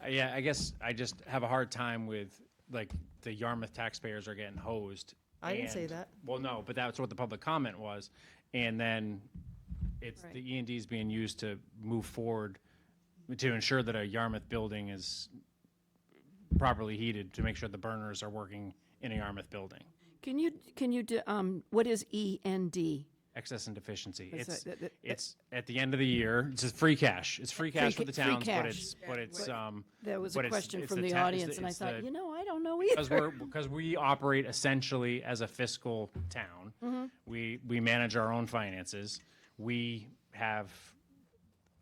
Yeah, I guess I just have a hard time with, the Yarmouth taxpayers are getting hosed. I didn't say and- that. Well, no, but that's what the public comment was. And then it's the E&D is being used to move forward to ensure that a Yarmouth building is properly heated, to make sure the burners are working in a Yarmouth building. Can you what is END? Excess and deficiency. What's that? It's at the end of the year. It's just free cash. It's free cash for the free towns, cash. but it's There was but a it's- question it's from the ta- it's audience, and I it's thought, the- I don't know either. because we operate essentially as a fiscal town. Mhm. We manage our own finances. We have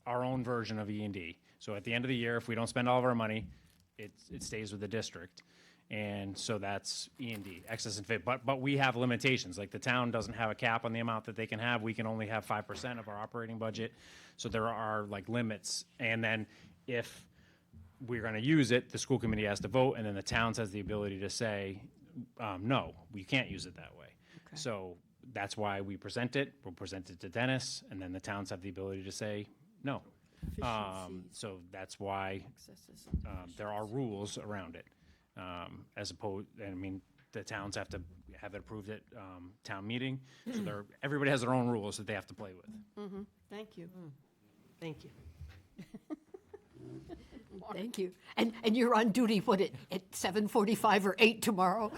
our own version of E&D. So at the end of the year, if we don't spend all of our money, it stays with the district. And so that's E&D, excess and fit. But we have limitations. Like the town doesn't have a cap on the amount that they can have. We can only have 5% of our operating budget. So there are limits. And then if we're going to use it, the school committee has to vote, and then the towns has the ability to say, no, we can't use it that way. So that's why we present it. We'll present it to Dennis, and then the towns have the ability to say no. So that's why there are rules around it. As opposed, the towns have to have it approved at town meeting. So everybody has their own rules that they have to play with. Thank you. Thank you. Thank you. And you're on duty, what, at 7:45 or 8 tomorrow?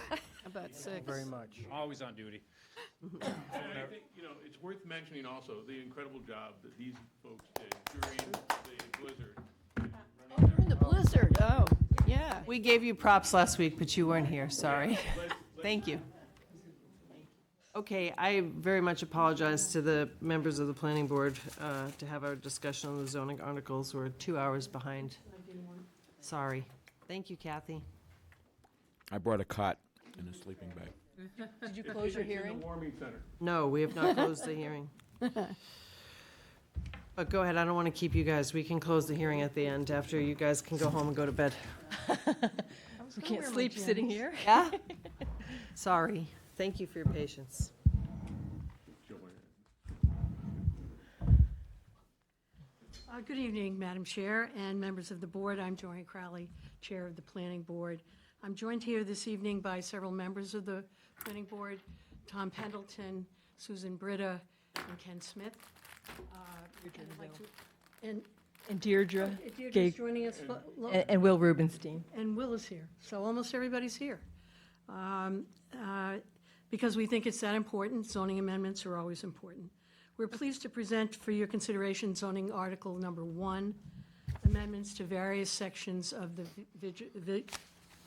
About 6. Very much. Always on duty. And I think, it's worth mentioning also the incredible job that these folks did during the blizzard. During the blizzard, oh, yeah. We gave you props last week, but you weren't here, sorry. Thank you. Okay, I very much apologize to the members of the planning board to have our discussion on the zoning articles. We're 2 hours behind. Sorry. Thank you, Kathy. I brought a cot and a sleeping bag. Did you close your It's in hearing? the warming center. No, we have not closed the hearing. But go ahead, I don't want to keep you guys. We can close the hearing at the end after you guys can go home and go to bed. We can't sleep sitting here. Yeah? Sorry. Thank you for your patience. Good evening, Madam Chair and members of the board. I'm Joanne Crowley, Chair of the Planning Board. I'm joined here this evening by several members of the Planning Board, Tom Pendleton, Susan Britta, and Ken Smith. And I'd like to- And Deirdre. Deirdre's joining us. And Will Rubenstein. And Will is here, so almost everybody's here. Because we think it's that important, zoning amendments are always important. We're pleased to present for your consideration zoning article number 1, amendments to various sections of the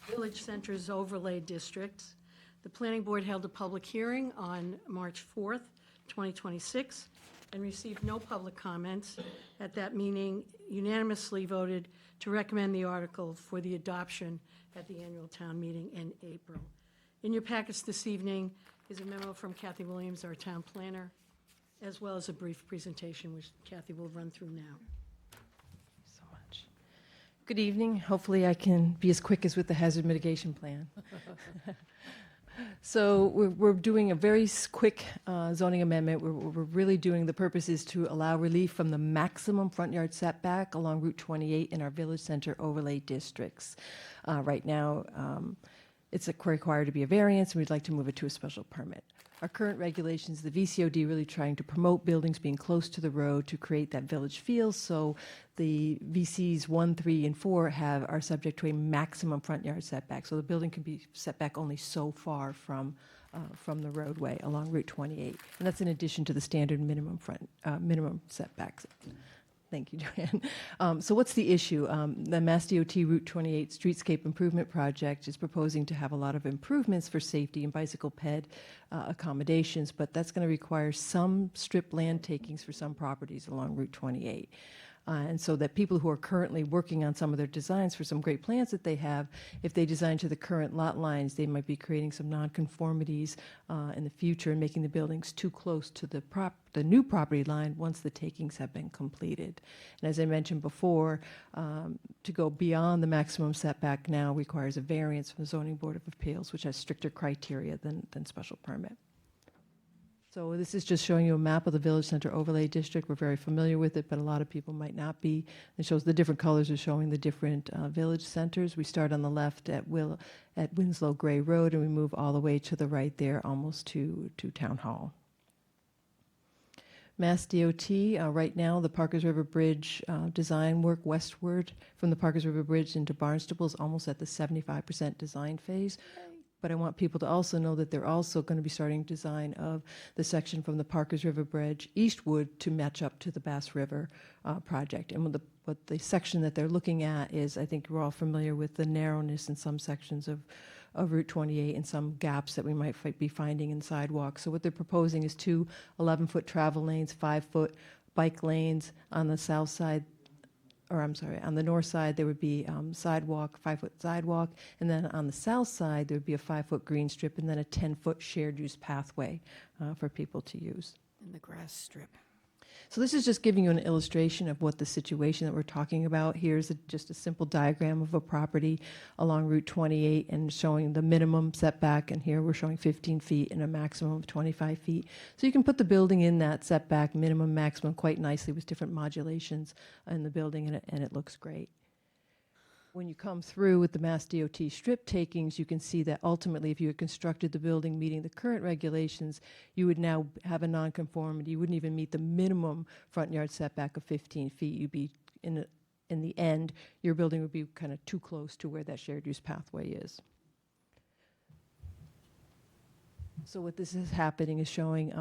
Village Center's overlay districts. The planning board held a public hearing on March 4th, 2026, and received no public comments. At that meeting, unanimously voted to recommend the article for the adoption at the annual town meeting in April. In your packets this evening is a memo from Kathy Williams, our town planner, as well as a brief presentation, which Kathy will run through now. So much. Good evening. Hopefully I can be as quick as with the hazard mitigation plan. So we're doing a very quick zoning amendment. We're really doing, the purpose is to allow relief from the maximum front yard setback along Route 28 in our Village Center overlay districts. Right now, it's required to be a variance, and we'd like to move it to a special permit. Our current regulations, the VCOD really trying to promote buildings being close to the road to create that village feel, so the VCs 1, 3, and 4 are subject to a maximum front yard setback, so the building can be set back only so far from the roadway along Route 28, and that's in addition to the standard minimum setbacks. Thank you, Joanne. So what's the issue? The Mass DOT Route 28 Streetscape Improvement Project is proposing to have a lot of improvements for safety and bicycle ped accommodations, but that's going to require some strip land takings for some properties along Route 28. And so that people who are currently working on some of their designs for some great plans that they have, if they design to the current lot lines, they might be creating some nonconformities in the future and making the buildings too close to the new property line once the takings have been completed. And as I mentioned before, to go beyond the maximum setback now requires a variance from the Zoning Board of Appeals, which has stricter criteria than special permit. So this is just showing you a map of the Village Center Overlay District. We're very familiar with it, but a lot of people might not be. It shows the different colors are showing the different village centers. We start on the left at Winslow Gray Road, and we move all the way to the right there, almost to Town Hall. Mass DOT, right now, the Parkers River Bridge design work westward from the Parkers River Bridge into Barnstable is almost at the 75% design phase. But I want people to also know that they're also going to be starting design of the section from the Parkers River Bridge eastward to match up to the Bass River project. And what the section that they're looking at is, I think we're all familiar with the narrowness in some sections of Route 28 and some gaps that we might be finding in sidewalks. So what they're proposing is 2 11-foot travel lanes, 5-foot bike lanes on the south side. Or I'm sorry, on the north side, there would be sidewalk, 5-foot sidewalk, and then on the south side, there would be a 5-foot green strip and then a 10-foot shared use pathway for people to use. And the grass strip. So this is just giving you an illustration of what the situation that we're talking about. Here's just a simple diagram of a property along Route 28 and showing the minimum setback, and here we're showing 15 feet and a maximum of 25 feet. So you can put the building in that setback, minimum, maximum, quite nicely with different modulations in the building, and it looks great. When you come through with the Mass DOT strip takings, you can see that ultimately, if you had constructed the building meeting the current regulations, you would now have a nonconformity. You wouldn't even meet the minimum front yard setback of 15 feet. You'd be, in the end, your building would be kind of too close to where that shared use pathway is. So what this is happening is showing,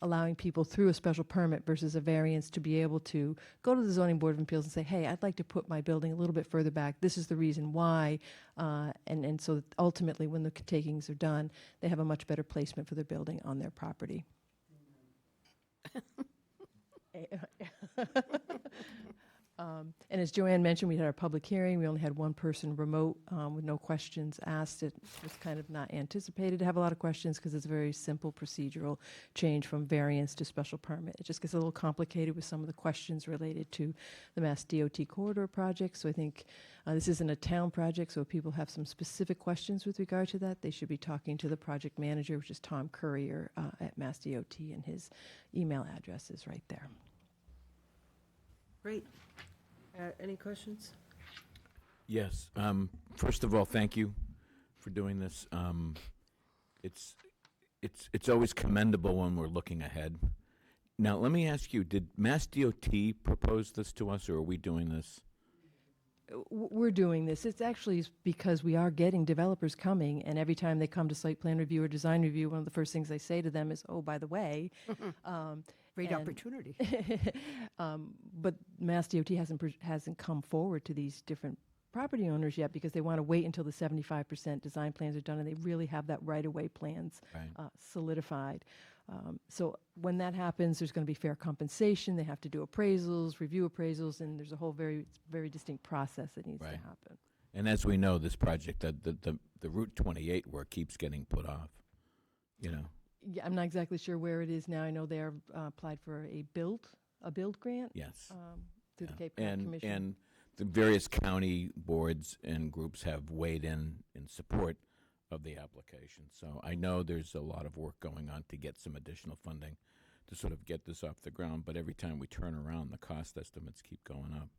allowing people through a special permit versus a variance to be able to go to the Zoning Board of Appeals and say, hey, I'd like to put my building a little bit further back. This is the reason why. And so ultimately, when the takings are done, they have a much better placement for their building on their property. And as Joanne mentioned, we had our public hearing. We only had one person remote with no questions asked. It was kind of not anticipated to have a lot of questions because it's a very simple procedural change from variance to special permit. It just gets a little complicated with some of the questions related to the Mass DOT corridor project. So I think this isn't a town project, so if people have some specific questions with regard to that, they should be talking to the project manager, which is Tom Courier at Mass DOT, and his email address is right there. Great. Any questions? Yes. First of all, thank you for doing this. It's always commendable when we're looking ahead. Now, let me ask you, did Mass DOT propose this to us, or are we doing this? We're doing this. It's actually because we are getting developers coming, and every time they come to site plan review or design review, one of the first things I say to them is, oh, by the way. Great opportunity. But Mass DOT hasn't come forward to these different property owners yet because they want to wait until the 75% design plans are done and they really have that right-of-way plans solidified. So when that happens, there's going to be fair compensation. They have to do appraisals, review appraisals, and there's a whole very distinct process that needs to happen. And as we know, this project, the Route 28 work keeps getting put off, you know. Yeah, I'm not exactly sure where it is now. I know they're applied for a build grant. Yes. Through the Cape Cod Commission. And the various county boards and groups have weighed in support of the application. So I know there's a lot of work going on to get some additional funding to sort of get this off the ground. But every time we turn around, the cost estimates keep going up.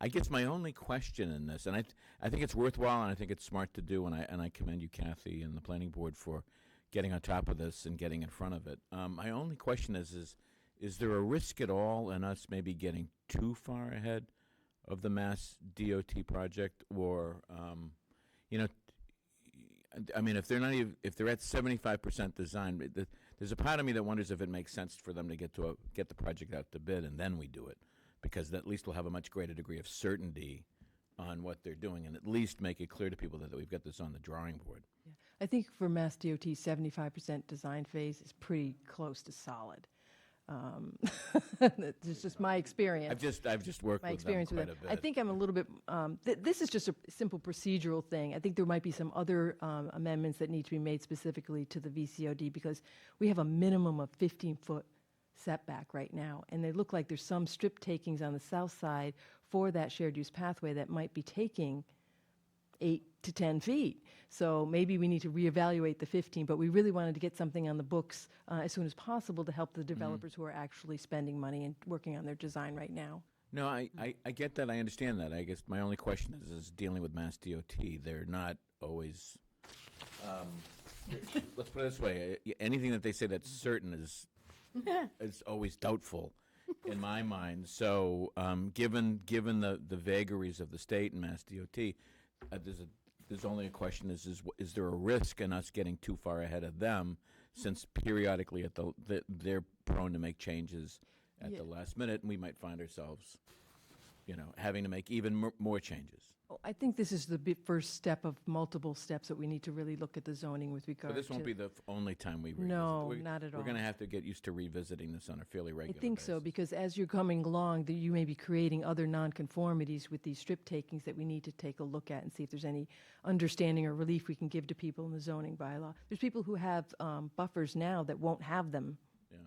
I guess my only question in this, and I think it's worthwhile and I think it's smart to do, and I commend you, Kathy, and the planning board for getting on top of this and getting in front of it. My only question is there a risk at all in us maybe getting too far ahead of the Mass DOT project, or, you know, I mean, if they're at 75% design, there's a part of me that wonders if it makes sense for them to get the project out to bid and then we do it, because at least we'll have a much greater degree of certainty on what they're doing, and at least make it clear to people that we've got this on the drawing board. Yeah. I think for Mass DOT, 75% design phase is pretty close to solid. It's just my experience. I've just worked with them quite a bit. I think I'm a little bit. This is just a simple procedural thing. I think there might be some other amendments that need to be made specifically to the VCOD because we have a minimum of 15-foot setback right now, and they look like there's some strip takings on the south side for that shared use pathway that might be taking 8 to 10 feet. So maybe we need to reevaluate the 15, but we really wanted to get something on the books as soon as possible to help the developers who are actually spending money and working on their design right now. No, I get that. I understand that. I guess my only question is dealing with Mass DOT. They're not always, let's put it this way, anything that they say that's certain is always doubtful in my mind. So given the vagaries of the state and Mass DOT, there's only a question: is there a risk in us getting too far ahead of them, since periodically they're prone to make changes at the last minute, and we might find ourselves, you know, having to make even more changes. I think this is the first step of multiple steps that we need to really look at the zoning with regard to. But this won't be the only time we revisit. No, not at all. We're going to have to get used to revisiting this on a fairly regular basis. I think so, because as you're coming along, you may be creating other nonconformities with these strip takings that we need to take a look at and see if there's any understanding or relief we can give to people in the zoning bylaw. There's people who have buffers now that won't have them. Yeah.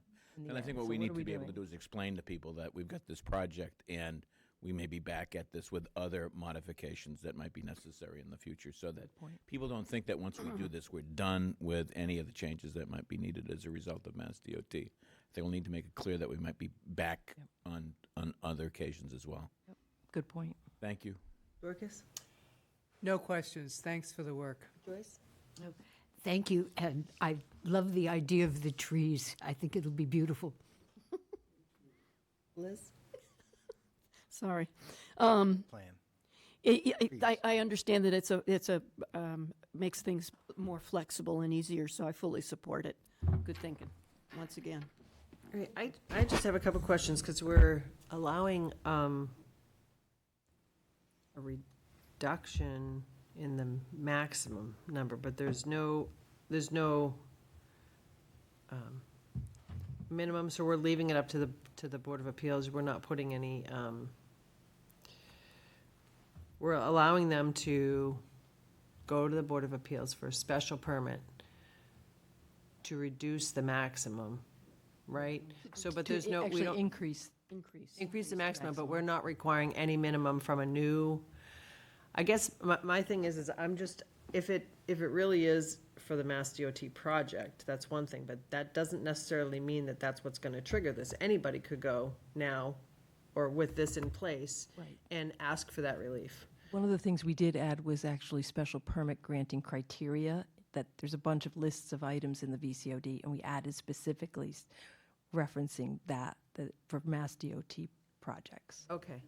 And I think what we need to be able to do is explain to people that we've got this project and we may be back at this with other modifications that might be necessary in the future, so that people don't think that once we do this, we're done with any of the changes that might be needed as a result of Mass DOT. I think we'll need to make it clear that we might be back on other occasions as well. Yep. Good point. Thank you. Dorcas? No questions. Thanks for the work. Joyce? Thank you, and I love the idea of the trees. I think it'll be beautiful. Liz? Sorry. Plan. I understand that it's a makes things more flexible and easier, so I fully support it. Good thinking, once again. All right, I just have a couple questions, because we're allowing a reduction in the maximum number, but there's no minimum, so we're leaving it up to the Board of Appeals. We're not putting any, we're allowing them to go to the Board of Appeals for a special permit to reduce the maximum, right? So, but there's no, we Actually, don't. increase. Increase the maximum, but we're not requiring any minimum from a new, I guess my thing is I'm just, if it really is for the Mass DOT project, that's one thing, but that doesn't necessarily mean that that's what's gonna trigger this. Anybody could go now, or with this in place, Right. and ask for that relief. One of the things we did add was actually special permit granting criteria, that there's a bunch of lists of items in the VCOD, and we added specifically referencing that for Mass DOT projects. Okay,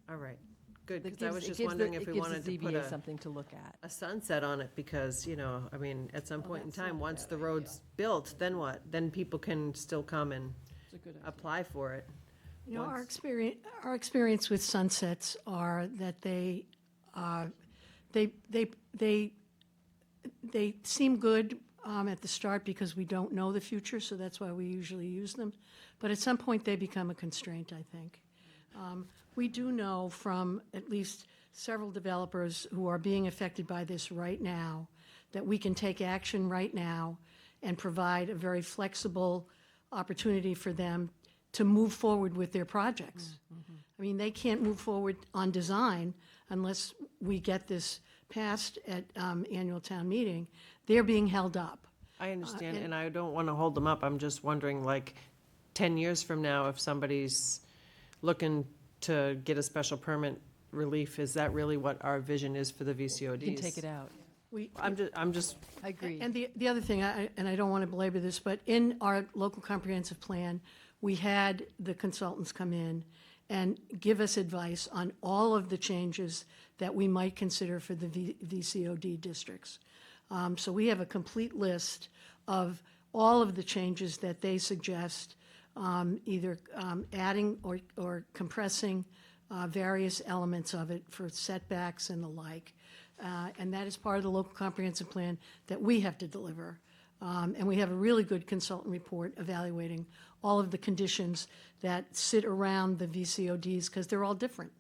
all right, good, That because I gives- was it just gives the- wondering if it we gives the wanted to put ZBA something to look at. a sunset on it, because, I mean, at some point in time, once the road's built, then what? Then people can still come and apply for it. You know, Once- our experience with sunsets are that they seem good at the start because we don't know the future, so that's why we usually use them. But at some point, they become a constraint, I think. We do know from at least several developers who are being affected by this right now, that we can take action right now and provide a very flexible opportunity for them to move forward with their projects. I mean, they can't move forward on design unless we get this passed at annual town meeting. They're being held up. I understand, and I don't want to hold them up. I'm just wondering, like, 10 years from now, if somebody's looking to get a special permit relief, is that really what our vision is for the VCODs? You can take it out. I'm just. I agree. And the other thing, and I don't want to belabor this, but in our local comprehensive plan, we had the consultants come in and give us advice on all of the changes that we might consider for the VCOD districts. So we have a complete list of all of the changes that they suggest, either adding or compressing various elements of it for setbacks and the like. And that is part of the local comprehensive plan that we have to deliver. And we have a really good consultant report evaluating all of the conditions that sit around the VCODs, because they're all different.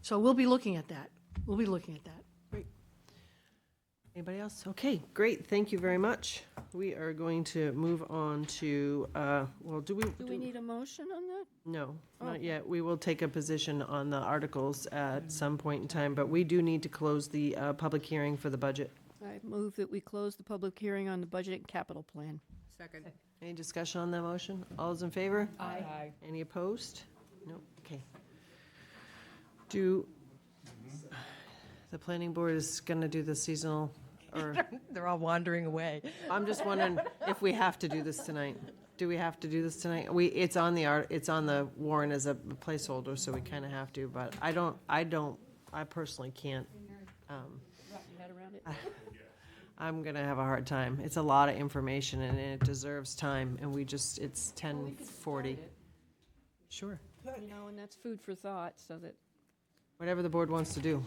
So we'll be looking at that. We'll be looking at that. Great. Anybody else? Okay, great, thank you very much. We are going to move on to, well, do we? Do we need a motion on that? No, Oh. not yet. We will take a position on the articles at some point in time, but we do need to close the public hearing for the budget. I move that we close the public hearing on the budget and capital plan. Second. Any discussion on that motion? All those in favor? Aye. Any opposed? No, okay. The planning board is gonna do the seasonal, or, They're all wandering away. I'm just wondering if we have to do this tonight. Do we have to do this tonight? It's on the warrant as a placeholder, so we kinda have to, but I personally can't. Wrap your head around it. I'm gonna have a hard time. It's a lot of information and it deserves time, and it's 10:40. Sure. You know, and that's food for thought, so that. Whatever the board wants to do.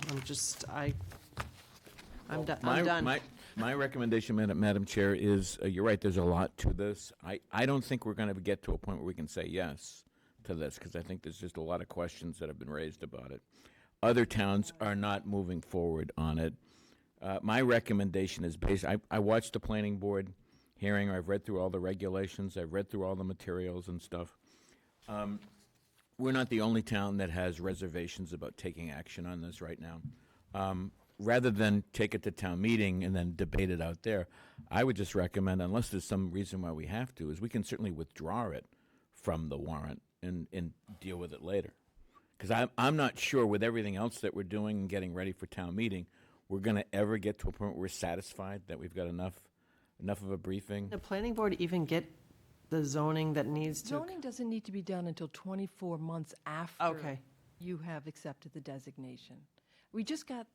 I'm done. My recommendation, Madam Chair, is, you're right, there's a lot to this. I don't think we're going to get to a point where we can say yes to this, because I think there's just a lot of questions that have been raised about it. Other towns are not moving forward on it. My recommendation is I watched the planning board hearing, I've read through all the regulations, I've read through all the materials and stuff. We're not the only town that has reservations about taking action on this right now. Rather than take it to town meeting and then debate it out there, I would just recommend, unless there's some reason why we have to, is we can certainly withdraw it from the warrant and deal with it later. Because I'm not sure with everything else that we're doing and getting ready for town meeting, we're going to ever get to a point where we're satisfied that we've got enough of a briefing. The planning board even get the zoning that needs to? Zoning doesn't need to be done until 24 months after Okay. you have accepted the designation. We just got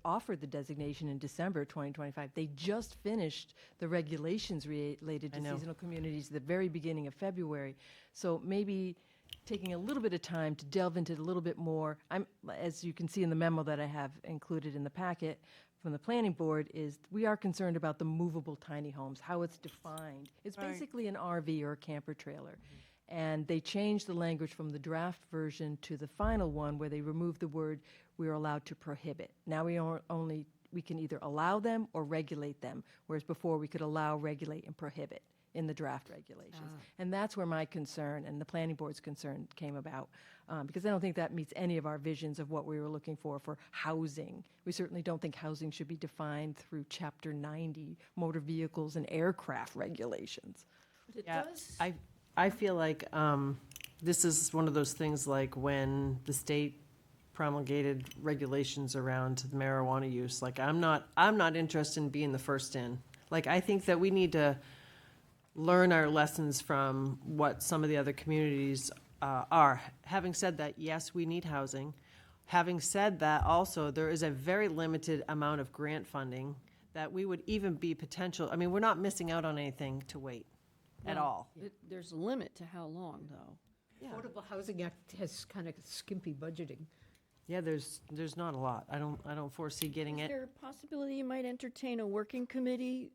offered the designation in December 2025. They just finished the regulations related to I know. seasonal communities at the very beginning of February. So maybe taking a little bit of time to delve into it a little bit more. As you can see in the memo that I have included in the packet from the planning board, is we are concerned about the movable tiny homes, how it's defined. It's Right. basically an RV or a camper trailer. And they changed the language from the draft version to the final one, where they removed the word "we are allowed to prohibit." Now we can either allow them or regulate them, whereas before we could allow, regulate, and prohibit in the draft regulations. And that's where my concern and the planning board's concern came about, because I don't think that meets any of our visions of what we were looking for housing. We certainly don't think housing should be defined through Chapter 90 motor vehicles and aircraft regulations. But it Yeah, does. I feel like this is one of those things like when the state promulgated regulations around the marijuana use. Like, I'm not interested in being the first in. Like, I think that we need to learn our lessons from what some of the other communities are. Having said that, yes, we need housing. Having said that, also, there is a very limited amount of grant funding that we would even be potential, I mean, we're not missing out on anything to wait at Well, all. There's a limit to how long, though. Affordable Housing Act has kind of skimpy budgeting. Yeah, there's not a lot. I don't foresee getting Is it. there a possibility you might entertain a working committee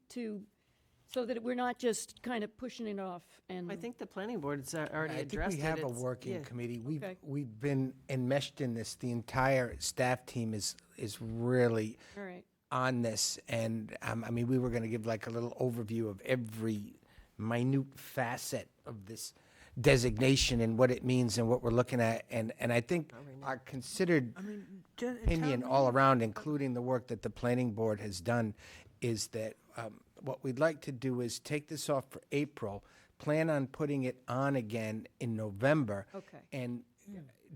so that we're not just kind of pushing it off? And I think the planning board's already I think addressed we it. have a It's- working yeah. committee. Okay. We've been enmeshed in this. The entire staff team is really All right. on this. And, I mean, we were going to give like a little overview of every minute facet of this designation and what it means and what we're looking at. And I think our considered opinion all around, including the work that the planning board has done, is that what we'd like to do is take this off for April, plan on putting it on again in November. Okay. And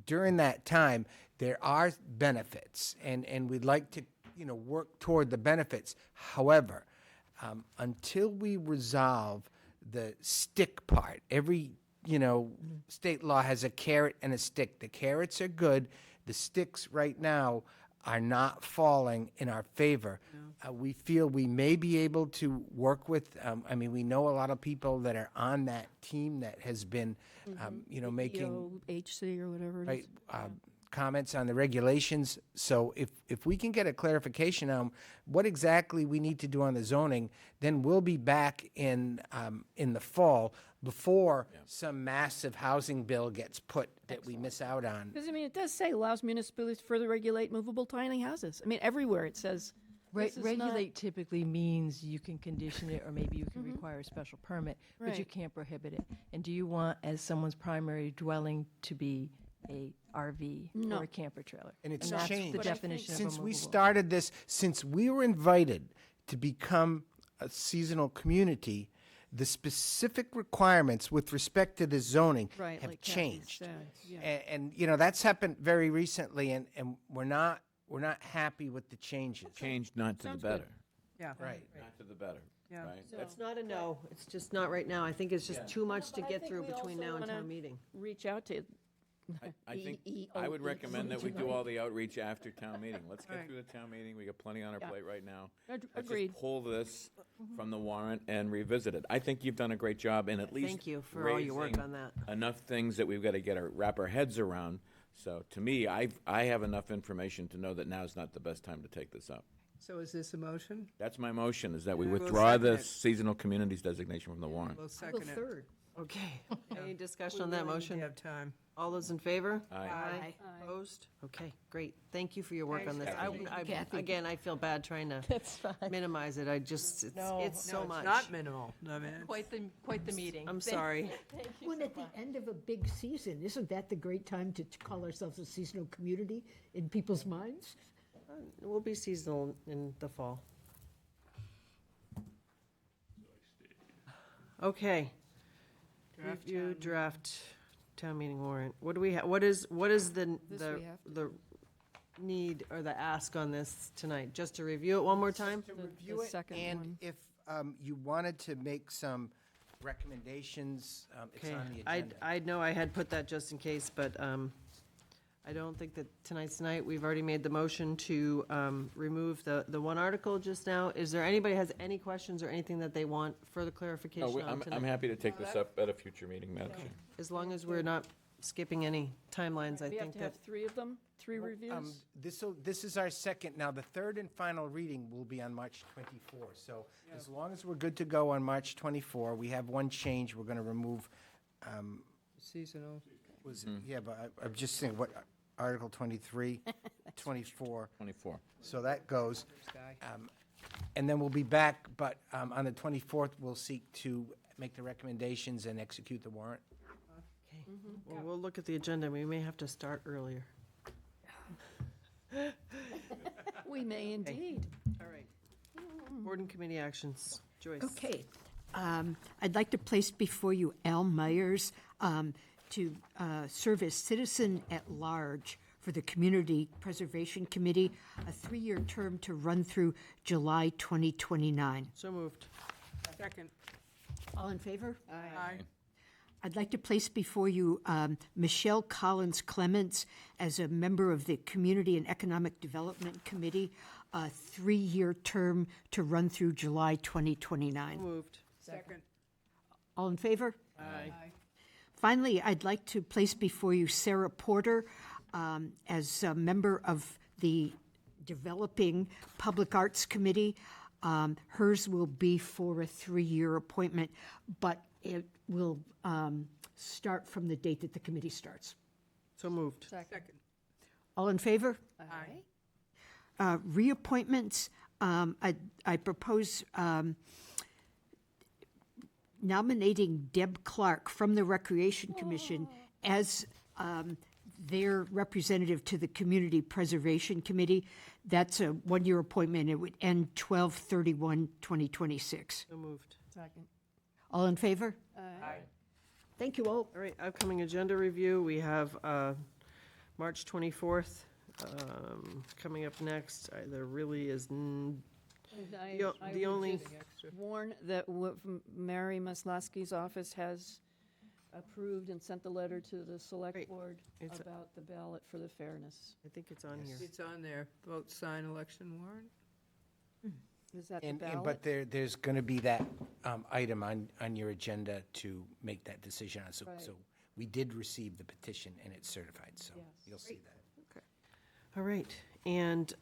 during that time, there are benefits, and we'd like to, work toward the benefits. However, until we resolve the stick part, every, state law has a carrot and a stick. The carrots are good. The sticks right now are not falling in our favor. We feel we may be able to work with, we know a lot of people that are on that team that has been, making HC or whatever it right, is. comments on the regulations. So if we can get a clarification on what exactly we need to do on the zoning, then we'll be back in the fall before some massive housing bill gets put that we miss out on. Because, it does say allows municipalities to further regulate movable tiny houses. Everywhere it says. this is not- Regulate typically means you can condition it, or maybe you can require a special permit, but you Right. can't prohibit it. And do you want, as someone's primary dwelling, to be a RV No. or a camper trailer? And it's that's changed. the But I think definition of a Since we movable. started this, since we were invited to become a seasonal community, the specific requirements with respect to the zoning Right, have like Kathy changed. said, yeah. And that's happened very recently, and we're not happy with the changes. Changed not to the Sounds good. better. Yeah. Right. Not to the better. Yeah. Right? So- It's not a no, it's just not right now. I think it's just too much to But I get think through we between also now and wanna town meeting. Reach out to. I think, EEOE. I would recommend that we do Right. all the outreach after town meeting. Let's get Right. through the town meeting. We got plenty on our Yeah. plate right now. Ag- Let's agreed. just pull this from the warrant and revisit it. I think you've done a great job in at least Thank you for all your work raising on that. enough things that we've got to wrap our heads around. So to me, I have enough information to know that now's not the best time to take this up. So is this a motion? That's my motion, is that we I will withdraw second the it. seasonal communities designation from the warrant. We'll second it. Okay. Any discussion We on that really motion? have time. All those in favor? Aye. Aye. Opposed? Okay, great. Thank you for your work on this. Kathy. Again, I feel bad trying to That's fine. minimize it. It's so No, much. it's not minimal. I mean, Quite the meeting. I'm sorry. When at the end of a big season, isn't that the great time to call ourselves a seasonal community in people's minds? We'll be seasonal in the fall. Okay. Draft Review town. draft town meeting warrant. What do we what is the, This the, we have to- the need or the ask on this tonight? Just to review it one more time? To The- review the it, second and one. if you wanted to make some recommendations, it's Okay, on the I agenda. know I had put that just in case, but I don't think that tonight's night. We've already made the motion to remove the one article just now. Is there anybody has any questions or anything that they want further clarification on I'm tonight? happy to take this up at a future meeting, Madam Chair. As long as we're not skipping any timelines, I We have think to that, have three of them, three reviews? This is our second, now the third and final reading will be on March 24. So as long as we're good to go on March 24, we have one change, we're going to remove, seasonal. yeah, but I'm just saying, what, Article 23, 24. 24. So that goes. And then we'll be back, but on the 24th, we'll seek to make the recommendations and execute the warrant. Okay. Well, we'll look at the agenda. We may have to start earlier. We may indeed. All right. Board and committee actions. Joyce. Okay. I'd like to place before you Al Myers to serve as citizen at large for the Community Preservation Committee, a 3-year term to run through July 2029. So moved. Second. All in favor? Aye. I'd like to place before you Michelle Collins Clements as a member of the Community and Economic Development Committee, a 3-year term to run through July 2029. Moved. Second. All in favor? Aye. Finally, I'd like to place before you Sarah Porter as a member of the Developing Public Arts Committee. Hers will be for a 3-year appointment, but it will start from the date that the committee starts. So moved. Second. All in favor? Aye. Reappointments, I propose nominating Deb Clark from the Recreation Commission as their representative to the Community Preservation Committee. That's a 1-year appointment. It would end 12/31/2026. So moved. Second. All in favor? Aye. Thank you all. All right, upcoming agenda review. We have March 24th coming up next. There really is the only warn that Mary Maslowski's office has approved and sent the letter to the select board It's- about the ballot for the fairness. I think it's on here. It's on there. Vote, sign, election warrant. Is that the And ballot? but there's going to be that item on your agenda to make that decision on. Right. So we did receive the petition and it's certified, so Yes. you'll see that. All right, and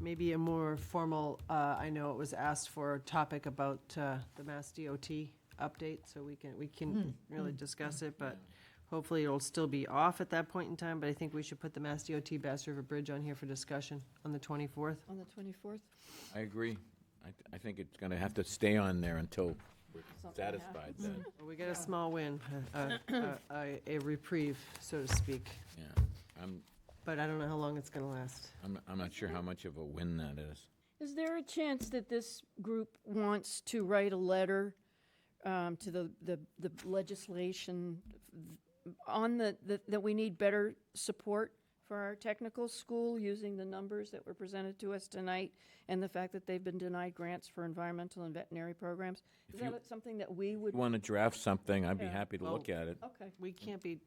maybe a more formal, I know it was asked for a topic about the Mass DOT update, so we can really discuss it, but hopefully it'll still be off at that point in time, but I think we should put the Mass DOT Bass River Bridge on here for discussion on the 24th. On the 24th? I agree. I think it's going to have to stay on there until we're Something satisfied that, Well, we get a small win, a reprieve, so to speak, yeah. I'm but I don't know how long it's gonna last. not sure how much of a win that is. Is there a chance that this group wants to write a letter to the legislation on that we need better support for our technical school using the numbers that were presented to us tonight and the fact that they've been denied grants for environmental and veterinary programs? Is that something that we would? Want to draft something, I'd be Yeah. happy to look at it. Okay. We can't be,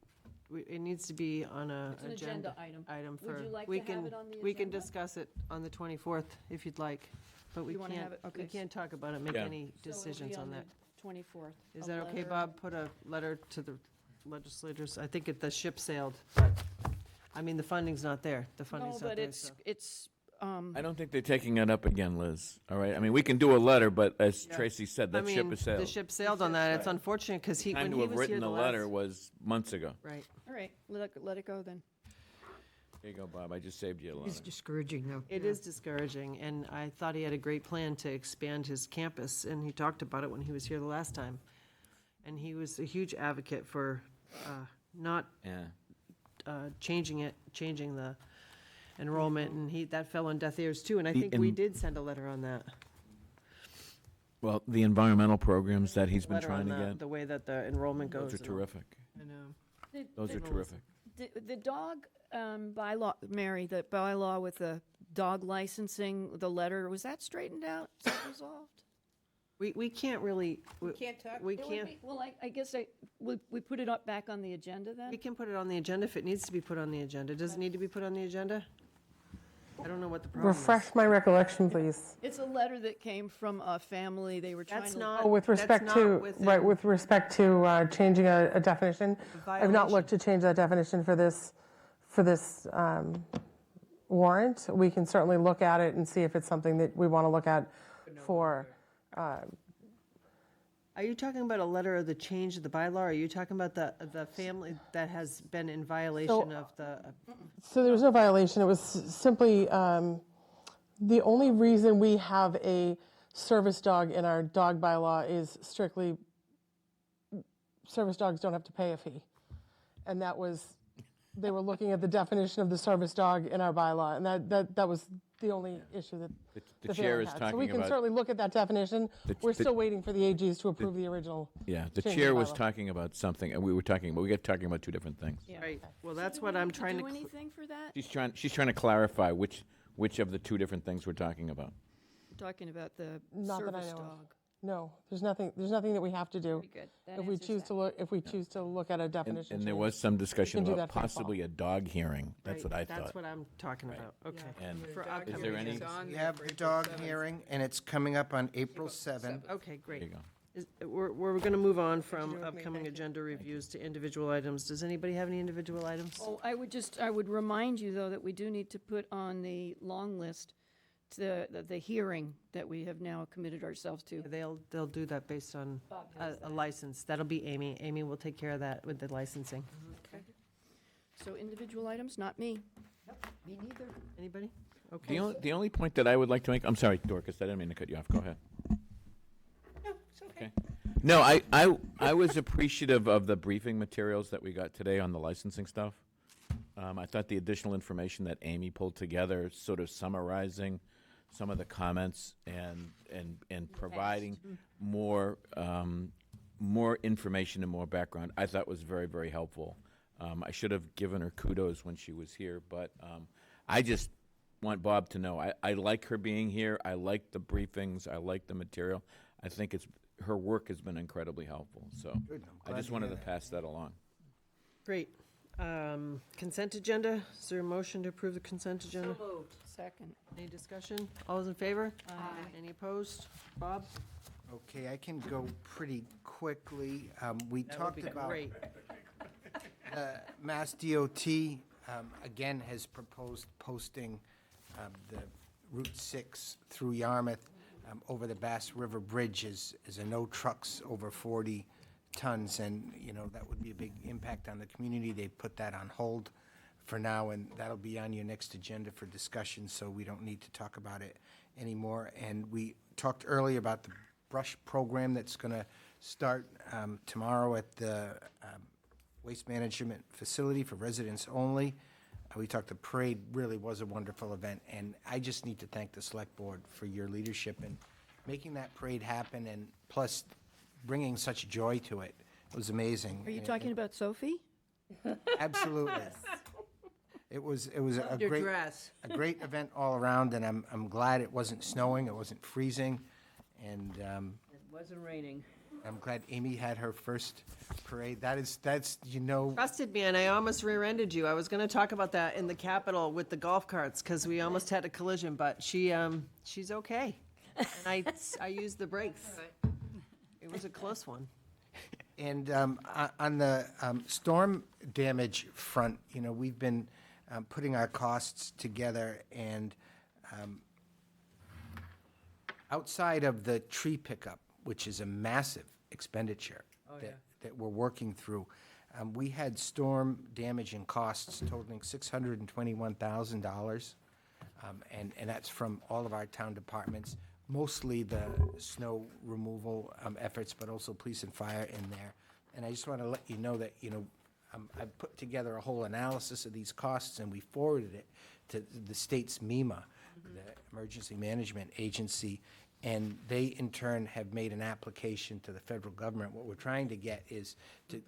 it needs to be on a It's an agenda item. for. Would you like we to have can- it on the We can agenda? discuss it on the 24th if you'd like, but we You wanna have can't, it? we Okay. can't talk about it, make Yeah. any So it'll decisions be on the that. 24th. Is a that okay, letter. Bob? Put a letter to the legislators. I think the ship sailed, but, I mean, the funding's not there. The No, funding's not but there, it's, so. it's, I don't think they're taking it up again, Liz, all right? I mean, we can do a letter, but as Yeah. Tracy said, I that ship mean, has sailed. The ship sailed on that. It's unfortunate, because when Time he to have was here written the the letter last. was months ago. Right. all right, let it go then. There you go, Bob, I just saved you a It's letter. discouraging, though. It is discouraging, and I thought he had a great plan to expand his campus, and he talked about it when he was here the last time. And he was a huge advocate for not Yeah. changing the enrollment, and that fell on deaf ears too, and I think we and- did send a letter on that. Well, the environmental programs that he's been Letter on trying to the- get, The way that the enrollment goes. those are and all. terrific. I know. Those are terrific. The dog bylaw, Mary, the bylaw with the dog licensing, the letter, was that straightened out? Is that resolved? We can't really. We Can't talk? We It would can't. be- Well, I guess we put it up back on the agenda then? We can put it on the agenda if it needs to be put on the agenda. Does it need to be put on the agenda? I don't know what the problem is. Refresh my recollection, please. It's a letter that came from a family, they were trying That's to. not. Oh, with that's respect not to, within- right, with respect to changing a definition. I've not looked to change that definition for this warrant. We can certainly look at it and see if it's something that we want to look at for, Are you talking about a letter of the change of the bylaw? Or are you talking about the family that has been in violation of the? so there was no violation. It was simply, the only reason we have a service dog in our dog bylaw is strictly service dogs don't have to pay a fee. And that was, they were looking at the definition of the service dog in our bylaw, and that was the only issue that The chair family is had. talking So we can about- certainly look at that definition. We're still waiting for the AGs to approve the original. Yeah, the change of chair was bylaw. talking about something, and we got talking about two different things. Right. Well, that's what I'm trying to. Do anything for that? She's trying to clarify which of the two different things we're talking about. Talking about the Not that I service know of. dog. No, there's nothing that we have to do. Very good. That If we answers choose that. to look, if we choose to look at a definition. And there change, was some discussion we can do about that for the fall. possibly a dog hearing. That's what I thought. That's what I'm talking about. Okay. And For is upcoming there any? agenda. We have the dog hearing, and it's coming up on April 7th. Okay, great. There you go. We're going to move on from upcoming agenda reviews to individual items. Does anybody have any individual items? Oh, I would remind you, though, that we do need to put on the long list the hearing that we have now committed ourselves to. They'll do that based on a license. That'll be Amy. Amy will take care of that with the licensing. Okay. So individual items, not me. Me neither. Anybody? Okay. The only point that I would like to make, I'm sorry, Dorcas, I didn't mean to cut you off. Go ahead. No, it's okay. No, I was appreciative of the briefing materials that we got today on the licensing stuff. I thought the additional information that Amy pulled together, sort of summarizing some of the comments and providing more information and more background, I thought was very, very helpful. I should have given her kudos when she was here, but I just want Bob to know I like her being here. I like the briefings. I like the material. I think her work has been incredibly helpful. So Good. I'm I glad just to wanted hear to that. pass that along. Great. Consent agenda. Is there a motion to approve the consent agenda? So moved. Second. Any discussion? All those in favor? Aye. Any opposed? Bob? Okay, I can go pretty quickly. We That would talked be about great. Mass DOT, again, has proposed posting the Route 6 through Yarmouth over the Bass River Bridge as a no trucks over 40 tons, and, that would be a big impact on the community. They put that on hold for now, and that'll be on your next agenda for discussion, so we don't need to talk about it anymore. And we talked earlier about the brush program that's going to start tomorrow at the Waste Management Facility for residents only. We talked, the parade really was a wonderful event, and I just need to thank the Select Board for your leadership in making that parade happen, and plus bringing such joy to it. It was amazing. Are you And- talking about Sophie? Absolutely. It was a Your great dress. a great event all around, and I'm glad it wasn't snowing, it wasn't freezing, and It wasn't raining. I'm glad Amy had her first parade. That's Trusted me, and I almost rear-ended you. I was going to talk about that in the Capitol with the golf carts because we almost had a collision, but she's okay. And I used the brakes. It was a close one. And on the storm damage front, we've been putting our costs together, and outside of the tree pickup, which is a massive expenditure that we're working through, we had storm damage and costs totaling $621,000, and that's from all of our town departments, mostly the snow removal efforts, but also police and fire in there. And I just want to let you know that, I put together a whole analysis of these costs, and we forwarded it to the state's MEMA, the Emergency Management Agency, and they in turn have made an application to the federal government. What we're trying to get is to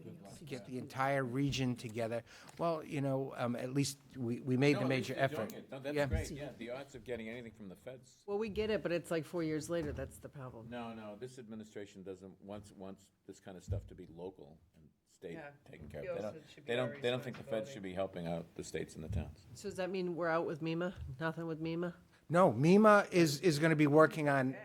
get the entire region together. Well, at least we made the major effort. No, that's Yeah. great, yeah. The odds of getting anything from the feds. Well, we get it, but it's like 4 years later, that's the problem. No, this administration doesn't, wants this kind of stuff to be local and state Yeah. taken care Feels of. it should be They don't our think the feds should be helping out the states and the towns. So does that mean we're out with MEMA? Nothing with MEMA? No, MEMA is going to be working on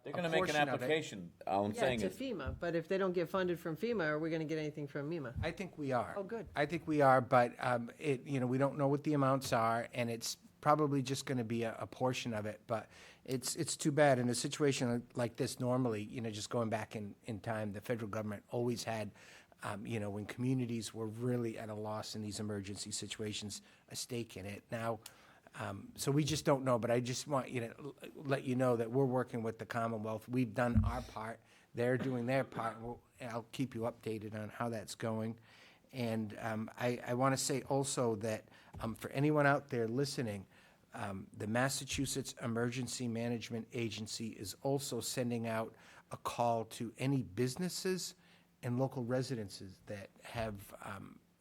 They're gonna make an portion of it. application, all I'm Yeah, saying to is. FEMA, but if they don't get funded from FEMA, are we gonna get anything from MEMA? I think we are. Oh, good. I think we are, but we don't know what the amounts are, and it's probably just going to be a portion of it. But it's too bad in a situation like this. Normally, just going back in time, the federal government always had, when communities were really at a loss in these emergency situations, a stake in it. Now. So we just don't know, but I just want to let you know that we're working with the Commonwealth. We've done our part. They're doing their part. And I'll keep you updated on how that's going. And I want to say also that for anyone out there listening, the Massachusetts Emergency Management Agency is also sending out a call to any businesses and local residences that have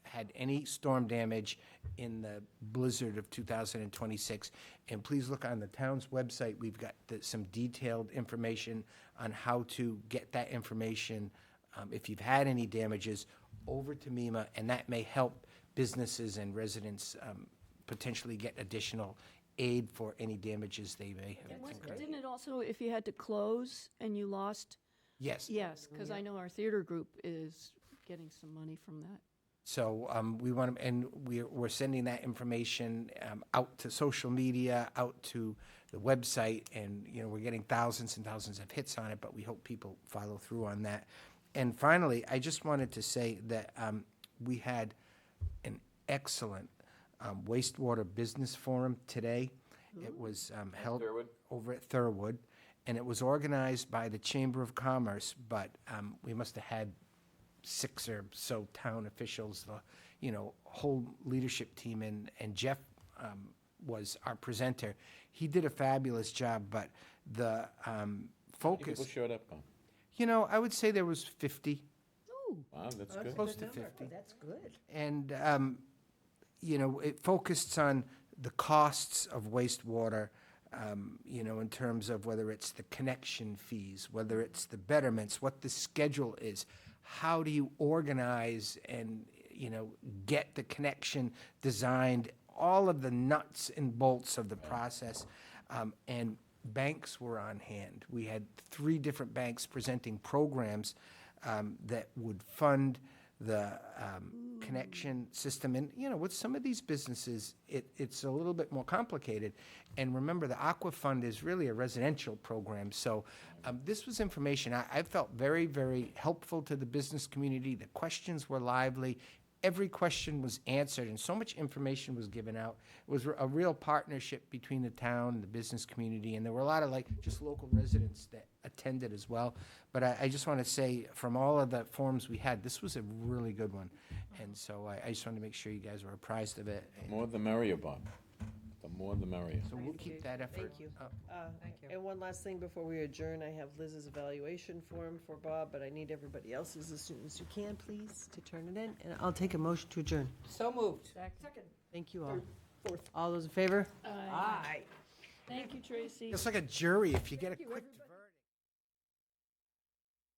had any storm damage in the blizzard of 2026. And please look on the town's website. We've got some detailed information on how to get that information, if you've had any damages, over to MEMA, and that may help businesses and residents potentially get additional aid for any damages they may have incurred. Didn't it also, if you had to close and you lost? Yes. Yes, because I know our theater group is getting some money from that. So we want to, and we're sending that information out to social media, out to the website, and we're getting thousands and thousands of hits on it. But we hope people follow through on that. And finally, I just wanted to say that we had an excellent wastewater business forum today. It was held over at Thurwood, and it was organized by the Chamber of Commerce. But we must have had 6 or so town officials, the whole leadership team, and Jeff was our presenter. He did a fabulous job, but the focus. People showed up, Bob. I would say there was 50. Wow, that's good. Close to 50. That's good. And it focused on the costs of wastewater. In terms of whether it's the connection fees, whether it's the betterments, what the schedule is. How do you organize and, get the connection designed, all of the nuts and bolts of the process. And banks were on hand. We had 3 different banks presenting programs that would fund the connection system. And, with some of these businesses, it's a little bit more complicated. And remember, the Aqua Fund is really a residential program. So this was information I felt very, very helpful to the business community. The questions were lively. Every question was answered, and so much information was given out. It was a real partnership between the town and the business community, and there were a lot of just local residents that attended as well. But I just want to say, from all of the forums we had, this was a really good one. And so I just wanted to make sure you guys were apprised of it. More the merrier, Bob. The more the merrier. So we'll keep that effort Thank you. up. And one last thing before we adjourn, I have Liz's evaluation form for Bob, but I need everybody else's as soon as you can, please, to turn it in. And I'll take a motion to adjourn. So moved. Second. Thank you all. All those in favor? Aye. Thank you, Tracy. It's like a jury if you get a quick